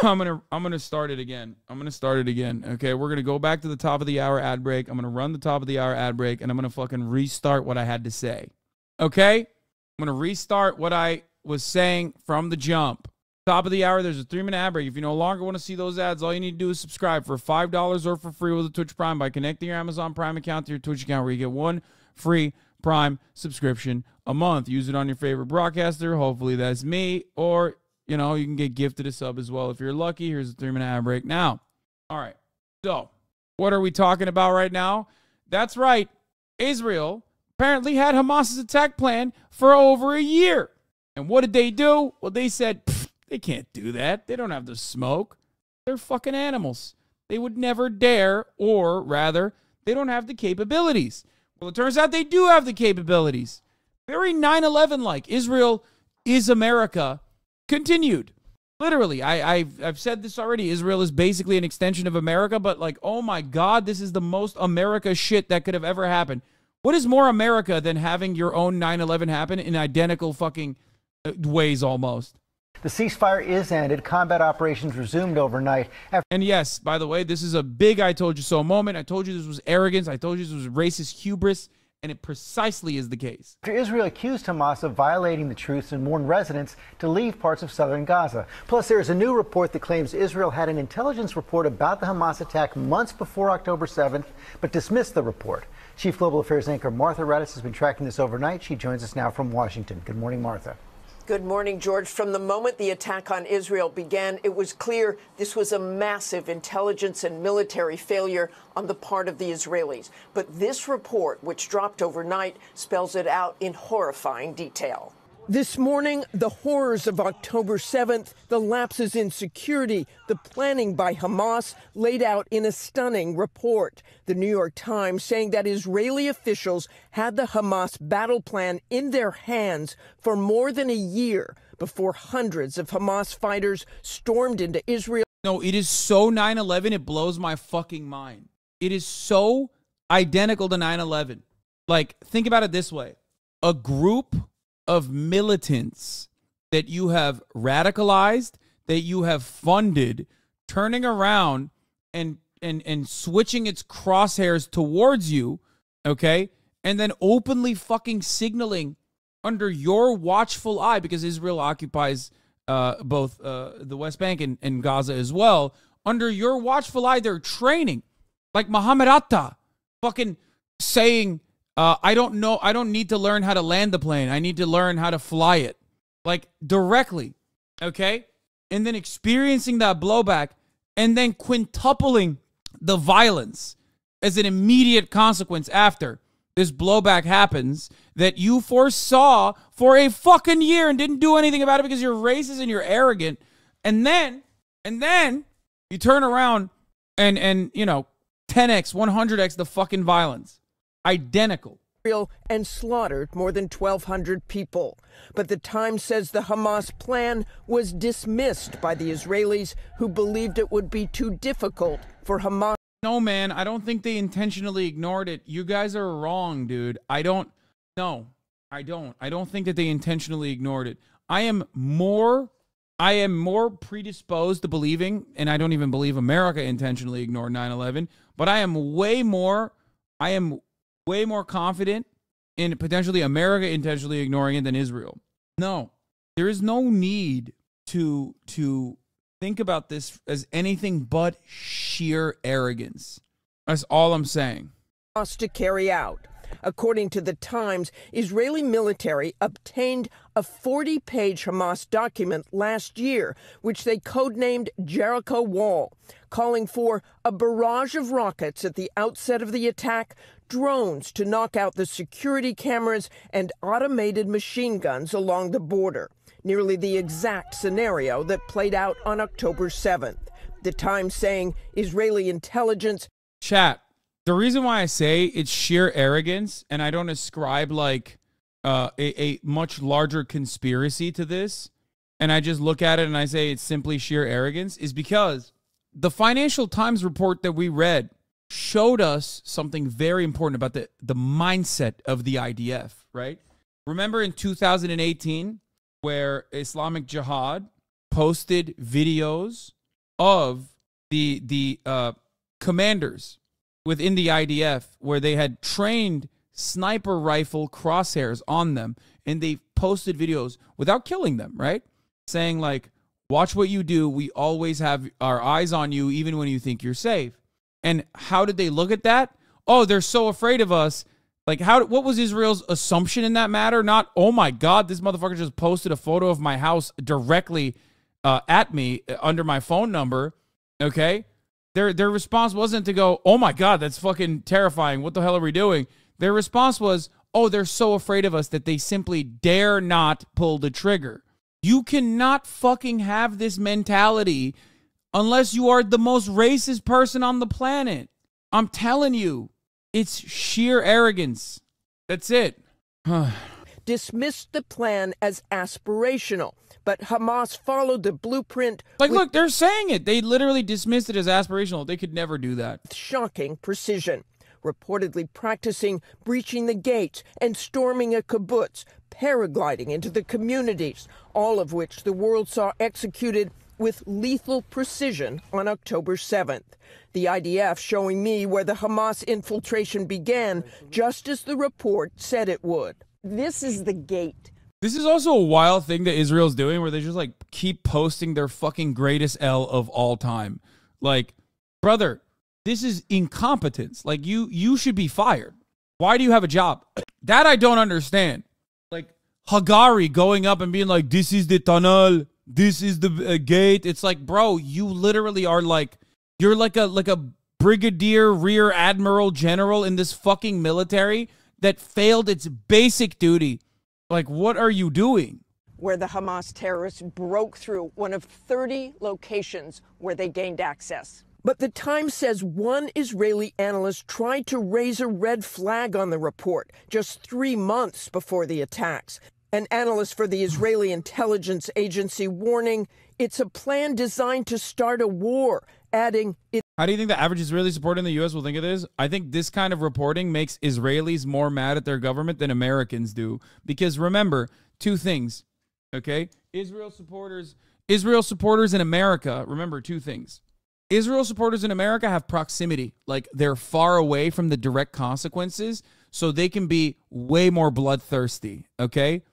I'm gonna start it again. Okay, we're gonna go back to the top of the hour ad break. I'm gonna run the top of the hour ad break, and I'm gonna fucking restart what I had to say. Okay, I'm gonna restart what I was saying from the jump. Top of the hour, there's a 3-minute ad break. If you no longer want to see those ads, all you need to do is subscribe for $5 or for free with a Twitch Prime by connecting your Amazon Prime account to your Twitch account, where you get 1 free Prime subscription a month. Use it on your favorite broadcaster. Hopefully that's me, or you know, you can get gifted a sub as well if you're lucky. Here's a 3-minute ad break now. All right. So what are we talking about right now? That's right. Israel apparently had Hamas's attack plan for over a year. And what did they do? Well, they said, they can't do that. They don't have the smoke. They're fucking animals. They would never dare, or rather, they don't have the capabilities. Well, it turns out they do have the capabilities. Very 9/11-like. Israel is America. Continued. Literally, I've said this already. Israel is basically an extension of America, but like, oh my God, this is the most America shit that could have ever happened. What is more America than having your own 9/11 happen in identical fucking ways almost? The ceasefire is ended. Combat operations resumed overnight. And yes, by the way, this is a big I told you so moment. I told you this was arrogance. I told you this was racist hubris. And it precisely is the case. After Israel accused Hamas of violating the truce and warned residents to leave parts of southern Gaza. Plus, there is a new report that claims Israel had an intelligence report about the Hamas attack months before October 7th, but dismissed the report. Chief Global Affairs anchor Martha Raddatz has been tracking this overnight. She joins us now from Washington. Good morning, Martha. Good morning, George. From the moment the attack on Israel began, it was clear this was a massive intelligence and military failure on the part of the Israelis. But this report, which dropped overnight, spells it out in horrifying detail. This morning, the horrors of October 7th, the lapses in security, the planning by Hamas laid out in a stunning report. The New York Times saying that Israeli officials had the Hamas battle plan in their hands for more than a year before hundreds of Hamas fighters stormed into Israel. No, it is so 9/11, it blows my fucking mind. It is so identical to 9/11. Like, think about it this way. A group of militants that you have radicalized, that you have funded, turning around and switching its crosshairs towards you, okay? And then openly fucking signaling under your watchful eye, because Israel occupies both the West Bank and Gaza as well. Under your watchful eye, they're training. Like Muhammad Atta fucking saying, I don't know. I don't need to learn how to land the plane. I need to learn how to fly it. Like directly. Okay. And then experiencing that blowback and then quintupling the violence as an immediate consequence after this blowback happens that you foresaw for a fucking year and didn't do anything about it because you're racist and you're arrogant. And then you turn around and you know, 10x, 100x the fucking violence. Identical. And slaughtered more than 1,200 people. But the Times says the Hamas plan was dismissed by the Israelis, who believed it would be too difficult for Hamas. No, man, I don't think they intentionally ignored it. You guys are wrong, dude. I don't think that they intentionally ignored it. I am more predisposed to believing, and I don't even believe America intentionally ignored 9/11, but I am way more confident in potentially America intentionally ignoring it than Israel. No, there is no need to think about this as anything but sheer arrogance. That's all I'm saying. To carry out. According to the Times, Israeli military obtained a 40-page Hamas document last year, which they codenamed Jericho Wall, calling for a barrage of rockets at the outset of the attack, drones to knock out the security cameras, and automated machine guns along the border. Nearly the exact scenario that played out on October 7th. The Times saying Israeli intelligence... Chat. The reason why I say it's sheer arrogance, and I don't ascribe like a much larger conspiracy to this, and I just look at it and I say it's simply sheer arrogance, is because the Financial Times report that we read showed us something very important about the mindset of the IDF, right? Remember in 2018 where Islamic Jihad posted videos of the commanders within the IDF where they had trained sniper rifle crosshairs on them, and they posted videos without killing them, right? Saying like, watch what you do. We always have our eyes on you, even when you think you're safe. And how did they look at that? Oh, they're so afraid of us. Like, what was Israel's assumption in that matter? Not, oh my God, this motherfucker just posted a photo of my house directly at me under my phone number, okay, their response wasn't to go, oh my God, that's fucking terrifying. What the hell are we doing? Their response was, oh, they're so afraid of us that they simply dare not pull the trigger. You cannot fucking have this mentality unless you are the most racist person on the planet. I'm telling you, it's sheer arrogance. That's it. Dismissed the plan as aspirational, but Hamas followed the blueprint. Like, look, they're saying it. They literally dismissed it as aspirational. They could never do that. With shocking precision, reportedly practicing breaching the gates and storming a kibbutz, paragliding into the communities, all of which the world saw executed with lethal precision on October 7th. The IDF showing me where the Hamas infiltration began, just as the report said it would. This is the gate. This is also a wild thing that Israel's doing where they just like keep posting their fucking greatest L of all time. Like, brother, this is incompetence. Like, you should be fired. Why do you have a job? That I don't understand. Like, Hagari going up and being like, this is the tunnel. This is the gate. It's like, bro, you literally are like, you're like a brigadier rear admiral general in this fucking military that failed its basic duty. Like, what are you doing? Where the Hamas terrorists broke through one of 30 locations where they gained access. But the Times says one Israeli analyst tried to raise a red flag on the report just 3 months before the attacks. An analyst for the Israeli intelligence agency warning it's a plan designed to start a war, adding it. How do you think the average Israeli supporter in the U.S. will think of this? I think this kind of reporting makes Israelis more mad at their government than Americans do. Because remember, two things, okay? Israel supporters in America, remember two things. Israel supporters in America have proximity. Like, they're far away from the direct consequences, so they can be way more bloodthirsty, okay?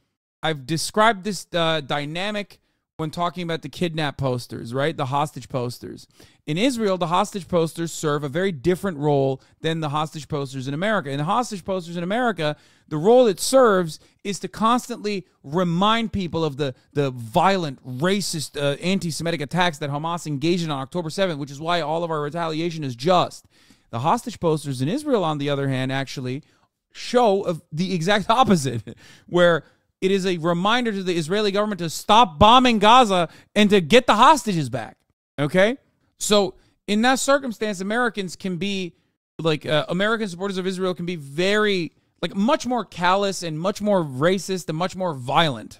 I've described this dynamic when talking about the kidnap posters, right? The hostage posters. In Israel, the hostage posters serve a very different role than the hostage posters in America. In the hostage posters in America, the role it serves is to constantly remind people of the violent, racist, anti-Semitic attacks that Hamas engaged in on October 7th, which is why all of our retaliation is just. The hostage posters in Israel, on the other hand, actually show of the exact opposite, where it is a reminder to the Israeli government to stop bombing Gaza and to get the hostages back, okay? So in that circumstance, Americans can be, like, American supporters of Israel can be very, like, much more callous and much more racist and much more violent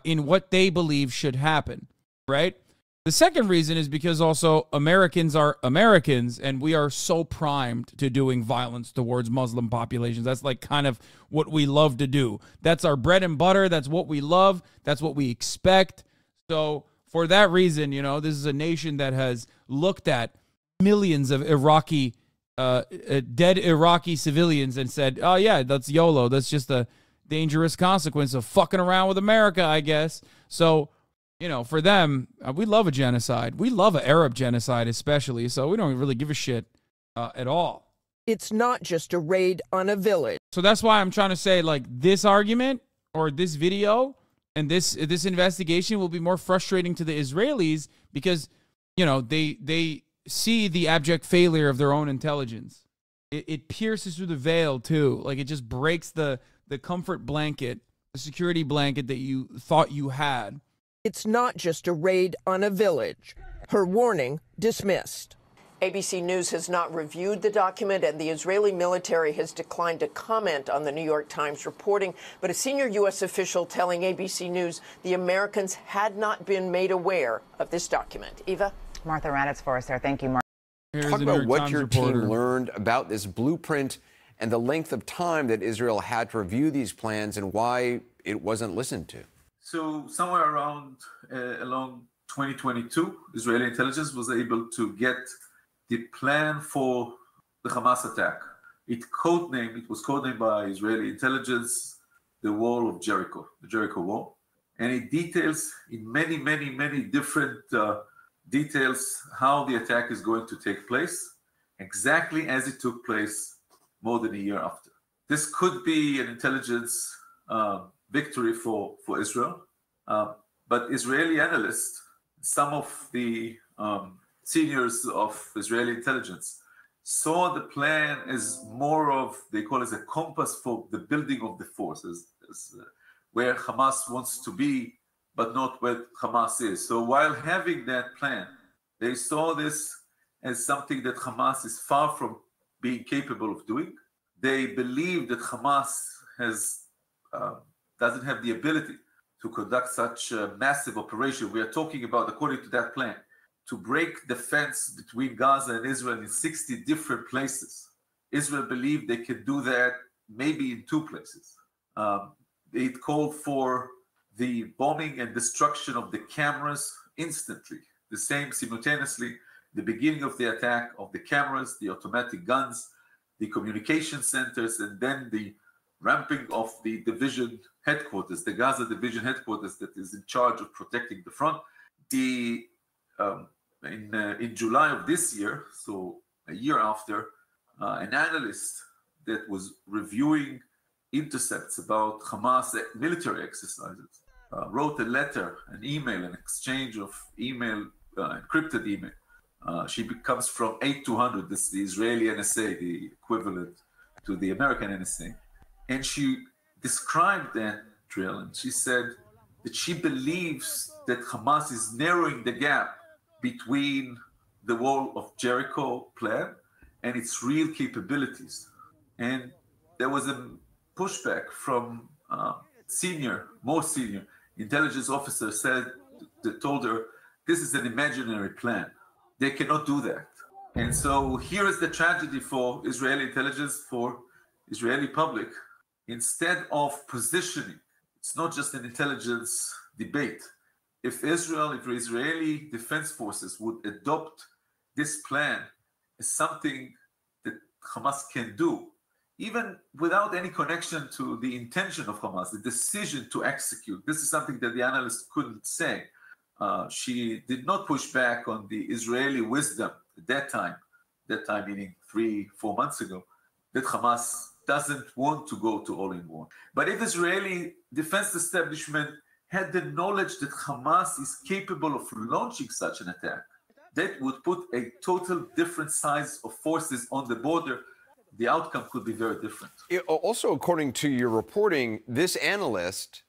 in what they believe should happen, right? The second reason is because also Americans are Americans, and we are so primed to doing violence towards Muslim populations. That's like kind of what we love to do. That's our bread and butter. That's what we love. That's what we expect. So for that reason, you know, this is a nation that has looked at millions of dead Iraqi civilians and said, oh yeah, that's YOLO. That's just a dangerous consequence of fucking around with America, I guess. So, you know, for them, we love a genocide. We love an Arab genocide especially, so we don't really give a shit at all. It's not just a raid on a village. So that's why I'm trying to say, like, this argument or this video and this investigation will be more frustrating to the Israelis because, you know, they see the abject failure of their own intelligence. It pierces through the veil, too. Like, it just breaks the comfort blanket, the security blanket that you thought you had. It's not just a raid on a village. Her warning dismissed. ABC News has not reviewed the document, and the Israeli military has declined to comment on the New York Times reporting. But a senior U.S. official telling ABC News the Americans had not been made aware of this document. Eva? Martha Raddatz for us there. Thank you, Martha. Talk about what your team learned about this blueprint and the length of time that Israel had to review these plans and why it wasn't listened to. So somewhere around along 2022, Israeli intelligence was able to get the plan for the Hamas attack. It was codenamed by Israeli intelligence the Wall of Jericho, the Jericho Wall. And it details in many, many, many different details how the attack is going to take place, exactly as it took place more than a year after. This could be an intelligence victory for Israel, but Israeli analysts some of the seniors of Israeli intelligence saw the plan as more of, they call it a compass for the building of the forces, where Hamas wants to be, but not where Hamas is. So while having that plan, they saw this as something that Hamas is far from being capable of doing. They believe that Hamas doesn't have the ability to conduct such a massive operation. We are talking about, according to that plan, to break the fence between Gaza and Israel in 60 different places. Israel believed they could do that maybe in 2 places. It called for the bombing and destruction of the cameras instantly, the same simultaneously, the beginning of the attack of the cameras, the automatic guns, the communication centers, and then the ramping of the division headquarters, the Gaza division headquarters that is in charge of protecting the front. In July of this year, so a year after, an analyst that was reviewing intercepts about Hamas military exercises wrote a letter, an email, an exchange of email, encrypted email. She comes from 8200, this is the Israeli NSA, the equivalent to the American NSA. And she described that drill, and she said that she believes that Hamas is narrowing the gap between the wall of Jericho plan and its real capabilities. And there was a pushback from more senior intelligence officers that told her, this is an imaginary plan. They cannot do that. And so here is the tragedy for Israeli intelligence, for Israeli public. Instead of positioning, it's not just an intelligence debate. If Israeli defense forces would adopt this plan as something that Hamas can do, even without any connection to the intention of Hamas, the decision to execute, this is something that the analyst couldn't say. She did not push back on the Israeli wisdom at that time meaning 3-4 months ago, that Hamas doesn't want to go to all-in-one. But if Israeli defense establishment had the knowledge that Hamas is capable of launching such an attack, that would put a total different size of forces on the border. The outcome could be very different. Also, according to your reporting, this analyst,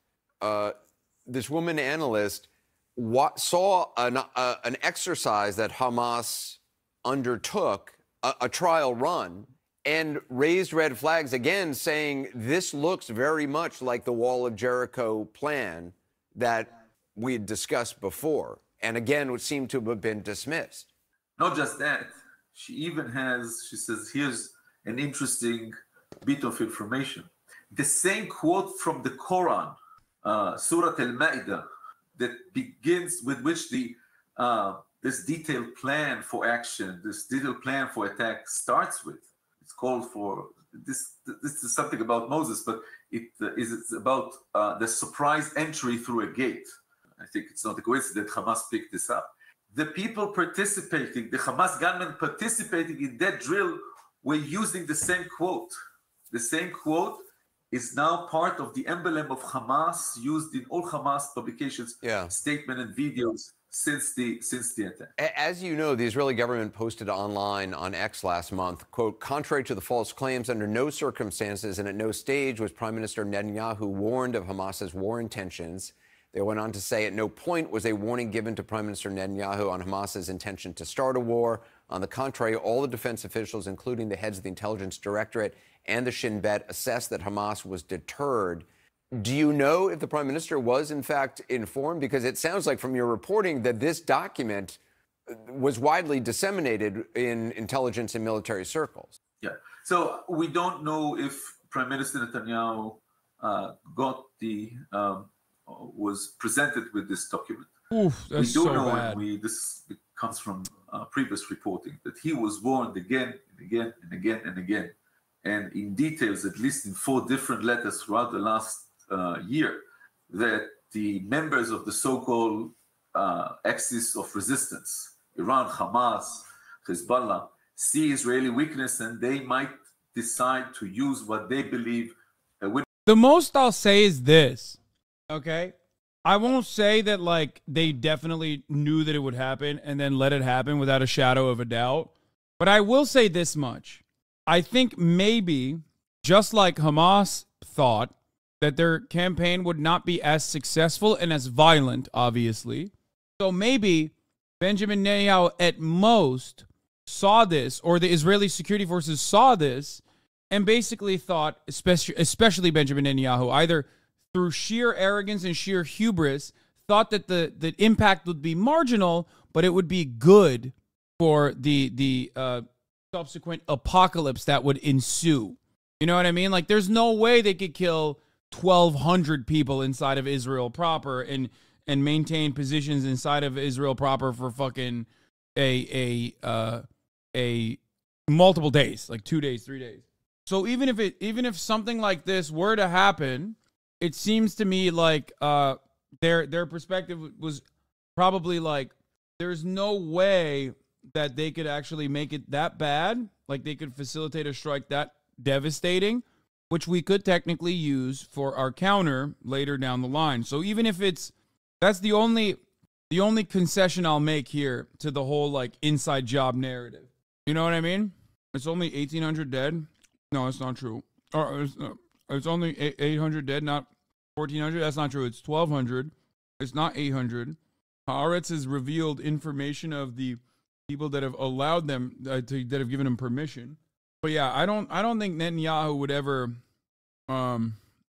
this woman analyst, saw an exercise that Hamas undertook, a trial run, and raised red flags again, saying this looks very much like the Wall of Jericho plan that we had discussed before, and again would seem to have been dismissed. Not just that, she says, here's an interesting bit of information. The same quote from the Quran, Surah Al-Ma'idah, that begins with which this detailed plan for action, this detailed plan for attack starts with. It's called for, this is something about Moses, but it's about the surprise entry through a gate. I think it's not a coincidence that Hamas picked this up. The people participating, the Hamas gunmen participating in that drill were using the same quote. The same quote is now part of the emblem of Hamas, used in all Hamas publications, statement and videos since the attack. As you know, the Israeli government posted online on X last month, quote, contrary to the false claims, under no circumstances and at no stage was Prime Minister Netanyahu warned of Hamas's war intentions. They went on to say at no point was a warning given to Prime Minister Netanyahu on Hamas's intention to start a war. On the contrary, all the defense officials, including the heads of the Intelligence Directorate and the Shin Bet, assessed that Hamas was deterred. Do you know if the Prime Minister was, in fact, informed? Because it sounds like from your reporting that this document was widely disseminated in intelligence and military circles. Yeah. So we don't know if Prime Minister Netanyahu was presented with this document. Oof, that's we do so know, bad. and this comes from previous reporting, that he was warned again and again and again and again, and in details, at least in 4 different letters throughout the last year, that the members of the so-called axis of resistance, Iran, Hamas, Hezbollah, see Israeli weakness, and they might decide to use what they believe. The most I'll say is this, okay? I won't say that, like, they definitely knew that it would happen and then let it happen without a shadow of a doubt. But I will say this much. I think maybe, just like Hamas thought, that their campaign would not be as successful and as violent, obviously. So maybe Benjamin Netanyahu at most saw this, or the Israeli security forces saw this, and basically thought, especially Benjamin Netanyahu, either through sheer arrogance and sheer hubris, thought that the impact would be marginal, but it would be good for the subsequent apocalypse that would ensue. You know what I mean? Like, there's no way they could kill 1,200 people inside of Israel proper and maintain positions inside of Israel proper for fucking a multiple days, like 2 days, 3 days. So even if something like this were to happen, it seems to me like their perspective was probably like, there's no way that they could actually make it that bad. Like, they could facilitate a strike that devastating, which we could technically use for our counter later down the line. So even if that's the only concession I'll make here to the whole, like, inside job narrative. You know what I mean? It's only 1,800 dead. No, it's not true. Or it's only 800 dead, not 1,400. That's not true. It's 1,200. It's not 800. Haaretz has revealed information of the people that have allowed them that have given them permission. But yeah, I don't think Netanyahu would ever. I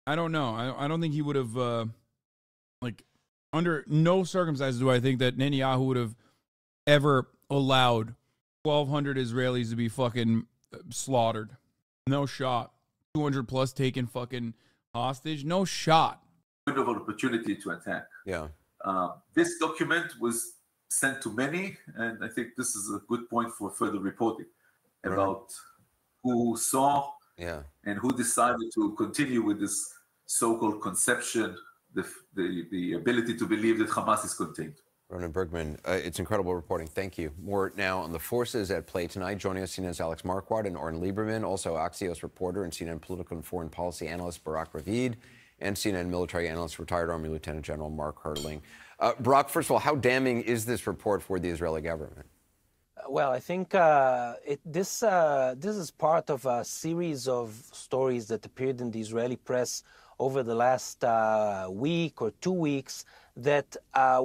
don't know. I don't think he would have. Like, under no circumstances do I think that Netanyahu would have ever allowed 1,200 Israelis to be fucking slaughtered. No shot. 200 plus taken fucking hostage. No shot. Window of opportunity to attack. Yeah. This document was sent to many, and I think this is a good point for further reporting about who saw and who decided to continue with this so-called conception, the ability to believe that Hamas is contained. Ronan Bergman, it's incredible reporting. Thank you. More now on the forces at play tonight. Joining us, CNN's Alex Marquardt and Oren Lieberman, also Axios reporter and CNN political and foreign policy analyst Barak Ravid, and CNN military analyst, retired Army Lieutenant General Mark Hertling. Barak, first of all, how damning is this report for the Israeli government? Well, I think this is part of a series of stories that appeared in the Israeli press over the last week or 2 weeks, that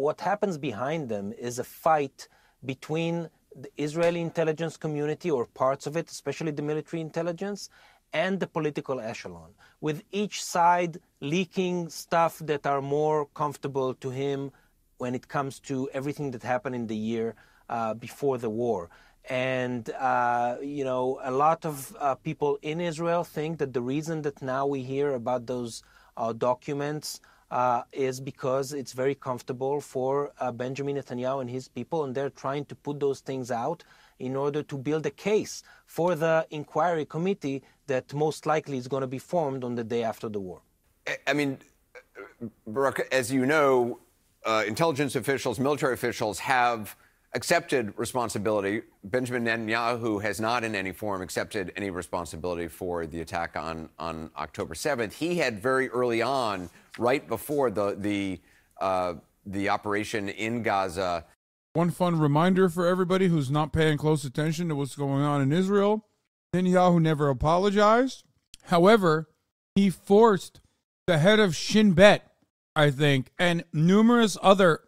what happens behind them is a fight between the Israeli intelligence community, or parts of it, especially the military intelligence, and the political echelon, with each side leaking stuff that are more comfortable to him when it comes to everything that happened in the year before the war. And, you know, a lot of people in Israel think that the reason that now we hear about those documents is because it's very comfortable for Benjamin Netanyahu and his people, and they're trying to put those things out in order to build a case for the inquiry committee that most likely is going to be formed on the day after the war. I mean, Barak, as you know, intelligence officials, military officials have accepted responsibility. Benjamin Netanyahu has not in any form accepted any responsibility for the attack on October 7th. He had very early on, right before the operation in Gaza. One fun reminder for everybody who's not paying close attention to what's going on in Israel: Netanyahu never apologized. However, he forced the head of Shin Bet, I think, and numerous other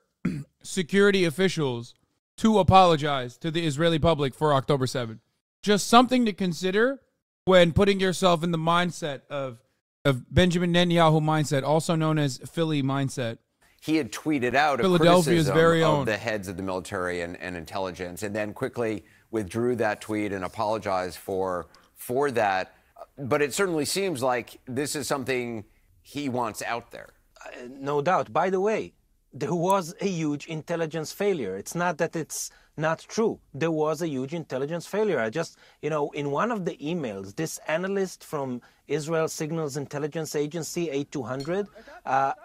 security officials to apologize to the Israeli public for October 7th. Just something to consider when putting yourself in the mindset of Benjamin Netanyahu mindset, also known as Philly mindset. He had tweeted out a Philadelphia's criticism very own of the heads of the military and intelligence, and then quickly withdrew that tweet and apologized for that. But it certainly seems like this is something he wants out there. No doubt. By the way, there was a huge intelligence failure. It's not that it's not true. There was a huge intelligence failure. I just, you know, in one of the emails, this analyst from Israel Signals Intelligence Agency, 8200,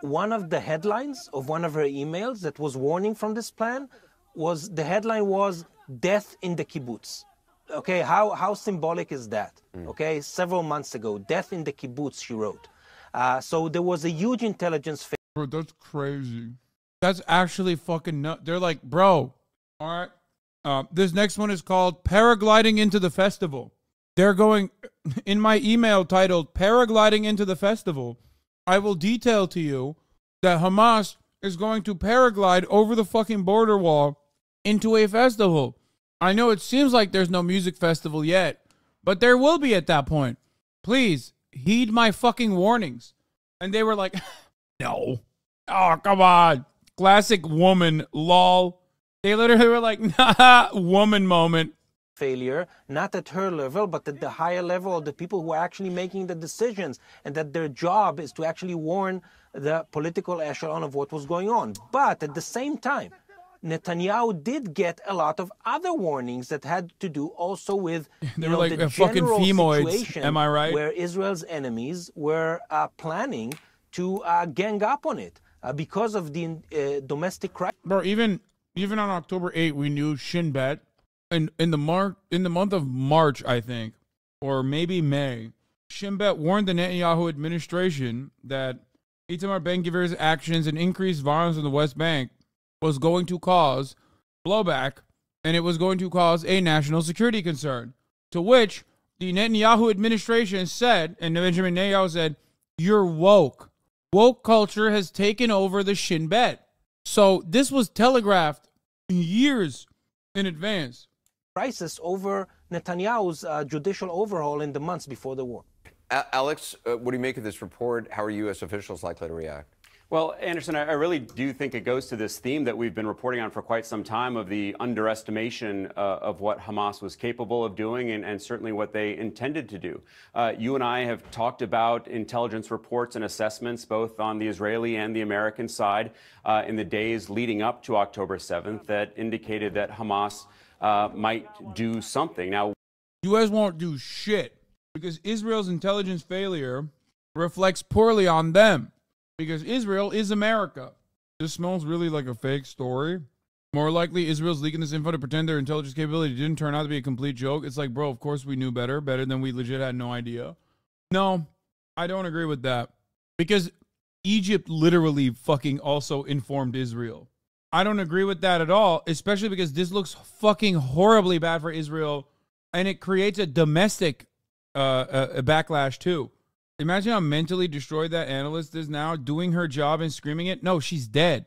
one of the headlines of one of her emails that was warning from this plan was, the headline was, "Death in the Kibbutz." Okay, how symbolic is that? Okay, several months ago, "Death in the Kibbutz," she wrote. So there was a huge intelligence failure. Bro, that's crazy. That's actually fucking nuts. They're like, bro, all right. This next one is called Paragliding into the Festival. They're going, in my email titled Paragliding into the Festival, I will detail to you that Hamas is going to paraglide over the fucking border wall into a festival. I know it seems like there's no music festival yet, but there will be at that point. Please heed my fucking warnings. And they were like, no. Oh, come on. Classic woman, lol. They literally were like, nah, woman moment. Failure, not at her level, but at the higher level of the people who are actually making the decisions, and that their job is to actually warn the political echelon of what was going on. But at the same time, Netanyahu did get a lot of other warnings that had to do also with they were like the fucking general femoids. situation, Am I right? where Israel's enemies were planning to gang up on it because of the domestic crisis. Bro, even on October 8th, we knew Shin Bet. In the month of March, I think, or maybe May, Shin Bet warned the Netanyahu administration that Itamar Ben-Gvir's actions and increased violence in the West Bank was going to cause blowback, and it was going to cause a national security concern. To which the Netanyahu administration said, and Benjamin Netanyahu said, "You're woke. Woke culture has taken over the Shin Bet." So this was telegraphed years in advance. Crisis over Netanyahu's judicial overhaul in the months before the war. Alex, what do you make of this report? How are U.S. officials likely to react? Well, Anderson, I really do think it goes to this theme that we've been reporting on for quite some time of the underestimation of what Hamas was capable of doing and certainly what they intended to do. You and I have talked about intelligence reports and assessments both on the Israeli and the American side in the days leading up to October 7th that indicated that Hamas might do something. Now, U.S. won't do shit because Israel's intelligence failure reflects poorly on them. Because Israel is America. This smells really like a fake story. More likely, Israel's leaking this info to pretend their intelligence capability didn't turn out to be a complete joke. It's like, bro, of course we knew better than we legit had no idea. No, I don't agree with that. Because Egypt literally fucking also informed Israel. I don't agree with that at all, especially because this looks fucking horribly bad for Israel, and it creates a domestic a backlash too. Imagine how mentally destroyed that analyst is now, doing her job and screaming it. No, she's dead.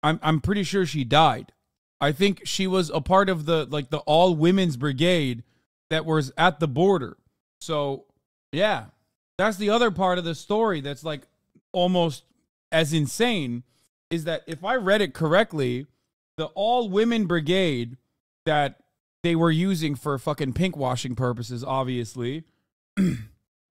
I'm pretty sure she died. I think she was a part of the all women's brigade that was at the border. So yeah, that's the other part of the story that's like almost as insane, is that if I read it correctly, the all women brigade that they were using for fucking pink washing purposes, obviously,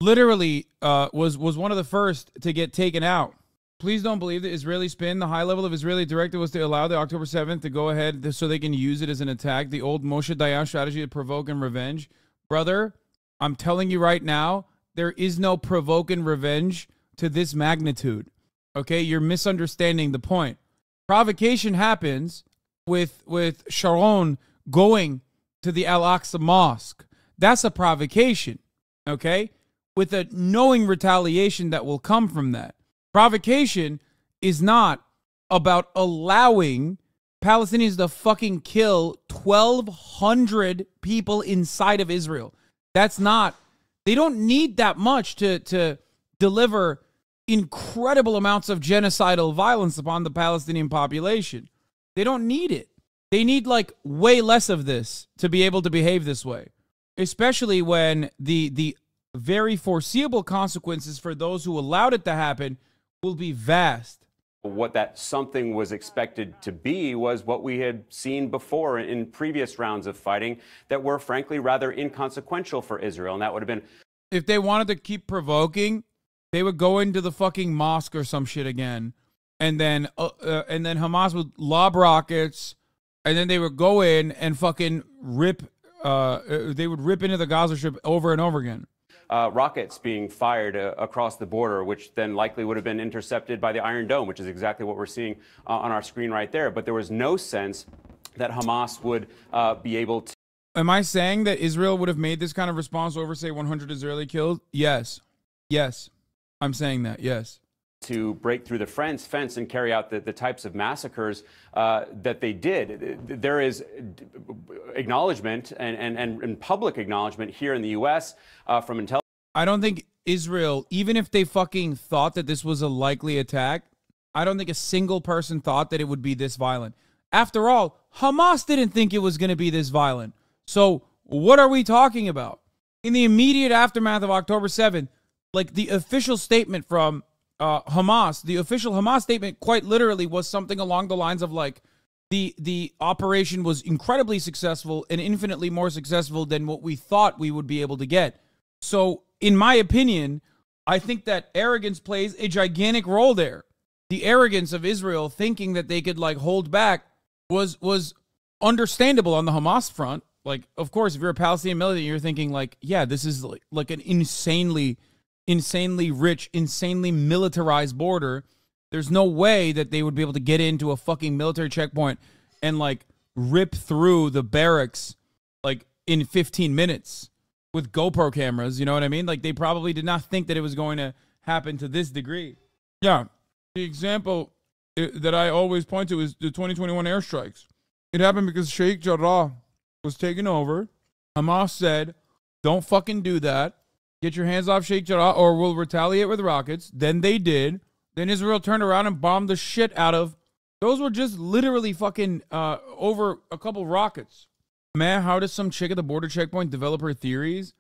literally was one of the first to get taken out. Please don't believe the Israeli spin. The high level of Israeli directive was to allow the October 7th to go ahead so they can use it as an attack. The old Moshe Dayan strategy to provoke and revenge. Brother, I'm telling you right now, there is no provoke and revenge to this magnitude. Okay, you're misunderstanding the point. Provocation happens with Sharon going to the Al-Aqsa Mosque. That's a provocation, okay? With a knowing retaliation that will come from that. Provocation is not about allowing Palestinians to fucking kill 1,200 people inside of Israel. That's not, they don't need that much to deliver incredible amounts of genocidal violence upon the Palestinian population. They don't need it. They need like way less of this to be able to behave this way. Especially when the very foreseeable consequences for those who allowed it to happen will be vast. what that something was expected to be was what we had seen before in previous rounds of fighting that were frankly rather inconsequential for Israel. And that would have been, if they wanted to keep provoking, they would go into the fucking mosque or some shit again. And then Hamas would lob rockets, and then they would go in and fucking rip, they would rip into the Gaza Strip over and over again. Rockets being fired across the border, which then likely would have been intercepted by the Iron Dome, which is exactly what we're seeing on our screen right there. But there was no sense that Hamas would be able to. Am I saying that Israel would have made this kind of response over, say, 100 Israeli killed? Yes. Yes. I'm saying that, yes. to break through the fence and carry out the types of massacres that they did. There is acknowledgement and public acknowledgement here in the U.S. From intelligence. I don't think Israel, even if they fucking thought that this was a likely attack, I don't think a single person thought that it would be this violent. After all, Hamas didn't think it was going to be this violent. So what are we talking about? In the immediate aftermath of October 7th, like the official statement from Hamas, the official Hamas statement quite literally was something along the lines of like, the operation was incredibly successful and infinitely more successful than what we thought we would be able to get. So in my opinion, I think that arrogance plays a gigantic role there. The arrogance of Israel thinking that they could like hold back was understandable on the Hamas front. Like, of course, if you're a Palestinian militant, you're thinking like, yeah, this is like an insanely rich, insanely militarized border. There's no way that they would be able to get into a fucking military checkpoint and like rip through the barracks like in 15 minutes with GoPro cameras. You know what I mean? Like they probably did not think that it was going to happen to this degree. Yeah. The example that I always point to is the 2021 airstrikes. It happened because Sheikh Jarrah was taken over. Hamas said, don't fucking do that. Get your hands off Sheikh Jarrah or we'll retaliate with rockets. Then they did. Then Israel turned around and bombed the shit out of. Those were just literally fucking over a couple rockets. Man, how does some chick at the border checkpoint develop her theories?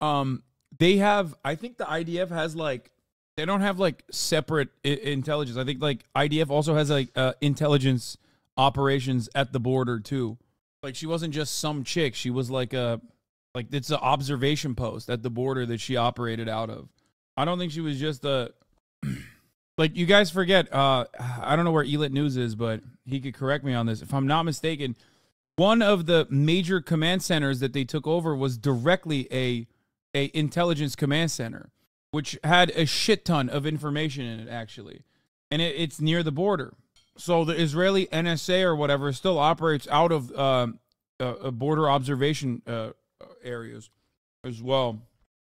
They have, I think the IDF has like, they don't have like separate intelligence. I think like IDF also has like intelligence operations at the border too. Like she wasn't just some chick. She was like it's an observation post at the border that she operated out of. I don't think she was just a, like you guys forget, I don't know where Elit News is, but he could correct me on this. If I'm not mistaken, one of the major command centers that they took over was directly a intelligence command center, which had a shit ton of information in it, actually. And it's near the border. So the Israeli NSA or whatever still operates out of border observation areas as well.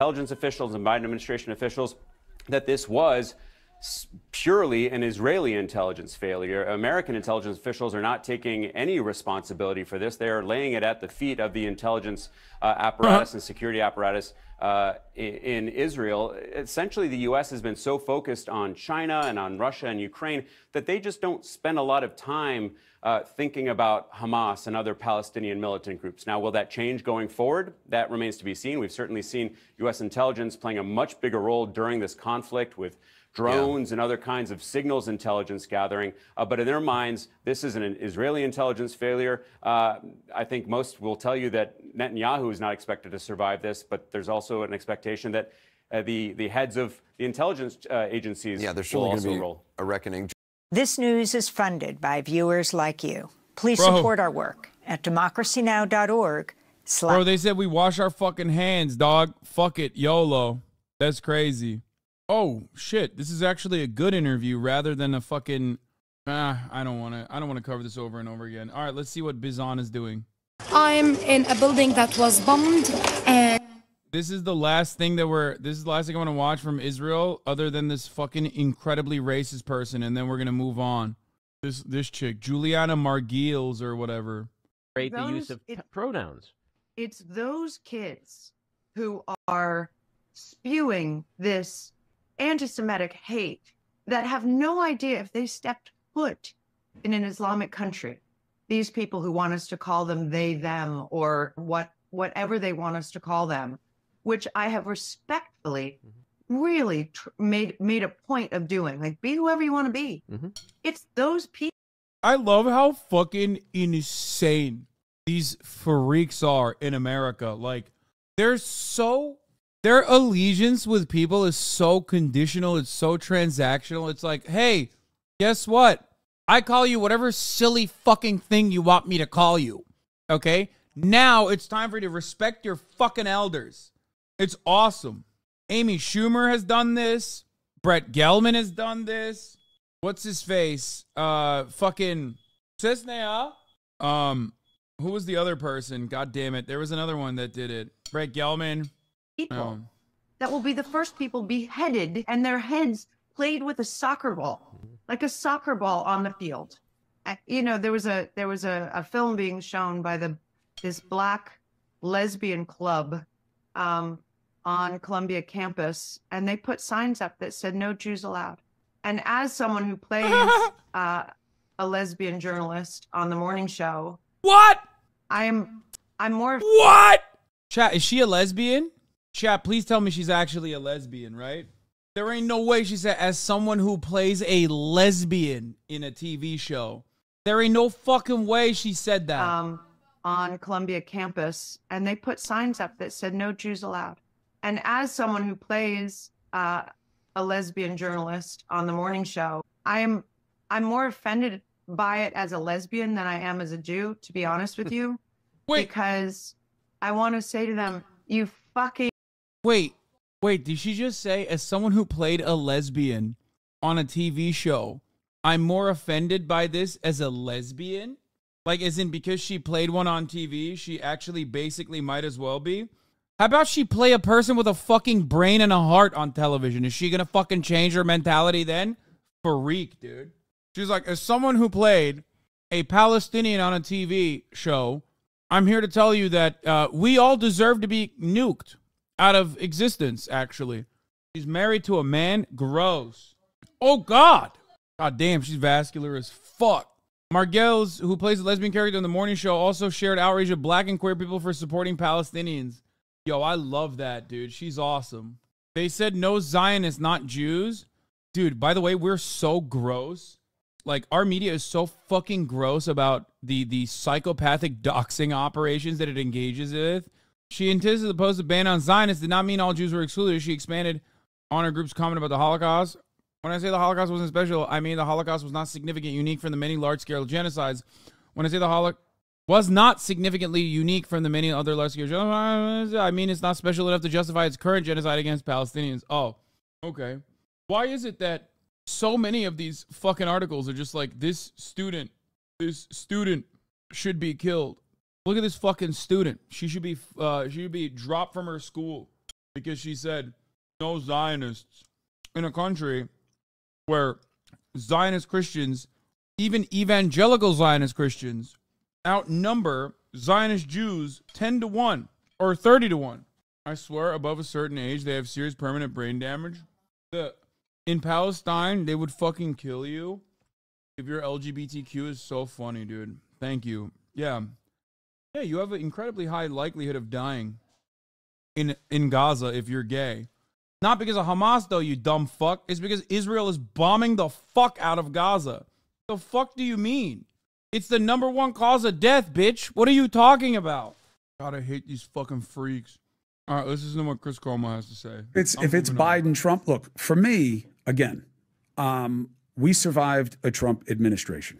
Intelligence officials and Biden administration officials that this was purely an Israeli intelligence failure. American intelligence officials are not taking any responsibility for this. They are laying it at the feet of the intelligence apparatus and security apparatus in Israel. Essentially, the U.S. has been so focused on China and on Russia and Ukraine that they just don't spend a lot of time thinking about Hamas and other Palestinian militant groups. Now, will that change going forward? That remains to be seen. We've certainly seen U.S. intelligence playing a much bigger role during this conflict with drones and other kinds of signals intelligence gathering. But in their minds, this is an Israeli intelligence failure. I think most will tell you that Netanyahu is not expected to survive this, but there's also an expectation that the heads of the intelligence agencies will also roll. A reckoning. This news is funded by viewers like you. Please support our work at democracynow.org. Bro, they said we wash our fucking hands, dog. Fuck it, YOLO. That's crazy. Oh shit! This is actually a good interview rather than a fucking. I don't want to cover this over and over again. All right, let's see what Bizan is doing. I'm in a building that was bombed, and this is the last thing I want to watch from Israel, other than this fucking incredibly racist person, and then we're gonna move on. This chick, Juliana Margulies or whatever. The use of pronouns. It's those kids who are spewing this anti-Semitic hate that have no idea if they stepped foot in an Islamic country. These people who want us to call them they, them, or whatever they want us to call them, which I have respectfully really made a point of doing. Like, be whoever you want to be. It's those people. I love how fucking insane these freaks are in America. Like, their allegiance with people is so conditional. It's so transactional. It's like, hey, guess what? I call you whatever silly fucking thing you want me to call you. Okay? Now it's time for you to respect your fucking elders. It's awesome. Amy Schumer has done this. Brett Gelman has done this. What's his face? Fucking Cisnea. Who was the other person? God damn it. There was another one that did it. Brett Gelman. People that will be the first people beheaded and their heads played with a soccer ball, like a soccer ball on the field. You know, there was a film being shown by this Black lesbian club on Columbia campus, and they put signs up that said "No Jews allowed." And as someone who plays a lesbian journalist on the morning show, what? I'm more. What? Chat, is she a lesbian? Chat, please tell me she's actually a lesbian, right? There ain't no way she said, as someone who plays a lesbian in a TV show. There ain't no fucking way she said that. On Columbia campus, and they put signs up that said "No Jews allowed." And as someone who plays a lesbian journalist on the morning show, I'm more offended by it as a lesbian than I am as a Jew, to be honest with you. Wait. Because I want to say to them, you fucking... Wait, did she just say, as someone who played a lesbian on a TV show, I'm more offended by this as a lesbian? Like, as in because she played one on TV, she actually basically might as well be? How about she play a person with a fucking brain and a heart on television? Is she gonna fucking change her mentality then? Freak, dude. She's like, as someone who played a Palestinian on a TV show, I'm here to tell you that we all deserve to be nuked out of existence, actually. She's married to a man. Gross. Oh, God. God damn, she's vascular as fuck. Margels, who plays a lesbian character on the morning show, also shared outrage of Black and queer people for supporting Palestinians. Yo, I love that, dude. She's awesome. They said no Zionists, not Jews. Dude, by the way, we're so gross. Like, our media is so fucking gross about the psychopathic doxing operations that it engages with. She insisted the post of ban on Zionists did not mean all Jews were excluded. She expanded on her group's comment about the Holocaust. When I say the Holocaust wasn't special, I mean the Holocaust was not significant, unique from the many large-scale genocides. When I say the Holocaust was not significantly unique from the many other large-scale genocides, I mean it's not special enough to justify its current genocide against Palestinians. Oh, okay. Why is it that so many of these fucking articles are just like, this student should be killed? Look at this fucking student. She should be dropped from her school because she said no Zionists in a country where Zionist Christians, even evangelical Zionist Christians, outnumber Zionist Jews 10-1 or 30-1. I swear, above a certain age, they have serious permanent brain damage. In Palestine, they would fucking kill you if you're LGBTQ. Is so funny, dude. Thank you. Yeah, you have an incredibly high likelihood of dying in Gaza if you're gay. Not because of Hamas, though, you dumb fuck. It's because Israel is bombing the fuck out of Gaza. The fuck do you mean? It's the #1 cause of death, bitch. What are you talking about? God, I hate these fucking freaks. All right, let's listen to what Chris Cuomo has to say. If it's Biden, Trump, look, for me, again, we survived a Trump administration.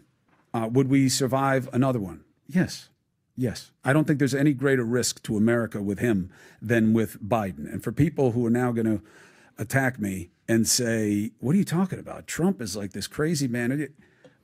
Would we survive another one? Yes. Yes. I don't think there's any greater risk to America with him than with Biden. And for people who are now going to attack me and say, what are you talking about? Trump is like this crazy man.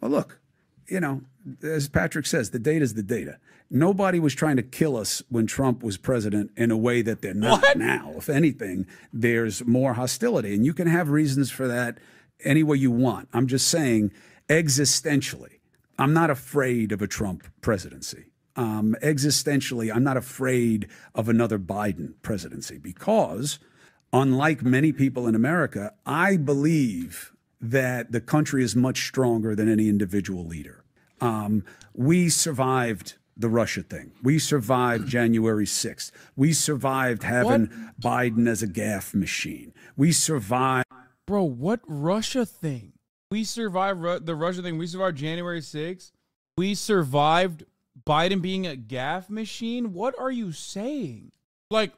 Well, look, you know, as Patrick says, the data is the data. Nobody was trying to kill us when Trump was president in a way that they're not now. If anything, there's more hostility. And you can have reasons for that any way you want. I'm just saying, existentially, I'm not afraid of a Trump presidency. Existentially, I'm not afraid of another Biden presidency because, unlike many people in America, I believe that the country is much stronger than any individual leader. We survived the Russia thing. We survived January 6th. We survived having Biden as a gaffe machine. We survived... Bro, what Russia thing? We survived the Russia thing. We survived January 6th. We survived Biden being a gaffe machine. What are you saying? Like,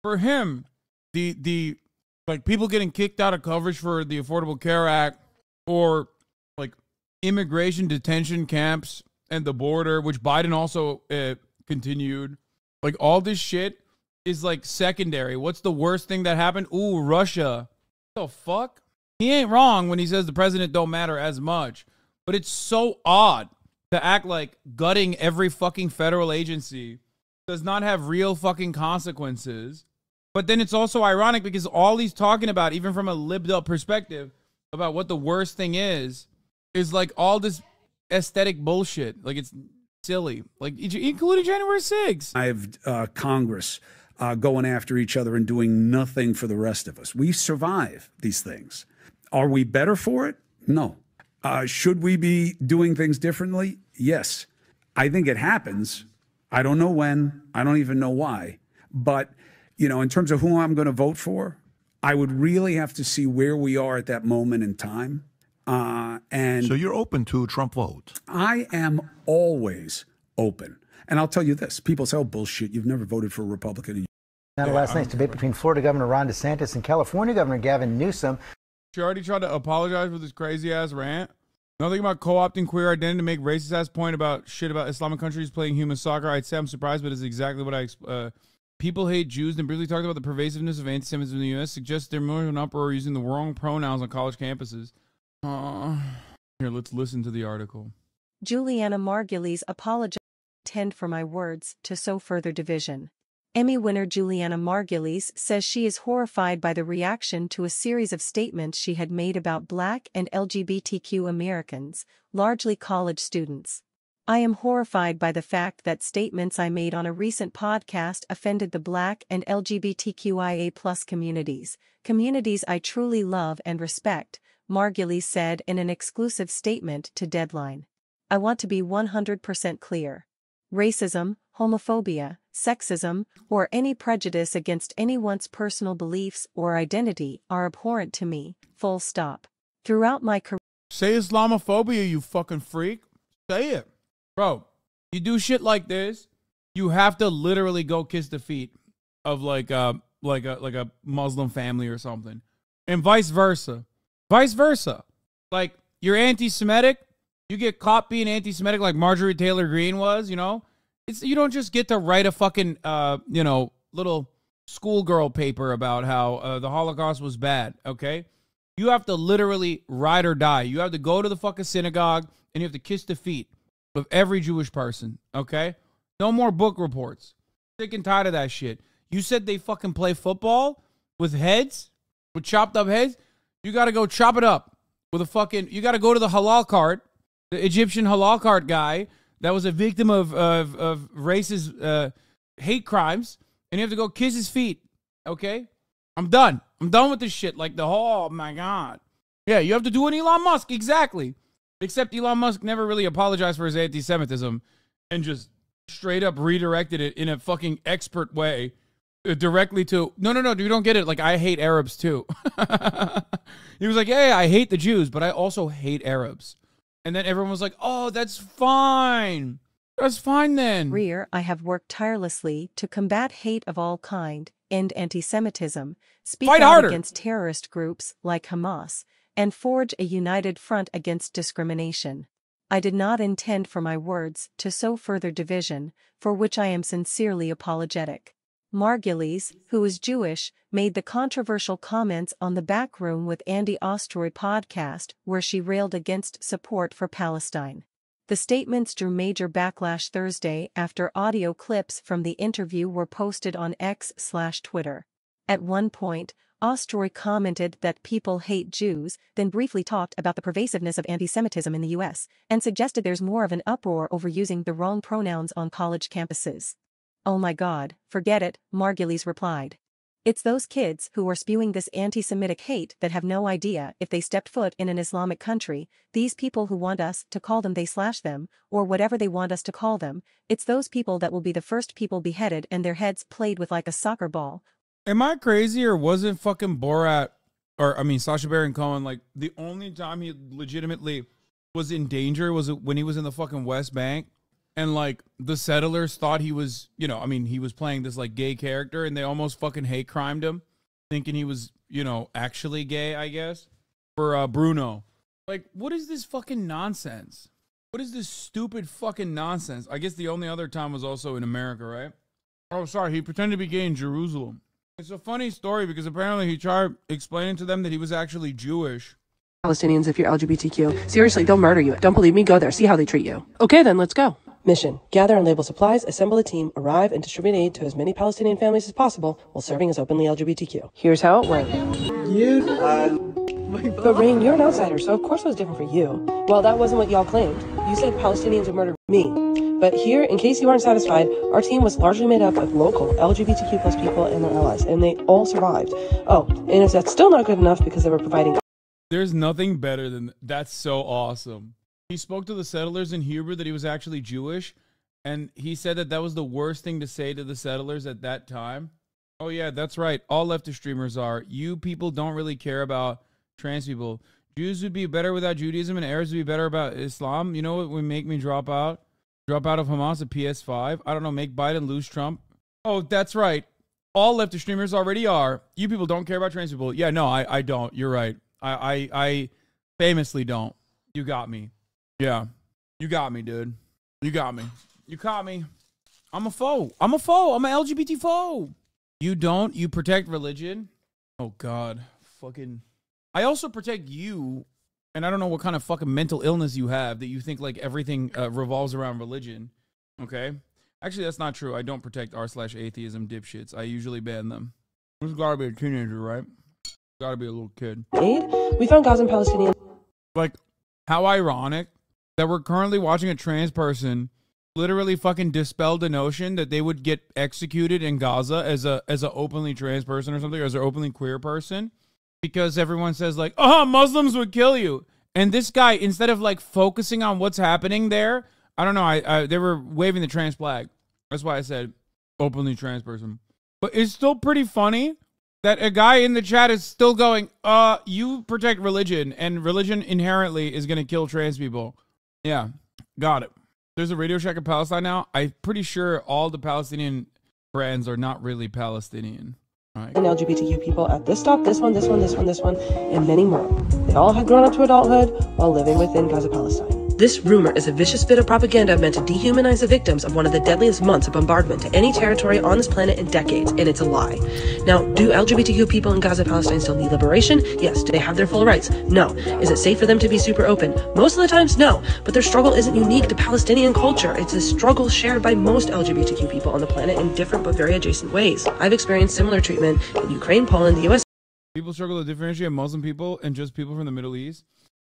for him, the like people getting kicked out of coverage for the Affordable Care Act, or like immigration detention camps and the border, which Biden also continued. Like, all this shit is like secondary. What's the worst thing that happened? Ooh, Russia. What the fuck? He ain't wrong when he says the president don't matter as much, but it's so odd to act like gutting every fucking federal agency does not have real fucking consequences. But then it's also ironic because all he's talking about, even from a libbed up perspective, about what the worst thing is like all this aesthetic bullshit. Like, it's silly. Like, including January 6th. I have Congress going after each other and doing nothing for the rest of us. We survive these things. Are we better for it? No. Should we be doing things differently? Yes. I think it happens. I don't know when. I don't even know why. But, you know, in terms of who I'm going to vote for, I would really have to see where we are at that moment in time. And so you're open to a Trump vote? I am always open. And I'll tell you this. People say, oh, bullshit, you've never voted for a Republican. Now, last night's debate between Florida Governor Ron DeSantis and California Governor Gavin Newsom. She already tried to apologize for this crazy-ass rant. Nothing about co-opting queer identity to make racist-ass point about shit about Islamic countries playing human soccer. I'd say I'm surprised, but it's exactly what I... people hate Jews and briefly talked about the pervasiveness of anti-Semitism in the U.S. Suggests they're more of an uproar using the wrong pronouns on college campuses. Here, let's listen to the article. Juliana Margulies apologized. Tend for my words to sow further division. Emmy winner Juliana Margulies says she is horrified by the reaction to a series of statements she had made about Black and LGBTQ Americans, largely college students. I am horrified by the fact that statements I made on a recent podcast offended the Black and LGBTQIA+ communities I truly love and respect, Margulies said in an exclusive statement to Deadline. I want to be 100% clear. Racism, homophobia, sexism, or any prejudice against anyone's personal beliefs or identity are abhorrent to me, full stop. Throughout my career... Say Islamophobia, you fucking freak. Say it. Bro, you do shit like this, you have to literally go kiss the feet of like a Muslim family or something. And vice versa. Vice versa. Like, you're anti-Semitic, you get caught being anti-Semitic like Marjorie Taylor Greene was, you know? You don't just get to write a fucking, little schoolgirl paper about how the Holocaust was bad, okay? You have to literally ride or die. You have to go to the fucking synagogue and you have to kiss the feet of every Jewish person, okay? No more book reports. Sick and tired of that shit. You said they fucking play football with heads, with chopped up heads? You got to go chop it up with a fucking, you got to go to the halal cart, the Egyptian halal cart guy that was a victim of racist hate crimes, and you have to go kiss his feet, okay? I'm done. I'm done with this shit. Like oh my God. Yeah, you have to do an Elon Musk, exactly. Except Elon Musk never really apologized for his anti-Semitism and just straight up redirected it in a fucking expert way directly to, no, you don't get it. Like, I hate Arabs too. He was like, hey, I hate the Jews, but I also hate Arabs. And then everyone was like, oh, that's fine. That's fine then. I have worked tirelessly to combat hate of all kind, end anti-Semitism, speak out against terrorist groups like Hamas, and forge a united front against discrimination. I did not intend for my words to sow further division, for which I am sincerely apologetic. Margulies, who is Jewish, made the controversial comments on the Backroom with Andy Ostroy podcast where she railed against support for Palestine. The statements drew major backlash Thursday after audio clips from the interview were posted on X/Twitter. At one point, Ostroy commented that people hate Jews, then briefly talked about the pervasiveness of anti-Semitism in the U.S., and suggested there's more of an uproar over using the wrong pronouns on college campuses. Oh my God, forget it, Margulies replied. It's those kids who are spewing this anti-Semitic hate that have no idea if they stepped foot in an Islamic country, these people who want us to call them they/them, or whatever they want us to call them, it's those people that will be the first people beheaded and their heads played with like a soccer ball. Am I crazy, or wasn't fucking Borat, Sacha Baron Cohen, like, the only time he legitimately was in danger was when he was in the fucking West Bank, and, like, the settlers thought he was, he was playing this, like, gay character, and they almost fucking hate crimed him, thinking he was, actually gay, I guess, for Bruno. Like, what is this fucking nonsense? What is this stupid fucking nonsense? I guess the only other time was also in America, right? Oh, sorry, he pretended to be gay in Jerusalem. It's a funny story because apparently he tried explaining to them that he was actually Jewish. Palestinians, if you're LGBTQ. Seriously, they'll murder you. Don't believe me? Go there. See how they treat you. Okay, then let's go. Mission: gather and label supplies, assemble a team, arrive and distribute aid to as many Palestinian families as possible while serving as openly LGBTQ. Here's how it went. But Rain, you're an outsider, so of course it was different for you. Well, that wasn't what y'all claimed. You said Palestinians would murder me. But here, in case you aren't satisfied, our team was largely made up of local LGBTQ plus people and their allies, and they all survived. Oh, and if that's still not good enough because they were providing... There's nothing better than that's so awesome. He spoke to the settlers in Hebrew that he was actually Jewish, and he said that that was the worst thing to say to the settlers at that time. Oh yeah, that's right. All leftist streamers are. You people don't really care about trans people. Jews would be better without Judaism, and Arabs would be better about Islam. You know what would make me drop out? Drop out of Hamas at PS5? I don't know, make Biden lose Trump? Oh, that's right. All leftist streamers already are. You people don't care about trans people. Yeah, no, I don't. You're right. I famously don't. You got me. Yeah. You got me, dude. You got me. You caught me. I'm a foe. I'm a foe. I'm an LGBT foe. You don't. You protect religion. Oh, God. Fucking. I also protect you. And I don't know what kind of fucking mental illness you have that you think like everything revolves around religion. Okay. Actually, that's not true. I don't protect r/atheism dipshits. I usually ban them. There's gotta be a teenager, right? Gotta be a little kid. We found Gazan Palestinians. Like, how ironic that we're currently watching a trans person literally fucking dispel the notion that they would get executed in Gaza as a openly trans person or something, or as an openly queer person, because everyone says like, oh, Muslims would kill you. And this guy, instead of like focusing on what's happening there, I don't know, they were waving the trans flag. That's why I said openly trans person. But it's still pretty funny that a guy in the chat is still going, you protect religion, and religion inherently is going to kill trans people. Yeah, got it. There's a Radio Shack in Palestine now. I'm pretty sure all the Palestinian friends are not really Palestinian. Right. And LGBTQ people at this stop, this one, and many more. They all had grown up to adulthood while living within Gaza, Palestine. This rumor is a vicious bit of propaganda meant to dehumanize the victims of one of the deadliest months of bombardment to any territory on this planet in decades, and it's a lie. Now, do LGBTQ people in Gaza, Palestine still need liberation? Yes. Do they have their full rights? No. Is it safe for them to be super open? Most of the times, no. But their struggle isn't unique to Palestinian culture. It's a struggle shared by most LGBTQ people on the planet in different but very adjacent ways. I've experienced similar treatment in Ukraine, Poland, the U.S. People struggle to differentiate Muslim people and just people from the Middle East.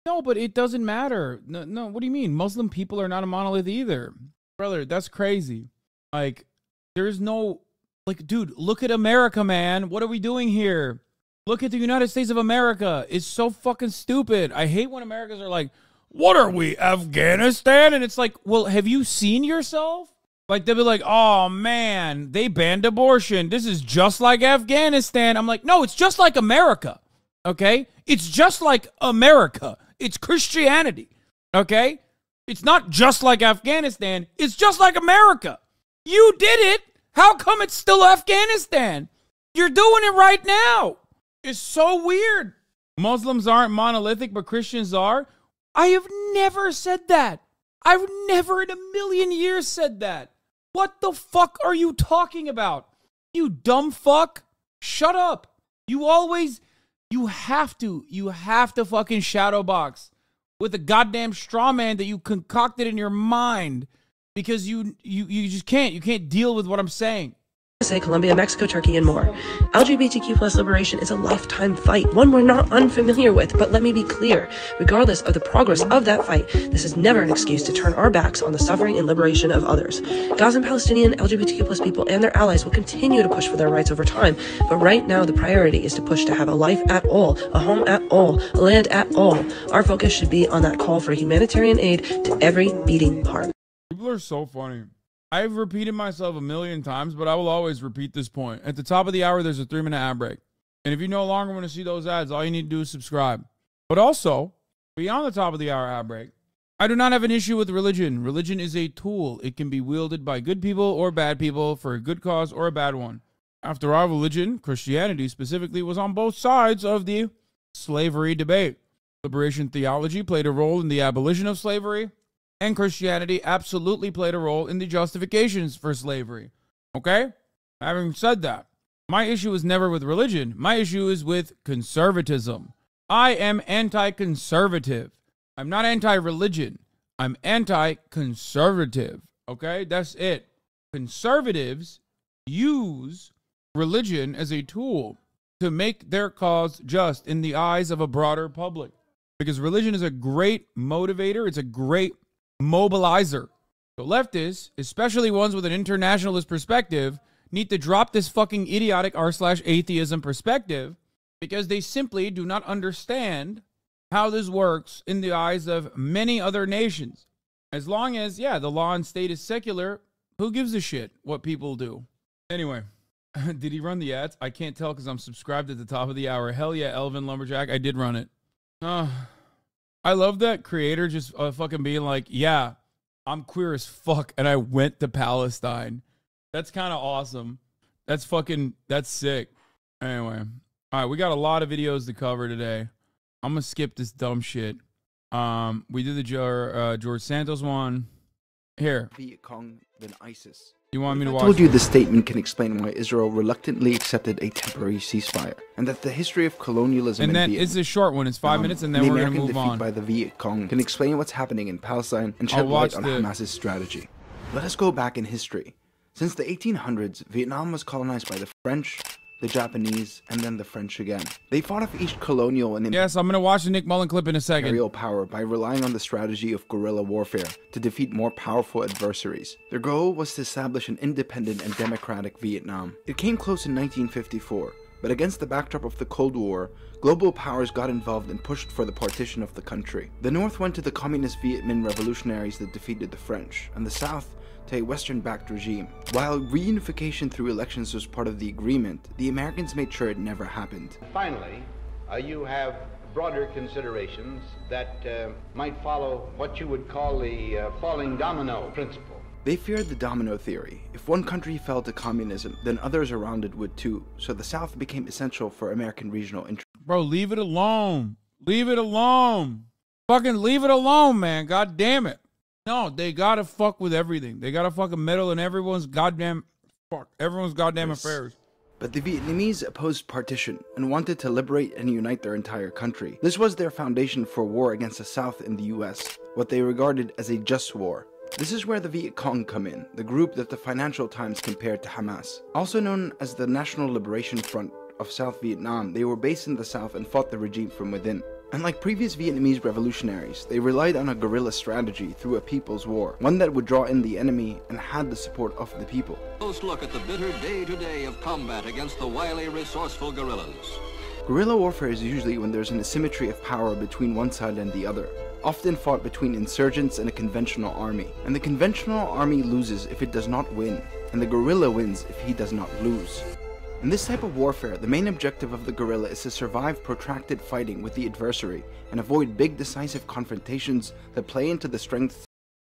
No, but it doesn't matter. No, what do you mean? Muslim people are not a monolith either. Brother, that's crazy. Like, there's no, like, dude, look at America, man. What are we doing here? Look at the United States of America. It's so fucking stupid. I hate when Americans are like, what are we, Afghanistan? And it's like, well, have you seen yourself? Like, they'll be like, oh, man, they banned abortion. This is just like Afghanistan. I'm like, no, it's just like America, okay? It's just like America. It's Christianity, okay? It's not just like Afghanistan. It's just like America. You did it. How come it's still Afghanistan? You're doing it right now. It's so weird. Muslims aren't monolithic, but Christians are. I have never said that. I've never in a million years said that. What the fuck are you talking about? You dumb fuck. Shut up. You have to fucking shadow box with a goddamn straw man that you concocted in your mind because you just can't. You can't deal with what I'm saying. Colombia, Mexico, Turkey, and more. LGBTQ plus liberation is a lifetime fight, one we're not unfamiliar with, but let me be clear, regardless of the progress of that fight, this is never an excuse to turn our backs on the suffering and liberation of others. Gazan Palestinian LGBTQ plus people and their allies will continue to push for their rights over time, but right now the priority is to push to have a life at all, a home at all, a land at all. Our focus should be on that call for humanitarian aid to every beating heart. People are so funny. I've repeated myself a million times, but I will always repeat this point. At the top of the hour, there's a 3-minute ad break. And if you no longer want to see those ads, all you need to do is subscribe. But also, beyond the top of the hour ad break, I do not have an issue with religion. Religion is a tool. It can be wielded by good people or bad people for a good cause or a bad one. After all, religion, Christianity specifically, was on both sides of the slavery debate. Liberation theology played a role in the abolition of slavery, and Christianity absolutely played a role in the justifications for slavery. Okay? Having said that, my issue is never with religion. My issue is with conservatism. I am anti-conservative. I'm not anti-religion. I'm anti-conservative. Okay? That's it. Conservatives use religion as a tool. to make their cause just in the eyes of a broader public. Because religion is a great motivator. It's a great mobilizer. So leftists, especially ones with an internationalist perspective, need to drop this fucking idiotic r/atheism perspective because they simply do not understand how this works in the eyes of many other nations. As long as, yeah, the law and state is secular, who gives a shit what people do? Anyway, did he run the ads? I can't tell because I'm subscribed at the top of the hour. Hell yeah, Elvin Lumberjack. I did run it. I love that creator just fucking being like, yeah, I'm queer as fuck and I went to Palestine. That's kind of awesome. That's sick. Anyway, all right, we got a lot of videos to cover today. I'm going to skip this dumb shit. We did the George Santos one. Here. Viet Cong than ISIS. You want me to watch? I told you the statement can explain why Israel reluctantly accepted a temporary ceasefire, and that the history of colonialism and then Vietnam, it's a short one. It's 5 minutes, and then we're going to move on. The American defeat by the Viet Cong can explain what's happening in Palestine and shed light on Hamas's strategy. Let us go back in history. Since the 1800s, Vietnam was colonized by the French, the Japanese, and then the French again. They fought off each colonial and yes, I'm going to watch the Nick Mullen clip in a second. Imperial power by relying on the strategy of guerrilla warfare to defeat more powerful adversaries. Their goal was to establish an independent and democratic Vietnam. It came close in 1954, but against the backdrop of the Cold War, global powers got involved and pushed for the partition of the country. The North went to the communist Viet Minh revolutionaries that defeated the French, and the South to a Western-backed regime. While reunification through elections was part of the agreement, the Americans made sure it never happened. Finally, you have broader considerations that might follow what you would call the falling domino principle. They feared the domino theory. If one country fell to communism, then others around it would too, so the South became essential for American regional interest. Bro, leave it alone. Leave it alone. Fucking leave it alone, man. God damn it. No, they gotta fuck with everything. They gotta fucking meddle in everyone's goddamn affairs. But the Vietnamese opposed partition and wanted to liberate and unite their entire country. This was their foundation for war against the South in the US, what they regarded as a just war. This is where the Viet Cong come in, the group that the Financial Times compared to Hamas. Also known as the National Liberation Front of South Vietnam, they were based in the South and fought the regime from within. Unlike previous Vietnamese revolutionaries, they relied on a guerrilla strategy through a people's war, one that would draw in the enemy and had the support of the people. Close look at the bitter day-to-day of combat against the wily, resourceful guerrillas. Guerrilla warfare is usually when there's an asymmetry of power between one side and the other, often fought between insurgents and a conventional army. And the conventional army loses if it does not win, and the guerrilla wins if he does not lose. In this type of warfare, the main objective of the guerrilla is to survive protracted fighting with the adversary and avoid big decisive confrontations that play into the strengths.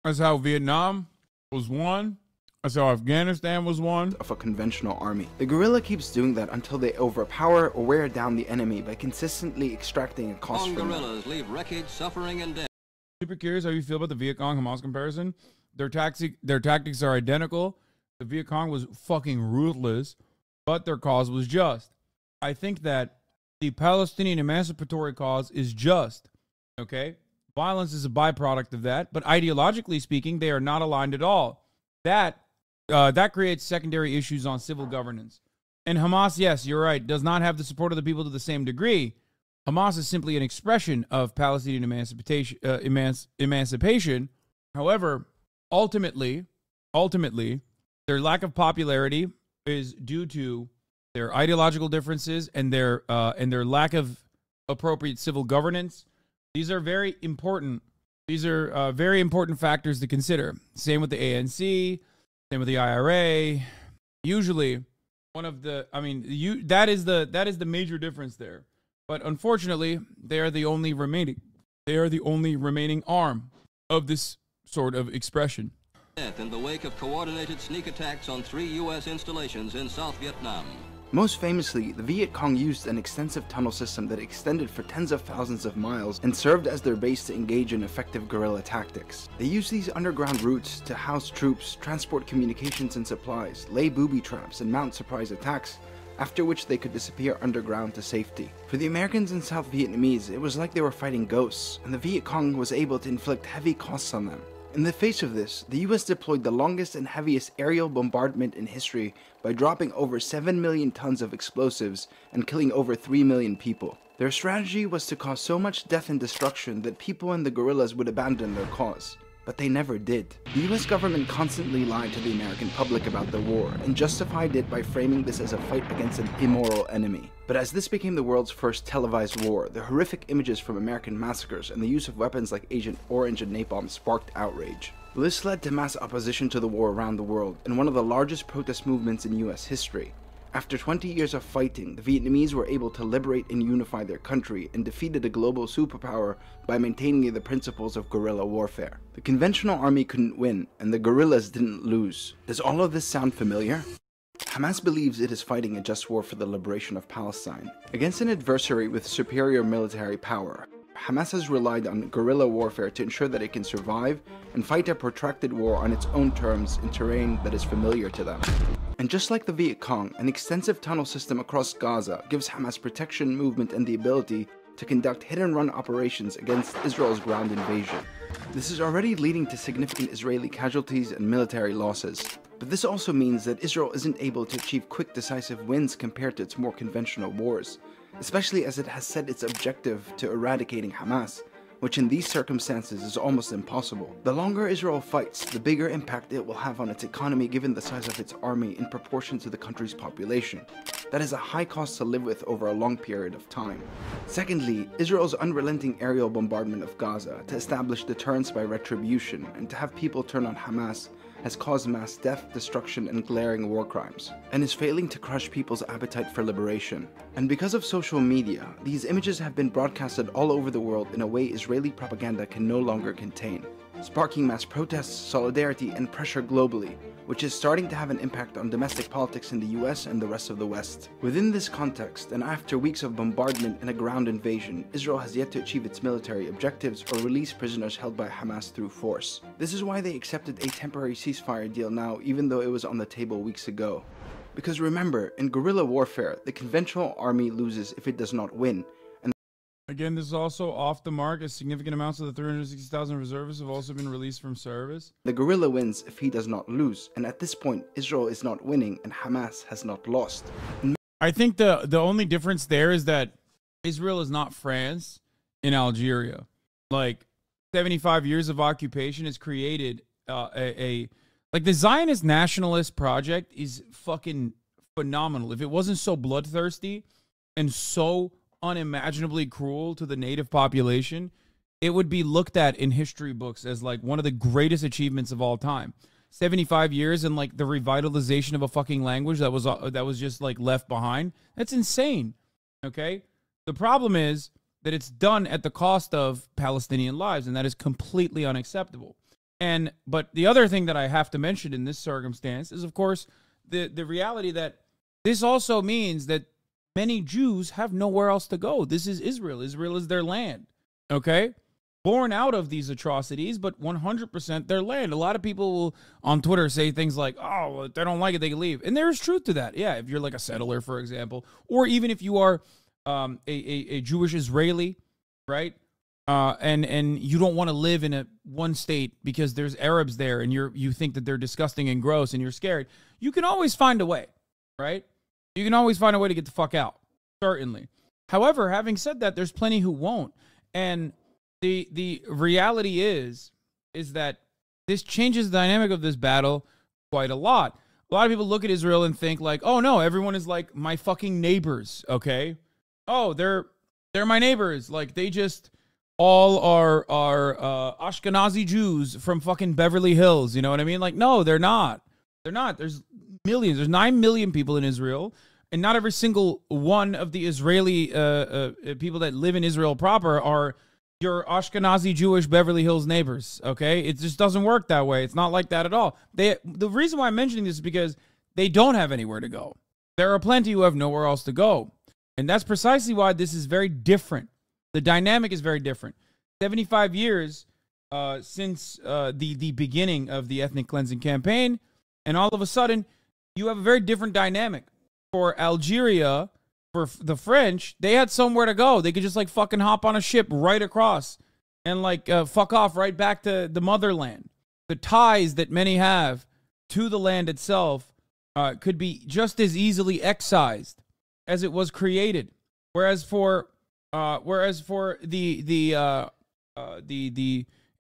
That's how Vietnam was won. That's how Afghanistan was won. Of a conventional army. The guerrilla keeps doing that until they overpower or wear down the enemy by consistently extracting a cost from guerrillas leave wreckage, suffering, and death. Super curious how you feel about the Viet Cong Hamas comparison. Their tactics are identical. The Viet Cong was fucking ruthless, but their cause was just. I think that the Palestinian emancipatory cause is just, okay? Violence is a byproduct of that, but ideologically speaking, they are not aligned at all. That creates secondary issues on civil governance. And Hamas, yes, you're right, does not have the support of the people to the same degree. Hamas is simply an expression of Palestinian emancipation. However, ultimately, their lack of popularity is due to their ideological differences and their lack of appropriate civil governance. These are very important. These are very important factors to consider. Same with the ANC, same with the IRA. Usually, that is the major difference there. But unfortunately, they are the only remaining arm of this sort of expression. Death in the wake of coordinated sneak attacks on 3 U.S. installations in South Vietnam. Most famously, the Viet Cong used an extensive tunnel system that extended for tens of thousands of miles and served as their base to engage in effective guerrilla tactics. They used these underground routes to house troops, transport communications and supplies, lay booby traps, and mount surprise attacks, after which they could disappear underground to safety. For the Americans and South Vietnamese, it was like they were fighting ghosts, and the Viet Cong was able to inflict heavy costs on them. In the face of this, the US deployed the longest and heaviest aerial bombardment in history by dropping over 7 million tons of explosives and killing over 3 million people. Their strategy was to cause so much death and destruction that people and the guerrillas would abandon their cause. But they never did. The US government constantly lied to the American public about the war and justified it by framing this as a fight against an immoral enemy. But as this became the world's first televised war, the horrific images from American massacres and the use of weapons like Agent Orange and napalm sparked outrage. This led to mass opposition to the war around the world and one of the largest protest movements in US history. After 20 years of fighting, the Vietnamese were able to liberate and unify their country and defeated a global superpower by maintaining the principles of guerrilla warfare. The conventional army couldn't win, and the guerrillas didn't lose. Does all of this sound familiar? Hamas believes it is fighting a just war for the liberation of Palestine. Against an adversary with superior military power, Hamas has relied on guerrilla warfare to ensure that it can survive and fight a protracted war on its own terms in terrain that is familiar to them. And just like the Viet Cong, an extensive tunnel system across Gaza gives Hamas protection, movement, and the ability to conduct hit-and-run operations against Israel's ground invasion. This is already leading to significant Israeli casualties and military losses. But this also means that Israel isn't able to achieve quick, decisive wins compared to its more conventional wars, especially as it has set its objective to eradicating Hamas, which in these circumstances is almost impossible. The longer Israel fights, the bigger impact it will have on its economy given the size of its army in proportion to the country's population. That is a high cost to live with over a long period of time. Secondly, Israel's unrelenting aerial bombardment of Gaza to establish deterrence by retribution and to have people turn on Hamas has caused mass death, destruction, and glaring war crimes, and is failing to crush people's appetite for liberation. And because of social media, these images have been broadcasted all over the world in a way Israeli propaganda can no longer contain, sparking mass protests, solidarity, and pressure globally, which is starting to have an impact on domestic politics in the US and the rest of the West. Within this context, and after weeks of bombardment and a ground invasion, Israel has yet to achieve its military objectives or release prisoners held by Hamas through force. This is why they accepted a temporary ceasefire deal now, even though it was on the table weeks ago. Because remember, in guerrilla warfare, the conventional army loses if it does not win. Again, this is also off the mark, as significant amounts of the 360,000 reservists have also been released from service. The guerrilla wins if he does not lose, and at this point, Israel is not winning and Hamas has not lost. I think the only difference there is that Israel is not France in Algeria. Like, 75 years of occupation has created like the Zionist nationalist project is fucking phenomenal. If it wasn't so bloodthirsty and so unimaginably cruel to the native population, it would be looked at in history books as like one of the greatest achievements of all time. 75 years and like the revitalization of a fucking language that was just like left behind. That's insane. Okay? The problem is that it's done at the cost of Palestinian lives, and that is completely unacceptable. But the other thing that I have to mention in this circumstance is, of course, the reality that this also means that many Jews have nowhere else to go. This is Israel. Israel is their land. Okay? Born out of these atrocities, but 100% their land. A lot of people will, on Twitter, say things like, oh, well, if they don't like it, they can leave. And there's truth to that. Yeah, if you're like a settler, for example, or even if you are a Jewish Israeli, right? And you don't want to live in one state because there's Arabs there and you think that they're disgusting and gross and you're scared. You can always find a way, right? You can always find a way to get the fuck out, certainly. However, having said that, there's plenty who won't. And the reality is that this changes the dynamic of this battle quite a lot. A lot of people look at Israel and think like, oh no, everyone is like my fucking neighbors, okay? Oh, they're my neighbors. Like they just all are Ashkenazi Jews from fucking Beverly Hills, you know what I mean? Like, no, they're not. They're not. There's millions. There's 9 million people in Israel, and not every single one of the Israeli people that live in Israel proper are your Ashkenazi Jewish Beverly Hills neighbors, okay? It just doesn't work that way. It's not like that at all. The reason why I'm mentioning this is because they don't have anywhere to go. There are plenty who have nowhere else to go, and that's precisely why this is very different. The dynamic is very different. 75 years since the beginning of the ethnic cleansing campaign, and all of a sudden, you have a very different dynamic. For Algeria, for the French, they had somewhere to go. They could just like fucking hop on a ship right across and like fuck off right back to the motherland. the ties that many have to the land itself could be just as easily excised as it was created. Whereas for the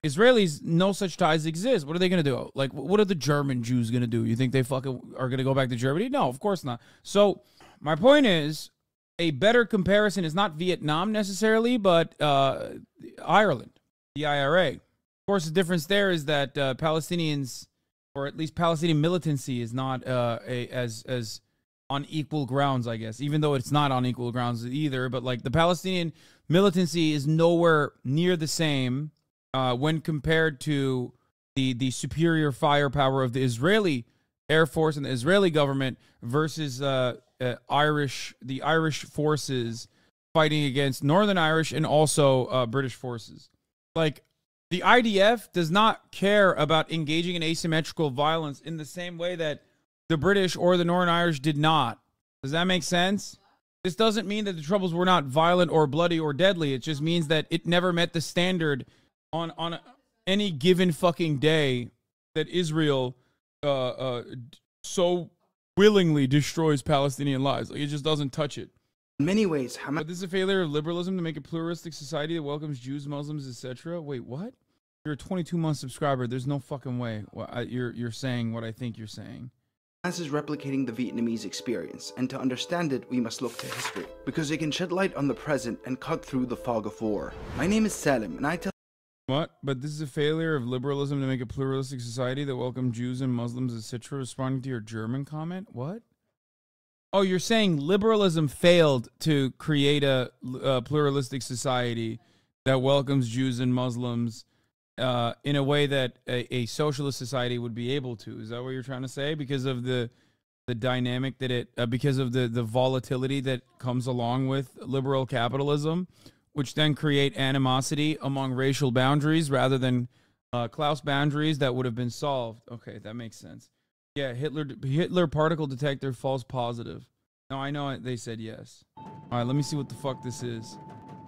Israelis, no such ties exist. What are they going to do? Like, what are the German Jews going to do? You think they fucking are going to go back to Germany? No, of course not. So my point is, a better comparison is not Vietnam necessarily, but Ireland, the IRA. Of course, the difference there is that Palestinians, or at least Palestinian militancy, is not as on equal grounds, I guess, even though it's not on equal grounds either. But like the Palestinian militancy is nowhere near the same when compared to the superior firepower of the Israeli Air Force and the Israeli government versus the Irish forces fighting against Northern Irish and also British forces. Like, the IDF does not care about engaging in asymmetrical violence in the same way that the British or the Northern Irish did not. Does that make sense? This doesn't mean that the Troubles were not violent or bloody or deadly. It just means that it never met the standard on any given fucking day that Israel so willingly destroys Palestinian lives. Like, it just doesn't touch it. In many ways, But this is a failure of liberalism to make a pluralistic society that welcomes Jews, Muslims, etc. Wait, what? You're a 22-month subscriber. There's no fucking way you're saying what I think you're saying. Hamas is replicating the Vietnamese experience, and to understand it, we must look to history, because it can shed light on the present and cut through the fog of war. My name is Salim, and I tell... What? But this is a failure of liberalism to make a pluralistic society that welcomes Jews and Muslims, etc. Responding to your German comment? What? Oh, you're saying liberalism failed to create a pluralistic society that welcomes Jews and Muslims in a way that a socialist society would be able to. Is that what you're trying to say? Because of the dynamic that it, because of the volatility that comes along with liberal capitalism, which then create animosity among racial boundaries rather than class boundaries that would have been solved. Okay, that makes sense. Yeah, Hitler particle detector false positive. No, I know they said yes. All right, let me see what the fuck this is.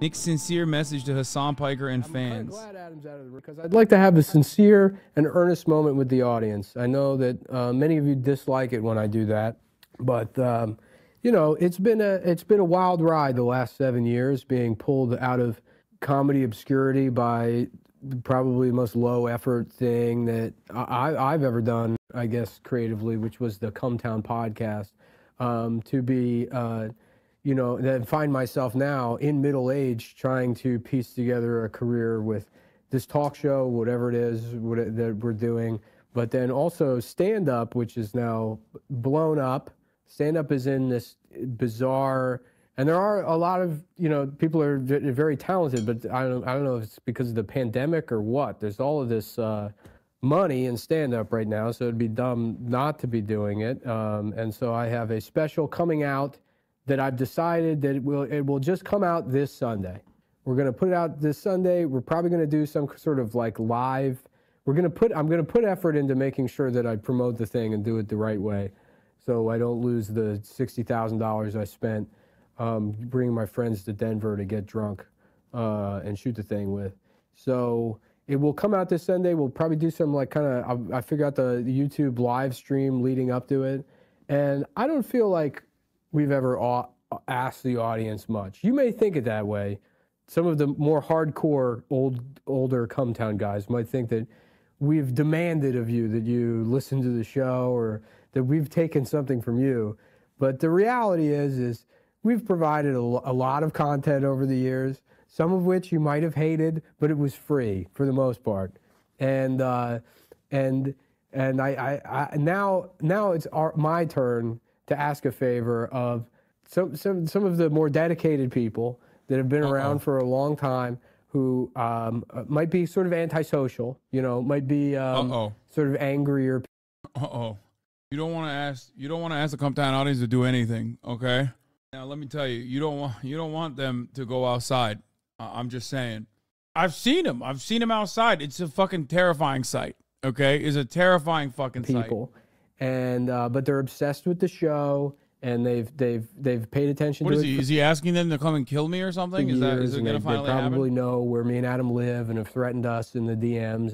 Nick's sincere message to Hassan Piker and fans. I'm glad Adam's out of the room because I'd like to have a sincere and earnest moment with the audience. I know that many of you dislike it when I do that, but you know, it's been a wild ride the last 7 years, being pulled out of comedy obscurity by probably the most low effort thing that I've ever done, I guess, creatively, which was the Come Town podcast. To be, you know, then find myself now in middle age trying to piece together a career with this talk show, whatever it is that we're doing, but then also stand-up, which is now blown up. Stand-up is in this bizarre, and there are a lot of, you know, people are very talented, but I don't know if it's because of the pandemic or what. There's all of this money in stand-up right now, so it'd be dumb not to be doing it. And so I have a special coming out that I've decided that it will just come out this Sunday. We're going to put it out this Sunday. We're probably going to do some sort of like live. I'm going to put effort into making sure that I promote the thing and do it the right way, so I don't lose the $60,000 I spent bringing my friends to Denver to get drunk and shoot the thing with. So it will come out this Sunday. We'll probably do some like kind of, I figure out the YouTube live stream leading up to it. And I don't feel like we've ever asked the audience much. You may think it that way. Some of the more hardcore older Come Town guys might think that we've demanded of you that you listen to the show or that we've taken something from you. But the reality is we've provided a lot of content over the years, some of which you might have hated, but it was free for the most part. And I now it's my turn to ask a favor of some of the more dedicated people that have been around for a long time who might be sort of antisocial, you know, might be sort of angrier. You don't want to ask the Come Town audience to do anything, okay? Now let me tell you, you don't want them to go outside. I'm just saying. I've seen them outside. It's a fucking terrifying sight. Okay, it's a terrifying fucking sight. And but they're obsessed with the show, and they've paid attention. What is he? Is he asking them to come and kill me or something? Is it going to finally happen? They probably know where me and Adam live and have threatened us in the DMs,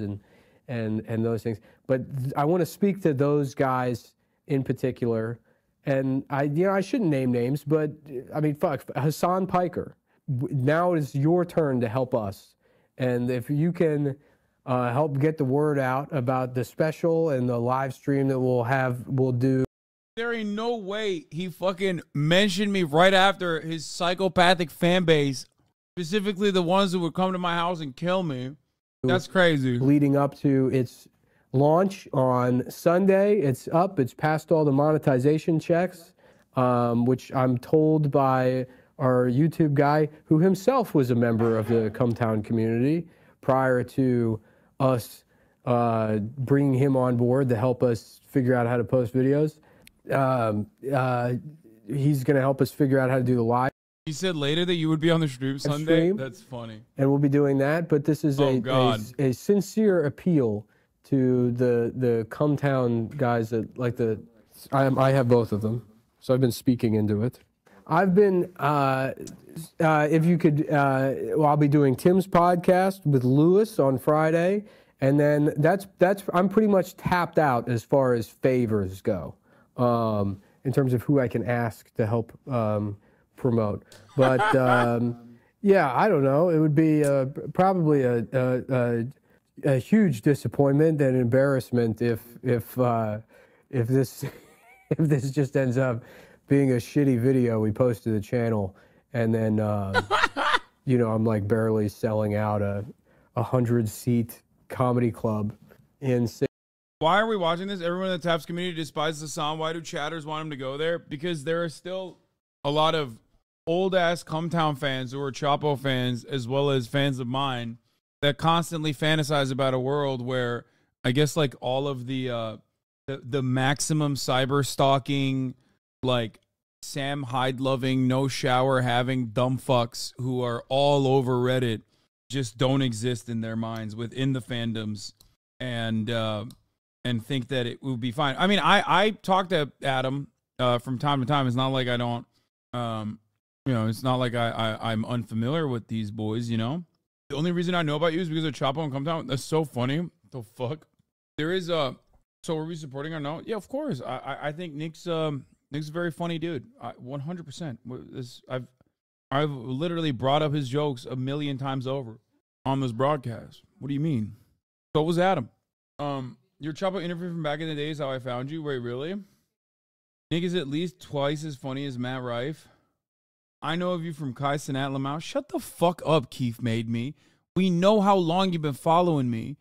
and those things. But I want to speak to those guys in particular. And I shouldn't name names, but I mean, fuck, Hasan Piker. Now is your turn to help us. And if you can help get the word out about the special and the live stream that we'll do. There ain't no way he fucking mentioned me right after his psychopathic fan base, specifically the ones who would come to my house and kill me. That's crazy. Leading up to its launch on Sunday, it's up. It's passed all the monetization checks, which I'm told by our YouTube guy, who himself was a member of the Cumtown community prior to us bringing him on board to help us figure out how to post videos. He's going to help us figure out how to do the live. He said later that you would be on the stream Sunday. That's funny. And we'll be doing that. But this is a sincere appeal to the Cumtown guys that like the. I have both of them, so I've been speaking into it. I've been, if you could, I'll be doing Tim's podcast with Lewis on Friday, and then that's I'm pretty much tapped out as far as favors go, in terms of who I can ask to help promote. But yeah, I don't know. It would be probably a huge disappointment and embarrassment if this if this just ends up being a shitty video we post to the channel, and then you know, I'm like barely selling out a 100-seat comedy club in. Why are we watching this? Everyone in the Taps community despises Hasan. Why do chatters want him to go there? Because there are still a lot of old-ass Cumtown fans who are Chapo fans, as well as fans of mine, that constantly fantasize about a world where I guess like all of the maximum cyber stalking, like Sam Hyde loving, no shower having dumb fucks who are all over Reddit just don't exist in their minds within the fandoms, and think that it will be fine. I mean, I talk to Adam from time to time. It's not like I don't, you know, it's not like I'm unfamiliar with these boys, you know. The only reason I know about you is because of Chapo and Cumtown. That's so funny. What the fuck? There is a. So are we supporting or no? Yeah, of course. I think Nick's a very funny dude. 100%. I've literally brought up his jokes a million times over on this broadcast. What do you mean? So was Adam. Your Chapo interview from back in the days, how I found you. Wait, really? Nick is at least twice as funny as Matt Rife. I know of you from Kai Cenat Lamau. Shut the fuck up, Keith Made Me. We know how long you've been following me.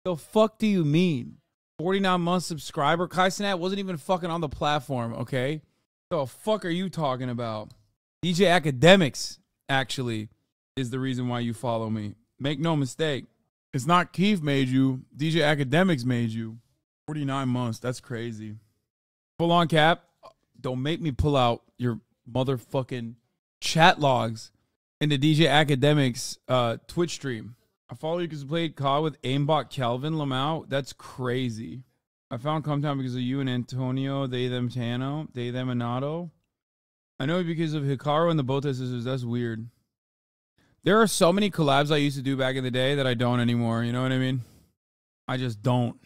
The fuck do you mean? 49-month subscriber. Kai Cenat wasn't even fucking on the platform, okay? The fuck are you talking about? DJ Academics, actually, is the reason why you follow me. Make no mistake. It's not Keith made you. DJ Academics made you. 49 months. That's crazy. Full on cap. Don't make me pull out your motherfucking chat logs in the DJ Academics Twitch stream. I follow you because you played COD with aimbot Calvin Lamau. That's crazy. I found Cumtown because of you and Antonio, they, them, Tano, they, them, Anato. I know because of Hikaru and the Bota sisters. That's weird. There are so many collabs I used to do back in the day that I don't anymore. You know what I mean? I just don't.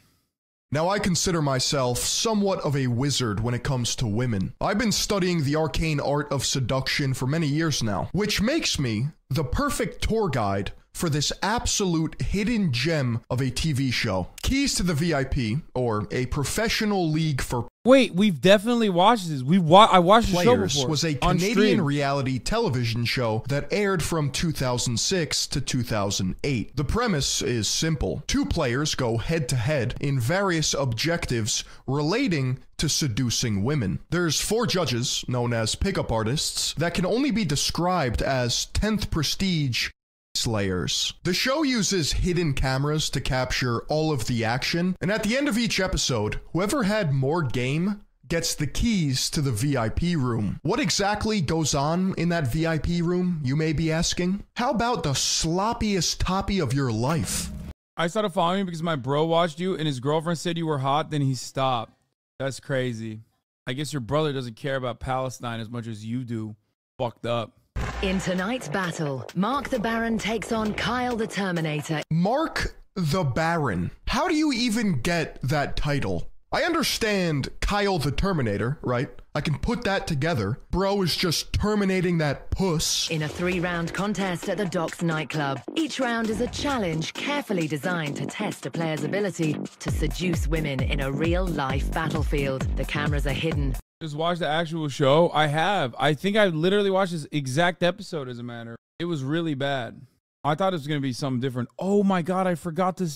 Now, I consider myself somewhat of a wizard when it comes to women. I've been studying the arcane art of seduction for many years now, which makes me the perfect tour guide for this absolute hidden gem of a TV show. Keys to the VIP, or a professional league for... Wait, we've definitely watched this. I watched the show before. Was a Canadian reality television show that aired from 2006 to 2008. The premise is simple. Two players go head-to-head in various objectives relating to seducing women. There's 4 judges, known as pickup artists, that can only be described as 10th prestige slayers. The show uses hidden cameras to capture all of the action, and at the end of each episode, whoever had more game gets the keys to the VIP room. What exactly goes on in that VIP room, you may be asking? How about the sloppiest toppy of your life? I started following you because my bro watched you and his girlfriend said you were hot, then he stopped. That's crazy. I guess your brother doesn't care about Palestine as much as you do. Fucked up. In tonight's battle, Mark the Baron takes on Kyle the Terminator. Mark The Baron. How do you even get that title? I understand Kyle the Terminator, right? I can put that together. Bro is just terminating that puss. In a 3-round contest at the Docks nightclub. Each round is a challenge carefully designed to test a player's ability to seduce women in a real-life battlefield. The cameras are hidden. Just watch the actual show. I have. I think I literally watched this exact episode, as a matter. It was really bad. I thought it was going to be something different. Oh my God, I forgot to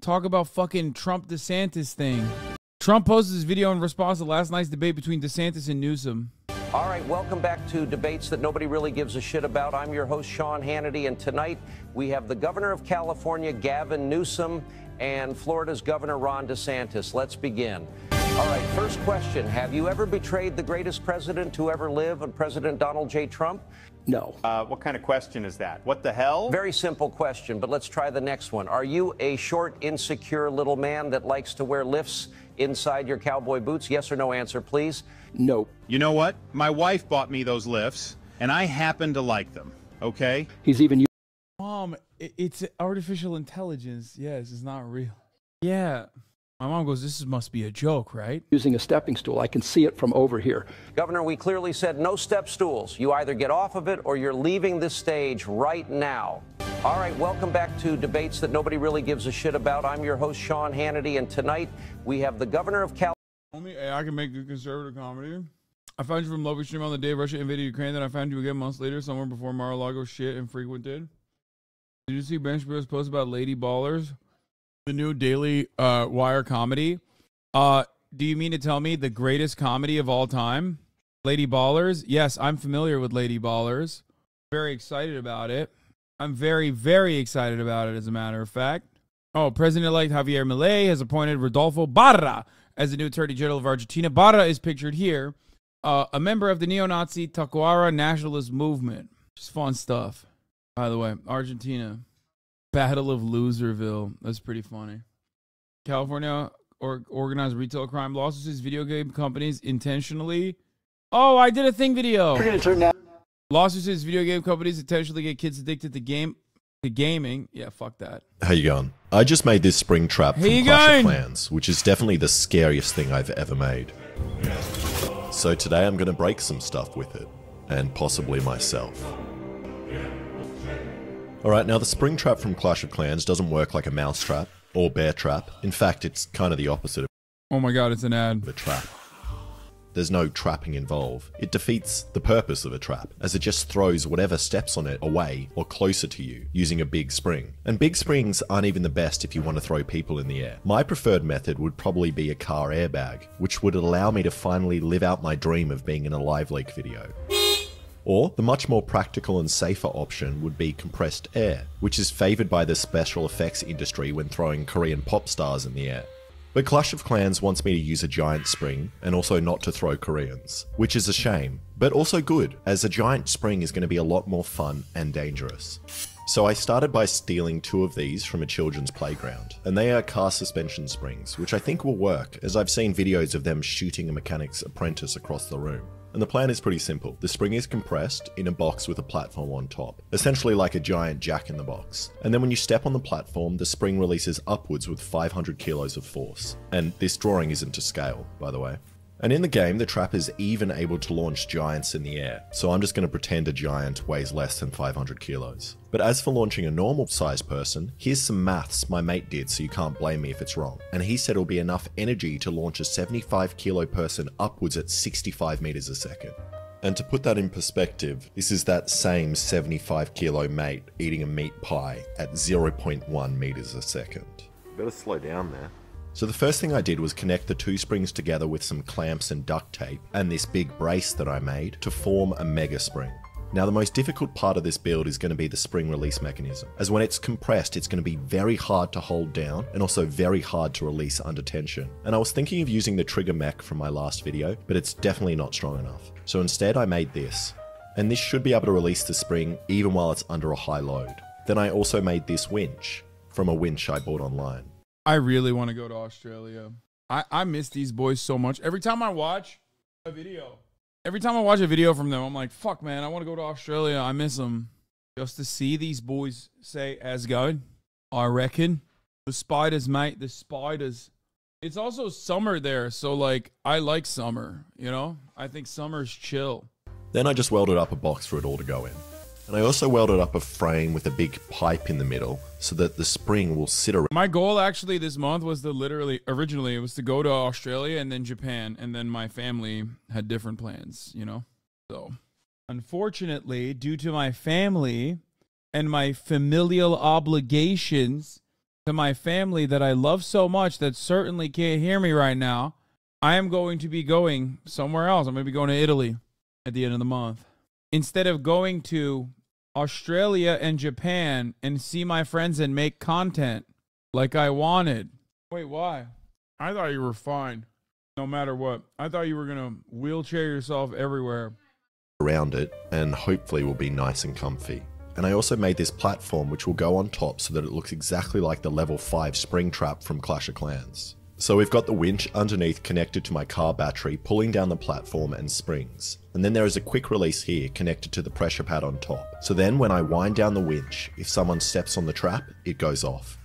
talk about fucking Trump DeSantis thing. Trump posted this video in response to last night's debate between DeSantis and Newsom. All right, welcome back to Debates That Nobody Really Gives a Shit About. I'm your host, Sean Hannity, and tonight we have the governor of California, Gavin Newsom, and Florida's Governor Ron DeSantis. Let's begin. All right, first question. Have you ever betrayed the greatest president to ever live, President Donald J. Trump? No. What kind of question is that? What the hell? Very simple question, but let's try the next one. Are you a short, insecure little man that likes to wear lifts inside your cowboy boots? Yes or no answer, please. No. You know what? My wife bought me those lifts, and I happen to like them, okay? He's even... Mom, it's artificial intelligence. Yes, it's not real. Yeah. My mom goes, this must be a joke, right? Using a stepping stool. I can see it from over here. Governor, we clearly said no step stools. You either get off of it or you're leaving this stage right now. All right, welcome back to Debates That Nobody Really Gives a Shit About. I'm your host, Sean Hannity, and tonight we have the governor of California. Only AI can make good conservative comedy. I found you from Lovely Stream on the day Russia invaded Ukraine, then I found you again months later, somewhere before Mar-a-Lago shit and frequented. Did you see Ben Shapiro's post about Lady Ballers? The new Daily Wire comedy. Do you mean to tell me the greatest comedy of all time? Lady Ballers? Yes, I'm familiar with Lady Ballers. Very excited about it. I'm very, very excited about it, as a matter of fact. Oh, President-elect Javier Milei has appointed Rodolfo Barra as the new Attorney General of Argentina. Barra is pictured here, a member of the neo-Nazi Tacuara nationalist movement. Just fun stuff, by the way. Argentina. Battle of Loserville. That's pretty funny. California organized retail crime lawsuits video game companies intentionally. Oh, I did a thing video. We're going to turn now. Lawsuits video game companies intentionally get kids addicted to gaming. Yeah, fuck that. How you going? I just made this spring trap from Clash of Clans, which is definitely the scariest thing I've ever made. So today I'm going to break some stuff with it, and possibly myself. Alright, now the spring trap from Clash of Clans doesn't work like a mouse trap or bear trap. In fact, it's kind of the opposite of oh my god, it's an ad. A trap. There's no trapping involved. It defeats the purpose of a trap, as it just throws whatever steps on it away or closer to you using a big spring. And big springs aren't even the best if you want to throw people in the air. My preferred method would probably be a car airbag, which would allow me to finally live out my dream of being in a live leak video. Or, the much more practical and safer option would be compressed air, which is favoured by the special effects industry when throwing Korean pop stars in the air. But Clash of Clans wants me to use a giant spring, and also not to throw Koreans, which is a shame, but also good, as a giant spring is going to be a lot more fun and dangerous. So I started by stealing 2 of these from a children's playground, and they are car suspension springs, which I think will work, as I've seen videos of them shooting a mechanic's apprentice across the room. And the plan is pretty simple. The spring is compressed in a box with a platform on top, essentially like a giant jack-in-the-box. And then when you step on the platform, the spring releases upwards with 500 kilos of force. And this drawing isn't to scale, by the way. And in the game, the trap is even able to launch giants in the air, so I'm just going to pretend a giant weighs less than 500 kilos. But as for launching a normal-sized person, here's some maths my mate did, so you can't blame me if it's wrong. And he said it'll be enough energy to launch a 75-kilo person upwards at 65 meters a second. And to put that in perspective, this is that same 75-kilo mate eating a meat pie at 0.1 meters a second. Better slow down there. So the first thing I did was connect the 2 springs together with some clamps and duct tape and this big brace that I made to form a mega spring. Now the most difficult part of this build is going to be the spring release mechanism, as when it's compressed it's going to be very hard to hold down and also very hard to release under tension. And I was thinking of using the trigger mech from my last video, but it's definitely not strong enough. So instead I made this, and this should be able to release the spring even while it's under a high load. Then I also made this winch from a winch I bought online. I really want to go to Australia. I miss these boys so much. Every time I watch a video from them, I'm like, fuck, man, I want to go to Australia. I miss them. Just to see these boys say, as good, I reckon. The spiders, mate. The spiders. It's also summer there, so like I like summer, you know? I think summer's chill. Then I just welded up a box for it all to go in. And I also welded up a frame with a big pipe in the middle so that the spring will sit around. My goal actually this month was to originally it was to go to Australia and then Japan, and then my family had different plans, you know? So, unfortunately, due to my family and my familial obligations to my family that I love so much that certainly can't hear me right now, I am going to be going somewhere else. I'm going to be going to Italy at the end of the month. Instead of going to Australia and Japan and see my friends and make content like I wanted. Wait, why? I thought you were fine, no matter what. I thought you were going to wheelchair yourself everywhere. Around it, and hopefully will be nice and comfy. And I also made this platform which will go on top so that it looks exactly like the level 5 spring trap from Clash of Clans. So we've got the winch underneath connected to my car battery, pulling down the platform and springs. And then there is a quick release here connected to the pressure pad on top. So then when I wind down the winch, if someone steps on the trap, it goes off.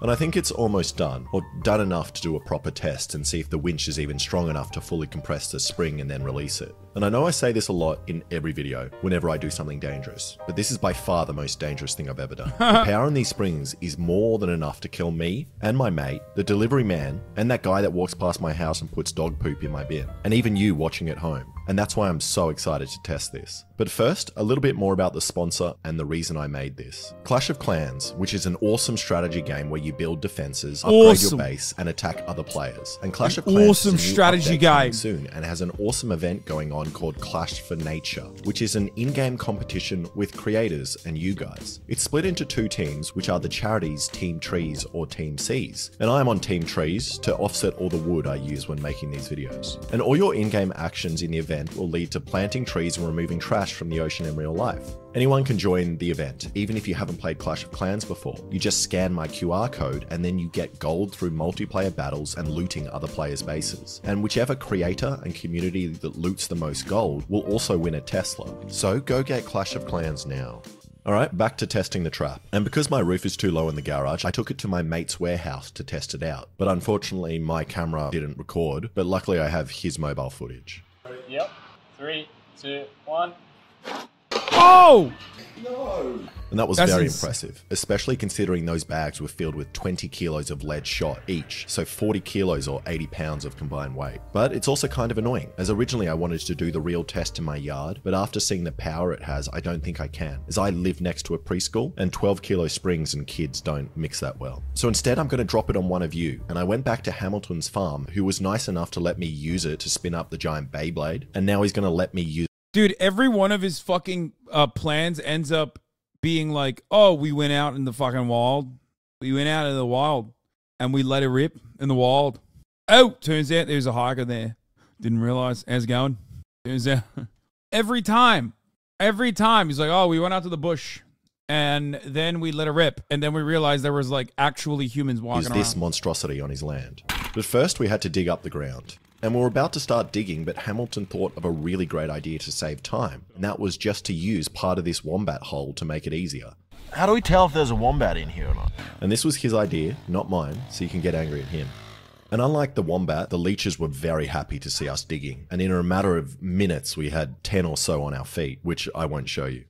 And I think it's almost done, or done enough to do a proper test and see if the winch is even strong enough to fully compress the spring and then release it. And I know I say this a lot in every video whenever I do something dangerous, but this is by far the most dangerous thing I've ever done. The power in these springs is more than enough to kill me and my mate, the delivery man, and that guy that walks past my house and puts dog poop in my bin, and even you watching at home. And that's why I'm so excited to test this. But first, a little bit more about the sponsor and the reason I made this. Clash of Clans, which is an awesome strategy game where you build defenses, upgrade your base, and attack other players. And Clash of Clans awesome is a new strategy update game coming soon and has an awesome event going on called Clash for Nature, which is an in-game competition with creators and you guys. It's split into 2 teams, which are the charities Team Trees or Team Seas. And I am on Team Trees to offset all the wood I use when making these videos. And all your in-game actions in the event will lead to planting trees and removing trash from the ocean in real life. Anyone can join the event, even if you haven't played Clash of Clans before. You just scan my QR code and then you get gold through multiplayer battles and looting other players' bases. And whichever creator and community that loots the most gold will also win a Tesla. So go get Clash of Clans now. Alright, back to testing the trap. And because my roof is too low in the garage, I took it to my mate's warehouse to test it out. But unfortunately, my camera didn't record, but luckily I have his mobile footage. Yep. 3, 2, 1. Oh! No! And that was very impressive, especially considering those bags were filled with 20 kilos of lead shot each, so 40 kilos or 80 pounds of combined weight. But it's also kind of annoying, as originally I wanted to do the real test in my yard, but after seeing the power it has, I don't think I can, as I live next to a preschool, and 12 kilo springs and kids don't mix that well. So instead I'm going to drop it on one of you, and I went back to Hamilton's farm, who was nice enough to let me use it to spin up the giant Beyblade, and now he's going to let me use. Dude, every one of his fucking plans ends up being like, oh, we went out in the fucking wild. We went out in the wild and we let it rip in the wild. Oh, turns out there's a hiker there. Didn't realize. How's it going? Turns out every time he's like, oh, we went out to the bush and then we let it rip. And then we realized there was like actually humans walking around. This monstrosity on his land. But first we had to dig up the ground. And we were about to start digging, but Hamilton thought of a really great idea to save time, and that was just to use part of this wombat hole to make it easier. How do we tell if there's a wombat in here or not? And this was his idea, not mine, so you can get angry at him. And unlike the wombat, the leeches were very happy to see us digging, and in a matter of minutes we had 10 or so on our feet, which I won't show you.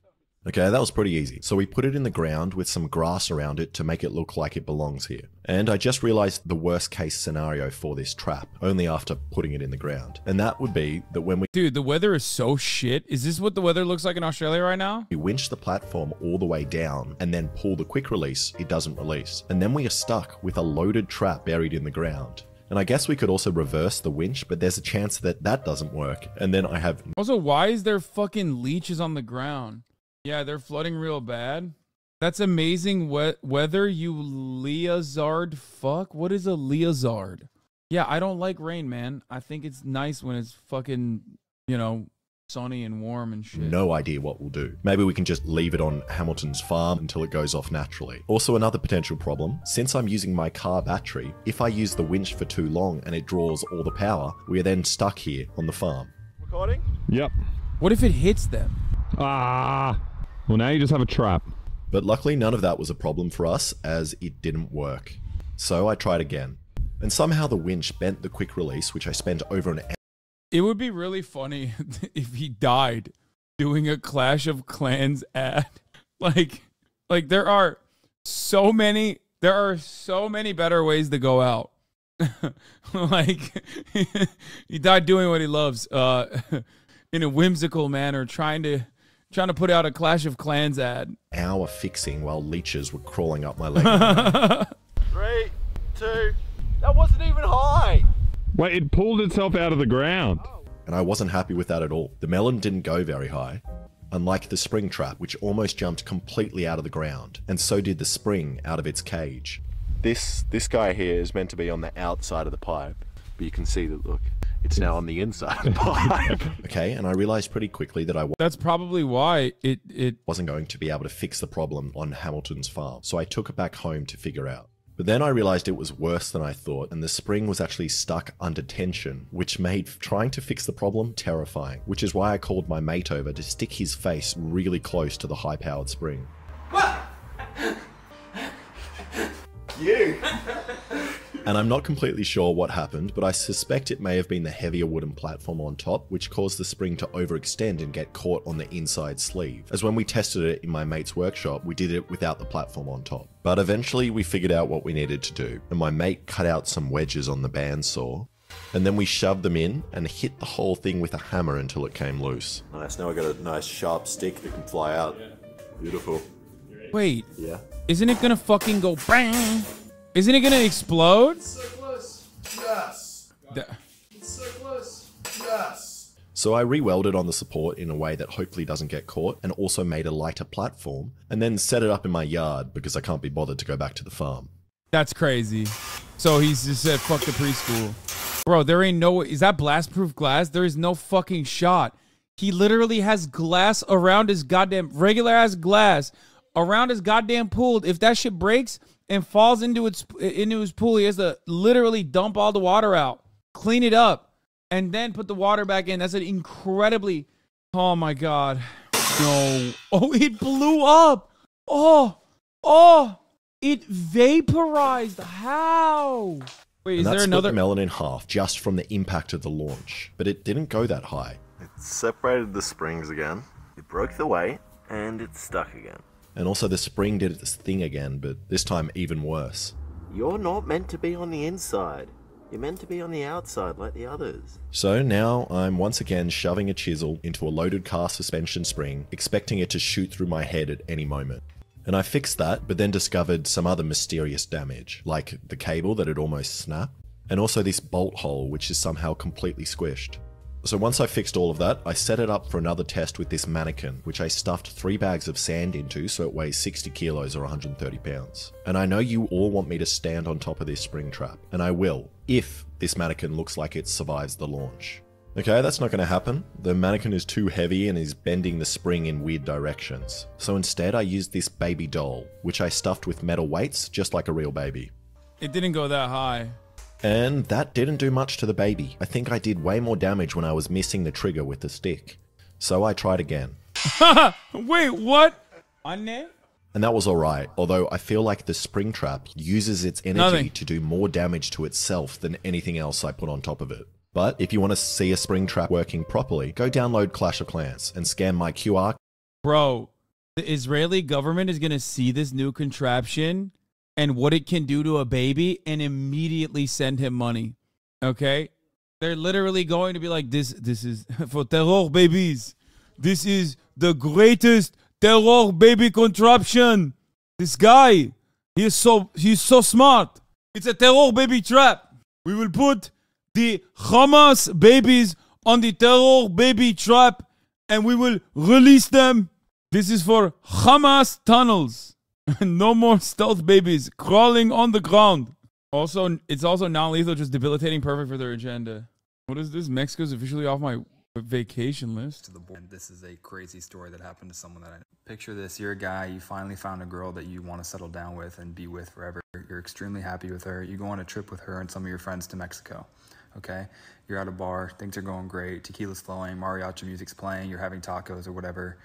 Okay, that was pretty easy. So we put it in the ground with some grass around it to make it look like it belongs here. And I just realized the worst case scenario for this trap, only after putting it in the ground. And that would be that when we— Dude, the weather is so shit. Is this what the weather looks like in Australia right now? We winch the platform all the way down and then pull the quick release, it doesn't release. And then we are stuck with a loaded trap buried in the ground. And I guess we could also reverse the winch, but there's a chance that that doesn't work. And then I have— Also, why is there fucking leeches on the ground? Yeah, they're flooding real bad. That's amazing weather, you Leozard fuck. What is a Leozard? Yeah, I don't like rain, man. I think it's nice when it's fucking, you know, sunny and warm and shit. No idea what we'll do. Maybe we can just leave it on Hamilton's farm until it goes off naturally. Also, another potential problem, since I'm using my car battery, if I use the winch for too long and it draws all the power, we are then stuck here on the farm. Recording? Yep. What if it hits them? Ah. Well, now you just have a trap. But luckily none of that was a problem for us, as it didn't work. So I tried again. And somehow the winch bent the quick release, which I spent over an hour. It would be really funny if he died doing a Clash of Clans ad. Like there are so many better ways to go out. Like he died doing what he loves in a whimsical manner, trying to put out a Clash of Clans ad. Hour fixing while leeches were crawling up my leg. 3, 2, that wasn't even high. Wait, it pulled itself out of the ground. And I wasn't happy with that at all. The melon didn't go very high, unlike the spring trap, which almost jumped completely out of the ground, and so did the spring out of its cage. This guy here is meant to be on the outside of the pipe, but you can see that, look, it's now on the inside of the pipe. Okay, and I realized pretty quickly that that's probably why it wasn't going to be able to fix the problem on Hamilton's farm, so I took it back home to figure out. But then I realized it was worse than I thought, and the spring was actually stuck under tension, which made trying to fix the problem terrifying, which is why I called my mate over to stick his face really close to the high-powered spring. You! And I'm not completely sure what happened, but I suspect it may have been the heavier wooden platform on top, which caused the spring to overextend and get caught on the inside sleeve. As when we tested it in my mate's workshop, we did it without the platform on top. But eventually we figured out what we needed to do, and my mate cut out some wedges on the bandsaw, and then we shoved them in and hit the whole thing with a hammer until it came loose. Nice, now I got a nice sharp stick that can fly out. Beautiful. Wait. Yeah. Isn't it gonna fucking go bang? Isn't it gonna explode? So close. Yes. It's so close. Yes. So I re-welded on the support in a way that hopefully doesn't get caught, and also made a lighter platform, and then set it up in my yard because I can't be bothered to go back to the farm. That's crazy. So he's just said, fuck the preschool. Bro, there ain't no way. Is that blast-proof glass? There is no fucking shot. He literally has glass around his goddamn, regular-ass glass around his goddamn pool. If that shit breaks and falls into his pool, he has to literally dump all the water out, clean it up, and then put the water back in. That's an incredibly... Oh, my God. No. Oh, it blew up. Oh. It vaporized. How? Wait, is there another... Split the melon in half just from the impact of the launch, but it didn't go that high. It separated the springs again, it broke the weight, and it's stuck again. And also the spring did its thing again, but this time even worse. You're not meant to be on the inside. You're meant to be on the outside like the others. So now I'm once again shoving a chisel into a loaded car suspension spring, expecting it to shoot through my head at any moment. And I fixed that, but then discovered some other mysterious damage, like the cable that had almost snapped, and also this bolt hole which is somehow completely squished. So once I fixed all of that, I set it up for another test with this mannequin, which I stuffed 3 bags of sand into so it weighs 60 kilos or 130 pounds. And I know you all want me to stand on top of this spring trap, and I will, if this mannequin looks like it survives the launch. Okay, that's not going to happen. The mannequin is too heavy and is bending the spring in weird directions. So instead I used this baby doll, which I stuffed with metal weights just like a real baby. It didn't go that high. And that didn't do much to the baby. I think I did way more damage when I was missing the trigger with the stick. So I tried again. Wait, what? Anne? And that was alright, although I feel like the spring trap uses its energy to do more damage to itself than anything else I put on top of it. But if you want to see a spring trap working properly, go download Clash of Clans and scan my QR. Bro, the Israeli government is going to see this new contraption and what it can do to a baby and immediately send him money. Okay? They're literally going to be like, this is for terror babies. This is the greatest terror baby contraption. This guy, he's so smart. It's a terror baby trap. We will put the Hamas babies on the terror baby trap and we will release them. This is for Hamas tunnels. No more stealth babies crawling on the ground. Also, it's also non-lethal, just debilitating, perfect for their agenda. What is this? Mexico's officially off my vacation list. And this is a crazy story that happened to someone that I know. Picture this, you're a guy, you finally found a girl that you want to settle down with and be with forever. You're extremely happy with her. You go on a trip with her and some of your friends to Mexico. Okay? You're at a bar, things are going great, tequila's flowing, mariachi music's playing, you're having tacos or whatever,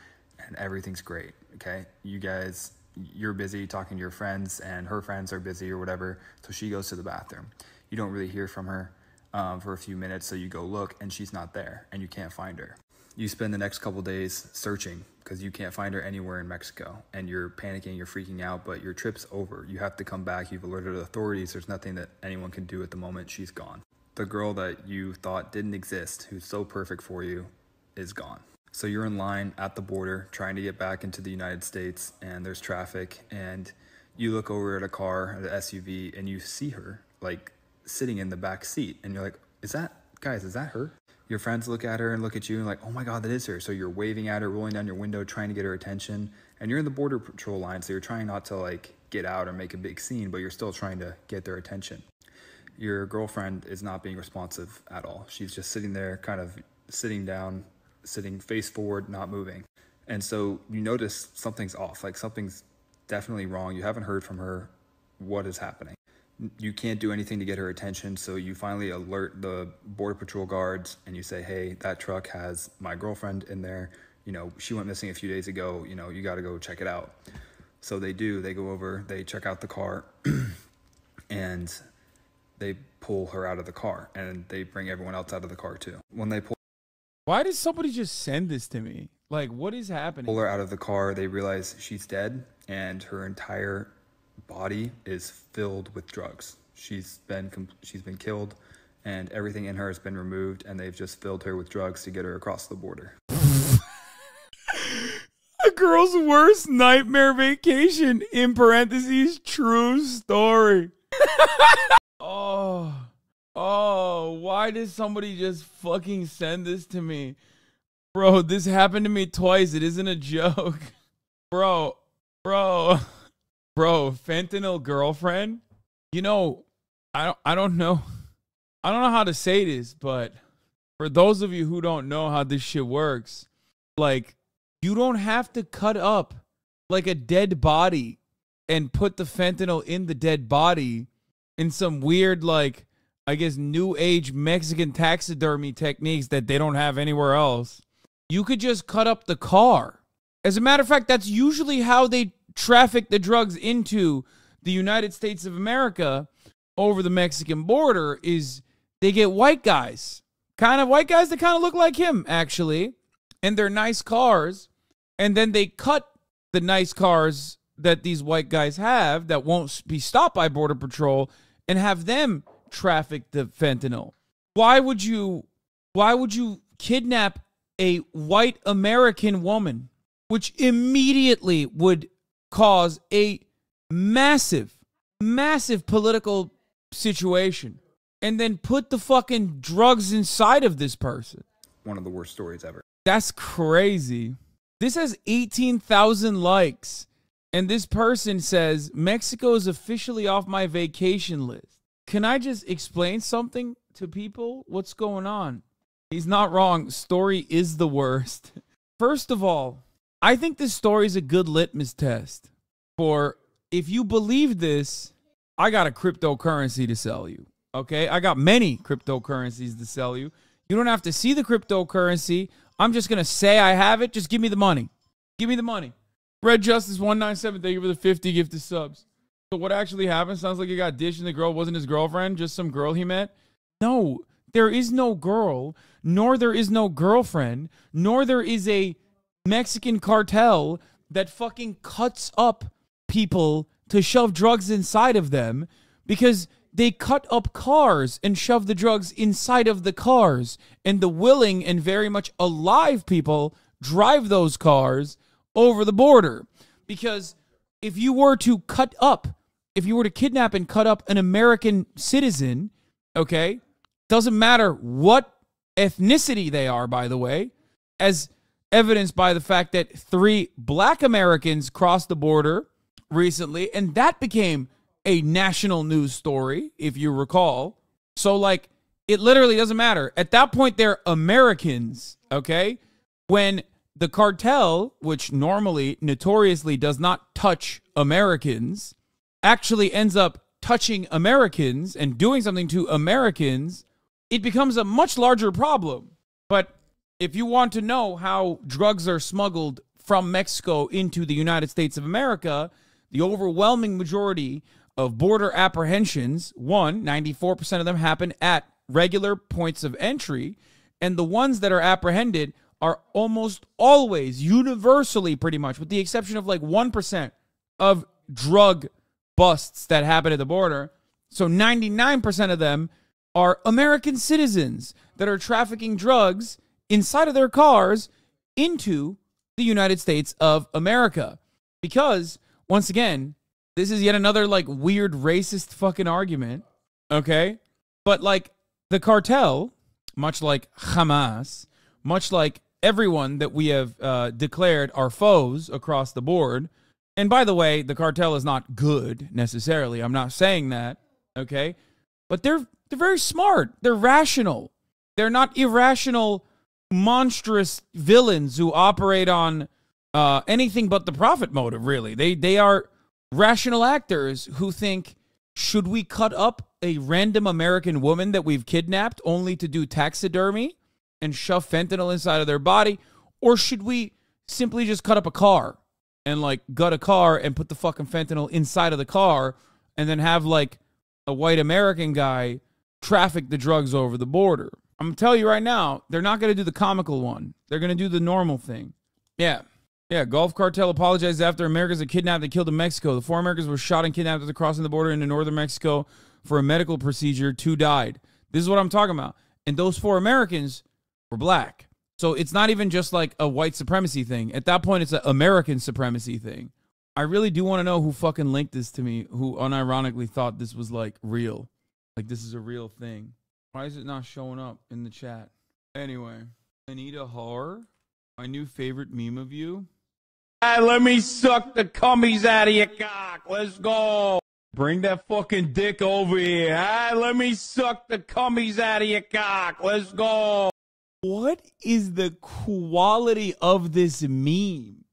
and everything's great. Okay? You guys you're busy talking to your friends and her friends are busy or whatever, so she goes to the bathroom. You don't really hear from her for a few minutes, so you go look and she's not there and you can't find her. You spend the next couple days searching because you can't find her anywhere in Mexico, and you're panicking, you're freaking out, but your trip's over. You have to come back. You've alerted authorities. There's nothing that anyone can do at the moment. She's gone. The girl that you thought didn't exist, who's so perfect for you, is gone. So you're in line at the border trying to get back into the United States, and there's traffic, and you look over at a car, at an SUV, and you see her like sitting in the back seat, and you're like, is that her? Your friends look at her and look at you and like, oh my God, that is her. So you're waving at her, rolling down your window, trying to get her attention, and you're in the border patrol line, so you're trying not to like get out or make a big scene, but you're still trying to get their attention. Your girlfriend is not being responsive at all. She's just sitting there, kind of sitting down, sitting face forward, not moving. And so you notice something's off, like something's definitely wrong. You haven't heard from her. What is happening? You can't do anything to get her attention, so you finally alert the border patrol guards and you say, hey, that truck has my girlfriend in there. You know, she went missing a few days ago. You know, you got to go check it out. So they do. They go over, they check out the car, and they pull her out of the car, and they bring everyone else out of the car too. When they pull Why did somebody just send this to me? Like, what is happening? her out of the car, they realize she's dead, and her entire body is filled with drugs. She's been killed, and everything in her has been removed, and they've just filled her with drugs to get her across the border. A girl's worst nightmare vacation, in parentheses, true story. Oh, why did somebody just fucking send this to me? Bro, this happened to me twice. It isn't a joke. Bro, fentanyl girlfriend. You know, I don't know how to say this, but for those of you who don't know how this shit works, like, you don't have to cut up like a dead body and put the fentanyl in the dead body in some weird, like, I guess, new age Mexican taxidermy techniques that they don't have anywhere else. You could just cut up the car. As a matter of fact, that's usually how they traffic the drugs into the United States of America over the Mexican border, is they get white guys that kind of look like him, actually, and they're nice cars, and then they cut the nice cars that these white guys have that won't be stopped by Border Patrol and have them traffic the fentanyl. Why would you kidnap a white American woman, which immediately would cause a massive political situation, and then put the fucking drugs inside of this person? One of the worst stories ever. That's crazy. This has 18,000 likes, and this person says, Mexico is officially off my vacation list. Can I just explain something to people? What's going on? He's not wrong. Story is the worst. First of all, I think this story is a good litmus test for, if you believe this, I got a cryptocurrency to sell you. Okay? I got many cryptocurrencies to sell you. You don't have to see the cryptocurrency. I'm just going to say I have it. Just give me the money. Give me the money. Red Justice 197, thank you for the 50 gifted subs. So what actually happened? Sounds like he got ditched and the girl wasn't his girlfriend, just some girl he met. No, there is no girl, nor there is no girlfriend, nor there is a Mexican cartel that fucking cuts up people to shove drugs inside of them, because they cut up cars and shove the drugs inside of the cars, and the willing and very much alive people drive those cars over the border. Because if you were to kidnap and cut up an American citizen, okay, doesn't matter what ethnicity they are, by the way, as evidenced by the fact that 3 black Americans crossed the border recently, and that became a national news story, if you recall. So, like, it literally doesn't matter. At that point, they're Americans, okay? When the cartel, which notoriously does not touch Americans, actually ends up touching Americans and doing something to Americans, it becomes a much larger problem. But if you want to know how drugs are smuggled from Mexico into the United States of America, the overwhelming majority of border apprehensions, 94% of them happen at regular points of entry, and the ones that are apprehended are almost always, universally pretty much, with the exception of like 1% of drug busts that happen at the border. So 99% of them are American citizens that are trafficking drugs inside of their cars into the United States of America. Because, once again, this is yet another like weird racist fucking argument, okay? But like the cartel, much like Hamas, much like everyone that we have declared our foes across the board, and by the way, the cartel is not good necessarily. I'm not saying that, okay? But they're very smart. They're rational. They're not irrational, monstrous villains who operate on anything but the profit motive, really. They are rational actors who think, should we cut up a random American woman that we've kidnapped only to do taxidermy and shove fentanyl inside of their body? Or should we simply just cut up a car and like gut a car and put the fucking fentanyl inside of the car and then have like a white American guy traffic the drugs over the border? I'm going to tell you right now, they're not going to do the comical one. They're going to do the normal thing. Yeah, Gulf Cartel apologized after Americans are kidnapped and killed in Mexico. The 4 Americans were shot and kidnapped after crossing the border into northern Mexico for a medical procedure. 2 died. This is what I'm talking about. And those 4 Americans were black. So it's not even just like a white supremacy thing. At that point, it's an American supremacy thing. I really do want to know who fucking linked this to me, who unironically thought this was like real. Like this is a real thing. Why is it not showing up in the chat? Anyway, Anita Horror, my new favorite meme of you. Hey, let me suck the cummies out of your cock. Let's go. Bring that fucking dick over here. Hey, let me suck the cummies out of your cock. Let's go. What is the quality of this meme?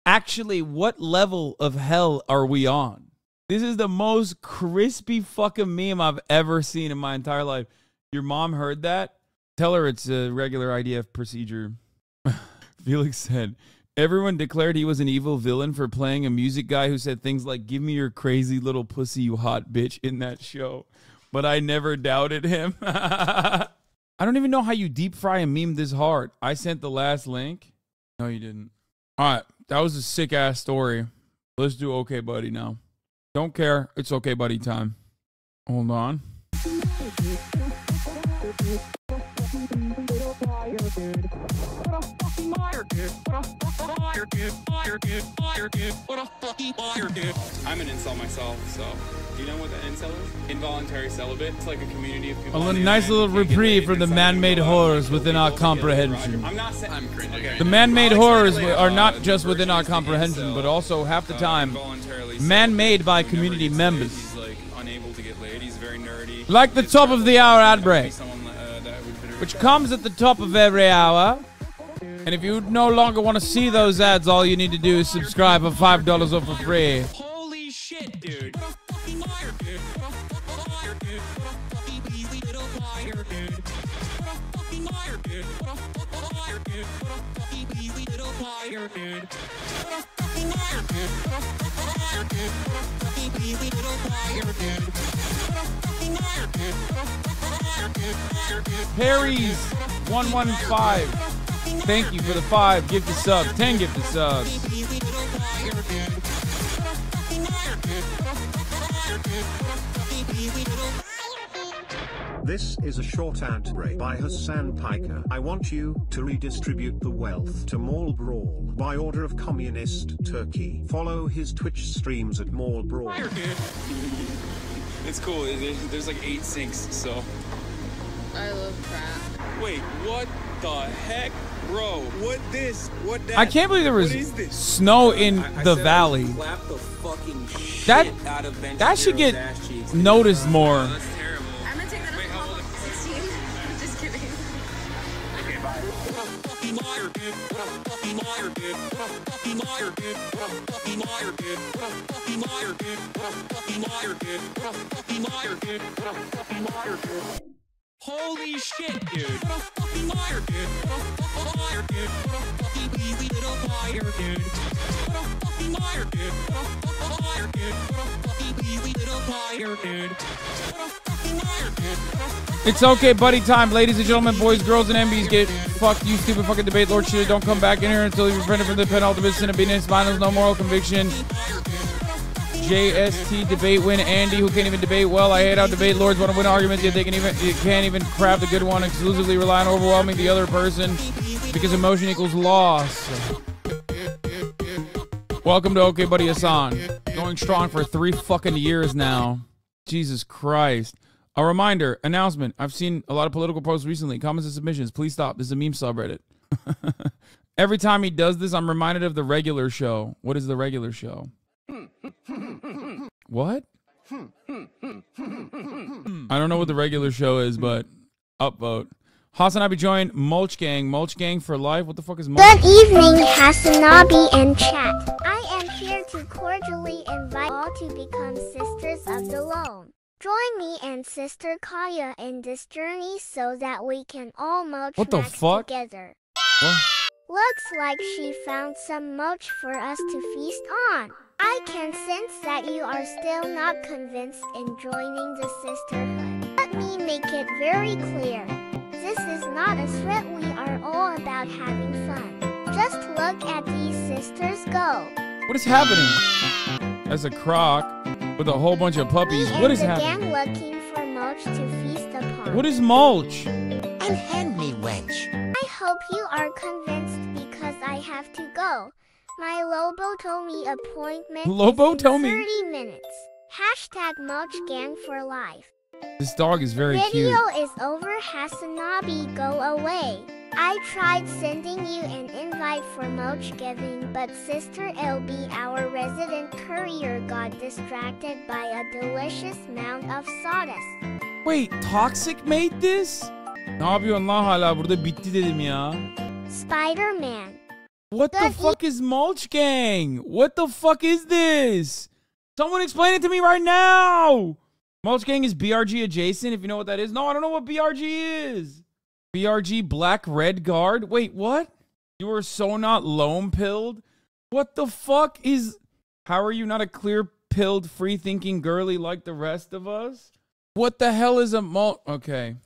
Actually, what level of hell are we on? This is the most crispy fucking meme I've ever seen in my entire life. Your mom heard that? Tell her it's a regular IDF procedure. Felix said, everyone declared he was an evil villain for playing a music guy who said things like, give me your crazy little pussy, you hot bitch, in that show. But I never doubted him. I don't even know how you deep fry a meme this hard. I sent the last link. No, you didn't. All right. That was a sick-ass story. Let's do Okay Buddy now. Don't care. It's Okay Buddy time. Hold on. I'm an incel myself, so do you know what that incel is? Involuntary celibate. It's like a community of people. A nice little reprieve from the man-made horrors within our comprehension. I'm not saying I'm cringing. The man-made horrors are not just within our comprehension, but also half the time man-made by community members. He's like unable to get laid. He's very nerdy. Like the top of the hour ad break, which comes at the top of every hour. And if you no longer want to see those ads, all you need to do is subscribe for $5 or for free. Holy shit, dude. Perry's 115. Thank you for the 5 gifted subs, 10 gifted subs. This is a short ad break by Hassan Piker. I want you to redistribute the wealth to Mall Brawl by order of Communist Turkey. Follow his Twitch streams at Mall Brawl. It's cool. There's like 8 sinks, so. I love crap. Wait, what the heck? Bro, what this? What that? I can't believe there was snow in the valley. That should get noticed more. I'm gonna take that up to 16. Just kidding. Okay, bye. Holy shit, dude. What a fucking liar, dude. What a liar, dude. What a fucking lazy little liar, dude. What a fucking liar, dude. What a liar, dude. What a fucking lazy little liar, dude. What a fucking liar, dude. It's okay, buddy time. Ladies and gentlemen, boys, girls, and MBs, get fucked, you stupid fucking debate lord shit. Don't come back in here until you're prevented from the penultimate sin of being in finals. No moral conviction. JST debate win. Andy, who can't even debate well. I hate how debate lords want to win arguments, yet they can't even craft a good one, exclusively rely on overwhelming the other person because emotion equals loss. Welcome to Okay Buddy Hassan. Going strong for 3 fucking years now. Jesus Christ. A reminder, announcement. I've seen a lot of political posts recently. Comments and submissions. Please stop. This is a meme subreddit. Every time he does this, I'm reminded of the regular show. What is the regular show? What? I don't know what the regular show is, but upvote. HasanAbi joined Mulch Gang. Mulch Gang for life? What the fuck is Mulch? Good evening, HasanAbi and chat. I am here to cordially invite all to become Sisters of the Loam. Join me and Sister Kaya in this journey so that we can all mulch together. What? Looks like she found some mulch for us to feast on. I can sense that you are still not convinced in joining the sisterhood. Let me make it very clear. This is not a threat. We are all about having fun. Just look at these sisters go. What is happening? That's a croc with a whole bunch of puppies. What is happening? Again looking for mulch to feast upon. What is mulch? Unhand me, wench. I hope you are convinced because I have to go. My Lobotomy appointment is in 30 minutes. Hashtag Mulch Gang for life. This dog is very cute. Video is over. HasanAbi, go away. I tried sending you an invite for mulch giving, but Sister LB, our resident courier, got distracted by a delicious mound of sawdust. Wait, Toxic made this? Ne yapıyorsun lan hala? Burada bitti dedim ya. Spider-Man. What the fuck is Mulch Gang? What the fuck is this? Someone explain it to me right now. Mulch Gang is BRG adjacent, if you know what that is. No, I don't know what BRG is. BRG Black Red Guard? Wait, what? You are so not loam-pilled? What the fuck is... How are you not a clear-pilled, free-thinking girly like the rest of us? What the hell is a mulch... Okay.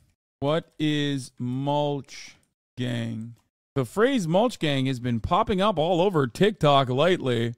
What is Mulch Gang? The phrase Mulch Gang has been popping up all over TikTok lately.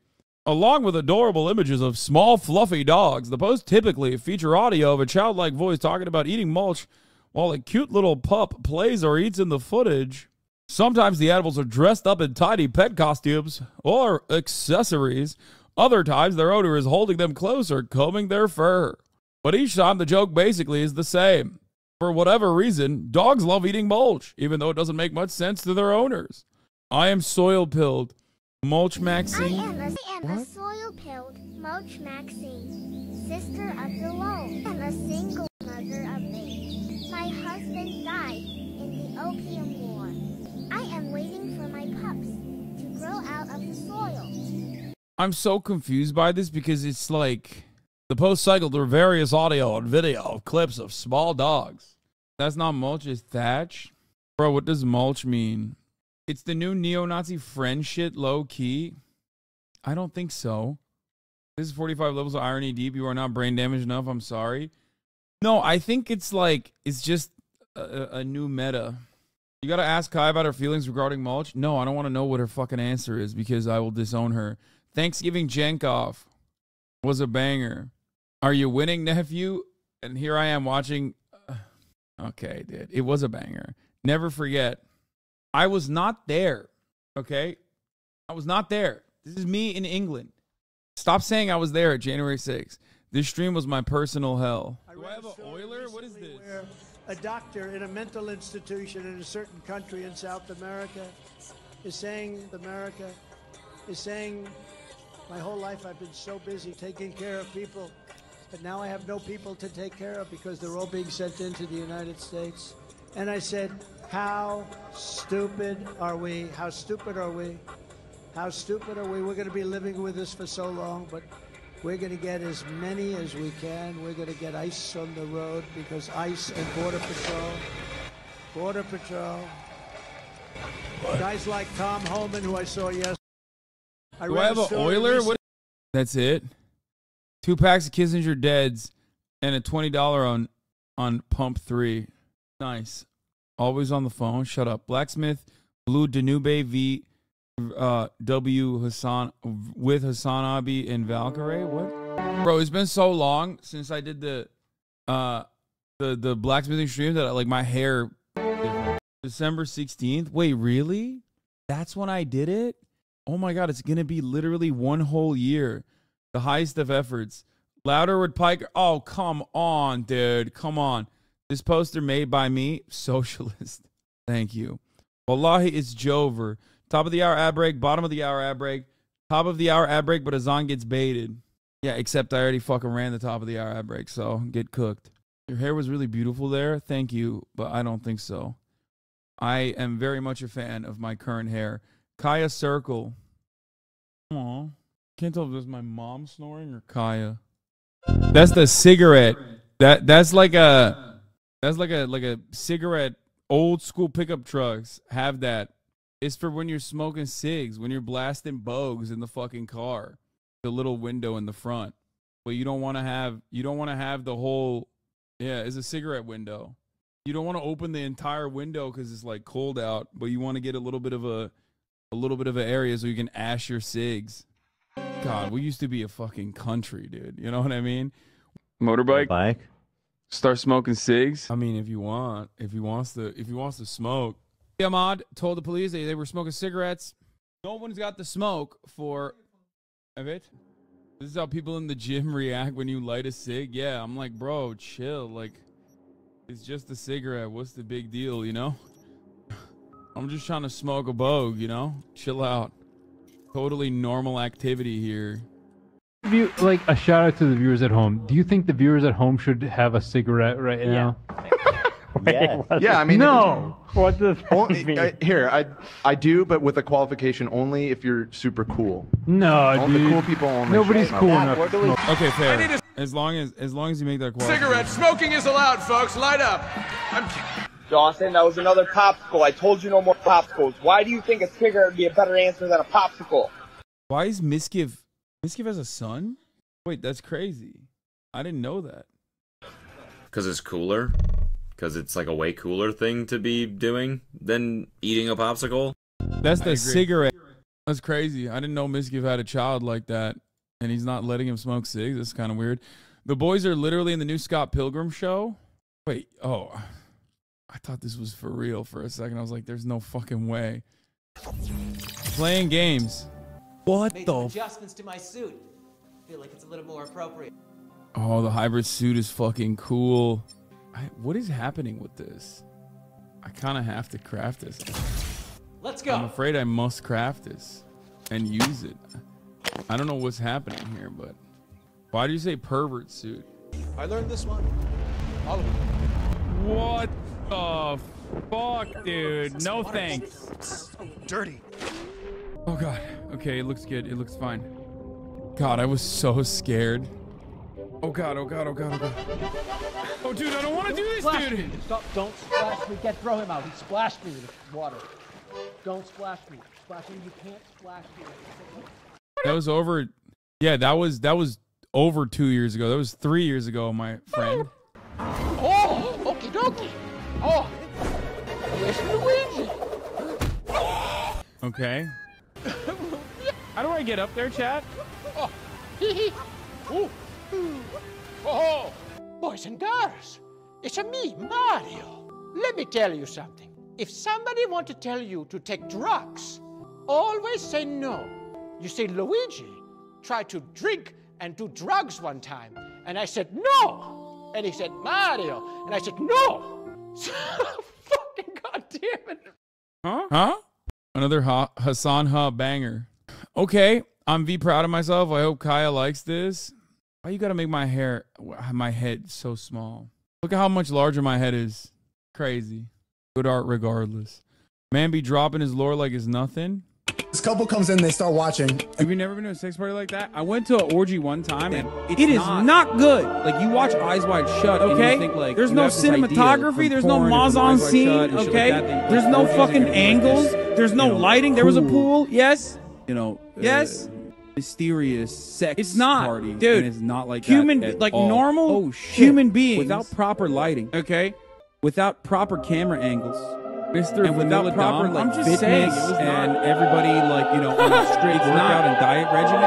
Along with adorable images of small, fluffy dogs, the posts typically feature audio of a childlike voice talking about eating mulch while a cute little pup plays or eats in the footage. Sometimes the animals are dressed up in tiny pet costumes or accessories. Other times their owner is holding them close or combing their fur. But each time the joke basically is the same. For whatever reason, dogs love eating mulch, even though it doesn't make much sense to their owners. I am soil-pilled. Mulch Maxine. I am a soil-pilled Mulch Maxine, sister of the loam. I am a single mother of 8. My husband died in the Opium War. I am waiting for my pups to grow out of the soil. I'm so confused by this because it's like... The post cycled through various audio and video clips of small dogs. That's not mulch, it's thatch. Bro, what does mulch mean? It's the new neo-Nazi friend shit, low-key? I don't think so. This is 45 levels of irony deep. You are not brain damaged enough. I'm sorry. No, I think it's like, it's just a new meta. You gotta ask Kai about her feelings regarding mulch? No, I don't want to know what her fucking answer is because I will disown her. Thanksgiving Jenkoff was a banger. Are you winning, nephew? And here I am watching. Okay, dude. It was a banger. Never forget. I was not there. Okay? I was not there. This is me in England. Stop saying I was there at January 6th. This stream was my personal hell. Do I have an Oiler? What is this? Where a doctor in a mental institution in a certain country in South America is saying, my whole life I've been so busy taking care of people, but now I have no people to take care of because they're all being sent into the United States. And I said, how stupid are we? How stupid are we? How stupid are we? We're going to be living with this for so long, but We're going to get as many as we can. We're going to get ICE on the road because ICE and Border Patrol, guys like Tom Homan, who I saw yesterday. Do I have an Oiler? What? That's it. 2 packs of Kissinger Deads and a $20 on Pump 3. Nice. Always on the phone. Shut up. Blacksmith, Blue Danube V W Hassan with HasanAbi and Valkyrie. What? Bro, it's been so long since I did the blacksmithing stream that like my hair. December 16th. Wait, really? That's when I did it? Oh my God, it's gonna be literally 1 whole year. The highest of efforts. Louder with Piker. Oh, come on, dude. Come on. This poster made by me. Socialist. Thank you. Wallahi, it's Jover. Top of the hour ad break, bottom of the hour ad break, top of the hour ad break, but Azan gets baited. Yeah, except I already fucking ran the top of the hour ad break, so get cooked. Your hair was really beautiful there. Thank you, but I don't think so. I am very much a fan of my current hair. Kaya Circle. Aw. Can't tell if this is my mom snoring or Kaya. That's the cigarette. That's like a cigarette. Old school pickup trucks have that. It's for when you're smoking cigs, when you're blasting bogues in the fucking car. The little window in the front. But you don't want to have the whole. Yeah, it's a cigarette window. You don't want to open the entire window because it's like cold out, but you want to get a little bit of an area so you can ash your cigs. God, we used to be a fucking country, dude. You know what I mean? Motorbike. Bike. Start smoking cigs. I mean, if he wants to smoke. Ahmad told the police they were smoking cigarettes. No one's got the smoke for a bit. This is how people in the gym react when you light a cig. Yeah, I'm like, bro, chill. Like, it's just a cigarette. What's the big deal, you know? I'm just trying to smoke a bogue, you know? Chill out. Totally normal activity here. Like a shout out to the viewers at home. Do you think the viewers at home should have a cigarette right now? Yeah. Yeah, I mean, no. What does that mean? Here, I do, but with a qualification only if you're super cool. No, Only dude. the cool people only. Nobody's should cool smoke. enough. to smoke. Okay, fair. As long as you make that qualification. Cigarette smoking is allowed, folks. Light up. Dawson, that was another popsicle. I told you no more popsicles. Why do you think a cigarette would be a better answer than a popsicle? Why is Miskiv has a son? Wait, that's crazy. I didn't know that. Because it's cooler? Because it's like a way cooler thing to be doing than eating a popsicle? That's the cigarette. That's crazy. I didn't know Miskiv had a child like that, and he's not letting him smoke cigs. That's kind of weird. The boys are literally in the new Scott Pilgrim show. Wait, oh. I thought this was for real for a second. I was like, there's no fucking way. Playing games. What Made the some adjustments to my suit. I feel like it's a little more appropriate. Oh, the hybrid suit is fucking cool. What is happening with this? I kind of have to craft this. Let's go. I'm afraid I must craft this and use it. I don't know what's happening here, but why do you say pervert suit? I learned this one. All of it. What the fuck, dude? No thanks. So dirty. Oh god. Okay, it looks good. It looks fine. God, I was so scared. Oh god, oh god, oh god, oh god. Oh dude, I don't want to do this, Splash dude. me. Stop, don't splash me. Throw him out. He splashed me with water. Don't splash me. Splash me. You can't splash me. That was over. Yeah, that was over 2 years ago. That was 3 years ago, my friend. Oh, okie dokie. Oh, where's Luigi? Okay. How do I get up there, chat? Oh, hee hee. Ooh. Oh, boys and girls, it's a me, Mario. Let me tell you something. If somebody wants to tell you to take drugs, always say no. You say, Luigi tried to drink and do drugs one time, and I said no. And he said, Mario, and I said no. Fucking goddamn it. Huh? Another Hassan banger. Okay, I'm V proud of myself. I hope Kaya likes this. Why you gotta make my head so small? Look at how much larger my head is. Crazy. Good art regardless. Man be dropping his lore like it's nothing. This couple comes in, they start watching. Have you never been to a sex party like that? I went to an orgy one time, and it is not good. Like, you watch Eyes Wide Shut, okay? And you think, like, there's no cinematography, there's no mise en scene, okay? There's no fucking angles, there's no lighting. There was a pool, yes? You know, yes? Mysterious sex party. Dude, and it's not like human, that like all. Normal human beings without proper lighting, okay? Without proper camera angles. Mr. And without proper like fitness and everybody like, you know, on a strict workout and diet regimen,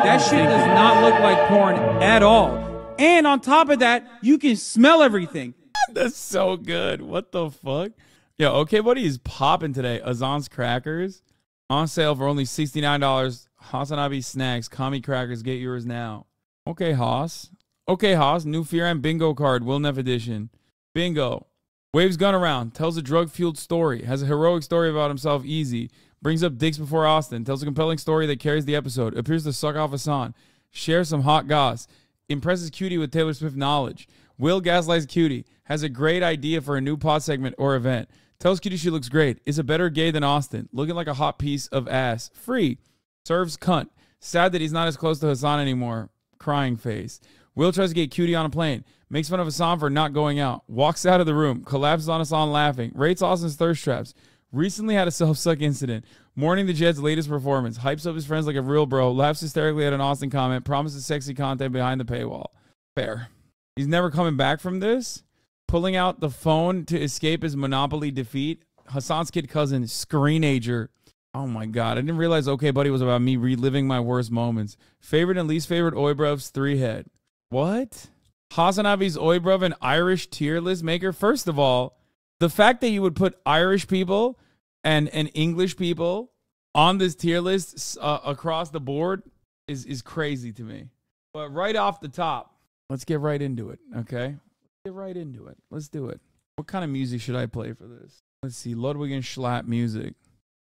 that shit does not look like porn at all. And on top of that, you can smell everything. That's so good. What the fuck? Yo, Okay Buddy is popping today. Azan's crackers on sale for only $69. HasanAbi snacks, commie crackers. Get yours now. Okay, Haas. Okay, Haas. New Fear and Bingo card. Will Neff edition. Bingo. Waves gun around, tells a drug-fueled story, has a heroic story about himself, easy, brings up dicks before Austin, tells a compelling story that carries the episode, appears to suck off Hasan, shares some hot goss, impresses Cutie with Taylor Swift knowledge, Will gaslights Cutie, has a great idea for a new pod segment or event, tells Cutie she looks great, is a better gay than Austin, looking like a hot piece of ass, free, serves cunt, sad that he's not as close to Hasan anymore, crying face. Will tries to get Cutie on a plane. Makes fun of Hasan for not going out. Walks out of the room. Collapses on Hasan laughing. Rates Austin's thirst traps. Recently had a self-suck incident. Mourning the Jed's latest performance. Hypes up his friends like a real bro. Laughs hysterically at an Austin comment. Promises sexy content behind the paywall. Fair. He's never coming back from this. Pulling out the phone to escape his Monopoly defeat. Hasan's kid cousin. Screenager. Oh my God. I didn't realize Okay Buddy was about me reliving my worst moments. Favorite and least favorite Oibrov's 3-head. What? HasanAbi's Oibrov an Irish tier list maker? First of all, the fact that you would put Irish people and English people on this tier list across the board is crazy to me. But right off the top, let's get right into it, okay? Let's get right into it. Let's do it. What kind of music should I play for this? Let's see, Ludwig and Schlatt music.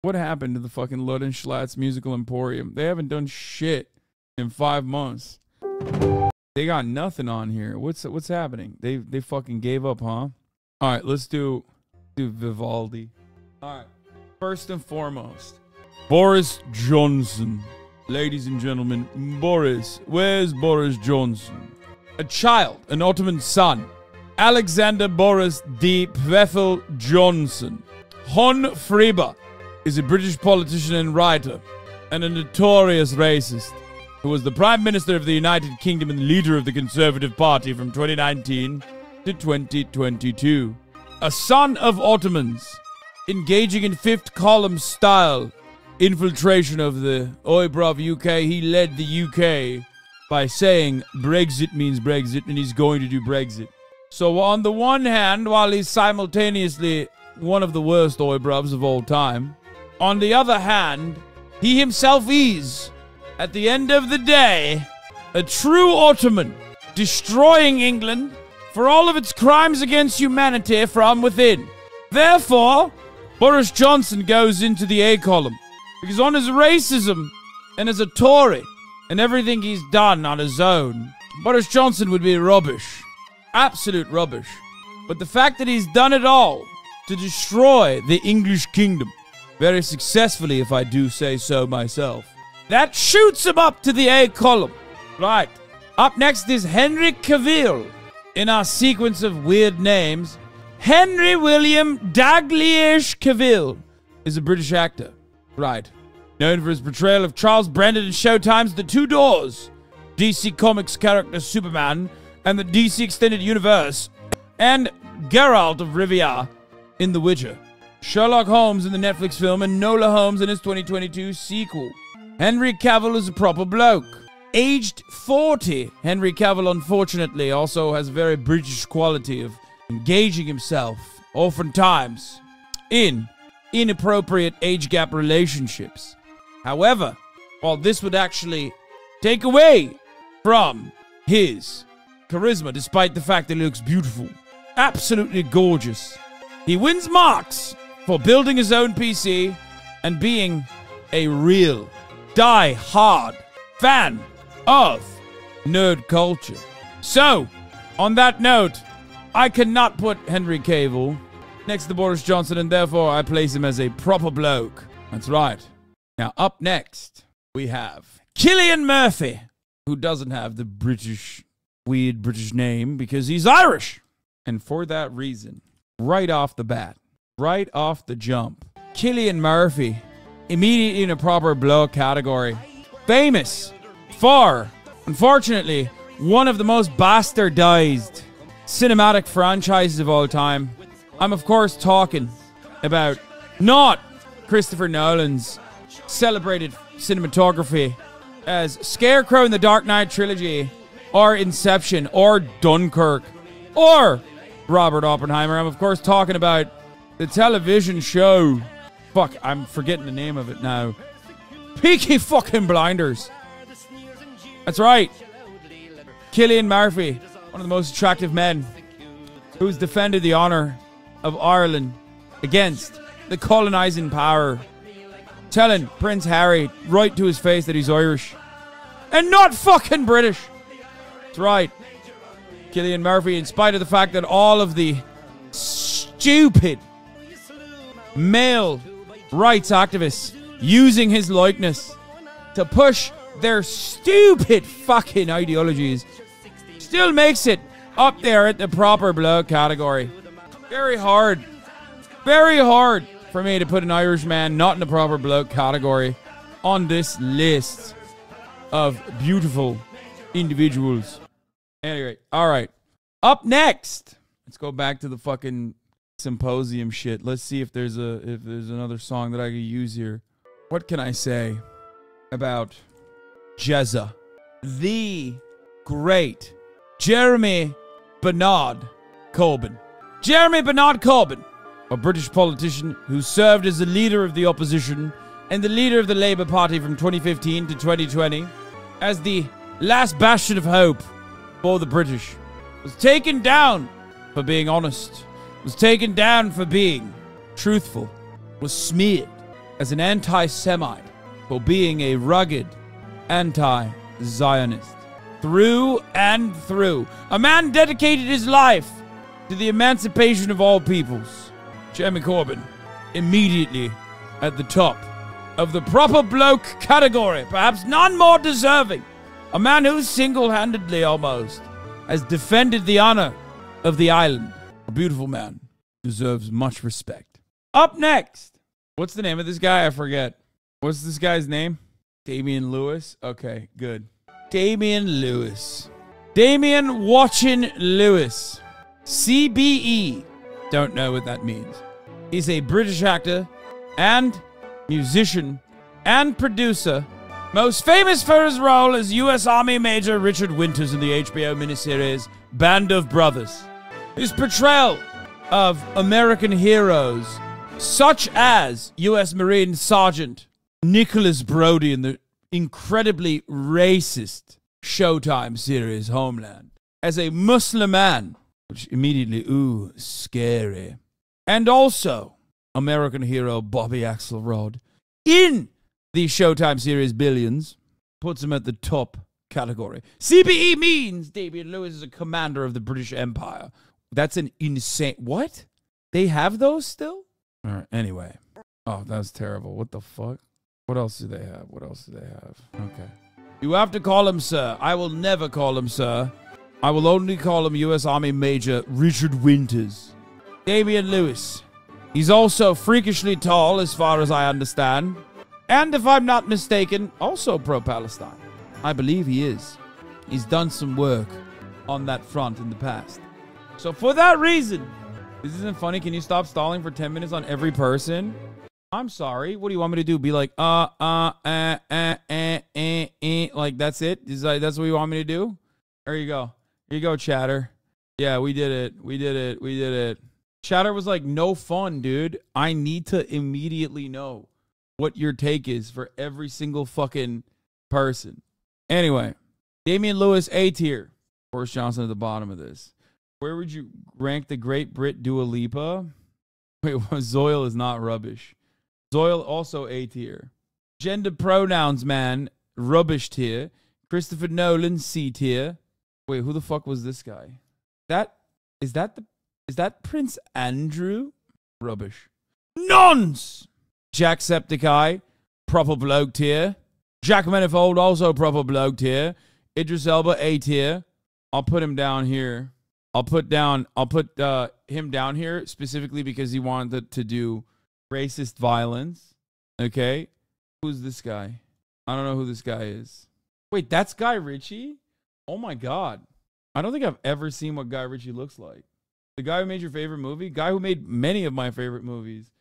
What happened to the fucking Lud and Schlatt's musical emporium? They haven't done shit in 5 months. They got nothing on here. What's happening? They fucking gave up, huh? All right, let's do Vivaldi. All right. First and foremost, Boris Johnson. Ladies and gentlemen, Boris. Where's Boris Johnson? A child, an Ottoman son. Alexander Boris D. Pfeffel Johnson. Hon Friba is a British politician and writer, and a notorious racist, who was the Prime Minister of the United Kingdom and leader of the Conservative Party from 2019 to 2022. A son of Ottomans, engaging in fifth column style infiltration of the Oibrov UK, he led the UK by saying Brexit means Brexit and he's going to do Brexit. So on the one hand, while he's simultaneously one of the worst Oibrovs of all time, on the other hand, he himself is, at the end of the day, a true Ottoman, destroying England for all of its crimes against humanity from within. Therefore, Boris Johnson goes into the A column, because on his racism and as a Tory and everything he's done on his own, Boris Johnson would be rubbish. Absolute rubbish. But the fact that he's done it all to destroy the English kingdom, very successfully if I do say so myself, that shoots him up to the A column. Right. Up next is Henry Cavill. In our sequence of weird names, Henry William Dalglish Cavill is a British actor. Right. Known for his portrayal of Charles Brandon in Showtime's The Two Doors, DC Comics character Superman, and the DC Extended Universe, and Geralt of Rivia in The Witcher. Sherlock Holmes in the Netflix film, and Nola Holmes in his 2022 sequel. Henry Cavill is a proper bloke. Aged 40, Henry Cavill unfortunately also has a very British quality of engaging himself, oftentimes, in inappropriate age gap relationships. However, while this would actually take away from his charisma, despite the fact that he looks beautiful, absolutely gorgeous, he wins marks for building his own PC and being a real die-hard fan of nerd culture. So, on that note, I cannot put Henry Cavill next to Boris Johnson, and therefore I place him as a proper bloke. That's right. Now, up next, we have Cillian Murphy, who doesn't have the weird British name because he's Irish. And for that reason, right off the bat, right off the jump, Cillian Murphy, immediately in a proper blow category. Famous for, unfortunately, one of the most bastardized cinematic franchises of all time. I'm, of course, talking about not Christopher Nolan's celebrated cinematography as Scarecrow in the Dark Knight trilogy, or Inception, or Dunkirk, or Robert Oppenheimer. I'm, of course, talking about the television show. Fuck, I'm forgetting the name of it now. Peaky fucking Blinders. That's right. Cillian Murphy, one of the most attractive men who's defended the honor of Ireland against the colonizing power, telling Prince Harry right to his face that he's Irish and not fucking British. That's right. Cillian Murphy, in spite of the fact that all of the stupid male rights activists using his likeness to push their stupid fucking ideologies, still makes it up there at the proper blow category. Very hard for me to put an Irish man not in the proper bloke category on this list of beautiful individuals. Anyway, all right. Up next, let's go back to the fucking symposium shit. Let's see if there's another song that I could use here. What can I say about Jezza? The great Jeremy Bernard Corbyn. Jeremy Bernard Corbyn, a British politician who served as the leader of the opposition and the leader of the Labour Party from 2015 to 2020 as the last bastion of hope for the British, was taken down for being honest, was taken down for being truthful, was smeared as an anti-Semite for being a rugged anti-Zionist. Through and through. A man dedicated his life to the emancipation of all peoples. Jeremy Corbyn, immediately at the top of the proper bloke category, perhaps none more deserving. A man who single-handedly almost has defended the honor of the island. A beautiful man. Deserves much respect. Up next. What's the name of this guy? I forget. What's this guy's name? Damian Lewis? Okay, good. Damian Lewis. Damian Watchin Lewis. CBE. Don't know what that means. He's a British actor and musician and producer, most famous for his role as U.S. Army Major Richard Winters in the HBO miniseries Band of Brothers. His portrayal of American heroes such as U.S. Marine Sergeant Nicholas Brody in the incredibly racist Showtime series Homeland, as a Muslim man, which immediately, ooh, scary. And also American hero Bobby Axelrod in the Showtime series Billions, puts him at the top category. CBE means Damian Lewis is a commander of the British Empire. That's an insane... What? They have those still? All right, anyway. Oh, that was terrible. What the fuck? What else do they have? What else do they have? Okay. You have to call him sir. I will never call him sir. I will only call him U.S. Army Major Richard Winters. Damian Lewis. He's also freakishly tall, as far as I understand. And if I'm not mistaken, also pro-Palestine. I believe he is. He's done some work on that front in the past. So for that reason, this isn't funny. Can you stop stalling for 10 minutes on every person? I'm sorry. What do you want me to do? Be like, like that's it? That's what you want me to do? There you go. Here you go, chatter. Yeah, we did it. We did it. We did it. Chatter was like, no fun, dude. I need to immediately know what your take is for every single fucking person. Anyway, Damian Lewis, A tier. Boris Johnson at the bottom of this. Where would you rank the great Brit Dua Lipa? Wait, Zoil is not rubbish. Zoil also A tier. Gender pronouns, man, rubbish tier. Christopher Nolan, C tier. Wait, who the fuck was this guy? Is that Prince Andrew? Rubbish. Nonce! Jacksepticeye, proper bloke tier. Jack Manifold, also proper bloke tier. Idris Elba, A tier. I'll put him down here. I'll put him down here specifically because he wanted to do racist violence. Okay. Who's this guy? I don't know who this guy is. Wait, that's Guy Ritchie? Oh my God. I don't think I've ever seen what Guy Ritchie looks like. The guy who made your favorite movie? Guy who made many of my favorite movies.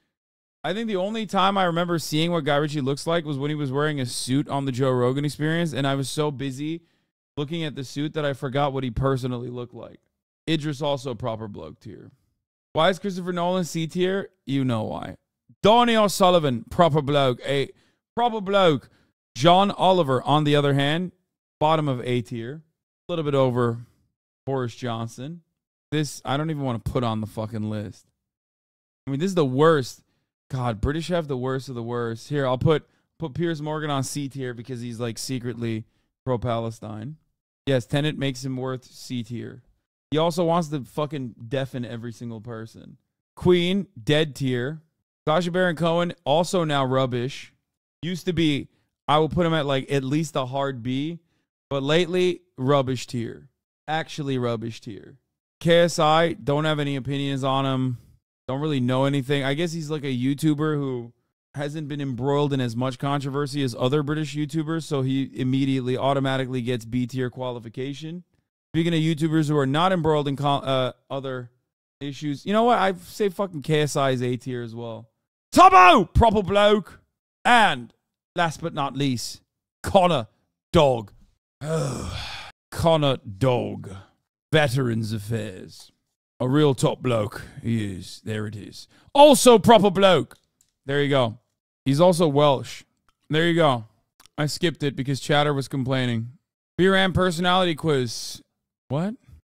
I think the only time I remember seeing what Guy Ritchie looks like was when he was wearing a suit on the Joe Rogan Experience, and I was so busy looking at the suit that I forgot what he personally looked like. Idris also proper bloke tier. Why is Christopher Nolan C tier? You know why. Donnie O'Sullivan, proper bloke. A proper bloke. John Oliver, on the other hand, bottom of A tier. A little bit over Boris Johnson. This, I don't even want to put on the fucking list. I mean, this is the worst. God, British have the worst of the worst. Here, I'll put Piers Morgan on C tier because he's like secretly pro-Palestine. Yes, Tenet makes him worth C tier. He also wants to fucking deafen every single person. Queen, dead tier. Sacha Baron Cohen, also now rubbish. Used to be, I will put him at like at least a hard B, but lately, rubbish tier. Actually rubbish tier. KSI, don't have any opinions on him. Don't really know anything. I guess he's like a YouTuber who hasn't been embroiled in as much controversy as other British YouTubers, so he immediately, automatically gets B tier qualification. Speaking of YouTubers who are not embroiled in other issues, you know what? I say fucking KSI is A tier as well. Tubbo, proper bloke. And last but not least, Connor Dog. Connor Dog. Veterans Affairs. A real top bloke. He is. There it is. Also proper bloke. There you go. He's also Welsh. There you go. I skipped it because Chatter was complaining. BRAM personality quiz. What?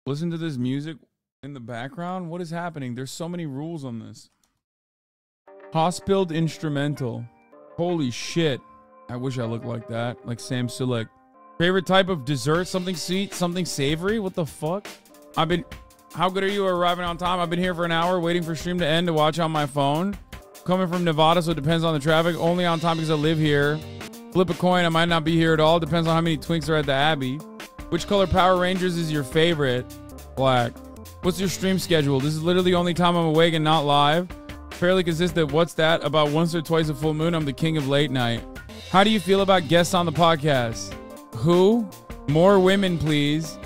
Listen to this music in the background? What is happening? There's so many rules on this. Hospilled instrumental. Holy shit. I wish I looked like that. Like Sam Sulek. Favorite type of dessert? Something sweet? Something savory? What the fuck? How good are you at arriving on time? I've been here for an hour waiting for stream to end to watch on my phone. Coming from Nevada, so it depends on the traffic. Only on time because I live here. Flip a coin, I might not be here at all. Depends on how many twinks are at the Abbey. Which color Power Rangers is your favorite? Black. What's your stream schedule? This is literally the only time I'm awake and not live. Fairly consistent. What's that? About once or twice a full moon. I'm the king of late night. How do you feel about guests on the podcast? Who? More women, please.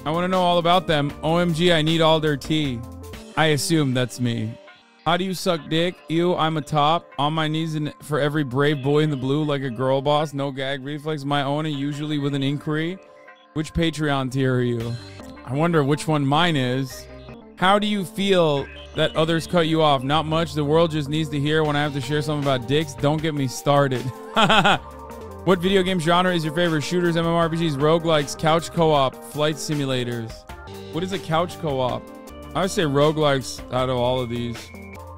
I want to know all about them. OMG, I need all their tea. I assume that's me. How do you suck dick? Ew, I'm a top. On my knees for every brave boy in the blue like a girl boss. No gag reflex. My own, and usually with an inquiry. Which Patreon tier are you? I wonder which one mine is. How do you feel that others cut you off? Not much. The world just needs to hear when I have to share something about dicks. Don't get me started. What video game genre is your favorite? Shooters, MMORPGs, roguelikes, couch co-op, flight simulators. What is a couch co-op? I would say roguelikes out of all of these.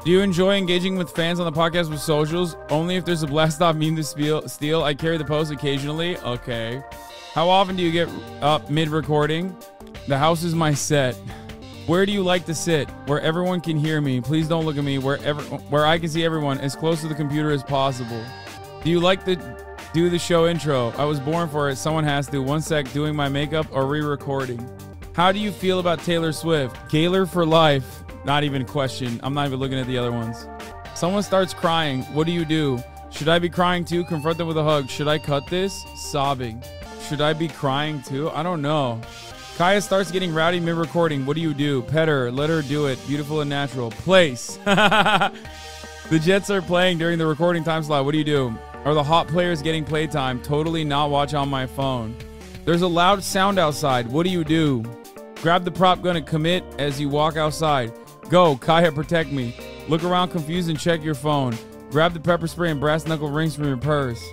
Do you enjoy engaging with fans on the podcast with socials? Only if there's a blast off meme to steal. I carry the post occasionally. Okay. How often do you get up mid-recording? The house is my set. Where do you like to sit? Where everyone can hear me. Please don't look at me. Where I can see everyone, as close to the computer as possible. Do you like to do the show intro? I was born for it. Someone has to. 1 sec, doing my makeup or re-recording. How do you feel about Taylor Swift? Gaylor for life. Not even a question. I'm not even looking at the other ones. Someone starts crying. What do you do? Should I be crying too? Confront them with a hug. Should I cut this? Sobbing. Should I be crying too? I don't know. Kaya starts getting rowdy mid-recording. What do you do? Pet her. Let her do it. Beautiful and natural. Place. The Jets are playing during the recording time slot. What do you do? Are the hot players getting playtime? Totally not watch on my phone. There's a loud sound outside. What do you do? Grab the prop gun and commit as you walk outside. Go. Kaya, protect me. Look around confused and check your phone. Grab the pepper spray and brass knuckle rings from your purse.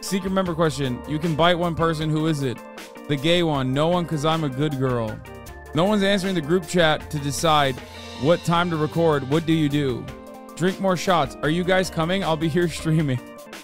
Secret member question. You can bite one person. Who is it? The gay one. No one, because I'm a good girl. No one's answering the group chat to decide what time to record. What do you do? Drink more shots. Are you guys coming? I'll be here streaming.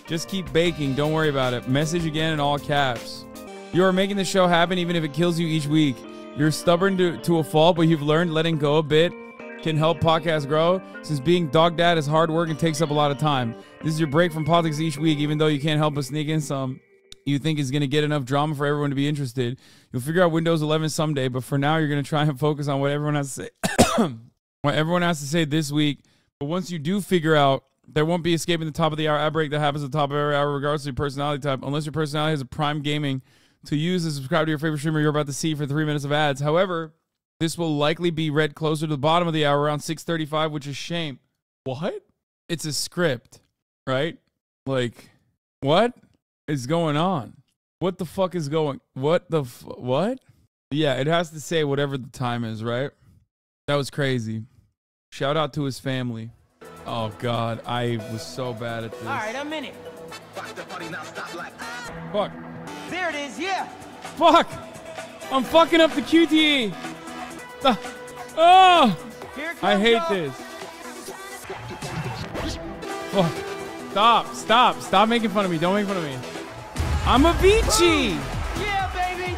Just keep baking. Don't worry about it. Message again in all caps. You are making the show happen even if it kills you each week. You're stubborn to a fault, but you've learned letting go a bit. can help podcasts grow, since being dog dad is hard work and takes up a lot of time. This is your break from politics each week, even though you can't help but sneak in some you think is going to get enough drama for everyone to be interested. You'll figure out Windows 11 someday, but for now, you're going to try and focus on what everyone has to say. What everyone has to say this week. But once you do figure out, there won't be escaping the top of the hour ad break that happens at the top of every hour, regardless of your personality type, unless your personality has a Prime Gaming to use and subscribe to your favorite streamer you're about to see for 3 minutes of ads. However, this will likely be read closer to the bottom of the hour around 6:35, which is shame. What? It's a script, right? Like, what is going on? What the fuck is going? What? Yeah, it has to say whatever the time is, right? That was crazy. Shout out to his family. Oh God, I was so bad at this. All right, I'm in it. Fuck. There it is, yeah. Fuck. I'm fucking up the QTE. Oh, I hate this. Fuck. Stop making fun of me. Don't make fun of me. I'm a Avicii. Yeah, baby.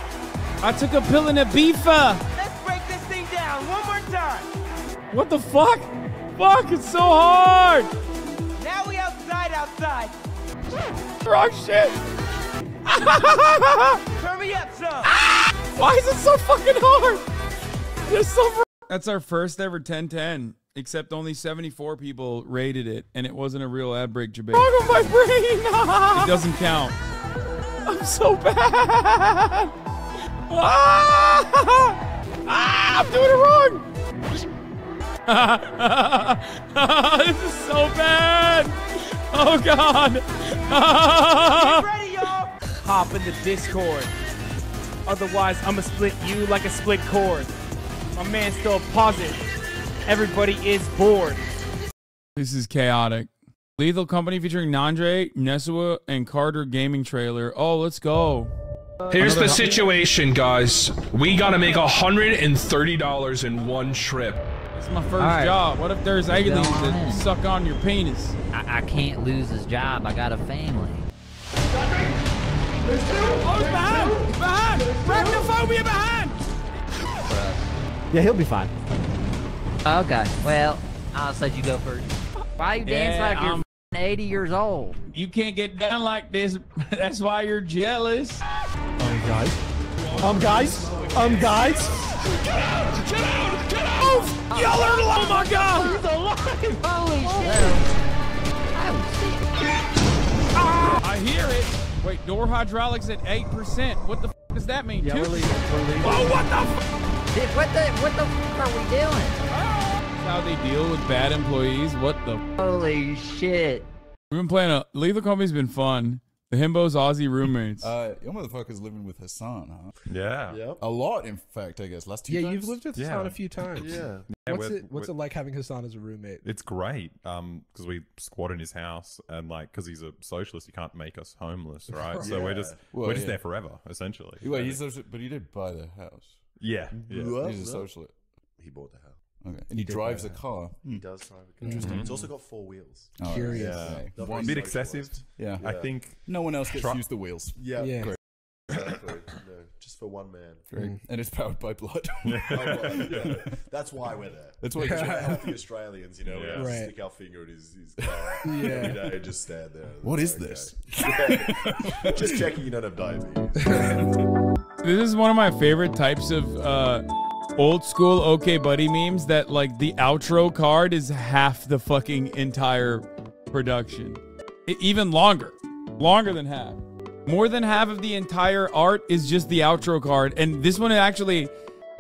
I took a pill in a beefa. Let's break this thing down one more time. What the fuck? Fuck, it's so hard. Now we outside. Wrong shit. Turn me up some. Why is it so fucking hard? That's our first ever 10-10, except only 74 people rated it, and it wasn't a real ad break debate. Wrong with my brain. It doesn't count. I'm so bad. I'm doing it wrong. This is so bad. Oh God. Get ready, y'all. Hop in the Discord. Otherwise, I'ma split you like a split cord. My man's still positive. Everybody is bored. This is chaotic. Lethal Company featuring Nandre, Nesua, and Carter gaming trailer. Oh, let's go. Here's the situation, guys. We gotta make $130 in one trip. It's my first job. What if there's aliens that suck on your penis? I can't lose this job. I got a family. Oh, he's behind! Arachnophobia behind! Yeah, he'll be fine. Okay, well, I'll let you go first. Why you dance like you're 80 years old? You can't get down like this. That's why you're jealous. Guys. Guys. Get out! Y'all are alive! Oh my God! He's alive! Holy shit! I hear it. Wait, door hydraulics at 8%. What the f does that mean? Yeah, we're leaving. Oh, what the f? Dude, what the f are we doing? That's how they deal with bad employees. What the? Holy shit! We've been playing Lethal Company's been fun. The Himbo's Aussie roommates. Your motherfucker's living with Hasan, huh? Yeah. Yep. A lot, in fact, I guess. Last 2 times? Yeah, you've lived with Hasan a few times. Yeah. What's it like having Hasan as a roommate? It's great, because we squat in his house, and because he's a socialist, he can't make us homeless, right? So we're just there forever, essentially. Wait, but he did buy the house. Yeah. He's a socialist. He bought the house. Okay. And he drives a car. He does drive a car. Interesting. It's also got 4 wheels. Oh, Curious. Yeah. A bit excessive. Yeah. I think no one else gets to use the wheels. Yeah. Great. Exactly. No, just for one man. Great. And it's powered by blood. Yeah. That's why we're there. That's why we're healthy Australians, you know, we have to stick our finger in his car every day and just stand there. What is this? Just checking you don't have diabetes. This is one of my favorite types of old school OK Buddy memes that like the outro card is half the fucking entire production. Even longer than half. More than half of the entire art is just the outro card. And this one actually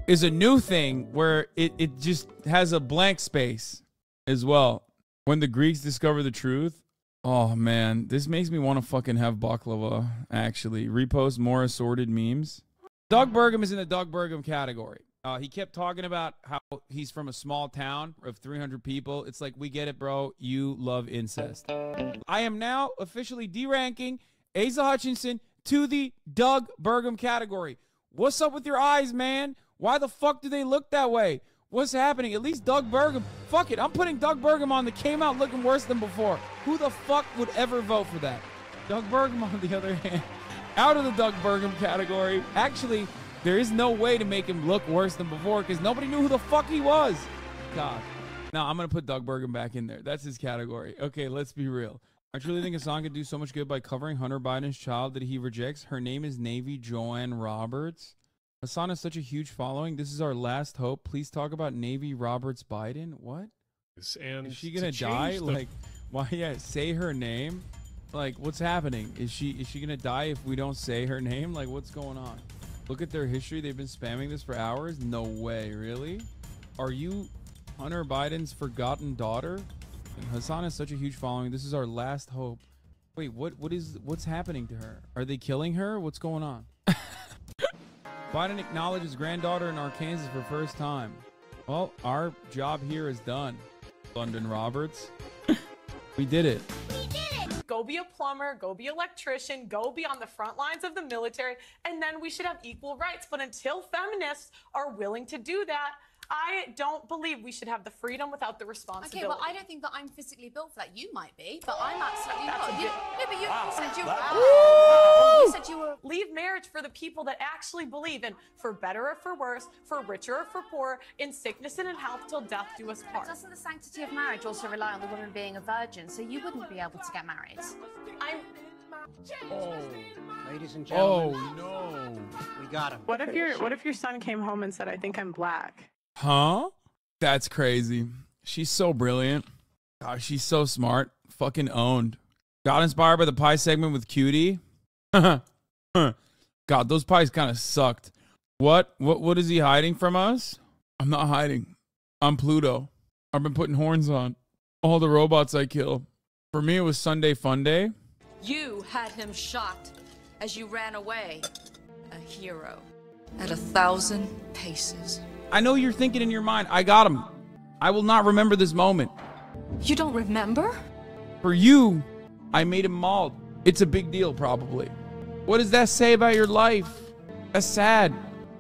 is a new thing where it just has a blank space as well. When the Greeks discover the truth. Oh man, this makes me want to fucking have baklava, actually. Repost more assorted memes. Doug Burgum is in the Doug Burgum category. He kept talking about how he's from a small town of 300 people. It's like, we get it, bro. You love incest. I am now officially deranking Asa Hutchinson to the Doug Burgum category. What's up with your eyes, man? Why the fuck do they look that way? What's happening? At least Doug Burgum. Fuck it. I'm putting Doug Burgum on that came out looking worse than before. Who the fuck would ever vote for that? Doug Burgum, on the other hand, out of the Doug Burgum category. Actually, there is no way to make him look worse than before because nobody knew who the fuck he was. God. No, I'm going to put Doug Bergen back in there. That's his category. Okay, let's be real. I truly think Hasan could do so much good by covering Hunter Biden's child that he rejects. Her name is Navy Joanne Roberts. Hasan has such a huge following. This is our last hope. Please talk about Navy Roberts Biden. What? And is she gonna die? Like, why? Yeah, say her name. Like, what's happening? Is she gonna die if we don't say her name? Like, what's going on? Look at their history. They've been spamming this for hours. No way, really? Are you Hunter Biden's forgotten daughter? And Hasan has such a huge following. This is our last hope. Wait, what's happening to her? Are they killing her? What's going on? Biden acknowledges granddaughter in Arkansas for first time. Well, our job here is done. London Roberts. We did it. Go be a plumber, go be an electrician, go be on the front lines of the military, and then we should have equal rights. But until feminists are willing to do that, I don't believe we should have the freedom without the responsibility. Okay, but I don't think that I'm physically built for that. You might be, but I'm absolutely not. But you said you were. You said you were. Leave marriage for the people that actually believe in, for better or for worse, for richer or for poor, in sickness and in health, till death do us part. Doesn't the sanctity of marriage also rely on the woman being a virgin? So you wouldn't be able to get married. Ladies and gentlemen. Oh no. We got him. What if your son came home and said, "I think I'm black"? Huh? That's crazy. She's so brilliant. Gosh, she's so smart. Fucking owned. Got inspired by the pie segment with Cutie. God, those pies kind of sucked. What is he hiding from us? I'm not hiding. I'm Pluto. I've been putting horns on all the robots I kill. For me, it was Sunday Fun Day. You had him shot as you ran away. A hero. At 1,000 paces. I know you're thinking in your mind, I got him. I will not remember this moment. You don't remember? For you, I made him mauled. It's a big deal, probably. What does that say about your life? That's sad.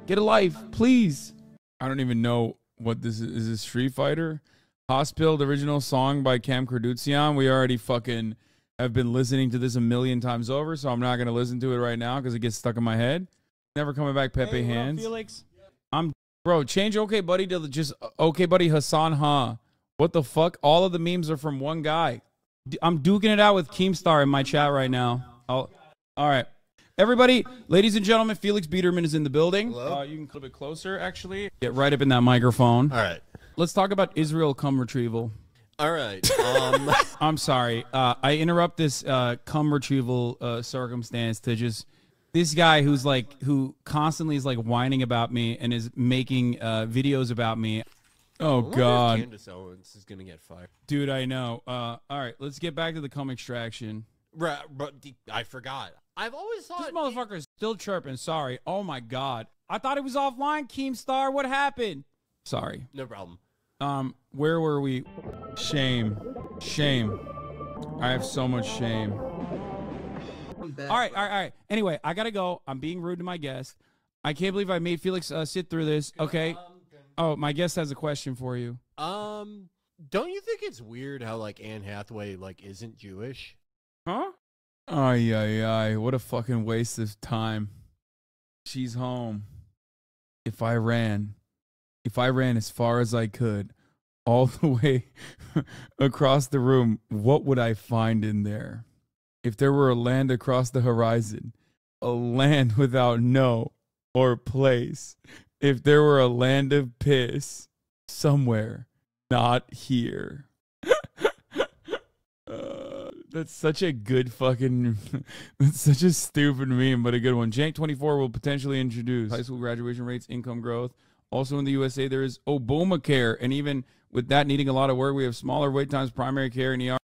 Get a life, please. I don't even know what this is. Is this Street Fighter? Hospital, the original song by Cam Kardashian. We already fucking have been listening to this a million times over, so I'm not going to listen to it right now because it gets stuck in my head. Never coming back, Pepe Hands. Felix? Bro, change Okay Buddy to just Okay Buddy Hasan Ha. What the fuck? All of the memes are from one guy. I'm duking it out with Keemstar in my chat right now. All right. Everybody, ladies and gentlemen, Felix Biederman is in the building. Hello? You can clip it closer, actually. Get right up in that microphone. All right. Let's talk about Israel cum retrieval. All right. I'm sorry. I interrupt this cum retrieval circumstance to just... This guy who constantly is like whining about me and is making videos about me. Oh God. Candace Owens is gonna get fired. Dude, I know. All right, let's get back to the cum extraction. Right, but I forgot. I've always thought this motherfucker is still chirping. Sorry. Oh my God. I thought it was offline. Keemstar, what happened? Sorry. No problem. Where were we? Shame. I have so much shame. All right. Anyway, I gotta go. I'm being rude to my guest. I can't believe I made Felix sit through this. Okay. Oh, my guest has a question for you. Don't you think it's weird how like Anne Hathaway isn't Jewish? Huh? Ay. What a fucking waste of time. She's home. If I ran as far as I could, all the way across the room, what would I find in there? If there were a land across the horizon, a land without no or place, if there were a land of piss somewhere, not here. That's such a good fucking, that's such a stupid meme, but a good one. Jank24 will potentially introduce high school graduation rates, income growth. Also in the USA, there is Obamacare. And even with that needing a lot of work, we have smaller wait times, primary care, and ER.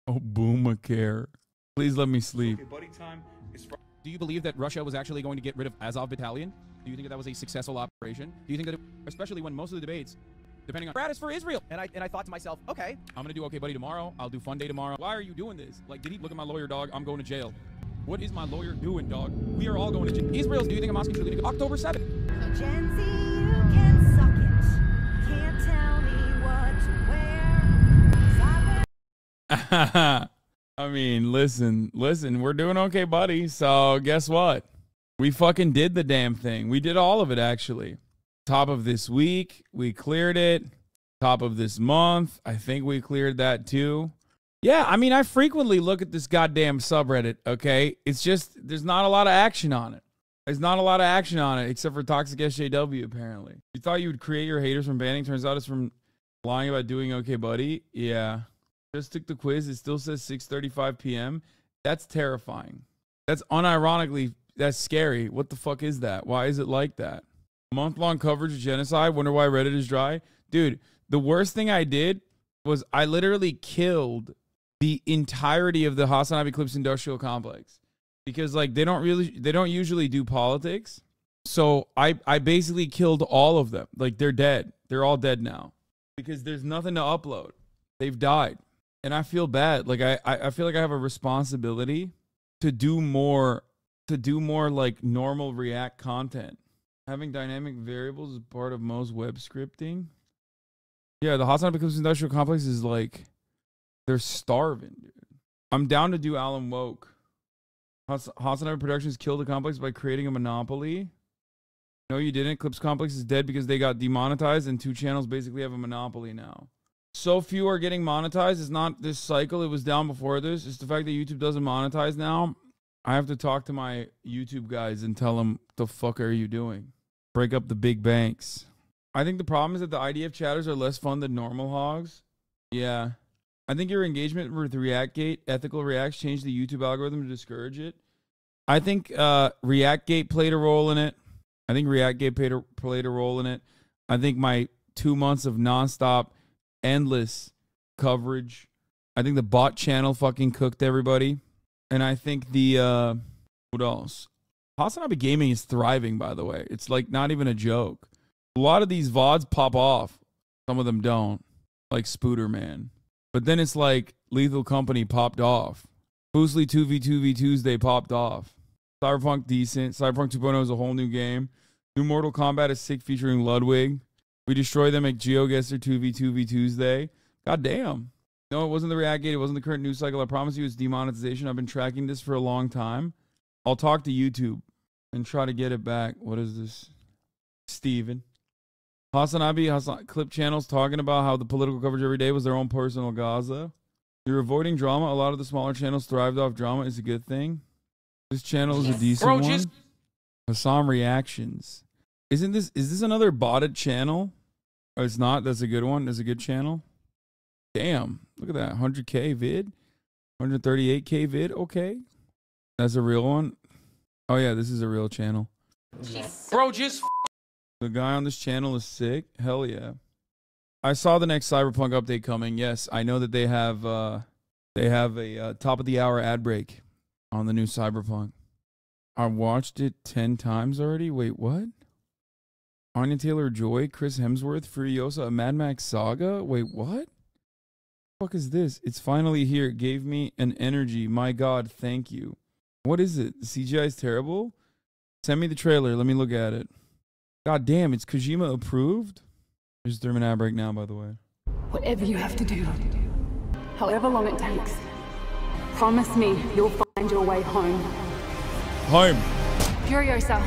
Obamacare. Please let me sleep. Okay, buddy time is Do you believe that Russia was actually going to get rid of Azov Battalion? Do you think that was a successful operation? Do you think that, especially when most of the debates, depending on gratis for Israel, and I thought to myself, okay, I'm gonna do Okay Buddy tomorrow. I'll do Fun Day tomorrow. Why are you doing this? Like, did he look at my lawyer, dog? I'm going to jail. What is my lawyer doing, dog? We are all going to jail. Israel. Do you think Hamas can truly October 7th? Gen Z, you can suck it. Can't tell me what to wear. I mean, listen, we're doing Okay Buddy, so guess what? We fucking did the damn thing. We did all of it, actually. Top of this week, we cleared it. top of this month. I think we cleared that too. Yeah, I mean, I frequently look at this goddamn subreddit, okay? It's just, there's not a lot of action on it. There's not a lot of action on it, except for Toxic SJW, apparently. You thought you would create your haters from banning. Turns out it's from lying about doing okay, buddy. Yeah. Just took the quiz. It still says 6:35 p.m. That's terrifying. That's unironically, that's scary. What the fuck is that? Why is it like that? Month-long coverage of genocide. Wonder why Reddit is dry. Dude, the worst thing I did was I literally killed the entirety of the HasanAbi Clips industrial complex because like they don't usually do politics. So I basically killed all of them. Like they're dead. They're all dead now because there's nothing to upload. They've died. And I feel bad. Like I feel like I have a responsibility to do more like normal React content. Having dynamic variables is part of most web scripting. Yeah, the HasanAbi Clips industrial complex is like, they're starving, dude. I'm down to do Alan Woke. HasanAbi Productions killed the complex by creating a monopoly. No, you didn't. Clips Complex is dead because they got demonetized and 2 channels basically have a monopoly now. So few are getting monetized. It's not this cycle. It was down before this. It's the fact that YouTube doesn't monetize now. I have to talk to my YouTube guys and tell them, the fuck are you doing? Break up the big banks. I think the problem is that the IDF chatters are less fun than normal hogs. Yeah. I think your engagement with ReactGate, ethical reacts, changed the YouTube algorithm to discourage it. I think ReactGate played a role in it. I think my 2 months of nonstop, endless coverage. I think the bot channel fucking cooked everybody. And I think the, what else? HasanAbi Gaming is thriving, by the way. It's like not even a joke. A lot of these VODs pop off. Some of them don't. Like Spooter Man. But then it's like Lethal Company popped off. Boostly 2v2v Tuesday popped off. Cyberpunk decent. Cyberpunk 2.0 is a whole new game. New Mortal Kombat is sick featuring Ludwig. We destroy them at GeoGuessr 2v2v Tuesday. God damn. No, it wasn't the ReactGate. It wasn't the current news cycle. I promise you it's demonetization. I've been tracking this for a long time. I'll talk to YouTube and try to get it back. What is this? Steven. HasanAbi clip channels talking about how the political coverage every day was their own personal Gaza. You're avoiding drama. A lot of the smaller channels thrived off drama. Is a good thing. This channel is a decent one. Hasan Reactions. Is this another botted channel? Oh, it's not. That's a good one. That's a good channel. Damn. Look at that. 100K vid. 138K vid. Okay. That's a real one. Oh yeah, this is a real channel. Bro, just the guy on this channel is sick. Hell yeah. I saw the next Cyberpunk update coming. Yes, I know that they have a top of the hour ad break on the new Cyberpunk. I watched it 10 times already. Wait, what? Anya Taylor-Joy, Chris Hemsworth, Furiosa, a Mad Max saga? Wait, what? The fuck is this? It's finally here. It gave me an energy. My God, thank you. What is it? The CGI is terrible? Send me the trailer. Let me look at it. God damn, it's Kojima approved? Just through an ad break now, by the way. Whatever you have to do, however long it takes, promise me you'll find your way home. Home. Furiosa,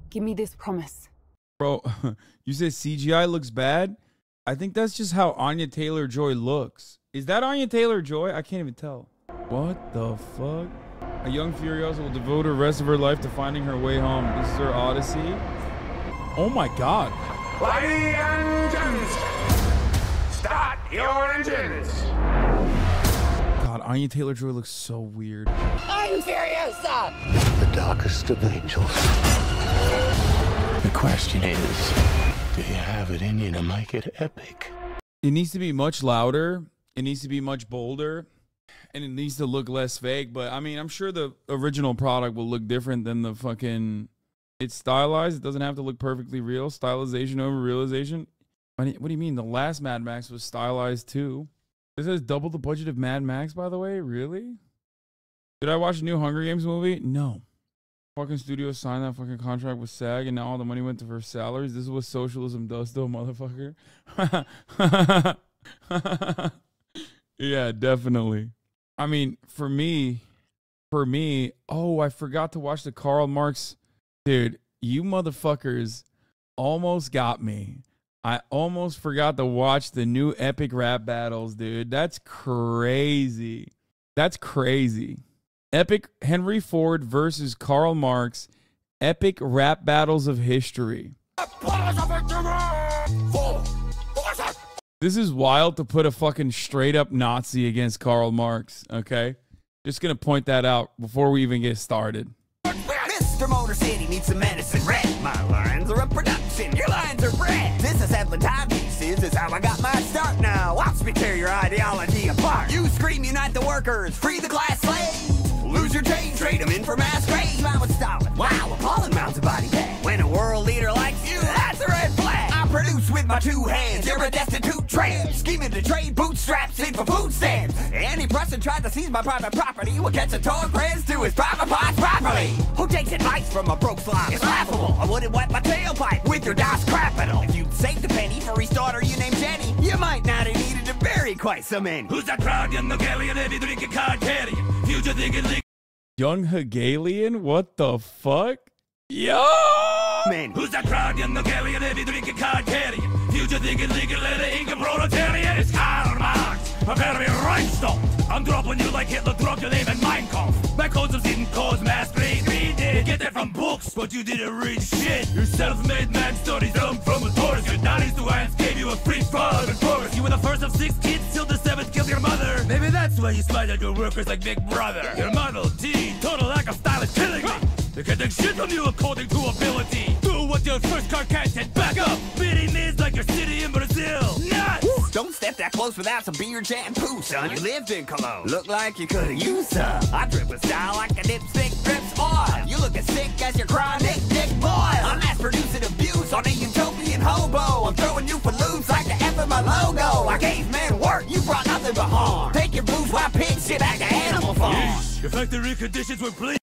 give me this promise. Bro, you said CGI looks bad? I think that's just how Anya Taylor-Joy looks. Is that Anya Taylor-Joy? I can't even tell. What the fuck? A young Furiosa will devote the rest of her life to finding her way home. This is her odyssey. Oh my God. Ladies and gents, start your engines. God, Anya Taylor-Joy looks so weird. I'm Furiosa. The darkest of angels. The question is, do you have it in you to make it epic? It needs to be much louder. It needs to be much bolder. And it needs to look less fake. But, I mean, I'm sure the original product will look different than the fucking... It's stylized. It doesn't have to look perfectly real. Stylization over realization. What do you mean? The last Mad Max was stylized too. This has double the budget of Mad Max, by the way. Really? Did I watch a new Hunger Games movie? No. Fucking studio signed that fucking contract with SAG, and now all the money went to her salaries. This is what socialism does, though, motherfucker. Yeah, definitely. I mean, for me, oh, I forgot to watch the Karl Marx. Dude, you motherfuckers almost got me. I almost forgot to watch the new epic rap battles, dude. That's crazy. That's crazy. Epic Henry Ford versus Karl Marx. Epic rap battles of history. This is wild to put a fucking straight up Nazi against Karl Marx, okay? Just gonna point that out before we even get started. Mr. Motor City needs some medicine red. My lines are a production, your lines are bred. Disassembling timepieces is how I got my start now. Watch me tear your ideology apart. You scream, unite the workers, free the class slaves. Lose your chain, trade them in for mass graves. I would stop it. Wow, appalling amounts of body bag. When a world leader likes you, that's a red flag. I produce with my two hands, you're a destitute tramp. Scheming to trade bootstraps in for food stamps. Any person tried to seize my private property will catch a torn grants to his private parts properly. Who takes advice from a broke slob? It's laughable. I wouldn't wipe my tailpipe with your DOS capital. If you'd saved a penny for his daughter you named Jenny, you might not have needed to bury quite so many. Who's that proud young Hegelian, heavy drinking card carrying, future thinking Young Hegelian? What the fuck? Yo! man? Who's that proud young Hegelian, heavy drinking card carrying, future thinking legal letter income proletarian? It's Karl Marx, prepare me rhinestone. I'm dropping you like Hitler dropped your name in Mein Kampf. My codes of didn't cause mass grave. We did get that from books, but you didn't read shit. Your self-made man studies them from a tortoise. Your daddy's two hands gave you a free fall and progress. You were the first of 6 kids till the 7th killed your mother. Maybe that's why you spied at your workers like Big Brother. Your Model T, total lack of style is killing me. They can take shit from you according to ability. Do what your first car can't and back up. Beating mids like your city in Brazil. Nuts! Don't step that close without some beard shampoo, son. You lived in Cologne. Look like you could've used some. I drip a style like a dipstick drips oil. You look as sick as your chronic dick boil. I'm mass producing abuse on a utopian hobo. I'm throwing you for loops like the F of my logo. I gave men work, you brought nothing but harm. Take your bourgeois pig shit back to Animal Farm. Your factory conditions were bleak.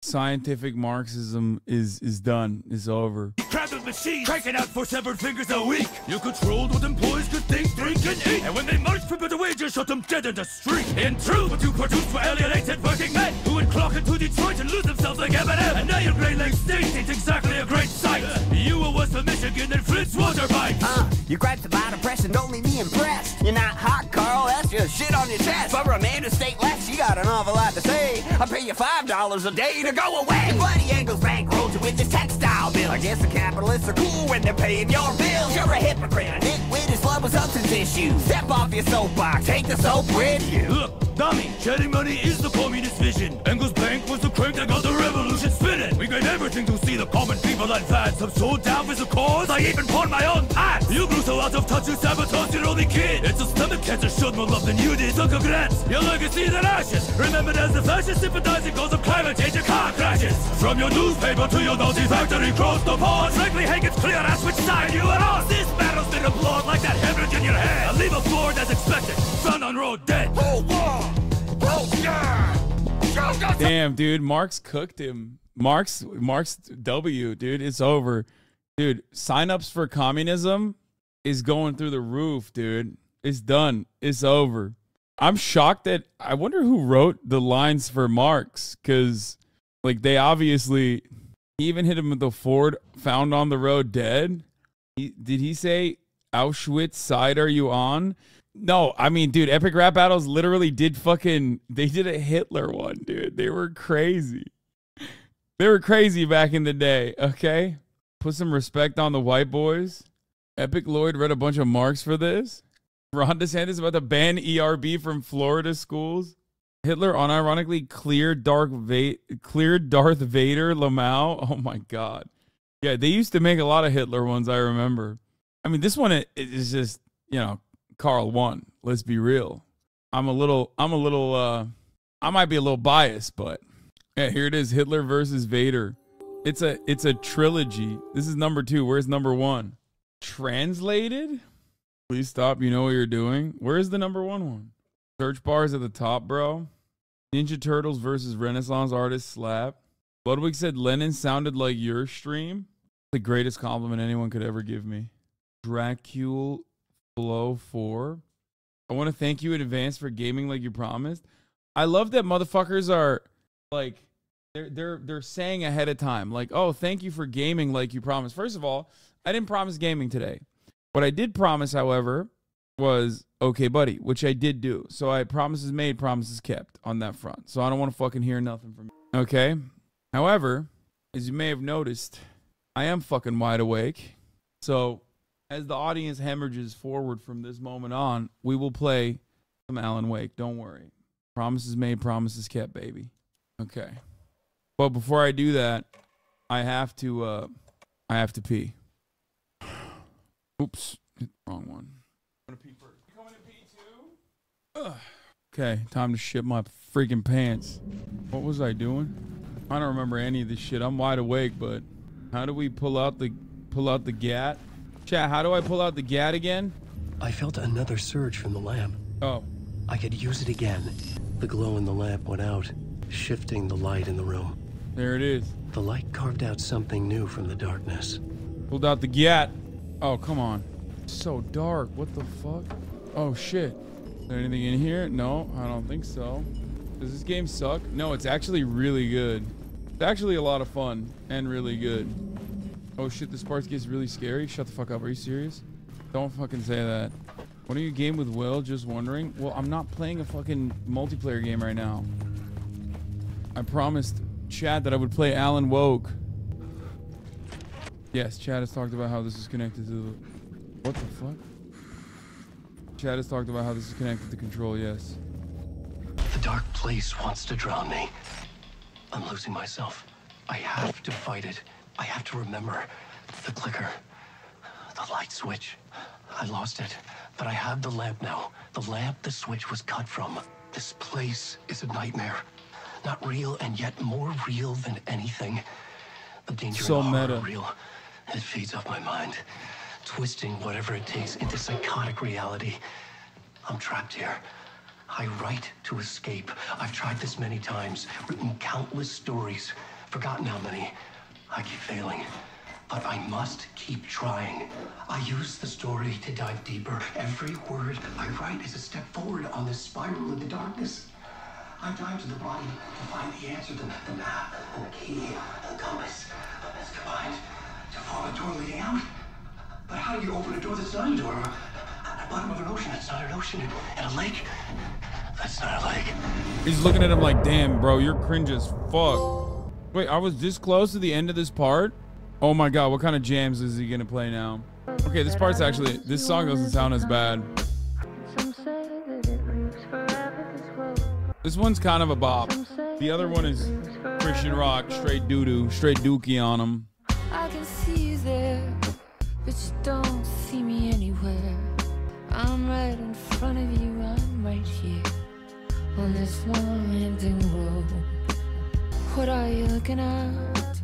Scientific Marxism is done. Is over. Crab the machine, cranking out 4 severed fingers a week. You controlled what employees could think, drink, and eat. And when they marched for better wages, shot them dead in the street. In truth, what you produced were alienated working men who would clock into Detroit and lose themselves like Eminem. And now your Great Lakes State ain't exactly a great sight. You were West of Michigan and Flint's water bites. You griped about oppression, don't leave me impressed. You're not hot, Carl, that's just shit on your chest. But Amanda State left, she got an awful lot to say. I pay you $5 a day to go away. Your buddy Engels bankrolled you with this textile bill. I guess the capitalists are cool when they're paying your bills. You're a hypocrite, a nitwit is love with substance issues. Step off your soapbox, take the soap with you. Look, dummy, shedding money is the communist vision. Engels Bank was the crank that got the revolution spinning. We gave everything to see the common people advance. I'm so down with the cause, I even pawned my own pants. You grew so out of touch, you sabotaged your only kid. It's a stomach cancer, showed more love than you did. So congrats, your legacy is in ashes. Remembered as the fascist sympathizing cause of climate change and car crashes. From your newspaper to your Nazi factory, cross the pond. Frankly, Hank, it's clear as which side you are on. This battle's been applauded like that hemorrhage in your head. I leave a floor as expected, found on road dead. Damn, dude, Marx cooked him. Marx W, dude, it's over. Dude, signups for communism is going through the roof, dude. It's done. It's over. I'm shocked that I wonder who wrote the lines for Marx, because like they obviously he even hit him with the Ford found on the road dead. Did he say Auschwitz side are you on? No, I mean, dude, Epic Rap Battles literally did they did a Hitler one, dude. They were crazy. They were crazy back in the day, okay? Put some respect on the white boys. Epic Lloyd read a bunch of Marx for this. Ron DeSantis about to ban ERB from Florida schools. Hitler unironically cleared Darth Vader Lamau. Oh my God. Yeah, they used to make a lot of Hitler ones, I remember. I mean, this one is just, you know, Carl won. Let's be real. I might be a little biased, but yeah, here it is. Hitler versus Vader. It's a trilogy. This is number 2. Where's number 1? Translated? Please stop. You know what you're doing. Where's the number 1 one? Search bars at the top, bro. Ninja Turtles versus Renaissance artist Slap. Ludwig said Lenin sounded like your stream. The greatest compliment anyone could ever give me. Dracule Flow 4. I want to thank you in advance for gaming like you promised. I love that motherfuckers are like they're saying ahead of time like, oh, thank you for gaming like you promised. First of all, I didn't promise gaming today. What I did promise, however, was okay, buddy, which I did do. So I promises made, promises kept on that front. So I don't want to fucking hear nothing from you. Okay. However, as you may have noticed, I am fucking wide awake. So as the audience hemorrhages forward from this moment on, we will play some Alan Wake. Don't worry. Promises made, promises kept, baby. Okay. But before I do that, I have to pee. Oops. Hit the wrong one. I'm gonna pee first. You coming to pee too? Ugh. Okay, time to shit my freaking pants. What was I doing? I don't remember any of this shit. I'm wide awake, but how do we pull out the GAT? Chat, how do I pull out the GAT again? I felt another surge from the lamp. Oh. I could use it again. The glow in the lamp went out, shifting the light in the room. There it is. The light carved out something new from the darkness. Pulled out the GAT. Oh, come on. It's so dark. What the fuck? Oh, shit. Is there anything in here? No, I don't think so. Does this game suck? No, it's actually really good. It's actually a lot of fun and really good. Oh, shit, this part gets really scary. Shut the fuck up. Are you serious? Don't fucking say that. What are you game with Will? Just wondering. Well, I'm not playing a fucking multiplayer game right now. I promised Chad that I would play Alan Woke. Yes, Chad has talked about how this is connected to the... What the fuck? Chad has talked about how this is connected to control, yes. The dark place wants to drown me. I'm losing myself. I have to fight it. I have to remember the clicker, the light switch. I lost it, but I have the lamp now. The lamp the switch was cut from. This place is a nightmare. Not real, and yet more real than anything. The danger So and the horror meta. are real. It feeds off my mind, twisting whatever it takes into psychotic reality. I'm trapped here. I write to escape. I've tried this many times, written countless stories, forgotten how many. I keep failing, but I must keep trying. I use the story to dive deeper. Every word I write is a step forward on this spiral of the darkness. I dive to the body to find the answer, the map, and the key, and the compass. It's combined to form a door leading out. But how do you open a door that's not a door? At the bottom of an ocean, that's not an ocean. And a lake, that's not a lake. He's looking at him like, damn, bro, you're cringe as fuck. Wait, I was this close to the end of this part? Oh my god, what kind of jams is he gonna play now? Okay, this part's actually, this song doesn't sound as bad. This one's kind of a bop. The other one is Christian rock, straight doo-doo, straight dookie on him. I can see you there, but you don't see me anywhere. I'm right in front of you, I'm right here on this winding road. What are you looking at?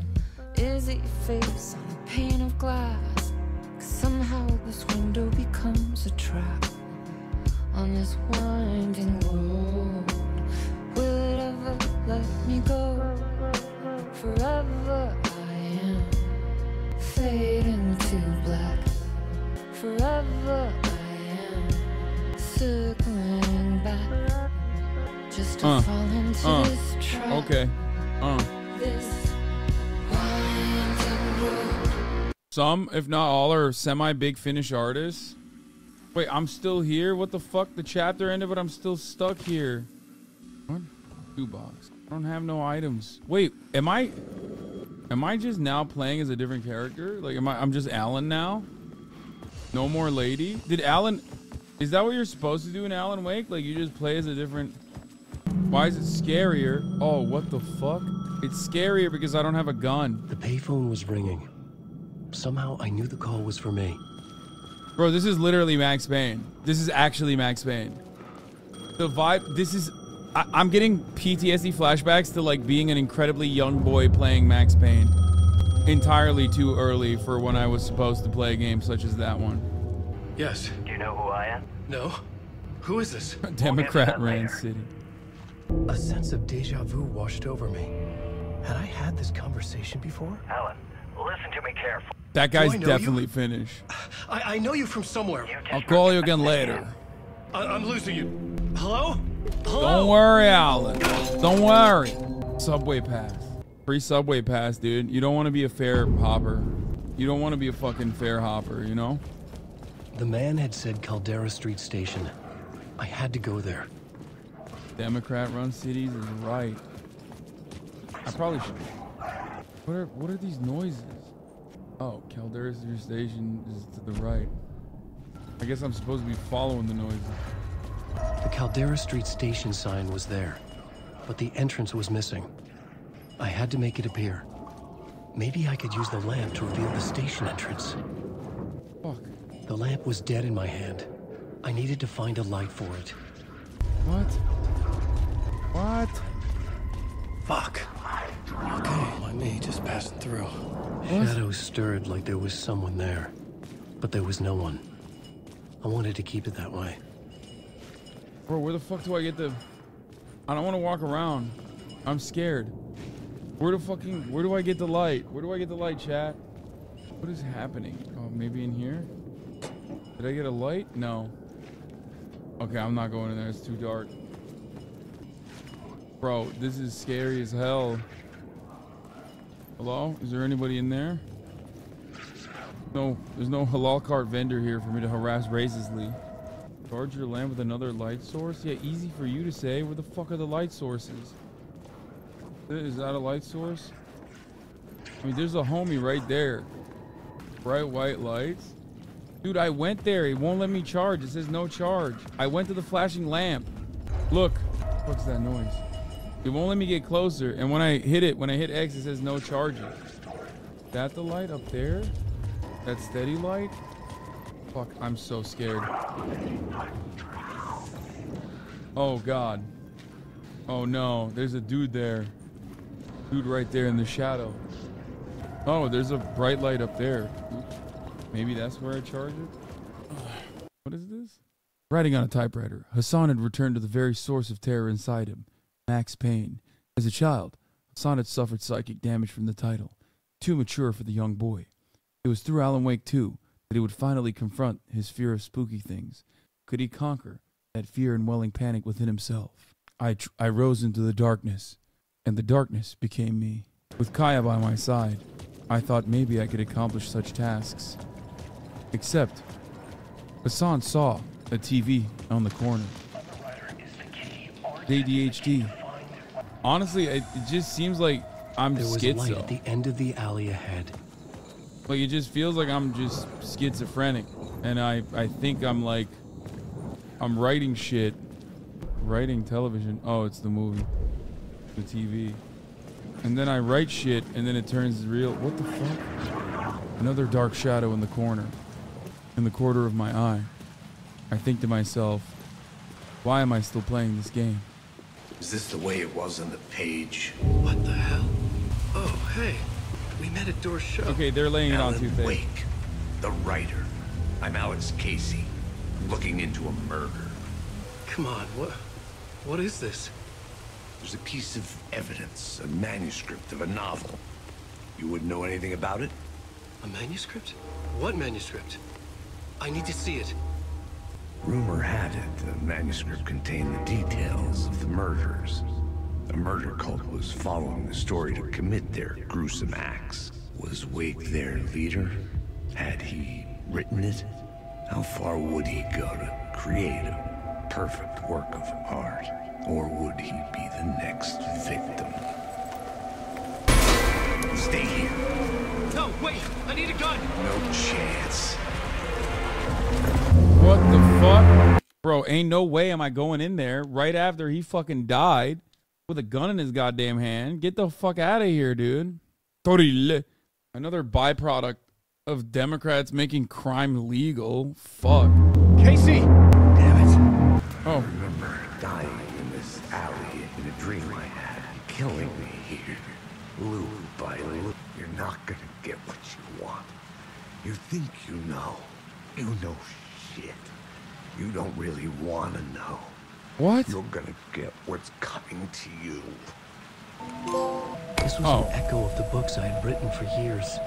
Is it your face on a pane of glass? 'Cause somehow this window becomes a trap on this winding road. Will it ever let me go? Forever I am fading to black. Forever I am circling back just to fall into this trap. Okay. This winding road. Some, if not all, are semi-big Finnish artists. Wait, I'm still here? What the fuck? The chapter ended, but I'm still stuck here. What? 2 box. I don't have no items. Wait, am I just now playing as a different character? Like, I'm just Alan now? No more lady? Did Alan... Is that what you're supposed to do in Alan Wake? Like, you just play as a different... Why is it scarier? Oh, what the fuck? It's scarier because I don't have a gun. The payphone was ringing. Somehow I knew the call was for me. Bro, this is literally Max Payne. This is actually Max Payne. The vibe, this is... I'm getting PTSD flashbacks to like being an incredibly young boy playing Max Payne. Entirely too early for when I was supposed to play a game such as that one. Yes. Do you know who I am? No. Who is this? Democrat ran city. A sense of deja vu washed over me. Had I had this conversation before? Alan, listen to me carefully. That guy's Do I know definitely you? Finnish. I know you from somewhere. I'll call you again later. I'm losing you. Hello? Hello? Don't worry, Alan. Don't worry. Subway pass. Free subway pass, dude. You don't want to be a fair hopper. You don't want to be a fucking fair hopper, you know? The man had said Caldera Street Station. I had to go there. Democrat-run cities is right. I probably should. What are these noises? Oh, Caldera Street Station is to the right. I guess I'm supposed to be following the noises. The Caldera Street Station sign was there, but the entrance was missing. I had to make it appear. Maybe I could use the lamp to reveal the station entrance. Fuck. The lamp was dead in my hand. I needed to find a light for it. What? What? Fuck. Okay, my me just passing through. Shadows stirred like there was someone there, but there was no one. I wanted to keep it that way. Bro, where the fuck do I get the... I don't want to walk around. I'm scared. Where do I get the light? Where do I get the light, chat? What is happening? Oh, maybe in here? Did I get a light? No. Okay, I'm not going in there. It's too dark. Bro, this is scary as hell. Hello? Is there anybody in there? No, there's no halal cart vendor here for me to harass racistly. Charge your lamp with another light source? Yeah, easy for you to say. Where the fuck are the light sources? Is that a light source? I mean, there's a homie right there. Bright white lights. Dude, I went there. It won't let me charge. It says no charge. I went to the flashing lamp. Look. What's that noise? It won't let me get closer. And when I hit X, it says no charging. Is that the light up there? That steady light? Fuck, I'm so scared. Oh, God. Oh, no. There's a dude there. Dude right there in the shadow. Oh, there's a bright light up there. Oops. Maybe that's where I charge it? What is this? Writing on a typewriter, Hasan had returned to the very source of terror inside him, Max Payne. As a child, Hasan had suffered psychic damage from the title, too mature for the young boy. It was through Alan Wake 2 that he would finally confront his fear of spooky things. Could he conquer that fear and welling panic within himself? I rose into the darkness, and the darkness became me. With Kaya by my side, I thought maybe I could accomplish such tasks. Except, Hasan saw a TV on the corner. ADHD. Honestly, it just seems like I'm There was schizo. a light at the end of the alley ahead. Like, it just feels like I'm just schizophrenic. And I think I'm like, I'm writing shit. Writing television. Oh, it's the movie. The TV. And then I write shit, and then it turns real. What the fuck? Another dark shadow in the corner. In the corner of my eye. I think to myself, why am I still playing this game? Is this the way it was on the page? What the hell? Oh, hey. We met at Door's show. Okay, they're laying it on too thick. Wake, the writer. I'm Alex Casey. I'm looking into a murder. Come on, what is this? There's a piece of evidence, a manuscript of a novel. You wouldn't know anything about it? A manuscript? What manuscript? I need to see it. Rumor had it the manuscript contained the details of the murders. A murder cult was following the story to commit their gruesome acts. Was Wake their leader? Had he written it? How far would he go to create a perfect work of art? Or would he be the next victim? Stay here. No, wait! I need a gun! No chance. What the fuck? Bro, ain't no way am I going in there right after he fucking died with a gun in his goddamn hand. Get the fuck out of here, dude. Another byproduct of Democrats making crime legal. Fuck. Casey! Damn it. Oh. I remember dying in this alley in a dream I had. Killing me here. Loop by loop. You're not gonna get what you want. You think you know. You know shit. You don't really want to know. What? You're gonna get what's coming to you. This was an echo of the books I had written for years.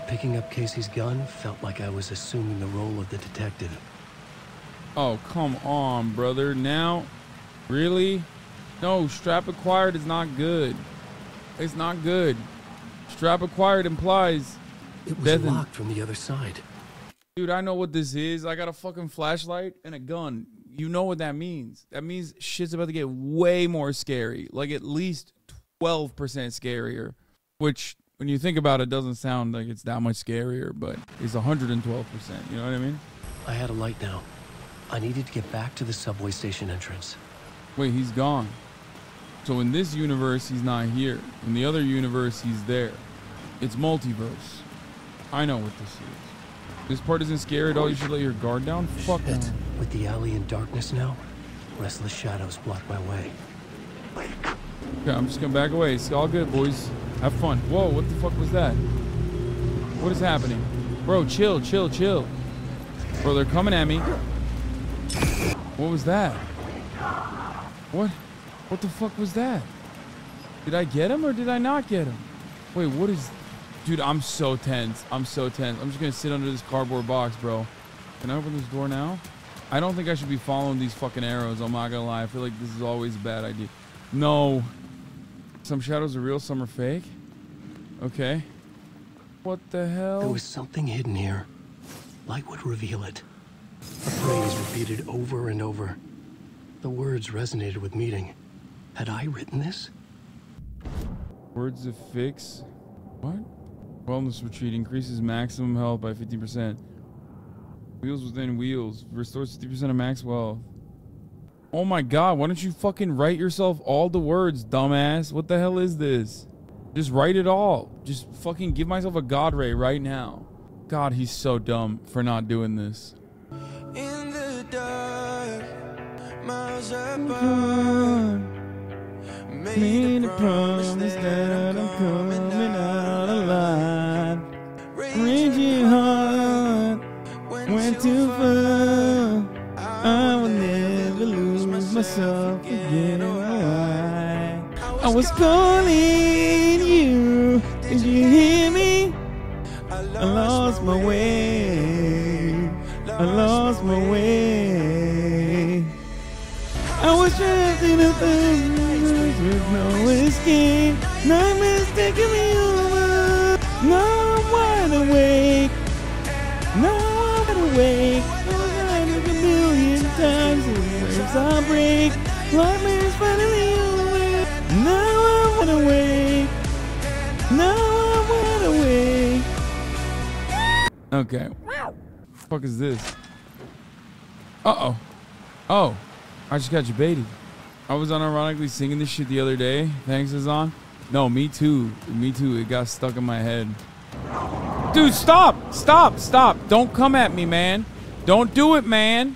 Picking up Casey's gun felt like I was assuming the role of the detective. Oh, come on, brother. Now? Really? No, strap acquired is not good. It's not good. Strap acquired implies It was death locked from the other side. Dude, I know what this is. I got a fucking flashlight and a gun. You know what that means. That means shit's about to get way more scary. Like at least 12% scarier. Which, when you think about it, doesn't sound like it's that much scarier, but it's 112%. You know what I mean? I had a light now. I needed to get back to the subway station entrance. Wait, he's gone. So in this universe, he's not here. In the other universe, he's there. It's multiverse. I know what this is. This part isn't scary at all. You should let your guard down. Fuck no. With the alley in darkness now, restless shadows block my way. Okay, I'm just gonna back away. It's all good, boys. Have fun. Whoa, what the fuck was that? What is happening? Bro, chill, chill, chill. Bro, they're coming at me. What was that? What? What the fuck was that? Did I get him or did I not get him? Wait, what is... Dude, I'm so tense. I'm so tense. I'm just gonna sit under this cardboard box, bro. Can I open this door now? I don't think I should be following these fucking arrows. I'm not gonna lie. I feel like this is always a bad idea. No. Some shadows are real, some are fake. Okay. What the hell? There was something hidden here. Light would reveal it. A phrase repeated over and over. The words resonated with meaning. Had I written this? Words of fix. What? Wellness retreat increases maximum health by 50%. Wheels within wheels restores 50% of max wealth. Oh my god, why don't you fucking write yourself all the words, dumbass? What the hell is this? Just write it all. Just fucking give myself a god ray right now. God, he's so dumb for not doing this. In the dark, miles apart, made a promise that I'm coming out alive. Raging heart went too far. I will never lose myself again. I was calling you. Did you hear me? I lost my way. I lost my way. I was trapped in a thing with no escape. Nightmares taking me over. Now I'm wide awake. Now I'm wide awake. I was like a million times. The waves I break. Nightmares finally over. Now I'm wide awake. Now I'm wide awake. Okay. What the fuck is this? Uh-oh. Oh. I just got you baited. I was unironically singing this shit the other day. Thanks, Hasan. No, me too. Me too. It got stuck in my head. Dude, stop! Stop! Stop! Don't come at me, man. Don't do it, man.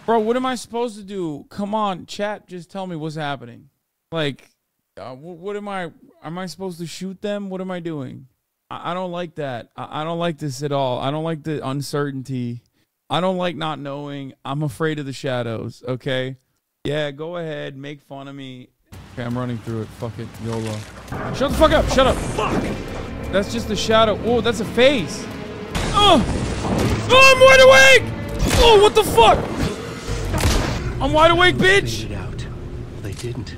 Bro, what am I supposed to do? Come on, chat, just tell me what's happening. Like, what am I supposed to shoot them? What am I doing? I don't like that. I don't like this at all. I don't like the uncertainty. I don't like not knowing. I'm afraid of the shadows, okay? Yeah, go ahead. Make fun of me. Okay, I'm running through it. Fuck it. YOLO. Shut the fuck up. Shut up. Fuck. That's just a shadow. Oh, that's a face. Oh, I'm wide awake. Oh, what the fuck? I'm wide awake, bitch. Faded out. They didn't.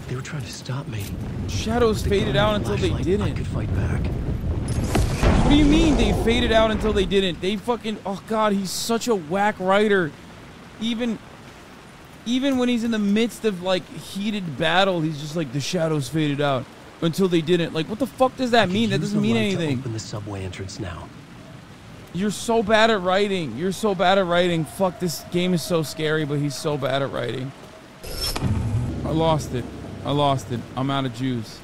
They were trying to stop me. Shadows faded out until they didn't. I could fight back. What do you mean they faded out until they didn't? They fucking... Oh, God, he's such a whack writer. Even when he's in the midst of, like, heated battle, he's just like, the shadows faded out until they didn't. Like, what the fuck does that mean? That doesn't mean anything. Open the subway entrance now. You're so bad at writing. You're so bad at writing. Fuck, this game is so scary, but he's so bad at writing. I lost it. I lost it. I'm out of juice.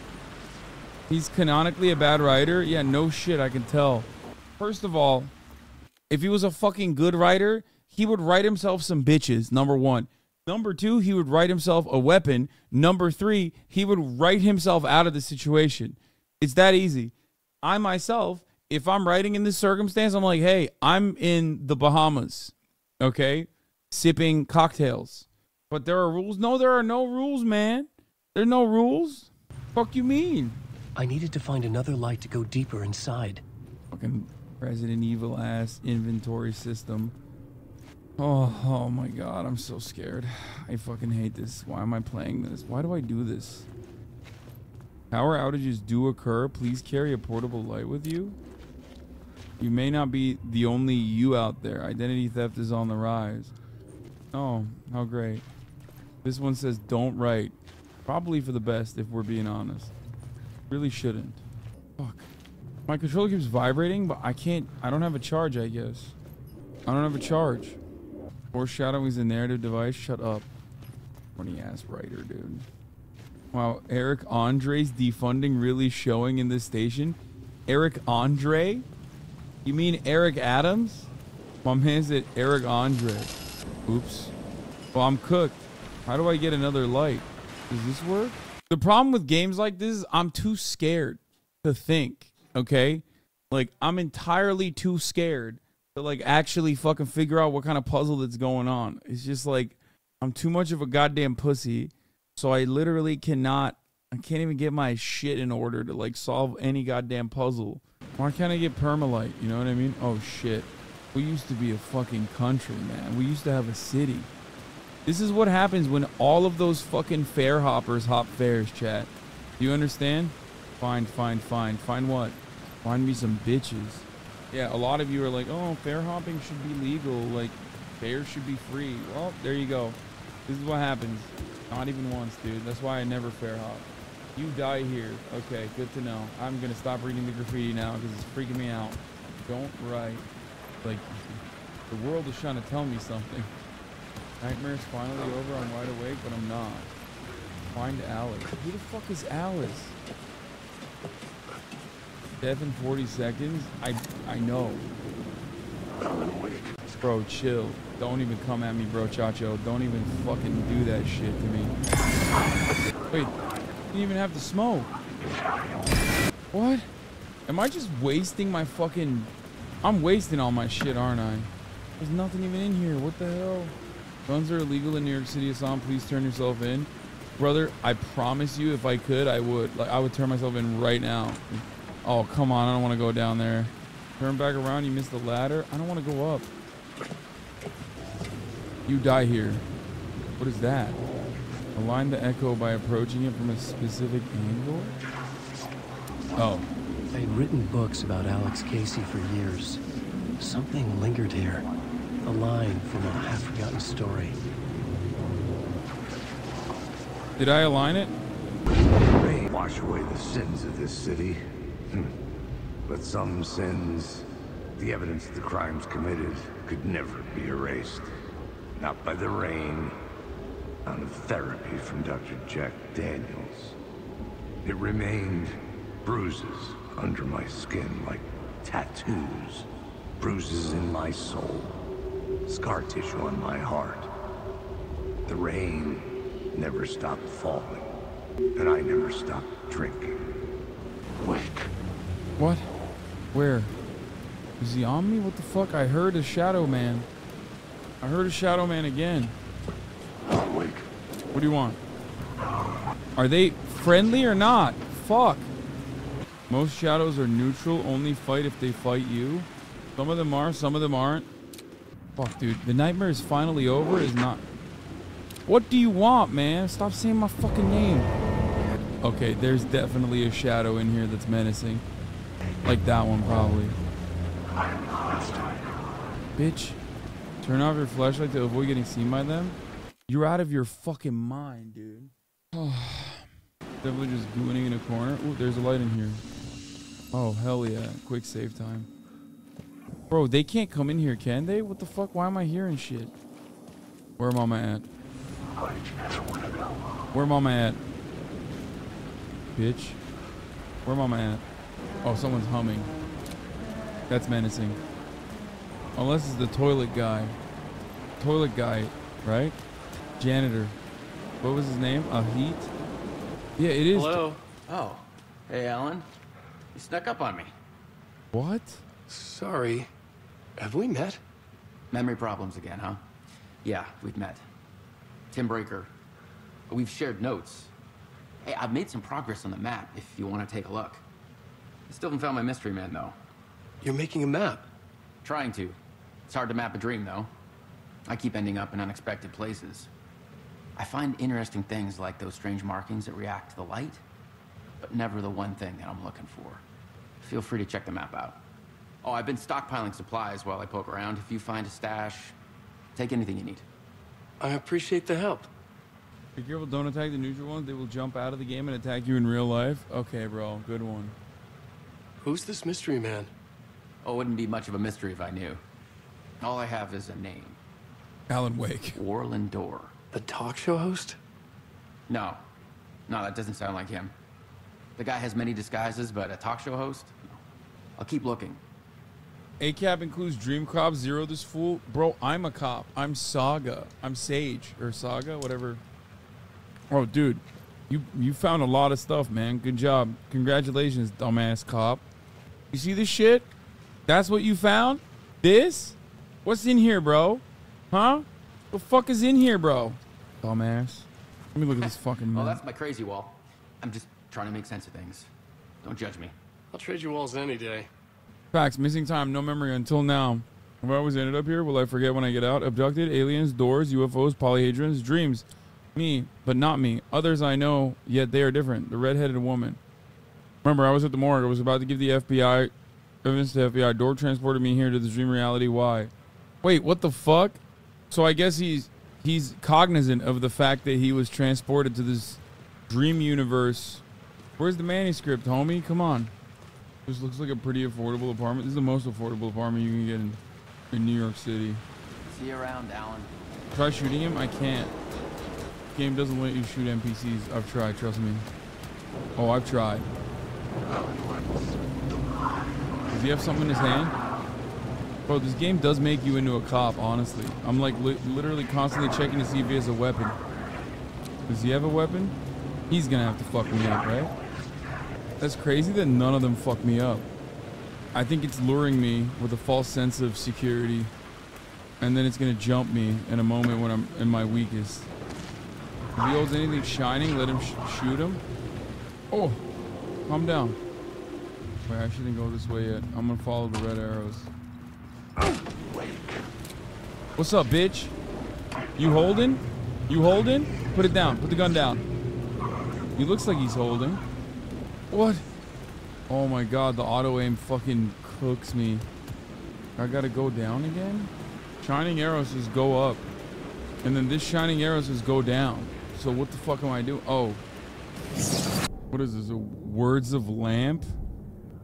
He's canonically a bad writer? Yeah, no shit, I can tell. First of all, if he was a fucking good writer, he would write himself some bitches, number one. Number two, he would write himself a weapon. Number three, he would write himself out of the situation. It's that easy. I myself, if I'm writing in this circumstance, I'm like, hey, I'm in the Bahamas, okay? Sipping cocktails. But there are rules? No, there are no rules, man. There are no rules. Fuck you mean? I needed to find another light to go deeper inside. Fucking Resident Evil ass inventory system. Oh my god, I'm so scared. I fucking hate this. Why am I playing this? Why do I do this? Power outages do occur. Please carry a portable light with you. You may not be the only you out there. Identity theft is on the rise. Oh, how great. This one says don't write. Probably for the best if we're being honest. Really shouldn't. Fuck. My controller keeps vibrating, but I don't have a charge, I guess. I don't have a charge. Foreshadowing is a narrative device. Shut up. Funny ass writer, dude. Wow, Eric Andre's defunding really showing in this station. Eric Andre? You mean Eric Adams? My man said Eric Andre. Oops. Well, I'm cooked. How do I get another light? Does this work? The problem with games like this is I'm too scared to think, okay? Like, I'm entirely too scared to, like, actually fucking figure out what kind of puzzle that's going on. It's just like, I'm too much of a goddamn pussy, so I literally I can't even get my shit in order to, like, solve any goddamn puzzle. Why can't I get permalite? You know what I mean? Oh, shit. We used to be a fucking country, man. We used to have a city. This is what happens when all of those fucking fair hoppers hop fairs, chat. Do you understand? Find what? Find me some bitches. Yeah, a lot of you are like, oh, fair hopping should be legal. Like, fairs should be free. Well, there you go. This is what happens. Not even once, dude. That's why I never fair hop. You die here. Okay, good to know. I'm going to stop reading the graffiti now because it's freaking me out. Don't write. Like, the world is trying to tell me something. Nightmare's finally over. I'm wide awake, but I'm not. Find Alice. Who the fuck is Alice? Death in 40 seconds? I know. Bro, chill. Don't even come at me, bro, Chacho. Don't even fucking do that shit to me. Wait, you didn't even have to smoke. What? Am I just wasting my fucking... I'm wasting all my shit, aren't I? There's nothing even in here. What the hell? Guns are illegal in New York City. Hassan, please turn yourself in. Brother, I promise you, if I could, I would. Like, I would turn myself in right now. Oh, come on. I don't want to go down there. Turn back around. You missed the ladder. I don't want to go up. You die here. What is that? Align the echo by approaching it from a specific angle? Oh. I'd written books about Alex Casey for years. Something lingered here. A line from a half-forgotten story. Did I align it? Rain wash away the sins of this city. But some sins, the evidence of the crimes committed, could never be erased. Not by the rain. Out of therapy from Dr. Jack Daniels. It remained bruises under my skin like tattoos. Bruises in my soul. Scar tissue on my heart. The rain never stopped falling. And I never stopped drinking. Wake. What? Where? Is he on me? What the fuck? I heard a shadow man. I heard a shadow man again. Wake. What do you want? Are they friendly or not? Fuck. Most shadows are neutral. Only fight if they fight you. Some of them are, some of them aren't. Fuck, dude. The nightmare is finally over is not... What do you want, man? Stop saying my fucking name. Okay, there's definitely a shadow in here that's menacing. Like that one, probably. Bitch. Turn off your flashlight to avoid getting seen by them? You're out of your fucking mind, dude. Definitely just gooning in a corner. Ooh, there's a light in here. Oh, hell yeah. Quick save time. Bro, they can't come in here, can they? What the fuck? Why am I hearing shit? Where mama at? Where mama at? Bitch. Where mama at? Oh, someone's humming. That's menacing. Unless it's the toilet guy. Toilet guy, right? Janitor. What was his name? Heat? Yeah, it is. Hello. Oh. Hey, Alan. You snuck up on me. What? Sorry. Have we met? Memory problems again, huh? Yeah, we've met. Tim Breaker. We've shared notes. Hey, I've made some progress on the map if you want to take a look. I still haven't found my mystery man, though. You're making a map? Trying to. It's hard to map a dream, though. I keep ending up in unexpected places. I find interesting things like those strange markings that react to the light, but never the one thing that I'm looking for. Feel free to check the map out. Oh, I've been stockpiling supplies while I poke around. If you find a stash, take anything you need. I appreciate the help. Be careful, don't attack the neutral ones. They will jump out of the game and attack you in real life. Okay, bro, good one. Who's this mystery man? Oh, it wouldn't be much of a mystery if I knew. All I have is a name. Alan Wake. Warland Dorr. The talk show host? No. No, that doesn't sound like him. The guy has many disguises, but a talk show host? I'll keep looking. ACAB includes Dream Crop, Zero this fool. Bro, I'm a cop. I'm Saga. I'm Sage. Or Saga, whatever. Oh, dude. You found a lot of stuff, man. Good job. Congratulations, dumbass cop. You see this shit? That's what you found? This? What's in here, bro? Huh? What the fuck is in here, bro? Dumbass. Let me look at this fucking man. Oh, that's my crazy wall. I'm just trying to make sense of things. Don't judge me. I'll trade you walls any day. Facts, missing time, no memory until now. Have I always ended up here? Will I forget when I get out? Abducted, aliens, doors, UFOs, polyhedrons, dreams. Me, but not me. Others I know, yet they are different. The redheaded woman. Remember, I was at the morgue. I was about to give the FBI evidence to the FBI. Door transported me here to this dream reality. Why? Wait, what the fuck? So I guess he's cognizant of the fact that he was transported to this dream universe. Where's the manuscript, homie? Come on. This looks like a pretty affordable apartment. This is the most affordable apartment you can get in New York City. See you around, Alan. Try shooting him? I can't. This game doesn't let you shoot NPCs. I've tried, trust me. Oh, I've tried. Does he have something in his hand? Bro, this game does make you into a cop, honestly. I'm like literally constantly checking to see if he has a weapon. Does he have a weapon? He's gonna have to fuck me up, right? That's crazy that none of them fuck me up. I think it's luring me with a false sense of security. And then it's gonna jump me in a moment when I'm in my weakest. If he holds anything shining, let him shoot him. Oh, calm down. Wait, I shouldn't go this way yet. I'm gonna follow the red arrows. What's up, bitch? You holding? You holding? Put it down. Put the gun down. He looks like he's holding. What? Oh my god, the auto aim fucking cooks me. I gotta go down again? Shining arrow says go up. And then this shining arrow says go down. So what the fuck am I doing? Oh. What is this? Words of Lamp?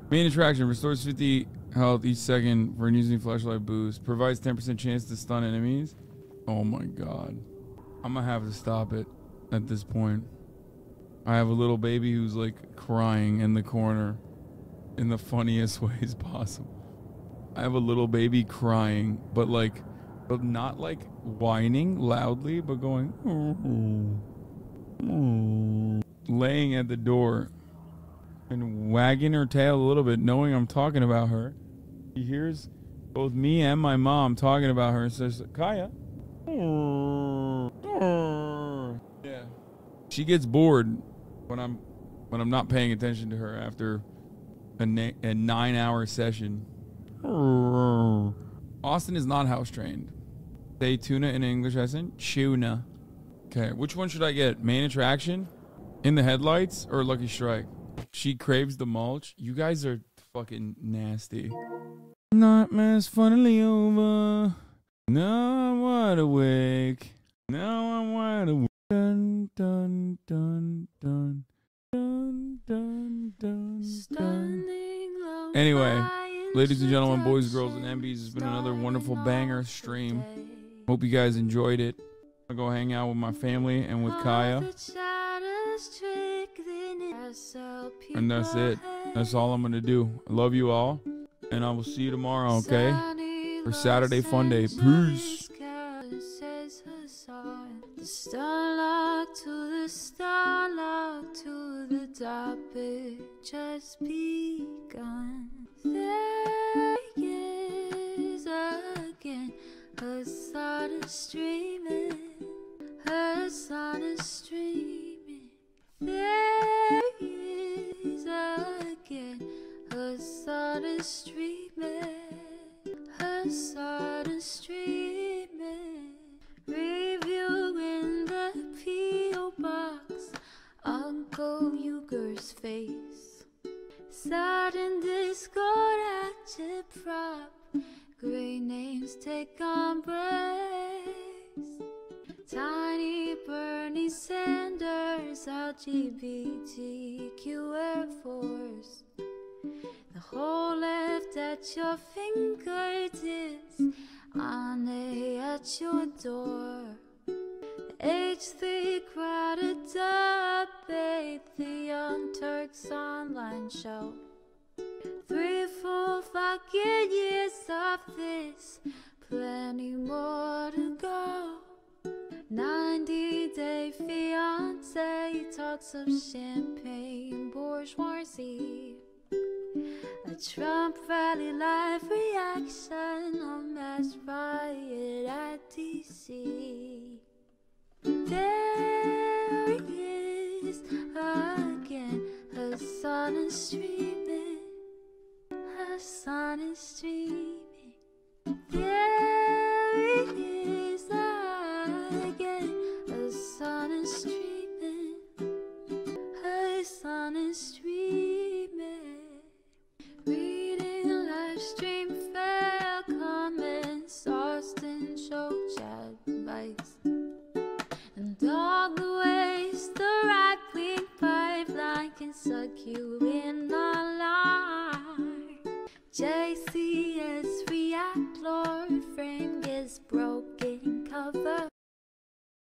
Main attraction restores 50 health each second for an using flashlight boost. Provides 10% chance to stun enemies. Oh my god. I'm gonna have to stop it at this point. I have a little baby who's like crying in the corner in the funniest ways possible. I have a little baby crying, but not like whining loudly, but going laying at the door and wagging her tail a little bit, knowing I'm talking about her. She hears both me and my mom talking about her and says, Kaya. Yeah. She gets bored when I'm not paying attention to her after a 9-hour session. Austin is not house trained. Say tuna in English accent. Tuna. Okay, which one should I get? Main attraction? In the headlights or Lucky Strike? She craves the mulch. You guys are fucking nasty. Nightmares finally over. Now I'm wide awake. Now I'm wide awake. Dun dun dun dun dun dun dun dun. Anyway, ladies and gentlemen, boys, girls, and MBs, it's been another wonderful banger stream. Hope you guys enjoyed it. I'll go hang out with my family and with Kaya. And that's it. That's all I'm going to do. I love you all. And I will see you tomorrow, okay? For Saturday Fun Day. Peace. The starlight to the starlight to the topic just begun. There is again a sun is streaming, a sun is streaming. There is again a sun is streaming, a sun is streaming. Reviewing the P.O. box, Uncle Uger's face. Sudden discord at your Great names take embrace. Tiny Bernie Sanders, LGBTQ Air Force. The whole left at your fingertips, on at your door. H3 crowded debate, the Young Turks online show. 3 full fucking years of this, plenty more to go. 90-day fiance, talks of champagne bourgeoisie. A Trump rally live reaction, a mass riot at DC. There he is again, her son is streaming, her son is streaming. There he is again, her son is streaming, her son is streaming. Reading live stream fair comments, Austin show chat advice. And all the ways the right-wing pipeline can suck you in online. JCS react, Lord frame is broken cover.